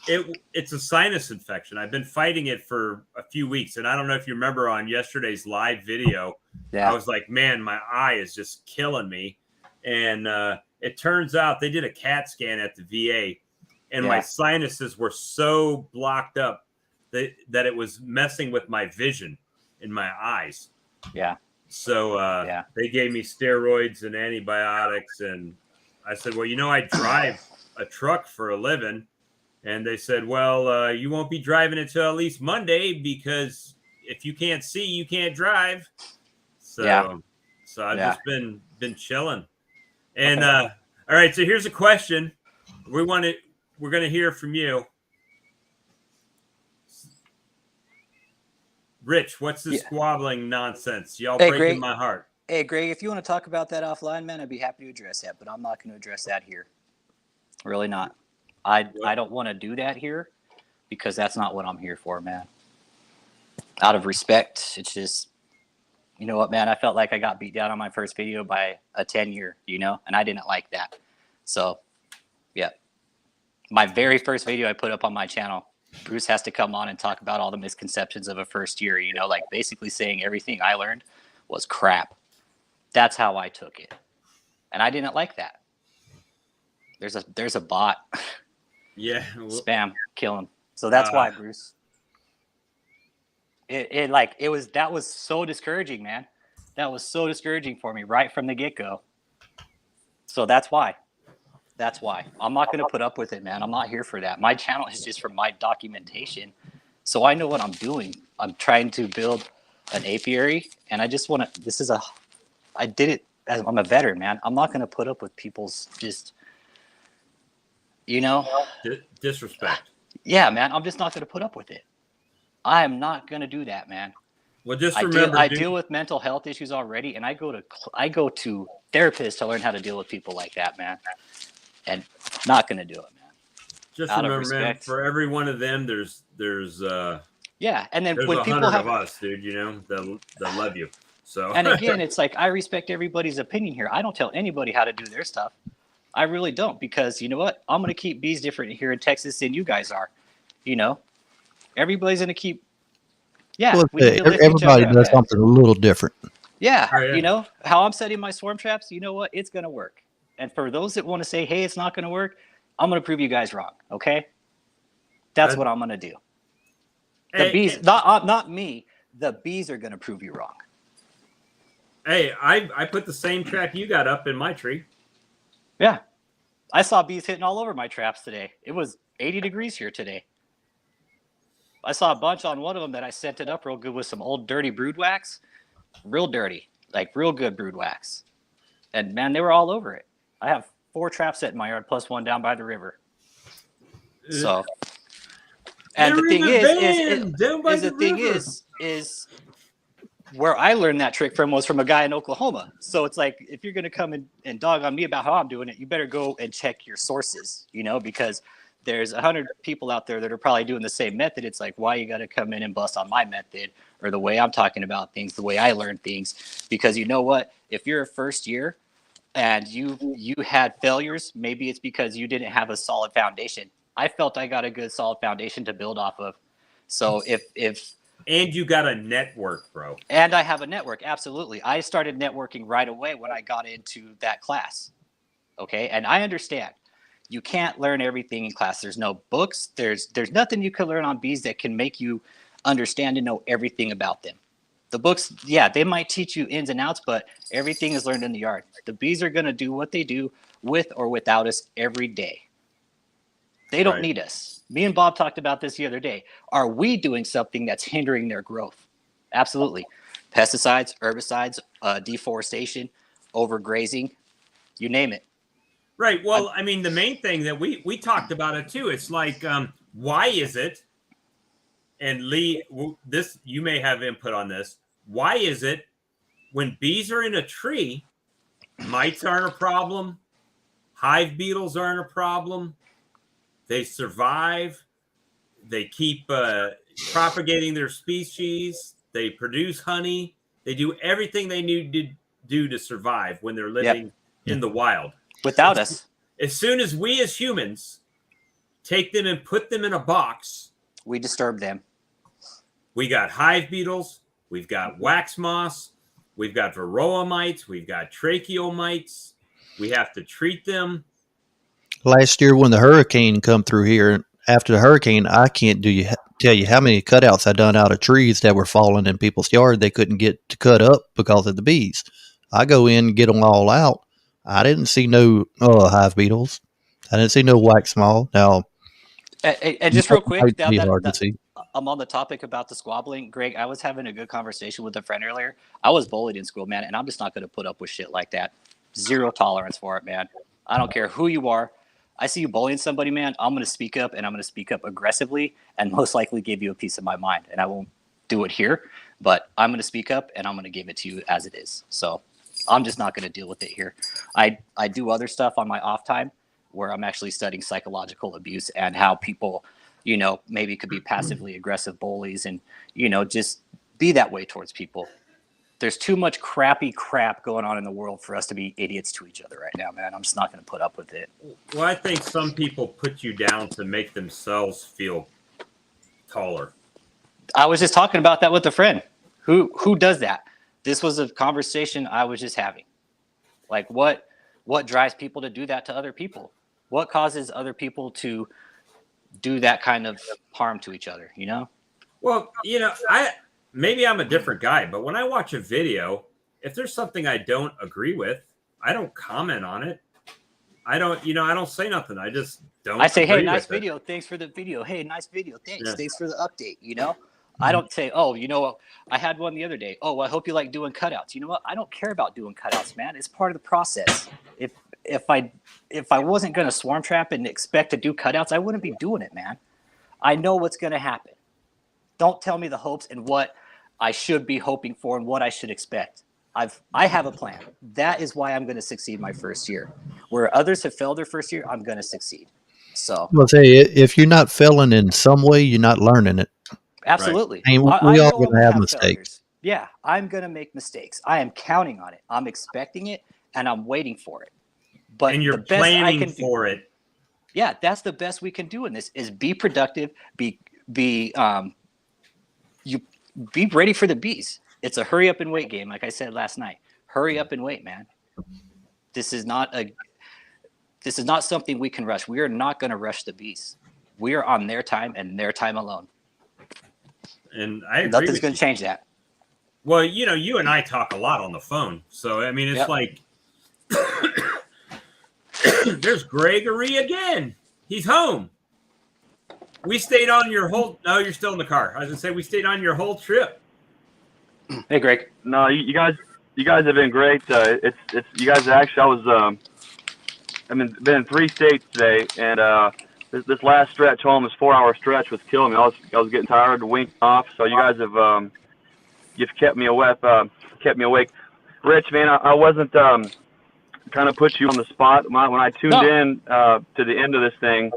it's a sinus infection. I've been fighting it for a few weeks, and I don't know if you remember on yesterday's live video. Yeah. I was like, man, my eye is just killing me. And it turns out they did a CAT scan at the VA, and my sinuses were so blocked up that it was messing with my vision in my eyes. Yeah. So they gave me steroids and antibiotics, and I said, well, I drive a truck for a living. And they said, well, you won't be driving until at least Monday, because if you can't see, you can't drive. So I've just been chilling. And all right, so here's a question. We're going to hear from you. Rich, what's this squabbling nonsense? Y'all breaking Greg, my heart. Hey, Greg, if you want to talk about that offline, man, I'd be happy to address that, but I'm not going to address that here. Really not. I don't want to do that here, because that's not what I'm here for, man. Out of respect, it's just, you know what, man, I felt like I got beat down on my first video by a 10-year, and I didn't like that. So, yeah. My very first video I put up on my channel, Bruce has to come on and talk about all the misconceptions of a first year, basically saying everything I learned was crap. That's how I took it. And I didn't like that. There's a bot. Yeah. Spam, kill him. So that's why, Bruce. That was so discouraging, man. That was so discouraging for me right from the get-go. So that's why. I'm not going to put up with it, man. I'm not here for that. My channel is just for my documentation. So I know what I'm doing. I'm trying to build an apiary, and I just want to, I did it as I'm a veteran, man. I'm not going to put up with people's just, disrespect. Yeah, man. I'm just not going to put up with it. I am not going to do that, man. Well, just remember, I deal with mental health issues already, and I go to therapists to learn how to deal with people like that, man. And not going to do it, man. Just remember, man, for every one of them, there's and then there's when people 100 have of us, dude, that love you. So and again, it's like, I respect everybody's opinion here. I don't tell anybody how to do their stuff. I really don't, because you know what? I'm going to keep bees different here in Texas than you guys are. Everybody's going to keep. Yeah, well, everybody does something a little different. Yeah, how I'm setting my swarm traps. You know what? It's going to work. And for those that want to say, hey, it's not going to work, I'm going to prove you guys wrong. Okay, that's what I'm going to do. The bees, not me. The bees are going to prove you wrong. Hey, I put the same trap you got up in my tree. Yeah. I saw bees hitting all over my traps today. It was 80 degrees here today. I saw a bunch on one of them that I scented up real good with some old dirty brood wax. Real dirty, like real good brood wax. And man, they were all over it. I have 4 traps set in my yard plus one down by the river. So, and the thing is where I learned that trick from was from a guy in Oklahoma. So it's like, if you're going to come and dog on me about how I'm doing it, you better go and check your sources, you know, because there's 100 people out there that are probably doing the same method. It's like, why you got to come in and bust on my method or the way I'm talking about things, the way I learn things? Because you know what? If you're a first year and you had failures, maybe it's because you didn't have a solid foundation. I felt I got a good solid foundation to build off of. So if and you got a network, bro. And I have a network. Absolutely. I started networking right away when I got into that class. Okay. And I understand you can't learn everything in class. There's no books. There's nothing you can learn on bees that can make you understand and know everything about them. The books, yeah, they might teach you ins and outs, but everything is learned in the yard. The bees are going to do what they do with or without us every day. They don't need us. Me and Bob talked about this the other day. Are we doing something that's hindering their growth? Absolutely. Pesticides, herbicides, deforestation, overgrazing, you name it. Right. Well, I mean, the main thing that we talked about it too. It's like, why is it? And Lee, this you may have input on this. Why is it when bees are in a tree, mites aren't a problem, hive beetles aren't a problem? They survive. They keep propagating their species. They produce honey. They do everything they need to do to survive when they're living in the wild. Without us. As soon as we as humans take them and put them in a box, we disturb them. We got hive beetles. We've got wax moths. We've got varroa mites. We've got tracheal mites. We have to treat them. Last year when the hurricane come through here, after the hurricane, I can't tell you how many cutouts I done out of trees that were falling in people's yard. They couldn't get to cut up because of the bees. I go in and get them all out. I didn't see no hive beetles. I didn't see no wax moth. Now, and just real quick, hard to see. I'm on the topic about the squabbling. Greg, I was having a good conversation with a friend earlier. I was bullied in school, man, and I'm just not going to put up with shit like that. Zero tolerance for it, man. I don't care who you are. I see you bullying somebody, man, I'm going to speak up, and I'm going to speak up aggressively and most likely give you a piece of my mind. And I won't do it here, but I'm going to speak up, and I'm going to give it to you as it is. So I'm just not going to deal with it here. I do other stuff on my off time where I'm actually studying psychological abuse and how people, you know, maybe could be passively aggressive bullies and, you know, just be that way towards people. There's too much crappy crap going on in the world for us to be idiots to each other right now, man. I'm just not going to put up with it. Well, I think some people put you down to make themselves feel taller. I was just talking about that with a friend. Who does that? This was a conversation I was just having. Like, what drives people to do that to other people? What causes other people to do that kind of harm to each other, you know? Well, you know, maybe I'm a different guy, but when I watch a video, if there's something I don't agree with, I don't comment on it. I don't say nothing. I just don't. I say, hey, nice video. Thanks for the video. Hey, nice video. Thanks. Yeah. Thanks for the update. You know, I don't say, oh, you know, I had one the other day. Oh, I hope you like doing cutouts. You know what? I don't care about doing cutouts, man. It's part of the process. If I wasn't going to swarm trap and expect to do cutouts, I wouldn't be doing it, man. I know what's going to happen. Don't tell me the hopes and what I should be hoping for and what I should expect. I have a plan. That is why I'm going to succeed my first year. Where others have failed their first year, I'm going to succeed. So I'll say, if you're not failing in some way, you're not learning it. absolutely. I mean, we all going to have mistakes. Failures. Yeah, I'm going to make mistakes. I am counting on it. I'm expecting it, and I'm waiting for it. But and you're the best I planning can for it. Yeah, that's the best we can do in this is be productive, be ready for the bees. It's a hurry up and wait game, like I said last night. Hurry up and wait, man. This is not something we can rush. We are not going to rush the bees. We are on their time and their time alone. And I agree. Nothing's going to change that. Well, you know, you and I talk a lot on the phone. So, I mean, it's Yep. like, there's Gregory again. He's home. We stayed on your whole, no, you're still in the car. I was going to say, we stayed on your whole trip. Hey, Greg. No, you guys have been great. It's you guys actually. I was been in 3 states today, and this last stretch home, this 4-hour stretch, was killing me. I was getting tired, winked off. So you guys have you've kept me awake. Rich, man, I wasn't trying to put you on the spot. When I tuned in to the end of this thing,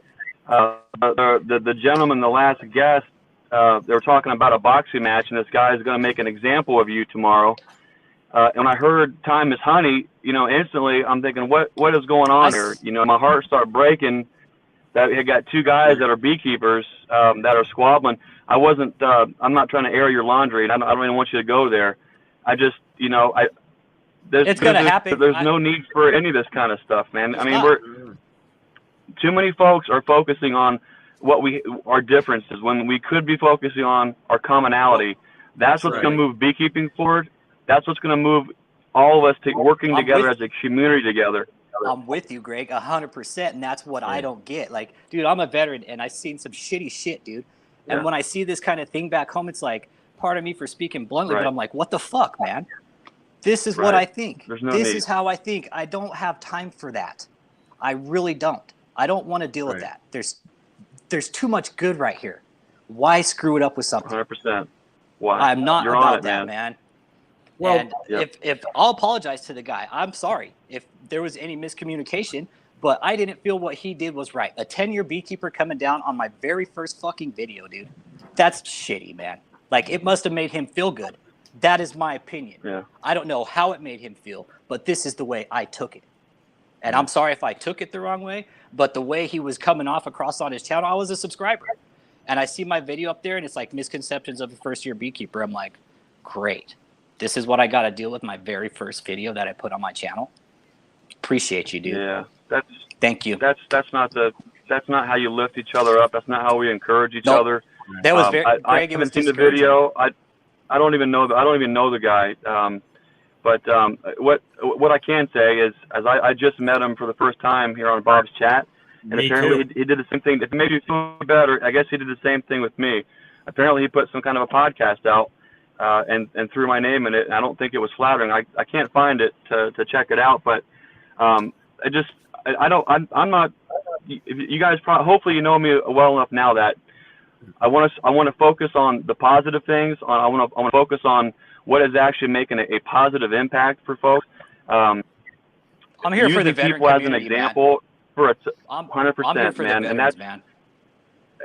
the gentleman, the last guest, they were talking about a boxing match, and this guy is going to make an example of you tomorrow. And when I heard "Time is Honey," you know, instantly I'm thinking, what is going on here? You know, my heart started breaking. That we had got 2 guys that are beekeepers that are squabbling. I wasn't. I'm not trying to air your laundry, and I don't even want you to go there. I just, you know, It's gonna happen. There's no need for any of this kind of stuff, man. I mean, not. we're too many folks are focusing on our differences when we could be focusing on our commonality. That's what's going to move beekeeping forward. That's what's going to move all of us working together as a community together. I'm with you, Greg, 100%, and that's what I don't get. Like, dude, I'm a veteran, and I've seen some shitty shit, dude. And when I see this kind of thing back home, it's like, pardon me for speaking bluntly, but I'm like, what the fuck, man? This is what I think. There's no this need. is how I think. I don't have time for that. I really don't. I don't want to deal with that. There's too much good right here. Why screw it up with something? 100%. Why? I'm not You're on about it, that, man. Well, and if I'll apologize to the guy. I'm sorry if there was any miscommunication, but I didn't feel what he did was right. A 10-year beekeeper coming down on my very first fucking video, dude. That's shitty, man. Like, it must have made him feel good. That is my opinion. Yeah. I don't know how it made him feel, but this is the way I took it. And I'm sorry if I took it the wrong way, but the way he was coming off across on his channel, I was a subscriber. And I see my video up there, and it's like misconceptions of a first-year beekeeper. I'm like, great. This is what I got to deal with my very first video that I put on my channel. Appreciate you, dude. Yeah, thank you. That's not how you lift each other up. That's not how we encourage each other. That was very. I haven't seen the video. I don't even know the guy. But what I can say is, as I just met him for the first time here on Bob's chat, and Me apparently too. he did the same thing. If it made you feel better, I guess he did the same thing with me. Apparently he put some kind of a podcast out. And threw my name in it. And I don't think it was flattering. I can't find it to check it out, but I'm not. You guys hopefully you know me well enough now that I want to focus on the positive things. I want to focus on what is actually making a positive impact for folks. I'm here for the veteran people as an community, example for 100%, I'm here for man, the and veterans, that's. man.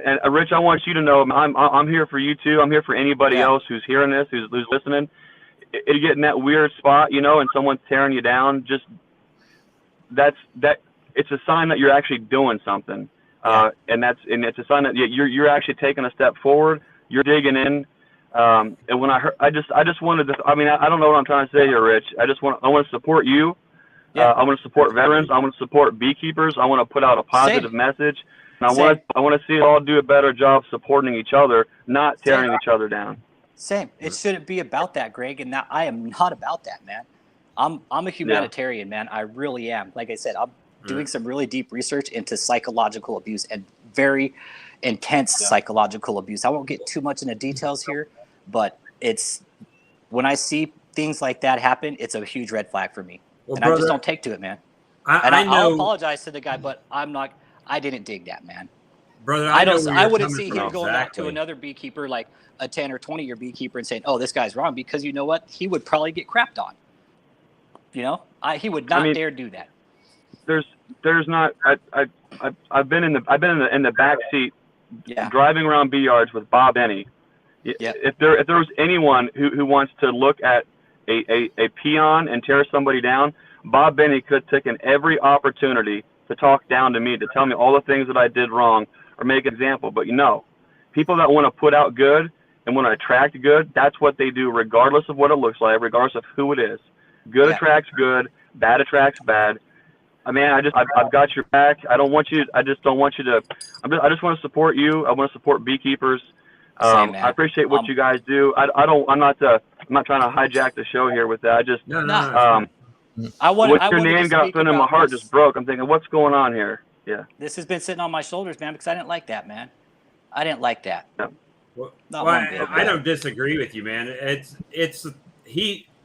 And Rich, I want you to know I'm here for you too. I'm here for anybody else who's hearing this, who's listening. You get in that weird spot, you know, and someone's tearing you down. Just that it's a sign that you're actually doing something, and it's a sign that you're actually taking a step forward. You're digging in. And when I just wanted to. I mean, I don't know what I'm trying to say here, Rich. I want to support you. I want to support veterans. I want to support beekeepers. I want to put out a positive message. And I want to see us all do a better job supporting each other, not tearing each other down. Same. It shouldn't be about that, Greg, and I am not about that, man. I'm a humanitarian, man. I really am. Like I said, I'm doing some really deep research into psychological abuse and very intense psychological abuse. I won't get too much into details here, but it's when I see things like that happen, it's a huge red flag for me. Well, and brother, I just don't take to it, man. I know. I'll apologize to the guy, but I didn't dig that, man. Brother, I wouldn't see him going back to Exactly. another beekeeper, like a 10 or 20-year beekeeper, and saying, "Oh, this guy's wrong," because you know what? He would probably get crapped on. You know, he would not dare do that. There's not. I've been in the back seat, driving around bee yards with Bob Benny. If there was anyone who wants to look at a peon and tear somebody down, Bob Benny could have taken every opportunity to talk down to me, to tell me all the things that I did wrong or make an example. But people that want to put out good and want to attract good, that's what they do regardless of what it looks like, regardless of who it is. Good attracts good, bad attracts bad. I mean, I've got your back. I just want to support you. I want to support beekeepers. Same, man. I appreciate what you guys do. I'm not trying to hijack the show here with that. I just No, I what wanted your to name got speak put in my about heart this. just broke. I'm thinking, what's going on here? Yeah. This has been sitting on my shoulders, man, because I didn't like that, man. I didn't like that. Yeah. Well, Not one bit. I don't disagree with you, man.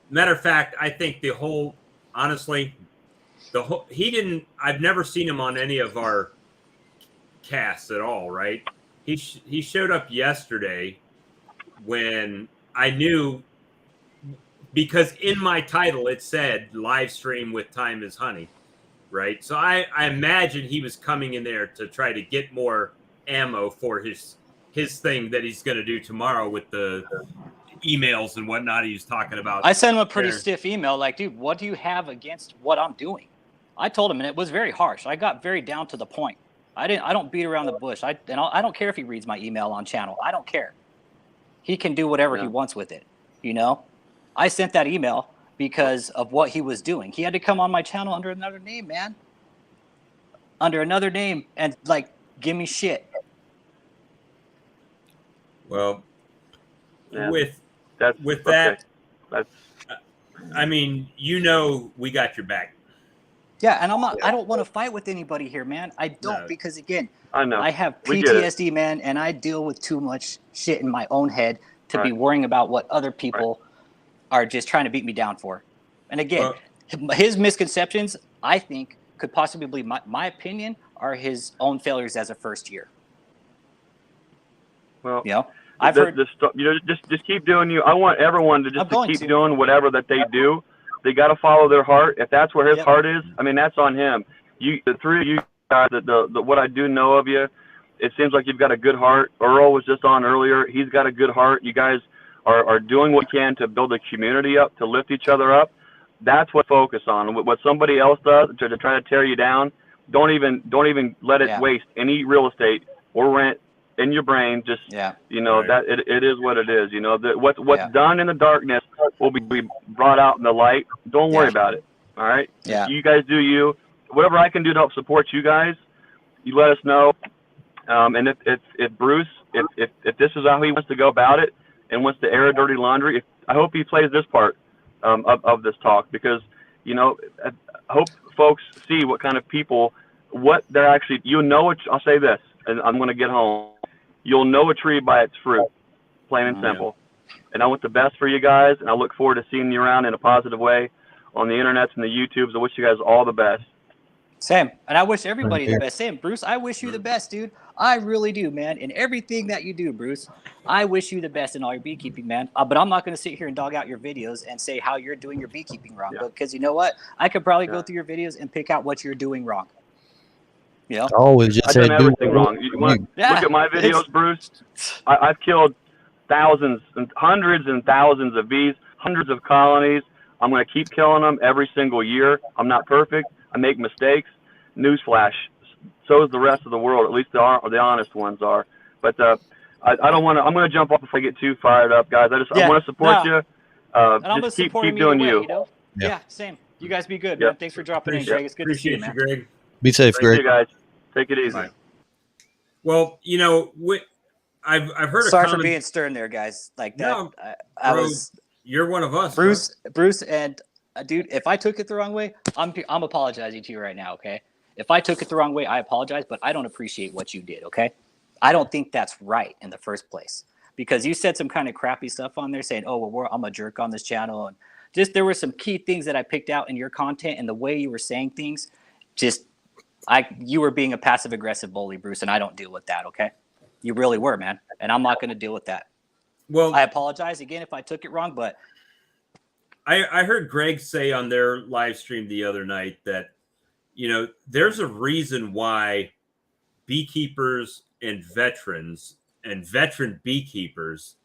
Matter of fact, I think I've never seen him on any of our casts at all, right? He showed up yesterday when I knew, because in my title it said live stream with Time is Honey, right? So I imagine he was coming in there to try to get more ammo for his thing that he's going to do tomorrow with the emails and whatnot he was talking about. I sent him a pretty stiff email, like, dude, what do you have against what I'm doing? I told him, and it was very harsh. I got very down to the point. I don't beat around the bush. I don't care if he reads my email on channel. I don't care. He can do whatever he wants with it. You know, I sent that email because of what he was doing. He had to come on my channel under another name, man. Under another name, and like give me shit. Well, Yeah. with Okay. that, That's I mean, you know, we got your back. Yeah, and I don't want to fight with anybody here, man. I don't, No. because again, I know. I have We get it. PTSD, man, and I deal with too much shit in my own head to be worrying about what other people are just trying to beat me down for. And again, his misconceptions, I think, could possibly be my opinion, are his own failures as a first year. Well, you know, I've heard. Just keep doing you. I want everyone to keep to. doing whatever that they do. They got to follow their heart. If that's where his heart is, I mean, that's on him. The three of you guys, what I do know of you, it seems like you've got a good heart. Earl was just on earlier. He's got a good heart. You guys are doing what you can to build a community up, to lift each other up. That's what focus on. What somebody else does to try to tear you down, don't even let it waste any real estate or rent in your brain. Just you know that it is what it is. You know that what's done in the darkness will be brought out in the light. Don't worry about it. All right. Yeah. You guys do you. Whatever I can do to help support you guys, you let us know. And if Bruce, if this is how he wants to go about it and wants to air dirty laundry, I hope he plays this part of this talk, because you know I hope folks see what kind of people, what they're actually. You know, I'll say this, and I'm going to get home. You'll know a tree by its fruit, plain and simple. And I want the best for you guys, and I look forward to seeing you around in a positive way on the internets and the YouTubes. I wish you guys all the best. Same. And I wish everybody the best. Same, Bruce, I wish you the best, dude. I really do, man. In everything that you do, Bruce, I wish you the best in all your beekeeping, man. But I'm not going to sit here and dog out your videos and say how you're doing your beekeeping wrong. Because you know what? I could probably go through your videos and pick out what you're doing wrong. You know? I always just I've said done everything wrong. You want look at my videos, Bruce? I've killed thousands and hundreds and thousands of bees, hundreds of colonies. I'm going to keep killing them every single year. I'm not perfect. I make mistakes. Newsflash. So is the rest of the world. At least the honest ones are. But I don't want to. I'm going to jump off before I get too fired up, guys. I want to support you. And I'm just keep doing you. know? Yeah, same. You guys be good, man. Thanks for dropping in, Greg. It's good to see you, man. Greg. Be safe, Thank Greg. you, guys. Take it easy. Bye. Well, you know, I've heard. Sorry for being stern there, guys. Like that. No, I bro, was. You're one of us, Bruce, and dude. If I took it the wrong way, I'm apologizing to you right now. Okay. If I took it the wrong way, I apologize. But I don't appreciate what you did. Okay. I don't think that's right in the first place, because you said some kind of crappy stuff on there saying, "Oh, well, I'm a jerk on this channel," and just there were some key things that I picked out in your content and the way you were saying things. You were being a passive aggressive bully, Bruce, and I don't deal with that. Okay, you really were, man, and I'm not going to deal with that. Well, I apologize again if I took it wrong, but I heard Greg say on their live stream the other night that, you know, there's a reason why beekeepers and veterans and veteran beekeepers,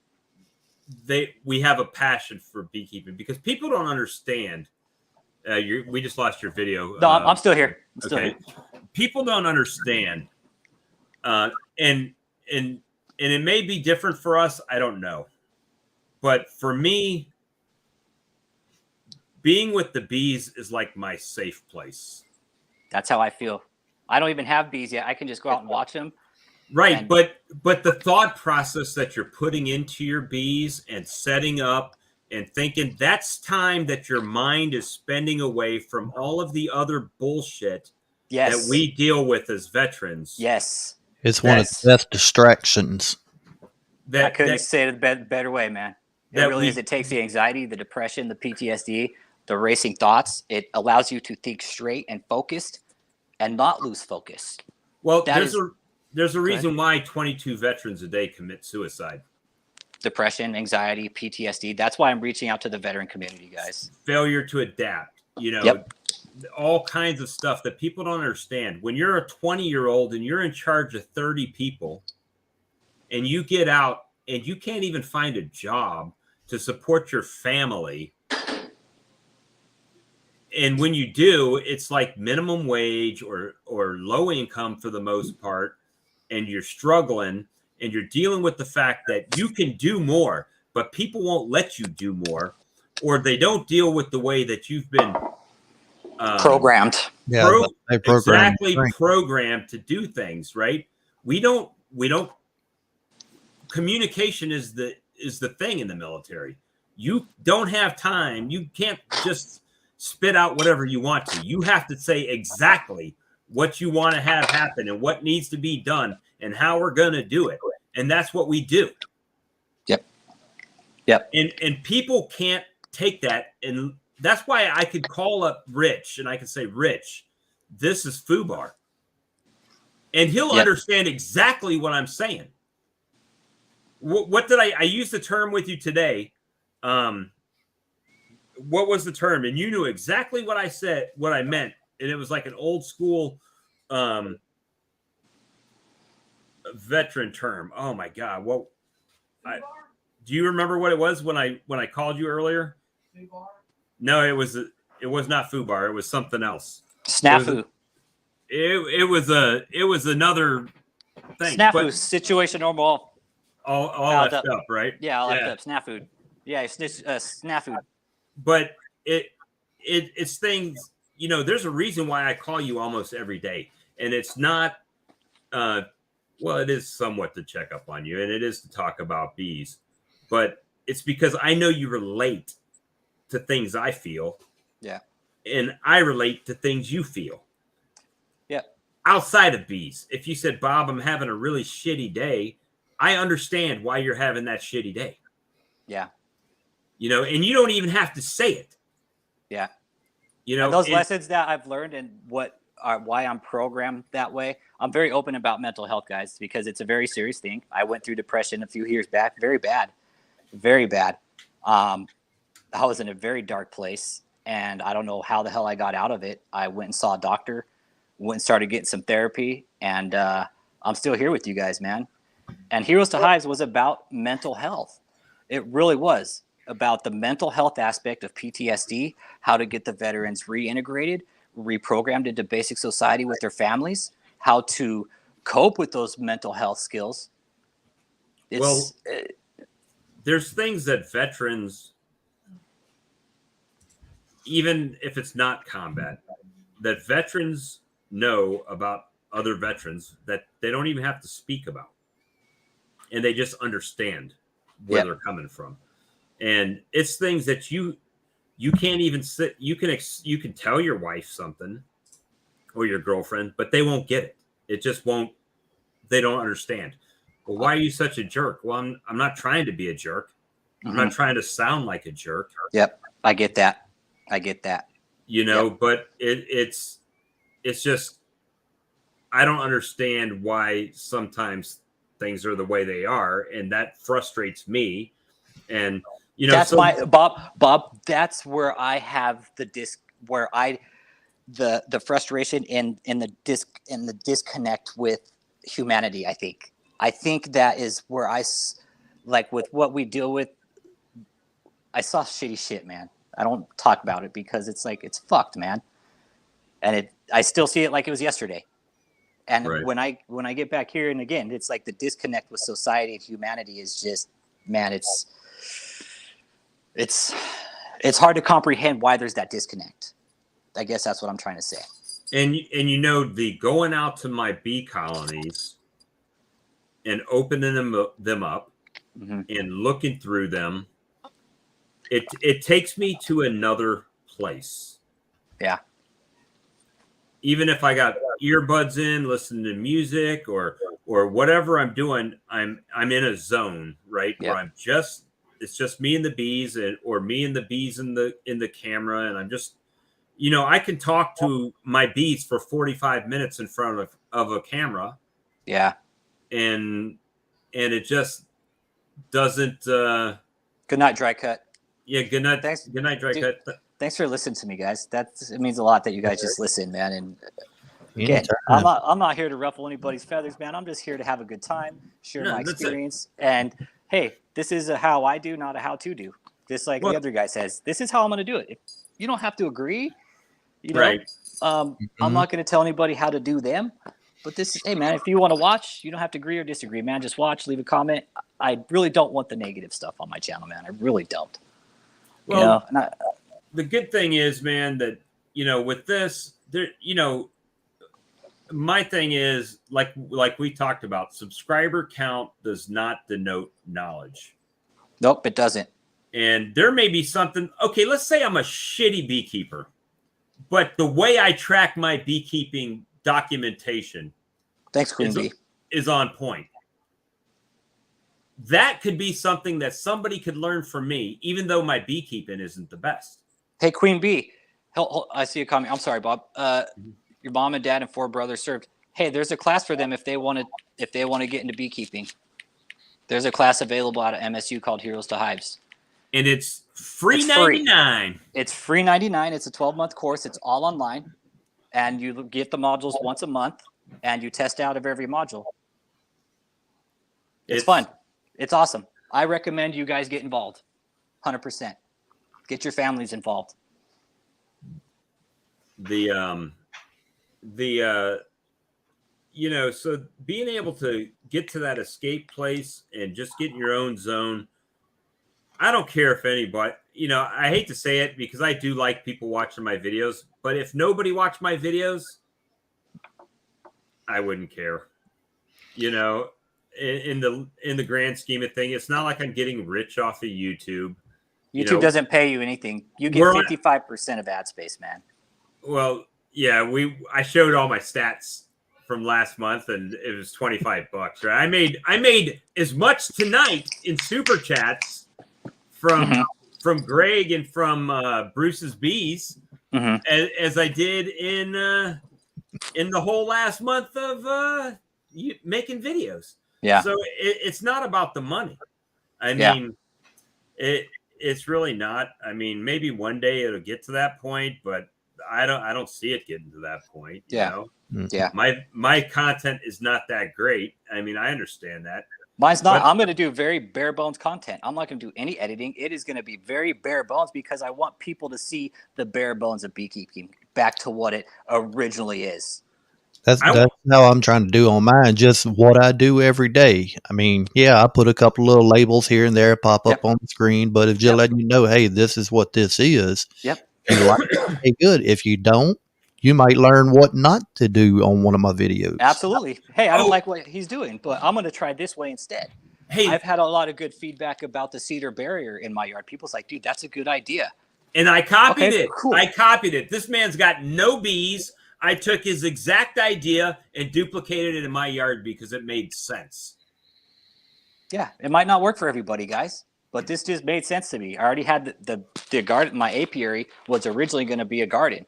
we have a passion for beekeeping, because people don't understand. We just lost your video. No, I'm still here. I'm still here. People don't understand, and it may be different for us. I don't know, but for me, being with the bees is like my safe place. That's how I feel. I don't even have bees yet. I can just go out and watch them, Right, And- but the thought process that you're putting into your bees and setting up and thinking, that's time that your mind is spending away from all of the other bullshit Yes. that we deal with as veterans. Yes. It's one of Yes. the best distractions. I couldn't say it a better way, man. It that really we- is. It takes the anxiety, the depression, the PTSD, the racing thoughts. It allows you to think straight and focused and not lose focus. Well, That there's is- a reason why 22 veterans a day commit suicide. Depression, anxiety, PTSD. That's why I'm reaching out to the veteran community, guys. Failure to adapt, you know, Yep. all kinds of stuff that people don't understand. When you're a 20-year-old and you're in charge of 30 people and you get out and you can't even find a job to support your family. And when you do, it's like minimum wage or low income for the most part, and you're struggling and you're dealing with the fact that you can do more, but people won't let you do more, or they don't deal with the way that you've been Programmed. Yeah, they program exactly your brain. programmed to do things, right? We don't communication is the thing in the military. You don't have time. You can't just spit out whatever you want to. You have to say exactly what you want to have happen and what needs to be done and how we're going to do it. And that's what we do. Yep. And people can't take that. And that's why I could call up Rich and I could say, Rich, this is FUBAR. And he'll Yep. understand exactly what I'm saying. What did I used the term with you today? What was the term? And you knew exactly what I said, what I meant. And it was like an old school veteran term. Oh my God. Well, do you remember what it was when I called you earlier? No, it was not FUBAR. It was something else. Snafu. It was another thing. Snafu. but Situation normal. all Out left up. up, right? Yeah, all left up. Snafu. Yeah, snafu. But it's things, you know, there's a reason why I call you almost every day. And it's not well, it is somewhat to check up on you and it is to talk about bees, but it's because I know you relate to things I feel. Yeah. And I relate to things you feel. Yeah. Outside of bees. If you said, Bob, I'm having a really shitty day, I understand why you're having that shitty day. Yeah. You know, and you don't even have to say it. Yeah. You know, And those and- lessons that I've learned and why I'm programmed that way. I'm very open about mental health, guys, because it's a very serious thing. I went through depression a few years back, very bad, very bad. I was in a very dark place, and I don't know how the hell I got out of it. I went and saw a doctor, went and started getting some therapy, and I'm still here with you guys, man. And Heroes to Hives was about mental health. It really was about the mental health aspect of PTSD, how to get the veterans reintegrated, reprogrammed into basic society with their families, how to cope with those mental health skills. There's things that veterans, even if it's not combat, that veterans know about other veterans that they don't even have to speak about. And they just understand where they're coming from. And it's things that you can't even sit. You can tell your wife something or your girlfriend, but they won't get it. It just won't. They don't understand. Well, why are you such a jerk? Well, I'm not trying to be a jerk. I'm not trying to sound like a jerk. Yep, I get that. You know, but it's just I don't understand why sometimes things are the way they are, and that frustrates me. And you know, that's my Bob. That's where I have the frustration in the disconnect with humanity. I think that is where like with what we deal with. I saw shitty shit, man. I don't talk about it because it's like it's fucked, man. And I still see it like it was yesterday. And Right. when I get back here, and again, it's like the disconnect with society and humanity is just, man, it's hard to comprehend why there's that disconnect. I guess that's what I'm trying to say. And you know, the going out to my bee colonies and opening them up and looking through them, it takes me to another place. Yeah. Even if I got earbuds in, listening to music or whatever I'm doing, I'm in a zone, right? Yeah. Where it's just me and the bees, or me and the bees in the camera, and I'm just, I can talk to my bees for 45 minutes in front of a camera. Yeah. And it just doesn't. Good night, Dry Cut. Yeah. Good night. Thanks. Good night, Dry Dude, Cut. Thanks for listening to me, guys. It means a lot that you guys just listen, man. And again, Anytime. I'm not here to ruffle anybody's feathers, man. I'm just here to have a good time, share No, my that's it. experience, and hey, this is a how I do, not a how to do. Just like Well- the other guy says, this is how I'm going to do it. If you don't have to agree, Right. I'm not going to tell anybody how to do them. But hey, man, if you want to watch, you don't have to agree or disagree, man. Just watch, leave a comment. I really don't want the negative stuff on my channel, man. I really don't. Well, And the good thing is, man, that with this, there, my thing is like we talked about, subscriber count does not denote knowledge. Nope, it doesn't. And there may be something. Okay, let's say I'm a shitty beekeeper, but the way I track my beekeeping documentation, thanks, Queen Bee, is on point. That could be something that somebody could learn from me, even though my beekeeping isn't the best. Hey, Queen Bee, I see a comment. I'm sorry, Bob. Your mom and dad and 4 brothers served. Hey, there's a class for them if they want to get into beekeeping. There's a class available out of MSU called Heroes to Hives. And it's free It's free. $99. It's free $99. It's a 12-month course. It's all online. And you get the modules once a month, and you test out of every module. It's fun. It's awesome. I recommend you guys get involved. 100%. Get your families involved. So being able to get to that escape place and just get in your own zone, I don't care if anybody, I hate to say it because I do like people watching my videos, but if nobody watched my videos, I wouldn't care. In the grand scheme of thing, it's not like I'm getting rich off of YouTube. YouTube doesn't pay you anything. You get 55% of ad space, man. Well, yeah, I showed all my stats from last month, and it was $25, right? I made as much tonight in super chats from Greg and from Bruce's Bees as I did in the whole last month of making videos. Yeah. So it's not about the money. I mean, it's really not. I mean, maybe one day it'll get to that point, but I don't see it getting to that point. Yeah. Yeah. My content is not that great. I mean, I understand that. Mine's not. I'm going to do very bare bones content. I'm not going to do any editing. It is going to be very bare bones because I want people to see the bare bones of beekeeping back to what it originally is. That's how I'm trying to do on mine, just what I do every day. I mean, yeah, I put a couple little labels here and there pop up on the screen, but if just letting you know, hey, this is what this is. Yep. You like it, hey, good. If you don't, you might learn what not to do on one of my videos. Absolutely. Hey, I don't like what he's doing, but I'm going to try this way instead. Hey, I've had a lot of good feedback about the cedar barrier in my yard. People's like, dude, that's a good idea. And I copied Okay, it. cool. I copied it. This man's got no bees. I took his exact idea and duplicated it in my yard because it made sense. Yeah, it might not work for everybody, guys, but this just made sense to me. I already had the garden. My apiary was originally going to be a garden,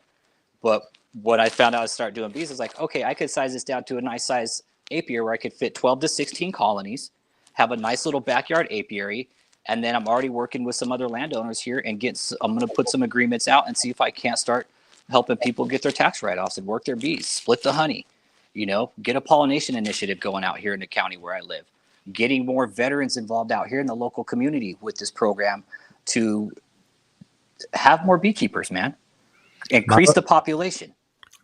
but what I found out to start doing bees is like, okay, I could size this down to a nice size apiary where I could fit 12 to 16 colonies, have a nice little backyard apiary, and then I'm already working with some other landowners here and I'm going to put some agreements out and see if I can't start helping people get their tax write-offs and work their bees, split the honey, get a pollination initiative going out here in the county where I live, getting more veterans involved out here in the local community with this program to have more beekeepers, man. Increase the population.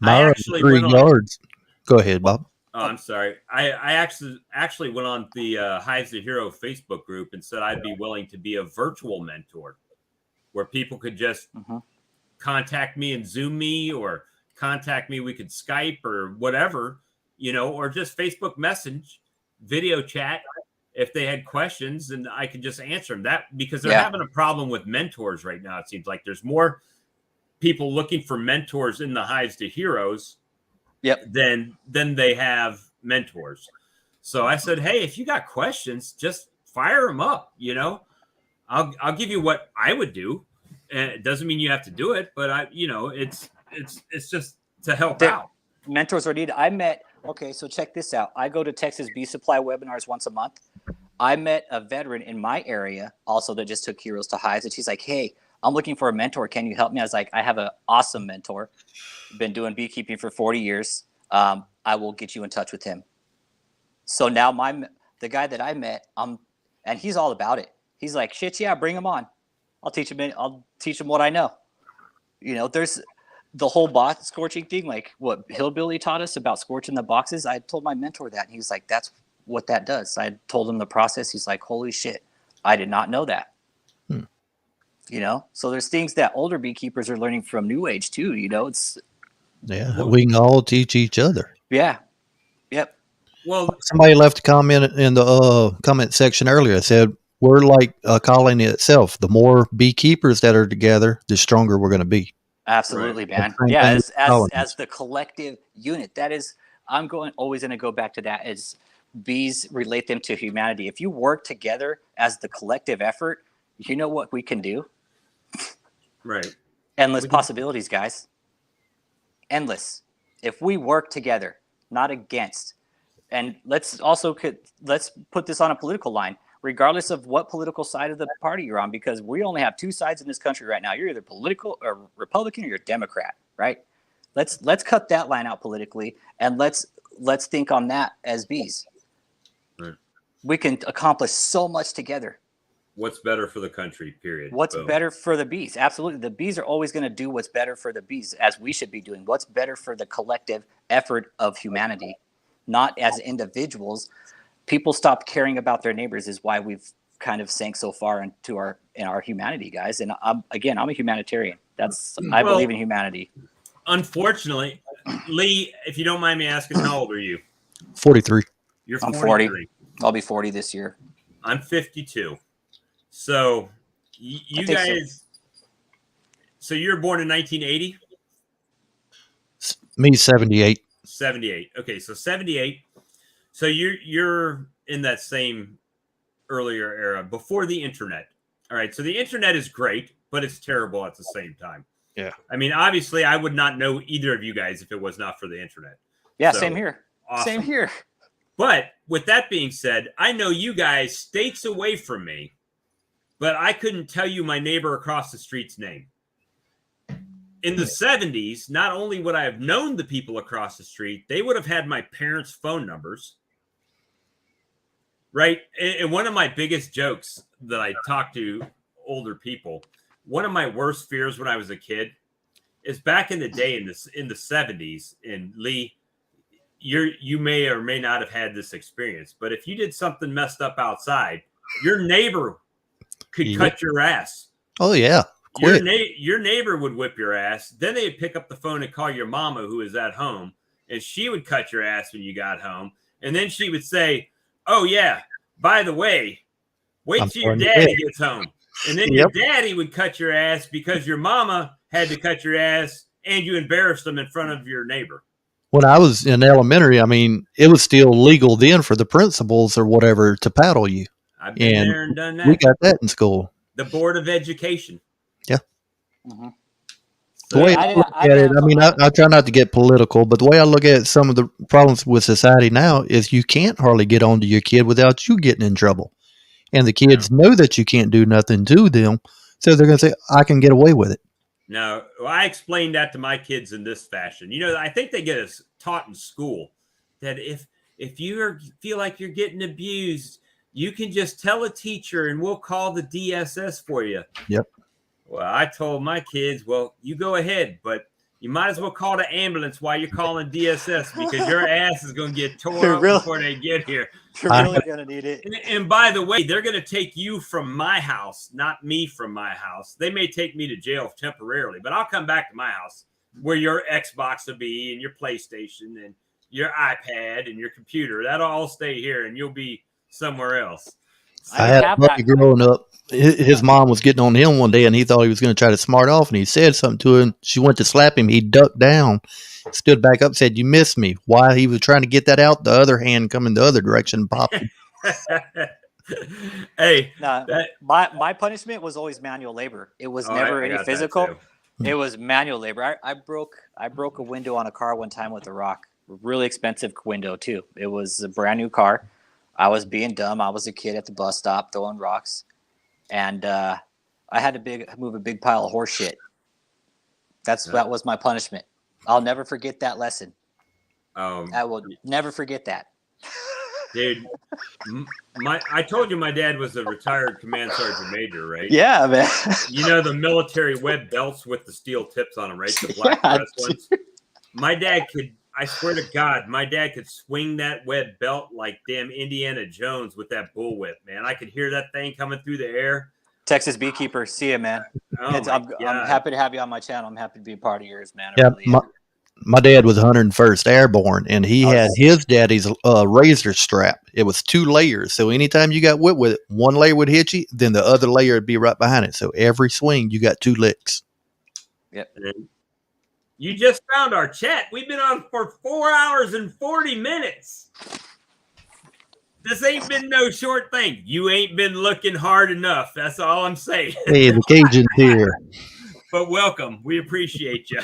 My actually 3 went on- yards. Go ahead, Bob. Oh, I'm sorry. I actually went on the Hives the Hero Facebook group and said I'd be willing to be a virtual mentor where people could just contact me and Zoom me or contact me. We could Skype or whatever, or just Facebook message video chat if they had questions, and I could just answer them. That because they're Yeah. having a problem with mentors right now. It seems like there's more people looking for mentors in the hives to heroes than they have mentors. So I said, hey, if you got questions, just fire them up. You know, I'll give you what I would do. And it doesn't mean you have to do it, but it's just to help out. Mentors are needed. So check this out. I go to Texas Bee Supply webinars once a month. I met a veteran in my area also that just took Heroes to Hives, and she's like, hey, I'm looking for a mentor. Can you help me? I was like, I have an awesome mentor. Been doing beekeeping for 40 years. I will get you in touch with him. So now the guy that I met, and he's all about it. He's like, shit, yeah, bring him on. I'll teach him what I know. You know, there's the whole box scorching thing, like what Hillbilly taught us about scorching the boxes. I told my mentor that, and he was like, that's what that does. I told him the process. He's like, holy shit, I did not know that. You know, so there's things that older beekeepers are learning from New Age too. You know, We can all teach each other. Yeah. Yep. Well, somebody left a comment in the comment section earlier. Said we're like a colony itself. The more beekeepers that are together, the stronger we're going to be. Absolutely, man. Same Yeah, thing as the collective unit. That is, I'm always going to go back to that. As bees relate them to humanity. If you work together as the collective effort, you know what we can do. Right. Endless possibilities, guys. Endless. If we work together, not against. And let's put this on a political line, regardless of what political side of the party you're on, because we only have two sides in this country right now. You're either political or Republican or you're Democrat, right? Let's cut that line out politically, and let's think on that as bees. Right. We can accomplish so much together. What's better for the country, period. What's Boom. better for the bees? Absolutely. The bees are always going to do what's better for the bees, as we should be doing. What's better for the collective effort of humanity, not as individuals. People stop caring about their neighbors is why we've kind of sank so far in our humanity, guys. And I'm a humanitarian. I believe in humanity. Unfortunately, Lee, if you don't mind me asking, how old are you? 43. You're I'm 43. 40. I'll be 40 this year. I'm 52. So you guys, so you were born in 1980? Me, 78. 78. Okay, so 78. So you're in that same earlier era before the internet. All right, so the internet is great, but it's terrible at the same time. Yeah. I mean, obviously, I would not know either of you guys if it was not for the internet. Yeah, So, same here. awesome. Same here. But with that being said, I know you guys states away from me, but I couldn't tell you my neighbor across the street's name. In the 70s, not only would I have known the people across the street, they would have had my parents' phone numbers. Right? And one of my biggest jokes that I talk to older people, one of my worst fears when I was a kid is back in the day in the 70s, and Lee, you may or may not have had this experience, but if you did something messed up outside, your neighbor could cut your ass. Oh, yeah. Your, Quick. your neighbor would whip your ass. Then they'd pick up the phone and call your mama, who is at home, and she would cut your ass when you got home. And then she would say, oh, yeah, by the way, wait I'm till your going to daddy bed." gets home. And then Yep. your daddy would cut your ass because your mama had to cut your ass and you embarrassed them in front of your neighbor. When I was in elementary, I mean, it was still legal then for the principals or whatever to paddle you. I've been And there and done that. we got that in school. The Board of Education. Yeah. Mm-hmm. The way I look at it, I mean, I try not to get political, but the way I look at some of the problems with society now is you can't hardly get on to your kid without you getting in trouble. And the kids know that you can't do nothing to them, so they're going to say, I can get away with it. Now, I explained that to my kids in this fashion. You know, I think they get us taught in school that if you feel like you're getting abused, you can just tell a teacher and we'll call the DSS for you. Yep. Well, I told my kids, well, you go ahead, but you might as well call the ambulance while you're calling DSS because your ass is going to get torn up before they get here. You're really going to need it. And by the way, they're going to take you from my house, not me from my house. They may take me to jail temporarily, but I'll come back to my house where your Xbox will be and your PlayStation, and your iPad and your computer. That'll all stay here, and you'll be somewhere else. I had a buddy growing up. His mom was getting on him one day, and he thought he was going to try to smart off, and he said something to him. She went to slap him. He ducked down, stood back up, said, "You missed me." While he was trying to get that out, the other hand coming the other direction, popped him. Hey, my punishment was always manual labor. It was never any physical. It was manual labor. I broke a window on a car one time with a rock. Really expensive window too. It was a brand new car. I was being dumb. I was a kid at the bus stop throwing rocks, and I had to move a big pile of horse shit. That was my punishment. I'll never forget that lesson. I will never forget that. Dude, I told you my dad was a retired command sergeant major, right? Yeah, man. You know the military web belts with the steel tips on them, right? The black dress ones. My dad could. I swear to God, my dad could swing that web belt like damn Indiana Jones with that bullwhip, man. I could hear that thing coming through the air. Texas Beekeeper, see you, man. I'm happy to have you on my channel. I'm happy to be a part of yours, man. My dad was 101st Airborne, and he had his daddy's razor strap. It was 2 layers, so anytime you got whipped with it, one layer would hit you, then the other layer would be right behind it. So every swing, you got 2 licks. Yep. You just found our chat. We've been on for 4 hours and 40 minutes. This ain't been no short thing. You ain't been looking hard enough. That's all I'm saying. Hey, the Cajun's here. But welcome. We appreciate you.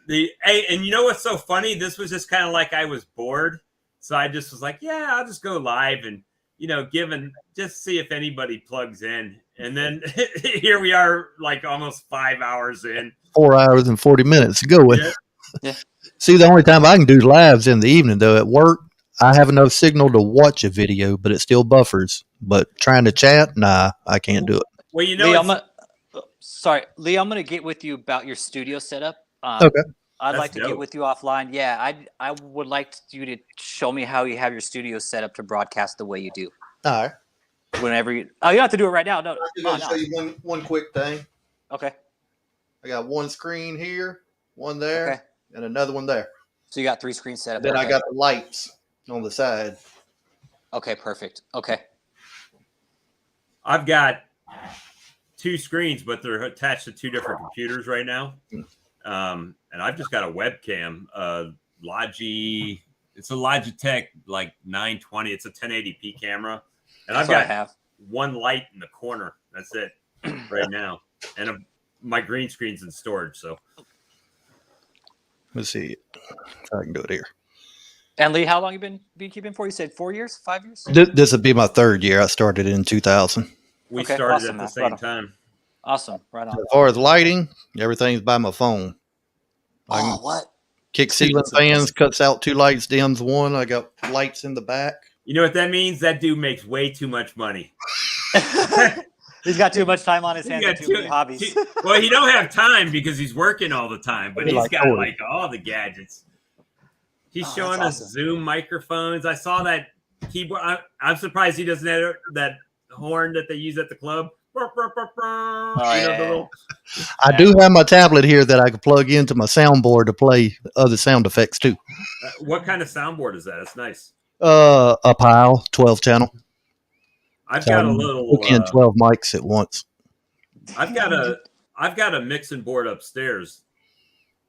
And you know what's so funny? This was just kind of like I was bored. So I just was like, yeah, I'll just go live and, just see if anybody plugs in. And then here we are, like almost 5 hours in. 4 hours and 40 minutes to go with. Yeah. See, the only time I can do lives in the evening, though, at work, I have enough signal to watch a video, but it still buffers. But trying to chat, nah, I can't do it. Well, Lee, Lee, I'm going to get with you about your studio setup. Okay. I'd like to get with you offline. Yeah, I would like you to show me how you have your studio set up to broadcast the way you do. All right. Whenever you don't have to do it right now. No, I'm going to show you one quick thing. Okay. I got one screen here, one there, and another one there. So you got 3 screens set up. Then I got the lights on the side. Okay, perfect. Okay. I've got 2 screens, but they're attached to 2 different computers right now. And I've just got a webcam, Logi. It's a Logitech like 920. It's a 1080p camera, and I've got one light in the corner. That's it right now, and my green screen's in storage. So let's see if I can do it here. And Lee, how long you been beekeeping for? You said 4 years, 5 years? This would be my 3rd year. I started in 2000. We started at the same time. Awesome. Right on. As far as lighting, everything's by my phone. I can what? Kick ceiling fans, cuts out 2 lights, dims 1. I got lights in the back. You know what that means? That dude makes way too much money. He's got too much time on his hands and too many hobbies. Well, he don't have time because he's working all the time, but he's got like all the gadgets. He's showing us Zoom microphones. I saw that keyboard. I'm surprised he doesn't have that horn that they use at the club. I do have my tablet here that I can plug into my soundboard to play other sound effects too. What kind of soundboard is that? It's nice. A Pile 12 channel. I've got a little 12 mics at once. I've got a mixing board upstairs.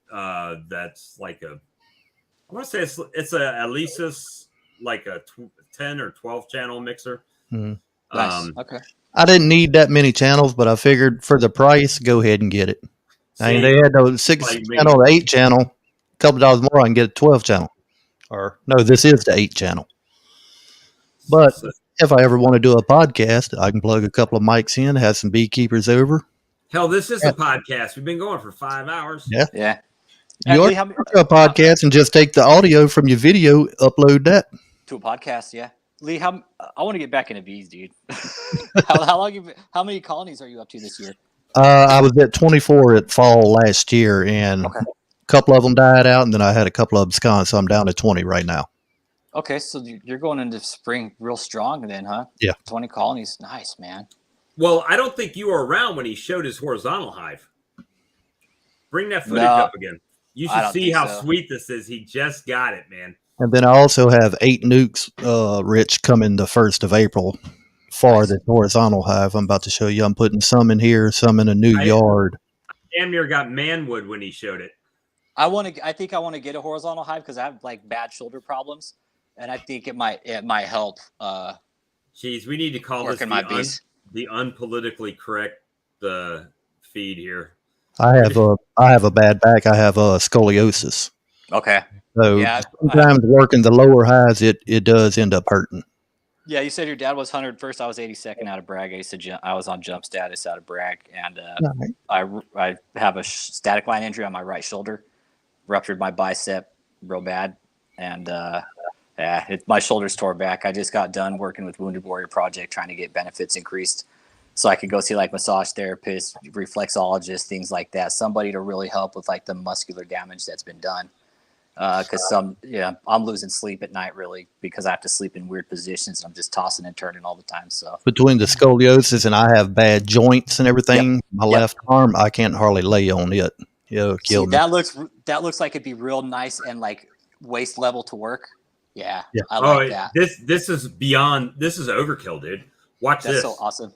That's like I want to say it's a Alesis, like a 10 or 12 channel mixer. Mm-hmm. Nice. Okay. I didn't need that many channels, but I figured for the price, go ahead and get it. I mean, they had those 6 channel, 8 channel, a couple dollars more, I can get a 12 channel. Or no, this is the 8 channel. But if I ever want to do a podcast, I can plug a couple of mics in, have some beekeepers over. Hell, this is a podcast. We've been going for 5 hours. Yeah. Yeah. You are a podcast and just take the audio from your video, upload that to a podcast. Yeah. Lee, I want to get back into bees, dude. How many colonies are you up to this year? I was at 24 at fall last year, and a couple of them died out, and then I had a couple of abscond, so I'm down to 20 right now. Okay, so you're going into spring real strong then, huh? Yeah. 20 colonies. Nice, man. Well, I don't think you were around when he showed his horizontal hive. Bring that footage up again. You I should don't see think how so. sweet this is. He just got it, man. And then I also have 8 nukes, Rich, coming the 1st of April for Nice. the horizontal hive. I'm about to show you. I'm putting some in here, some in a new yard. Damn near got manwood when he showed it. I think I want to get a horizontal hive because I have like bad shoulder problems, and I think it might help. Jeez, we need to call this Working my bees. the unpolitically correct feed here. I have a bad back. I have scoliosis. Okay. So Yeah, sometimes working the lower highs, it does end up hurting. Yeah, you said your dad was 101st. I was 82nd out of Bragg. I was on jump status out of Bragg, and I have a static line injury on my right shoulder, ruptured my bicep real bad, and my shoulder's tore back. I just got done working with Wounded Warrior Project, trying to get benefits increased, so I could go see like massage therapists, reflexologists, things like that. Somebody to really help with like the muscular damage that's been done. Because I'm losing sleep at night really because I have to sleep in weird positions. And I'm just tossing and turning all the time. So Between the scoliosis and I have bad joints and everything, my left arm, I can't hardly lay on it. It'll kill me. that looks like it'd be real nice and like waist level to work. Yeah. I Oh, like that. this is beyond. This is overkill, dude. Watch That's this. so awesome.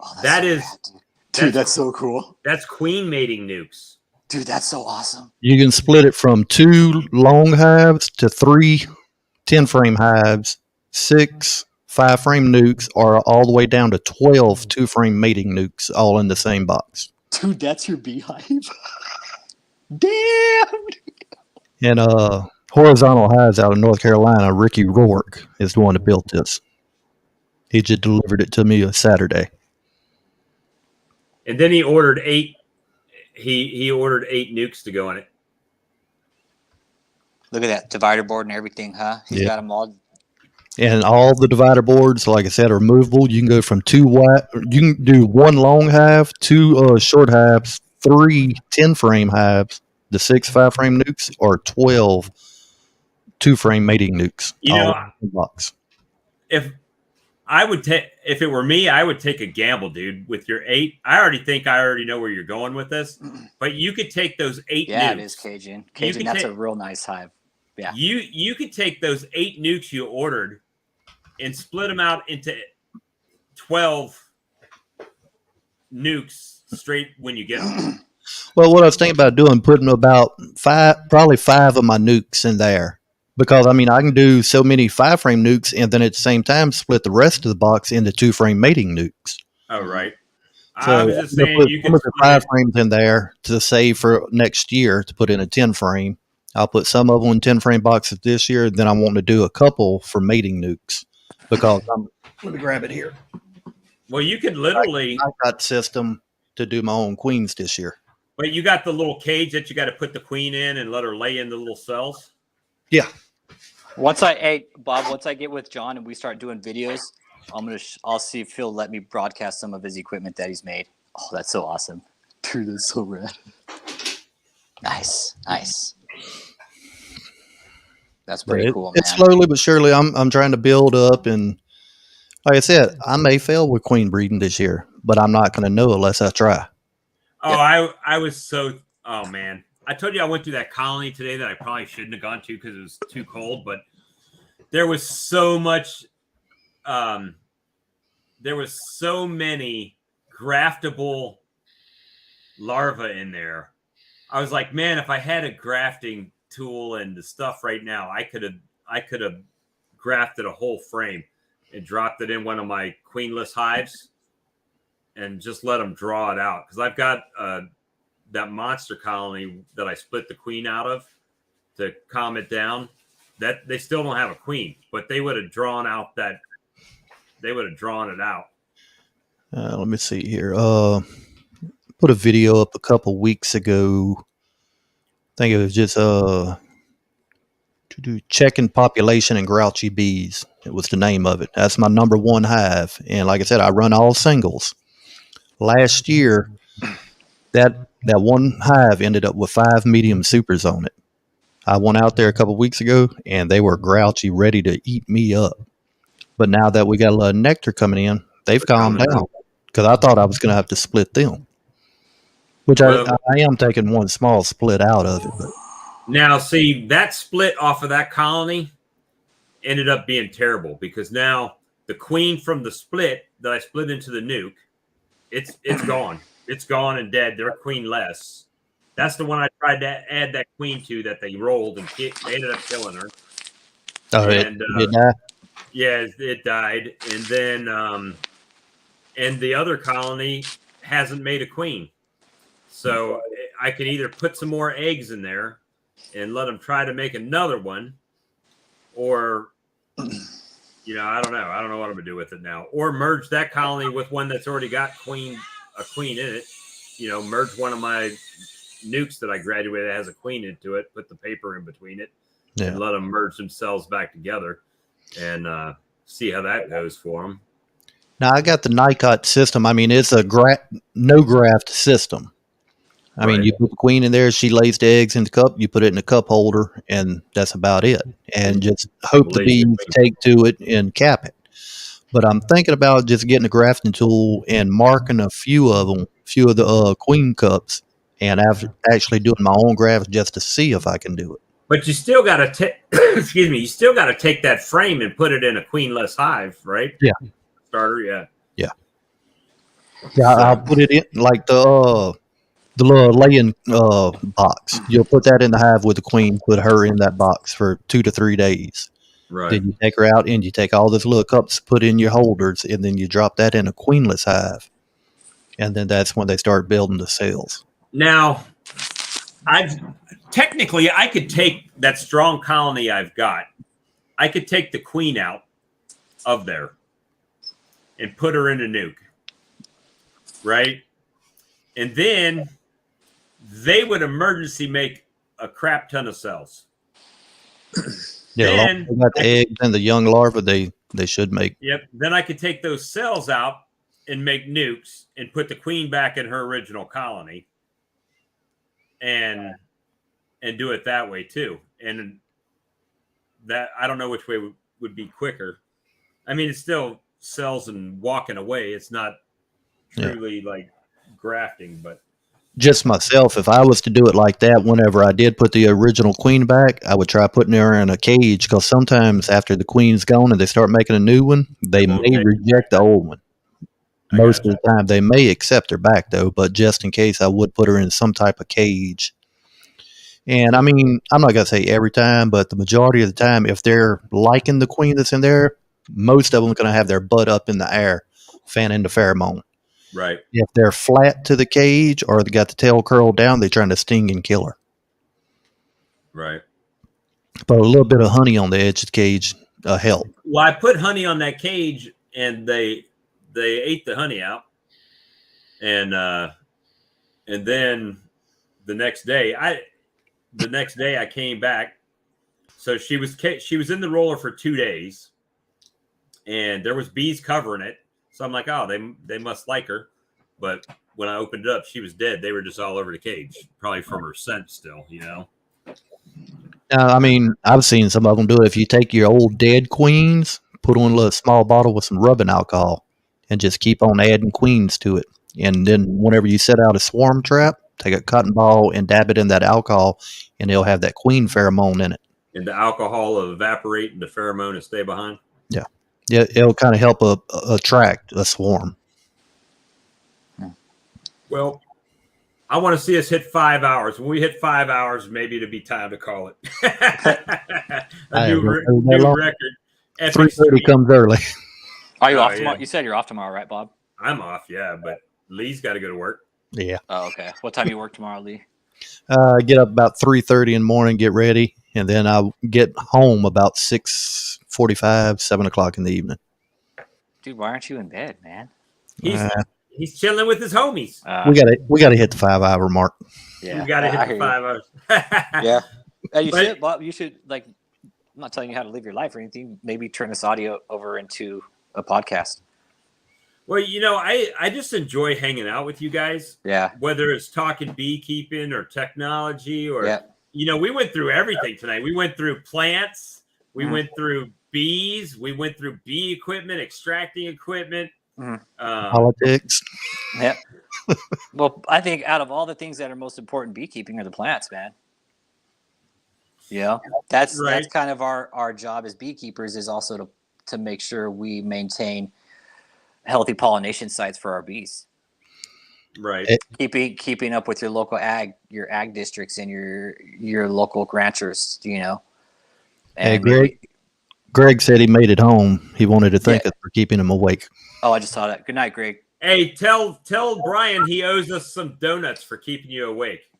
Oh, That so is, rad, dude. That's so cool. That's queen mating nukes. Dude, that's so awesome. You can split it from 2 long hives to 3 10-frame hives, 6 5-frame nukes, or all the way down to 12 2-frame mating nukes, all in the same box. Dude, that's your beehive. Damn. And horizontal hives out of North Carolina, Ricky Rourke is the one that built this. He just delivered it to me on Saturday. And then he ordered 8. He ordered 8 nukes to go in it. Look at that divider board and everything, huh? He's got them all. And all the divider boards, like I said, are movable. You can go from 2 wide. You can do 1 long hive, 2 short hives, 3 10-frame hives, the 6 5-frame nukes, or 12 2-frame mating nukes. You know, all in the box. If it were me, I would take a gamble, dude. With your 8, I already know where you're going with this. But you could take those 8 nukes. Yeah, it is Cajun. Cajun, that's a real nice hive. Yeah. You could take those 8 nukes you ordered and split them out into 12 nukes straight when you get them. Well, what I was thinking about doing, putting about 5 of my nukes in there. Because, I mean, I can do so many 5-frame nukes and then at the same time split the rest of the box into 2-frame mating nukes. Oh, right. So I was just saying you can put the 5 frames in there to save for next year to put in a 10-frame. I'll put some of them in 10-frame boxes this year. Then I want to do a couple for mating nukes because let me grab it here. Well, you could literally. I got system to do my own queens this year. But you got the little cage that you got to put the queen in and let her lay in the little cells. Yeah. Once I get with John and we start doing videos, I'll see if he'll let me broadcast some of his equipment that he's made. Oh, that's so awesome. Dude, that's so rad. Nice. That's pretty cool, man. It's slowly but surely I'm trying to build up, and like I said, I may fail with queen breeding this year, but I'm not going to know unless I try. Oh, I was so, oh man. I told you I went to that colony today that I probably shouldn't have gone to because it was too cold, but there was so much, there was so many graftable larvae in there. I was like, man, if I had a grafting tool and the stuff right now, I could have grafted a whole frame and dropped it in one of my queenless hives and just let them draw it out. Because I've got that monster colony that I split the queen out of to calm it down. That they still don't have a queen, but they would have drawn out that. They would have drawn it out. Let me see here. Put a video up a couple weeks ago. I think it was just to do checking population and grouchy bees. It was the name of it. That's my number 1 hive, and like I said, I run all singles. Last year, that one hive ended up with 5 medium supers on it. I went out there a couple weeks ago, and they were grouchy, ready to eat me up. But now that we got a lot of nectar coming in, they've calmed down because I thought I was going to have to split them. Which I am taking one small split out of it. But. Now, see, that split off of that colony ended up being terrible because now the queen from the split that I split into the nuke, it's gone. It's gone and dead. They're queenless. That's the one I tried to add that queen to that they rolled and they ended up killing her. Oh, And, it died? yeah, it died. And then, and the other colony hasn't made a queen. So I can either put some more eggs in there and let them try to make another one, or, you know, I don't know. I don't know what I'm gonna do with it now. Or merge that colony with one that's already got a queen in it. You know, merge one of my nukes that I graduated that has a queen into it, put the paper in between it, and let them merge themselves back together, and see how that goes for them. Now I got the NICOT system. I mean, it's a no graft system. I mean, you put the queen in there, she lays the eggs in the cup, you put it in a cup holder, and that's about it. And just hope the bees take to it and cap it. But I'm thinking about just getting a grafting tool and marking a few of the queen cups, and actually doing my own graft just to see if I can do it. But you still got to take, excuse me, you still got to take that frame and put it in a queenless hive, right? Yeah. Starter, yeah. Yeah. Yeah, I'll put it in like the little laying box. You'll put that in the hive with the queen, put her in that box for 2 to 3 days. Right. Then you take her out and you take all those little cups, put in your holders, and then you drop that in a queenless hive. And then that's when they start building the cells. Now, I could take that strong colony I've got. I could take the queen out of there and put her in a nuke. Right? And then they would emergency make a crap ton of cells. Yeah, then, they got the eggs and the young larvae, they should make. Yep. Then I could take those cells out and make nukes and put the queen back in her original colony and do it that way too. And that, I don't know which way would be quicker. I mean, it's still cells and walking away. It's not truly like grafting, but Just myself, if I was to do it like that, whenever I did put the original queen back, I would try putting her in a cage, because sometimes after the queen's gone and they start making a new one, they may reject the old one. Most of the time, they may accept her back, though, but just in case, I would put her in some type of cage. And I mean, I'm not going to say every time, but the majority of the time, if they're liking the queen that's in there, most of them are going to have their butt up in the air, fanning the pheromone. right. If they're flat to the cage or they got the tail curled down, they're trying to sting and kill her. Right. But a little bit of honey on the edge of the cage help. Well, I put honey on that cage and they ate the honey out. And then the next day I came back. So she was in the roller for 2 days and there was bees covering it. So I'm like, oh, they must like her. But when I opened it up, she was dead. They were just all over the cage, probably from her scent still, you know. I mean, I've seen some of them do it. If you take your old dead queens, put on a little small bottle with some rubbing alcohol, and just keep on adding queens to it. And then whenever you set out a swarm trap, take a cotton ball and dab it in that alcohol, and it'll have that queen pheromone in it. And the alcohol will evaporate and the pheromone will stay behind. Yeah. Yeah, it'll kind of help attract a swarm. Well, I want to see us hit 5 hours. When we hit 5 hours, maybe it'll be time to call it. a new record. 3:30 comes early. Are you off tomorrow? You said you're off tomorrow, right, Bob? I'm off, yeah, but Lee's got to go to work. Yeah. Oh, okay. What time do you work tomorrow, Lee? Get up about 3:30 in the morning, get ready, and then I'll get home about 6:45, 7 o'clock in the evening. Dude, why aren't you in bed, man? He's chilling with his homies. We gotta hit the 5 hour mark. Yeah, we gotta hit the 5 hours. Yeah. Hey, you should, Bob. You should, like, I'm not telling you how to live your life or anything. Maybe turn this audio over into a podcast. Well, you know, I just enjoy hanging out with you guys. Yeah. Whether it's talking beekeeping or technology or, you know, we went through everything tonight. We went through plants. We went through bees. We went through bee equipment, extracting equipment. Politics. Yeah. Well, I think out of all the things that are most important beekeeping are the plants, man. Yeah, that's Right. kind of our job as beekeepers is also to make sure we maintain healthy pollination sites for our bees. Right. Keeping up with your local ag districts and your local ranchers, you know. Hey, And maybe, Greg said he made it home. He wanted to thank us for keeping him awake. oh, I just saw that. Good night, Greg. Hey, tell Brian he owes us some donuts for keeping you awake.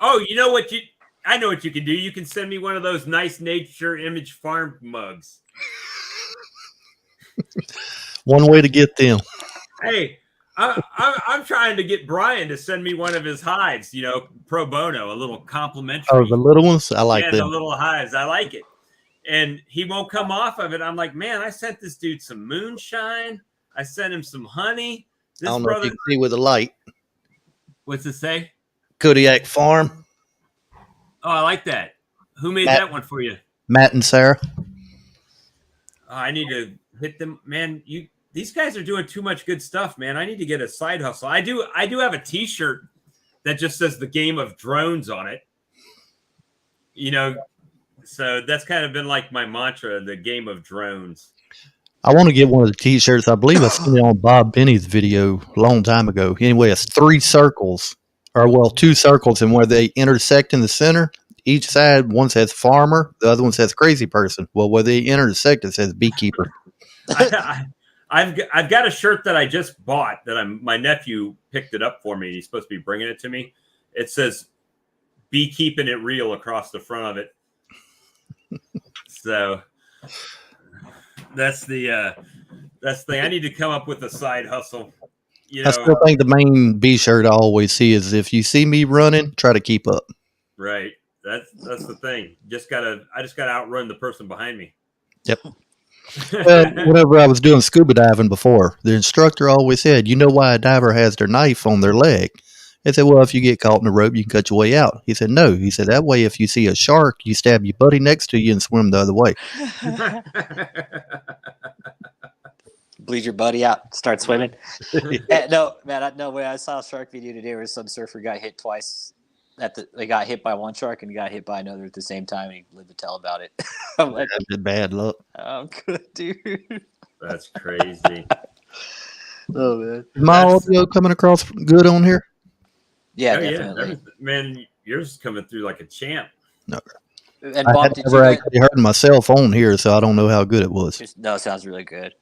Oh, you know what I know what you can do. You can send me one of those nice Nature Image Farm mugs. One way to get them. Hey, I'm trying to get Brian to send me one of his hives, you know, pro bono, a little complimentary. Oh, the little ones? I like the them. little hives. I like it. And he won't come off of it. I'm like, man, I sent this dude some moonshine. I sent him some honey. This I don't know brother, if you can see with the light. what's it say? Kodiak Farm. Oh, I like that. Who made Matt. that one for you? Matt and Sarah. Oh, I need to hit them, man. These guys are doing too much good stuff, man. I need to get a side hustle. I do have a T-shirt that just says the game of drones on it. You know, so that's kind of been like my mantra, the game of drones. I want to get one of the T-shirts. I believe I seen it on Bob Benny's video a long time ago. Anyway, it's 3 circles, or 2 circles, and where they intersect in the center, each side, one says farmer, the other one says crazy person. Well, where they intersect, it says beekeeper. I've got a shirt that I just bought that my nephew picked it up for me. He's supposed to be bringing it to me. It says "Be keeping it real" across the front of it. So that's the thing. I need to come up with a side hustle. You know, I still think the main B shirt I always see is if you see me running, try to keep up. right. That's the thing. I just gotta outrun the person behind me. Yep. Well, whenever I was doing scuba diving before, the instructor always said, "You know why a diver has their knife on their leg?" I said, "Well, if you get caught in the rope, you can cut your way out." He said, "No." He said, "That way, if you see a shark, you stab your buddy next to you and swim the other way." Bleed your buddy out, start swimming. No, man, no way. I saw a shark video today where some surfer got hit twice. They got hit by one shark and got hit by another at the same time, and he lived to tell about it. I'm like, That's bad luck. I'm good, dude. That's crazy. Oh man, Is my audio coming across good on here? yeah, Oh, definitely. Man, yours is coming through like a champ. No. And I Bob, had did never you guys, actually heard myself on here, so I don't know how good it was. no, it sounds really good.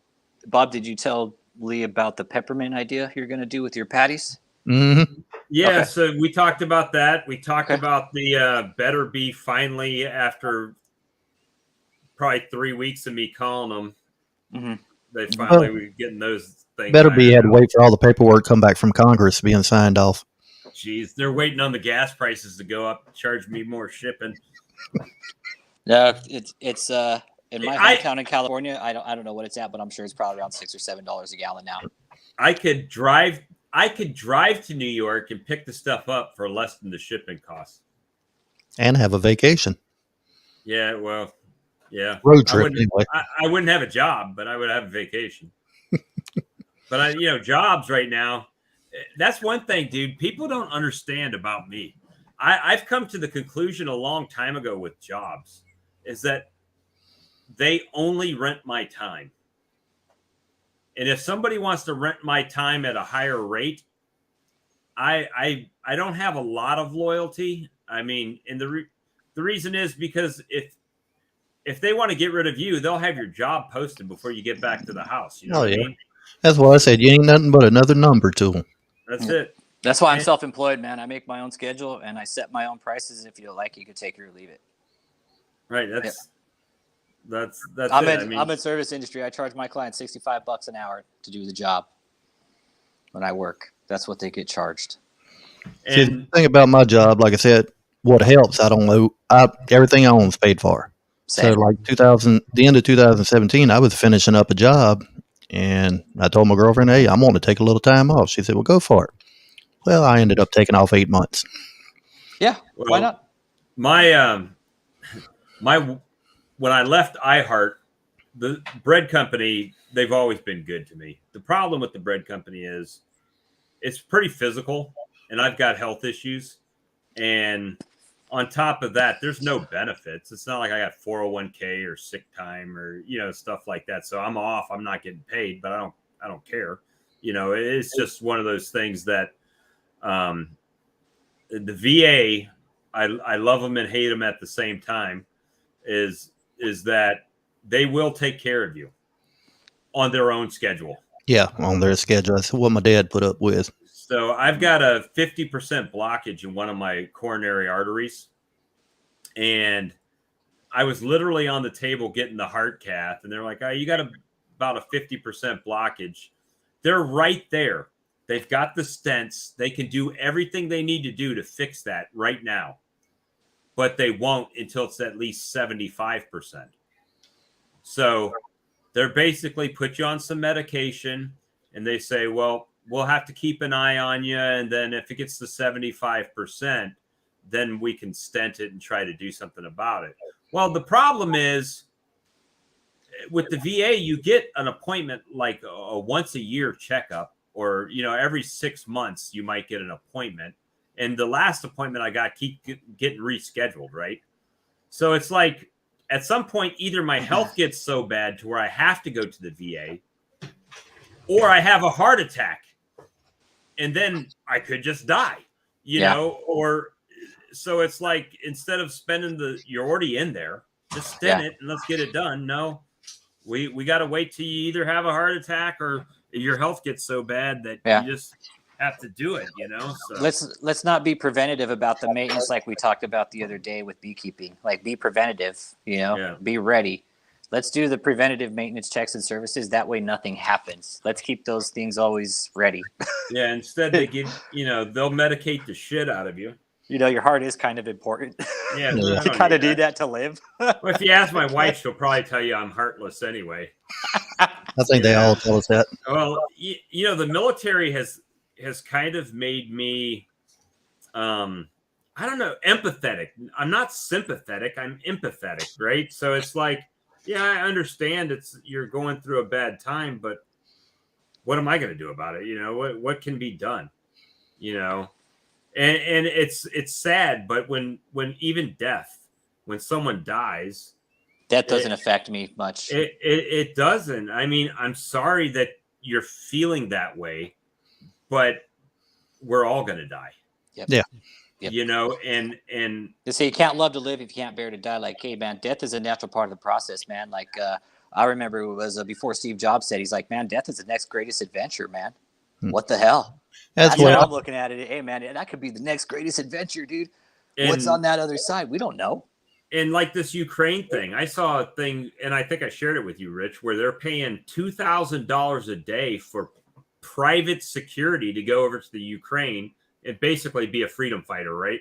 Bob, did you tell Lee about the peppermint idea you're going to do with your patties? Mm-hmm. Yeah, Okay. so we talked about that. We talked about the Better Bee finally after probably 3 weeks of me calling them. Mm-hmm. They finally were getting those things. Better be had ironed to out. wait for all the paperwork to come back from Congress being signed off. Jeez, they're waiting on the gas prices to go up, charge me more shipping. No, it's in my I- hometown in California. I don't know what it's at, but I'm sure it's probably around $6 or $7 a gallon now. I could drive to New York and pick the stuff up for less than the shipping costs. And have a vacation. Yeah, well, yeah. Road trip, anyway. I wouldn't have a job, but I would have a vacation. But jobs right now, that's one thing, dude. People don't understand about me. I've come to the conclusion a long time ago with jobs is that they only rent my time. And if somebody wants to rent my time at a higher rate, I don't have a lot of loyalty. I mean, and the reason is because if they want to get rid of you, they'll have your job posted before you get back to the house. You know what I mean? That's what I said. You ain't nothing but another number to them. That's it. That's why I'm self-employed, man. I make my own schedule and I set my own prices. If you like, you can take it or leave it. Right. That's I'm in service industry. I charge my clients $65 an hour to do the job when I work. That's what they get charged. See, the thing about my job, like I said, what helps, I don't know. Everything I own is paid for. Same. So like the end of 2017, I was finishing up a job and I told my girlfriend, "Hey, I'm wanting to take a little time off." She said, "Well, go for it." Well, I ended up taking off 8 months. Yeah. Why not? My when I left iHeart, the bread company, they've always been good to me. The problem with the bread company is it's pretty physical and I've got health issues and on top of that, there's no benefits. It's not like I got 401k or sick time or, stuff like that. So I'm off. I'm not getting paid, but I don't care. It's just one of those things that the VA, I love them and hate them at the same time, is that they will take care of you on their own schedule. Yeah, on their schedule. That's what my dad put up with. So I've got a 50% blockage in one of my coronary arteries. And I was literally on the table getting the heart cath. And they're like, oh, you got about a 50% blockage. They're right there. They've got the stents. They can do everything they need to do to fix that right now. But they won't until it's at least 75%. So they're basically put you on some medication. And they say, well, we'll have to keep an eye on you. And then if it gets to 75%, then we can stent it and try to do something about it. Well, the problem is with the VA, you get an appointment like a once a year checkup, or, every 6 months you might get an appointment. And the last appointment I got keep getting rescheduled, right? So it's like at some point, either my health gets so bad to where I have to go to the VA, or I have a heart attack. And then I could just die, or so it's like, instead of spending you're already in there, just stent it and let's get it done. No, we got to wait till you either have a heart attack or your health gets so bad that you just have to do it, So Let's not be preventative about the maintenance like we talked about the other day with beekeeping. Like, be preventative, be ready. Let's do the preventative maintenance checks and services. That way nothing happens. Let's keep those things always ready. Yeah, instead they give, they'll medicate the shit out of you. Your heart is kind of important. Yeah. You kind of need that to live. Well, if you ask my wife, she'll probably tell you I'm heartless anyway. I think they all tell us that. Well, the military has kind of made me, I don't know, empathetic. I'm not sympathetic. I'm empathetic, right? So it's like, yeah, I understand you're going through a bad time, but what am I going to do about it? What can be done? And it's sad, but when even death, when someone dies, that doesn't affect me much. It doesn't. I mean, I'm sorry that you're feeling that way, but we're all going to die. Yep. Yeah. Yep. And they say you can't love to live if you can't bear to die. Like, hey, man, death is a natural part of the process, man. Like, I remember it was before Steve Jobs said, he's like, man, death is the next greatest adventure, man. What the hell? That's what I'm looking at it. Hey, man, that could be the next greatest adventure, dude. What's on that other side? We don't know. And like this Ukraine thing, I saw a thing, and I think I shared it with you, Rich, where they're paying $2,000 a day for private security to go over to the Ukraine and basically be a freedom fighter, right?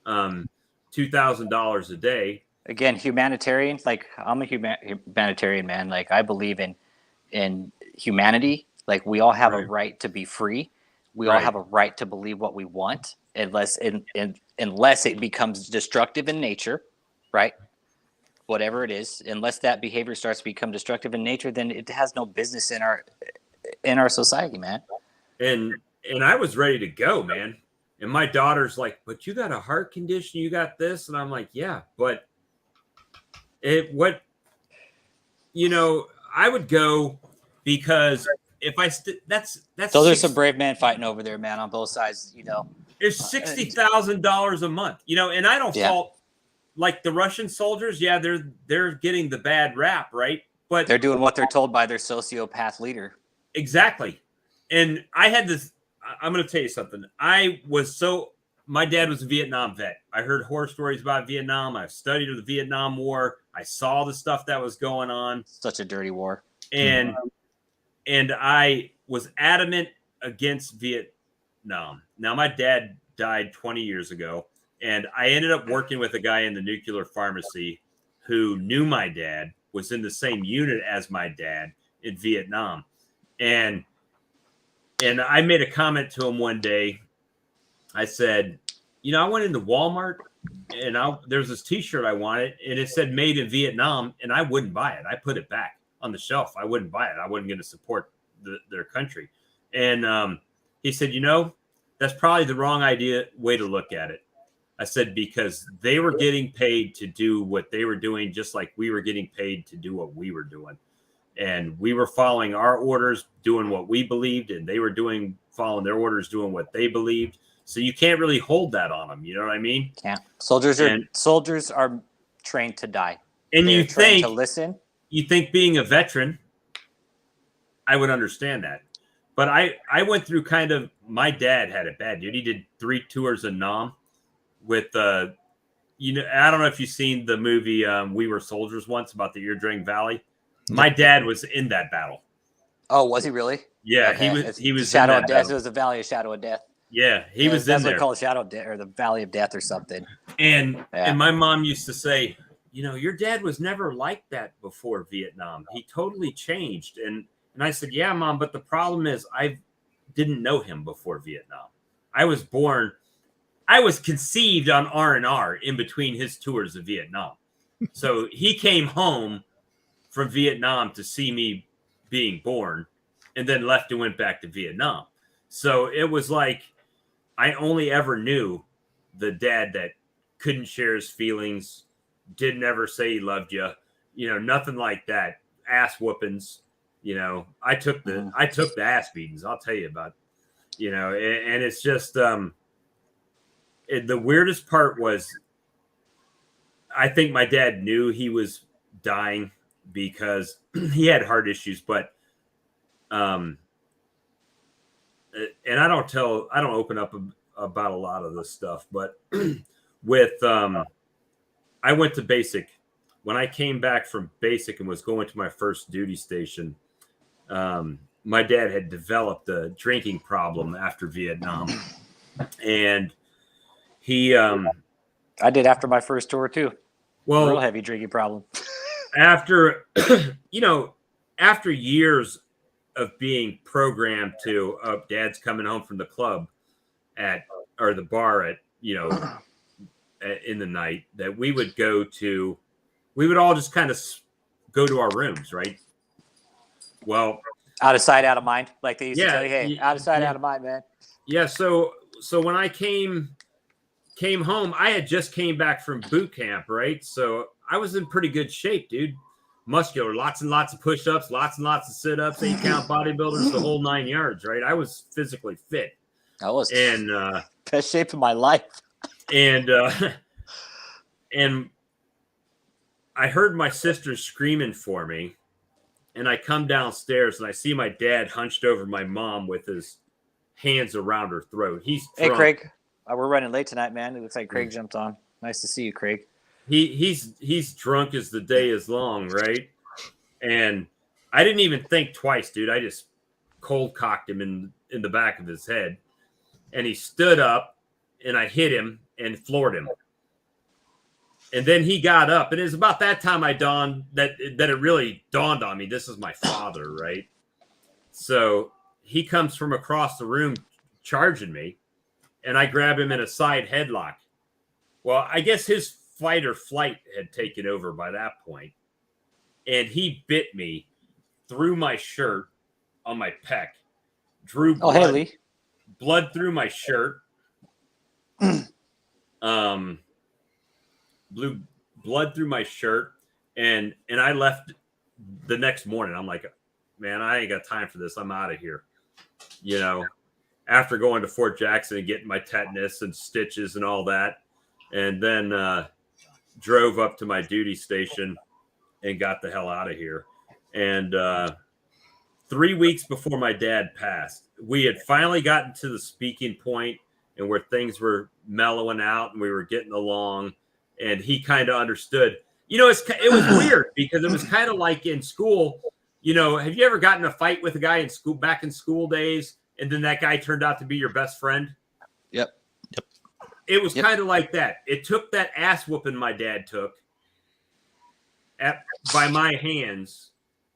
$2,000 a day. Again, humanitarian. Like, I'm a humanitarian, man. Like, I believe in humanity. Like, we all have a right to be free. We all have a right to believe what we want, unless it becomes destructive in nature, right? Whatever it is, unless that behavior starts to become destructive in nature, then it has no business in our society, man. And I was ready to go, man. And my daughter's like, but you got a heart condition, you got this. And I'm like, yeah, but I would go because if that's those are some brave men fighting over there, man, on both sides, It's $60,000 a month, and I don't fault like the Russian soldiers. Yeah, they're getting the bad rap, right? But they're doing what they're told by their sociopath leader. Exactly. And I had this, I'm going to tell you something. My dad was a Vietnam vet. I heard horror stories about Vietnam. I've studied the Vietnam War. I saw the stuff that was going on. Such a dirty war. And I was adamant against Vietnam. Now, my dad died 20 years ago, and I ended up working with a guy in the nuclear pharmacy who knew my dad, was in the same unit as my dad in Vietnam. And I made a comment to him one day. I said, I went into Walmart and there's this t-shirt I wanted and it said made in Vietnam, and I wouldn't buy it. I put it back on the shelf. I wouldn't buy it. I wasn't going to support their country. And he said, that's probably the wrong way to look at it. I said, because they were getting paid to do what they were doing, just like we were getting paid to do what we were doing. And we were following our orders, doing what we believed, and they were following their orders, doing what they believed. So you can't really hold that on them. You know what I mean? Yeah. Soldiers are trained to die. And They're you trained think to listen. You think being a veteran, I would understand that. But I went through my dad had it bad, dude. He did 3 tours of Nam with, I don't know if you've seen the movie We Were Soldiers once about the Eardring Valley. My dad was in that battle. Oh, was he really? Yeah, Okay. he was Shadow in of that Death. battle. It was the Valley of Shadow of Death. Yeah, he was in That's what there. they call it, Shadow of Death, or the Valley of Death or something. And my mom used to say, your dad was never like that before Vietnam. He totally changed. And I said, yeah, Mom, but the problem is I didn't know him before Vietnam. I was conceived on R&R in between his tours of Vietnam. So he came home from Vietnam to see me being born and then left and went back to Vietnam. So it was like I only ever knew the dad that couldn't share his feelings, didn't ever say he loved you, nothing like that. Ass whoopings, I took the ass beatings. I'll tell you about, and it's just, the weirdest part was, I think my dad knew he was dying because he had heart issues, but, and I don't open up about a lot of this stuff, but with, I went to basic. When I came back from basic and was going to my first duty station, my dad had developed a drinking problem after Vietnam. And he... I did after my first tour, too. Well, real heavy drinking problem. After, after years of being programmed to, Dad's coming home from the club or the bar at, in the night, that we would all just kind of go to our rooms, right? Well, out of sight, out of mind. Like they used to tell you, hey, out of sight, yeah. out of mind, man. Yeah. So when I came home, I had just came back from boot camp, right? So I was in pretty good shape, dude. Muscular, lots and lots of push-ups, lots and lots of sit-ups, 8-count bodybuilders, the whole 9 yards, right? I was physically fit. I was in best shape of my life. And I heard my sister screaming for me, and I come downstairs and I see my dad hunched over my mom with his hands around her throat. He's drunk. Hey, Craig, we're running late tonight, man. It looks like Craig jumped on. Nice to see you, Craig. He's drunk as the day is long, right? And I didn't even think twice, dude. I just cold cocked him in the back of his head, and he stood up, and I hit him and floored him. And then he got up, and it was about that time that it really dawned on me. This is my father, right? So he comes from across the room charging me, and I grab him in a side headlock. Well, I guess his fight or flight had taken over by that point, and he bit me through my shirt on my pec, drew blood, hey, Lee. Blood through my shirt, blew blood through my shirt, and I left the next morning. I'm like, man, I ain't got time for this. I'm out of here. After going to Fort Jackson and getting my tetanus and stitches and all that, and then drove up to my duty station and got the hell out of here. And 3 weeks before my dad passed, we had finally gotten to the speaking point and where things were mellowing out and we were getting along, and he kind of understood. It was weird because it was kind of like in school. Have you ever gotten in a fight with a guy in school, back in school days, and then that guy turned out to be your best friend? Yep. It was kind of like that. It took that ass whooping my dad took by my hands,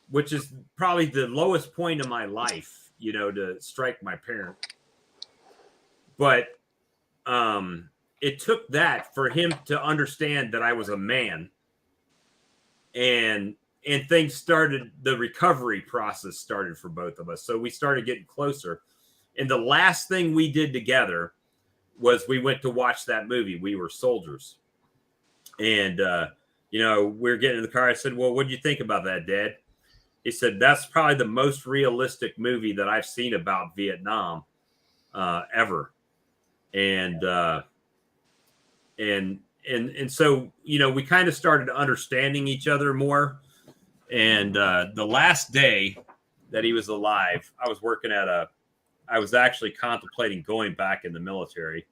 which is probably the lowest point in my life, to strike my parent. But it took that for him to understand that I was a man, and things started, the recovery process started for both of us. So we started getting closer. And the last thing we did together was we went to watch that movie. We Were Soldiers. And, you know, we're getting in the car. I said, well, what did you think about that, Dad? He said, that's probably the most realistic movie that I've seen about Vietnam ever. And so, you know, we kind of started understanding each other more. And the last day that he was alive, I was actually contemplating going back in the military.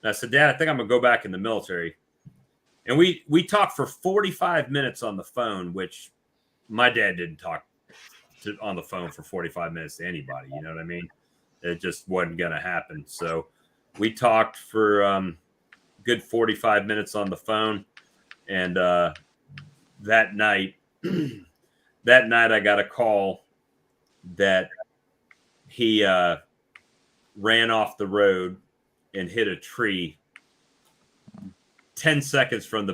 And I said, Dad, I think I'm going to go back in the military. And we talked for 45 minutes on the phone, which my dad didn't talk on the phone for 45 minutes to anybody. You know what I mean? It just wasn't going to happen. So we talked for good 45 minutes on the phone. And that night I got a call that he ran off the road and hit a tree 10 seconds from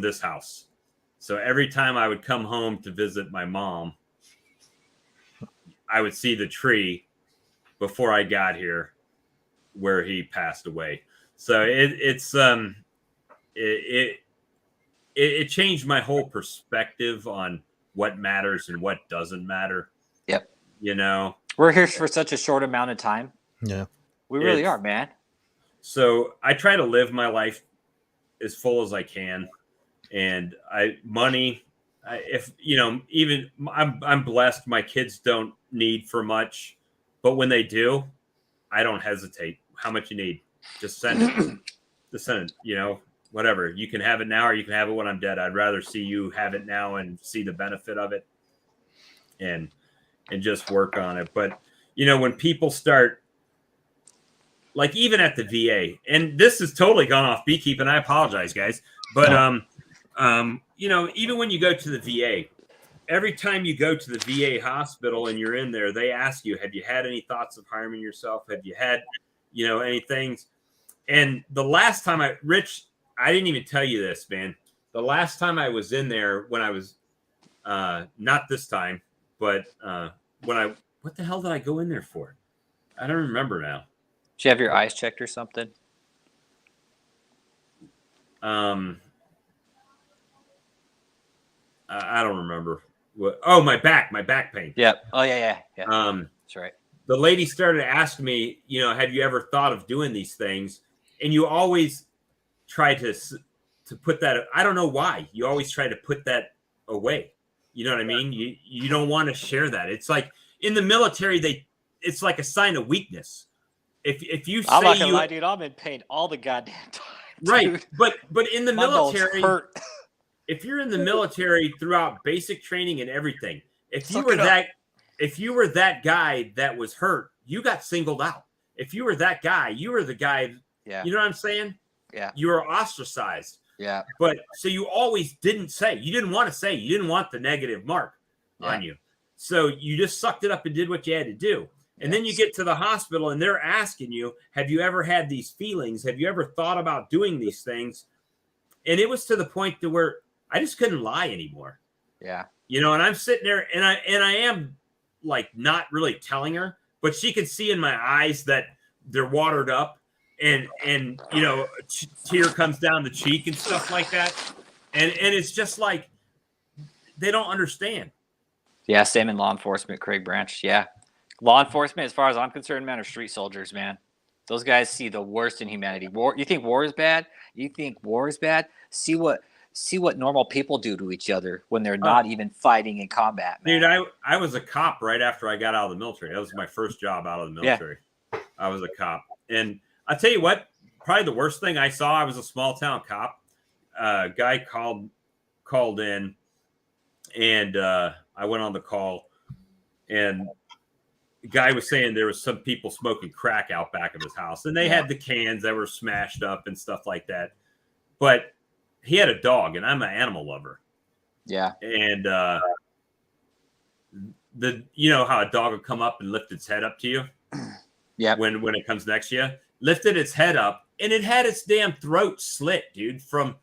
this house. So every time I would come home to visit my mom, I would see the tree before I got here where he passed away. So it changed my whole perspective on what matters and what doesn't matter. Yep. You know, we're here for such a short amount of time. Yeah. We really are, man. So I try to live my life as full as I can. And if you know, even I'm blessed. My kids don't need for much, but when they do, I don't hesitate. How much you need? Just send it. Just send it. You know, whatever. You can have it now, or you can have it when I'm dead. I'd rather see you have it now and see the benefit of it, and just work on it. But you know, when people start, like even at the VA, and this has totally gone off beekeeping. I apologize, guys, but you know, even when you go to the VA, every time you go to the VA hospital and you're in there, they ask you, have you had any thoughts of harming yourself? Have you had, you know, any things? And the last time I didn't even tell you this, man. The last time I was in there, when I was, not this time, but what the hell did I go in there for? I don't remember now. Did you have your eyes checked or something? I don't remember. Oh, my back pain. Yep. Oh, yeah. That's right. The lady started asking me, you know, have you ever thought of doing these things? And you always try to put that. I don't know why. You always try to put that away. You know what I mean? You don't want to share that. It's like in the military, it's like a sign of weakness. If you say I'm not gonna lie, dude, I'm in pain all the goddamn time. Dude. Right, but in the military, hurt. If you're in the military throughout basic training and everything, if you were that guy that was hurt, you got singled out. If you were that guy, you were the guy. Yeah. You know what I'm saying? Yeah. You were ostracized. Yeah. But so you always didn't say. You didn't want to say. You didn't want the negative mark on you. So you just sucked it up and did what you had to do. And then you get to the hospital and they're asking you, have you ever had these feelings? Have you ever thought about doing these things? And it was to the point to where I just couldn't lie anymore. Yeah. You know, and I'm sitting there and I am like not really telling her, but she can see in my eyes that they're watered up and you know, tear comes down the cheek and stuff like that. And it's just like they don't understand. Yeah, same in law enforcement, Craig Branch. Yeah. Law enforcement, as far as I'm concerned, man, are street soldiers, man. Those guys see the worst in humanity. War. You think war is bad? See what normal people do to each other when they're not even fighting in combat, man. Dude, I was a cop right after I got out of the military. That was my first job out of the military. Yeah. I was a cop. And I'll tell you what, probably the worst thing I saw, I was a small town cop. Guy called in and I went on the call and the guy was saying there was some people smoking crack out back of his house and they had the cans that were smashed up and stuff like that. But he had a dog and I'm an animal lover. Yeah. And you know how a dog will come up and lift its head up to you? Yeah. When it comes next to you, lifted its head up and it had its damn throat slit, dude, from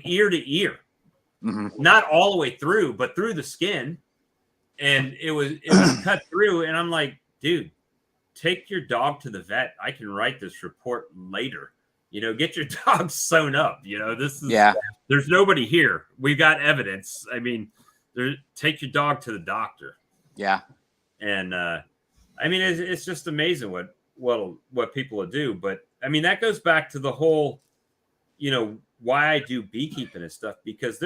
ear to ear. Mm-hmm. Not all the way through, but through the skin. And it was cut through. And I'm like, dude, take your dog to the vet. I can write this report later. You know, get your dog sewn up. You know, this is there's nobody here. We've got evidence. I mean, take your dog to the doctor. Yeah. And I mean, it's just amazing what people will do. But I mean, that goes back to the whole, you know, why I do beekeeping and stuff, because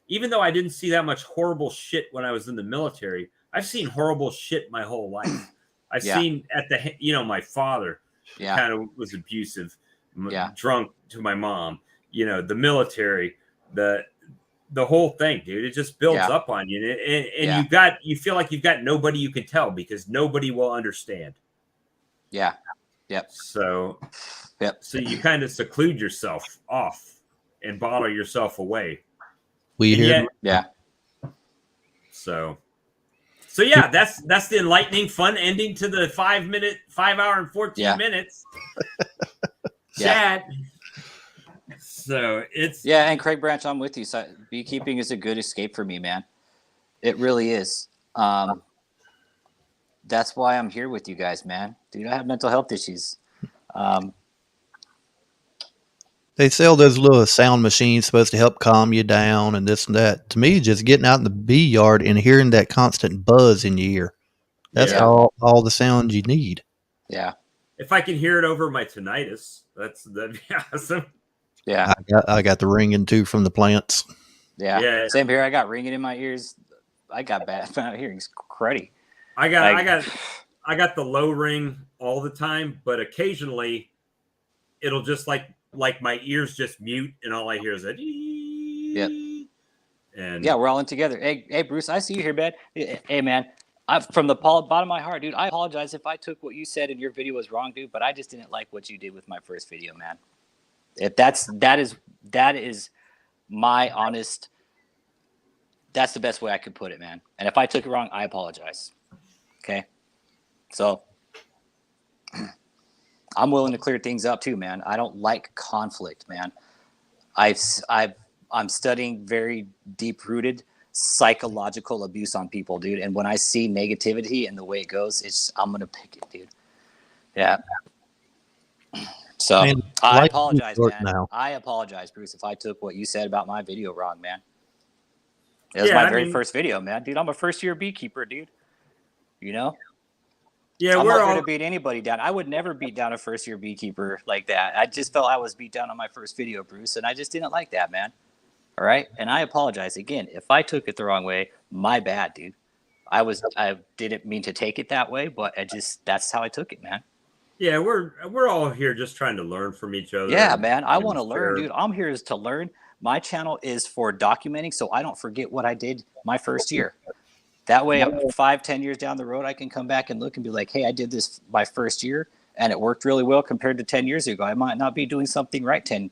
even though I didn't see that much horrible shit when I was in the military, I've seen horrible shit my whole life. I've seen my father kind of was abusive, drunk to my mom, you know, the military, the whole thing, dude. It just builds up on you. And you feel like you've got nobody you can tell because nobody will understand. Yeah. Yep. So you kind of seclude yourself off and bottle yourself away. So yeah, that's the enlightening, fun ending to the 5 hour and 14 minutes. Chat. So it's and Craig Branch, I'm with you. So beekeeping is a good escape for me, man. It really is. That's why I'm here with you guys, man. Dude, I have mental health issues. They sell those little sound machines supposed to help calm you down and this and that. To me, just getting out in the bee yard and hearing that constant buzz in your ear. That's all the sound you need. Yeah. If I can hear it over my tinnitus, that'd be awesome. Yeah. I got the ringing too from the plants. Yeah. Same here. I got ringing in my ears. I got bad hearing. It's cruddy. I got the low ring all the time, but occasionally it'll just like my ears just mute and all I hear is that. Yep. And we're all in together. Hey, Bruce, I see you here, man. Hey, man. From the bottom of my heart, dude, I apologize if I took what you said in your video was wrong, dude, but I just didn't like what you did with my first video, man. If that is my honest, that's the best way I could put it, man. And if I took it wrong, I apologize. Okay. So I'm willing to clear things up too, man. I don't like conflict, man. I'm studying very deep-rooted psychological abuse on people, dude. And when I see negativity and the way it goes, I'm gonna pick it, dude. Yeah. So I apologize, man. I apologize, Bruce, if I took what you said about my video wrong, man. It was my very first video, man. Dude, I'm a first-year beekeeper, dude. You know? Yeah, I'm not going to beat anybody down. I would never beat down a first-year beekeeper like that. I just felt I was beat down on my first video, Bruce, and I just didn't like that, man. All right? And I apologize. Again, if I took it the wrong way, my bad, dude. I didn't mean to take it that way, but that's how I took it, man. Yeah, we're all here just trying to learn from each other. Yeah, man. I want to learn, dude. I'm here to learn. My channel is for documenting so I don't forget what I did my first year. That way, 5-10 years down the road, I can come back and look and be like, hey, I did this my first year, and it worked really well compared to 10 years ago. I might not be doing something right 10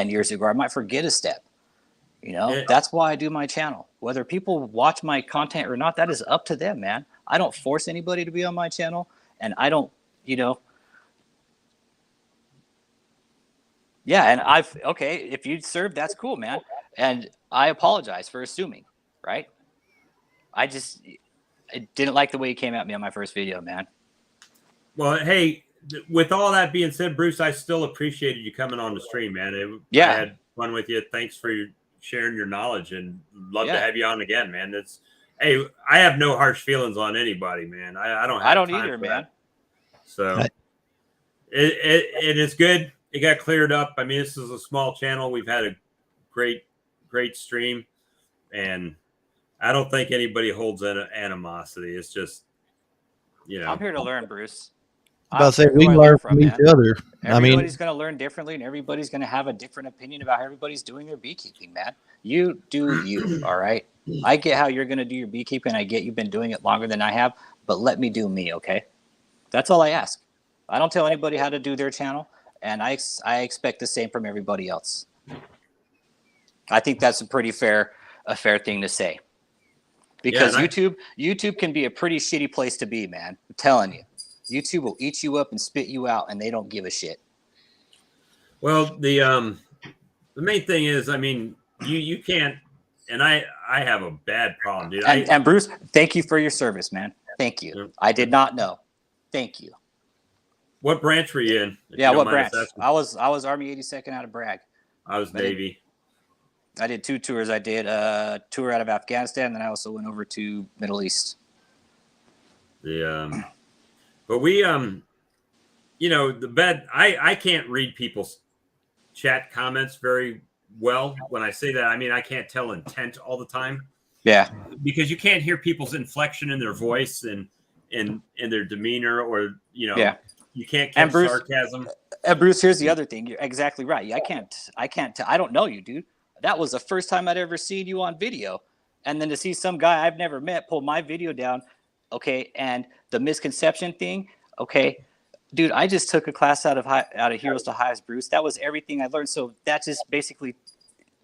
years ago. I might forget a step. You know, that's why I do my channel. Whether people watch my content or not, that is up to them, man. I don't force anybody to be on my channel, and I don't, yeah, and if you serve, that's cool, man. And I apologize for assuming, right? I didn't like the way you came at me on my first video, man. Well, hey, with all that being said, Bruce, I still appreciated you coming on the stream, man. I had fun with you. Thanks for sharing your knowledge, and love to have you on again, man. I have no harsh feelings on anybody, man. I don't either, man. So it is good. It got cleared up. I mean, this is a small channel. We've had a great stream, and I don't think anybody holds animosity. It's just, I'm here to learn, Bruce. We can learn from each other. Everybody's going to learn differently, and everybody's going to have a different opinion about how everybody's doing their beekeeping, man. You do you, all right? I get how you're going to do your beekeeping. I get you've been doing it longer than I have, but let me do me, okay? That's all I ask. I don't tell anybody how to do their channel, and I expect the same from everybody else. I think that's a fair thing to say. Because YouTube can be a pretty shitty place to be, man. I'm telling you. YouTube will eat you up and spit you out, and they don't give a shit. Well, the main thing is, I mean, you can't, and I have a bad problem, dude. And Bruce, thank you for your service, man. Thank you. I did not know. Thank you. What branch were you in? if Yeah, you don't what mind us branch? asking? I was Army 82nd out of Bragg. I was I did- Navy. I did 2 tours. I did a tour out of Afghanistan, and then I also went over to Middle East. But we I can't read people's chat comments very well. When I say that, I mean I can't tell intent all the time. Yeah. Because you can't hear people's inflection in their voice and in their demeanor, or Yeah. you can't And catch Bruce- sarcasm. Bruce, here's the other thing. You're exactly right. I can't. I don't know you, dude. That was the first time I'd ever seen you on video, and then to see some guy I've never met pull my video down, okay, and the misconception thing, okay, dude. I just took a class out of Heroes to Hives, Bruce. That was everything I learned. So that's just basically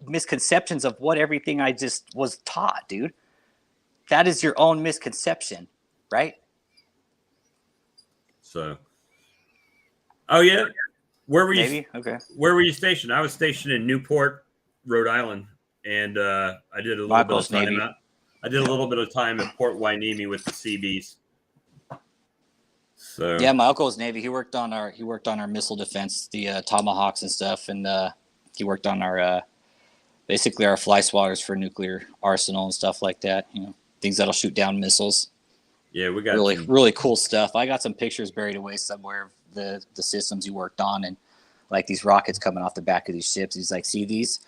misconceptions of what everything I just was taught, dude. That is your own misconception, right? So, oh yeah, where were you? Maybe. Okay. Where were you stationed? I was stationed in Newport, Rhode Island, and I did a little Michael's bit of time Navy. I did a little bit of time at Port Hueneme with the Seabees. So Yeah, my uncle was Navy. He worked on our missile defense, the Tomahawks and stuff, and he worked on our basically our fly swatters for nuclear arsenal and stuff like that. You know, things that'll shoot down missiles. yeah, we got Really cool stuff. I got some pictures buried away somewhere of the systems he worked on, and like these rockets coming off the back of these ships. He's like, see these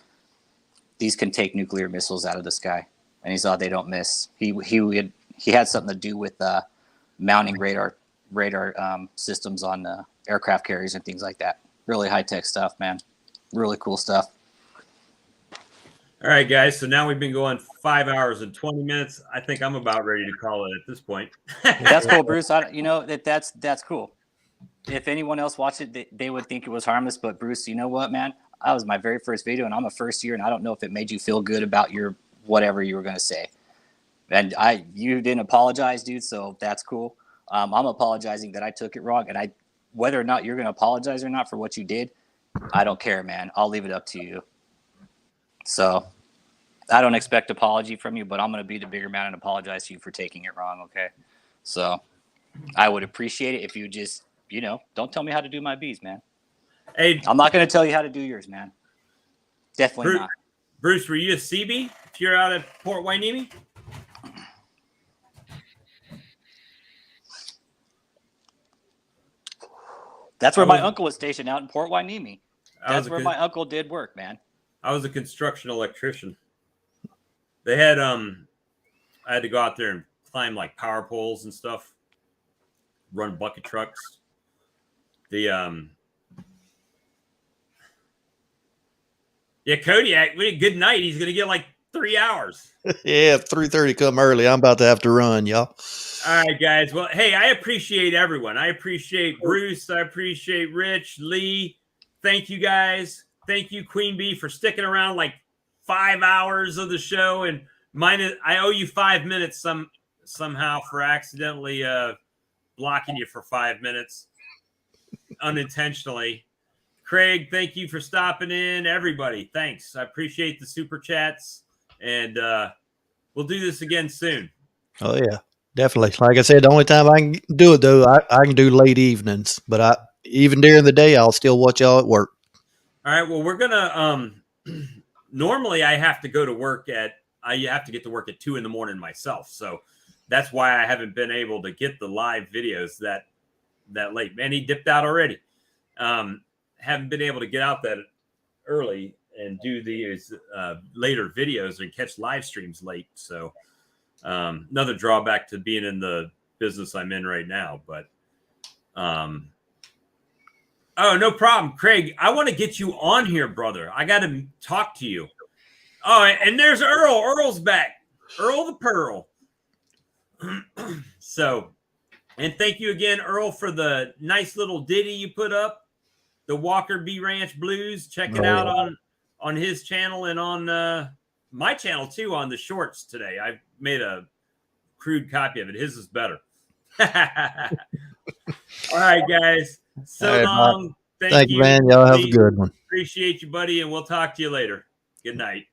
can take nuclear missiles out of the sky, and he saw they don't miss. He had something to do with mounting radar systems on aircraft carriers and things like that. Really high tech stuff, man. Really cool stuff. All right, guys. So now we've been going 5 hours and 20 minutes. I think I'm about ready to call it at this point. That's cool, Bruce. That's cool. If anyone else watched it, they would think it was harmless. But Bruce, you know what, man? That was my very first video, and I'm a first year, and I don't know if it made you feel good about your whatever you were going to say. And you didn't apologize, dude. So that's cool. I'm apologizing that I took it wrong, and whether or not you're going to apologize or not for what you did, I don't care, man. I'll leave it up to you. So I don't expect apology from you, but I'm going to be the bigger man and apologize to you for taking it wrong. Okay. So I would appreciate it if you just, don't tell me how to do my bees, man. Hey, I'm not going to tell you how to do yours, man. Definitely not. Bruce, were you a CB if you're out at Port Hueneme? That's where my uncle was stationed, out in Port Hueneme. That's where my uncle did work, man. I was a construction electrician. They had I had to go out there and climb like power poles and stuff, run bucket trucks. Kodiak, good night. He's gonna get like 3 hours. Yeah, 3:30 come early. I'm about to have to run, y'all. All right, guys. Well, hey, I appreciate everyone. I appreciate Bruce. I appreciate Rich, Lee. Thank you, guys. Thank you, Queen Bee, for sticking around like 5 hours of the show. And I owe you 5 minutes somehow for accidentally blocking you for 5 minutes unintentionally. Craig, thank you for stopping in. Everybody, thanks. I appreciate the super chats. And we'll do this again soon. Oh yeah, definitely. Like I said, the only time I can do it though, I can do late evenings, but even during the day, I'll still watch y'all at work. All right. Well, we're gonna normally I have to go to work I have to get to work at 2 a.m. myself. So that's why I haven't been able to get the live videos that late. Man, he dipped out already. Haven't been able to get out that early and do these later videos and catch live streams late. So another drawback to being in the business I'm in right now. But oh, no problem, Craig. I want to get you on here, brother. I got to talk to you. Oh, and there's Earl. Earl's back. Earl the Pearl. So, and thank you again, Earl, for the nice little ditty you put up. The Walker B Ranch Blues. Check it out on his channel and on my channel too, on the shorts today. I made a crude copy of it. His is better. All right, guys. So All right, long. Thank you, man. Y'all have a good one. Appreciate you, buddy, and we'll talk to you later. Good night.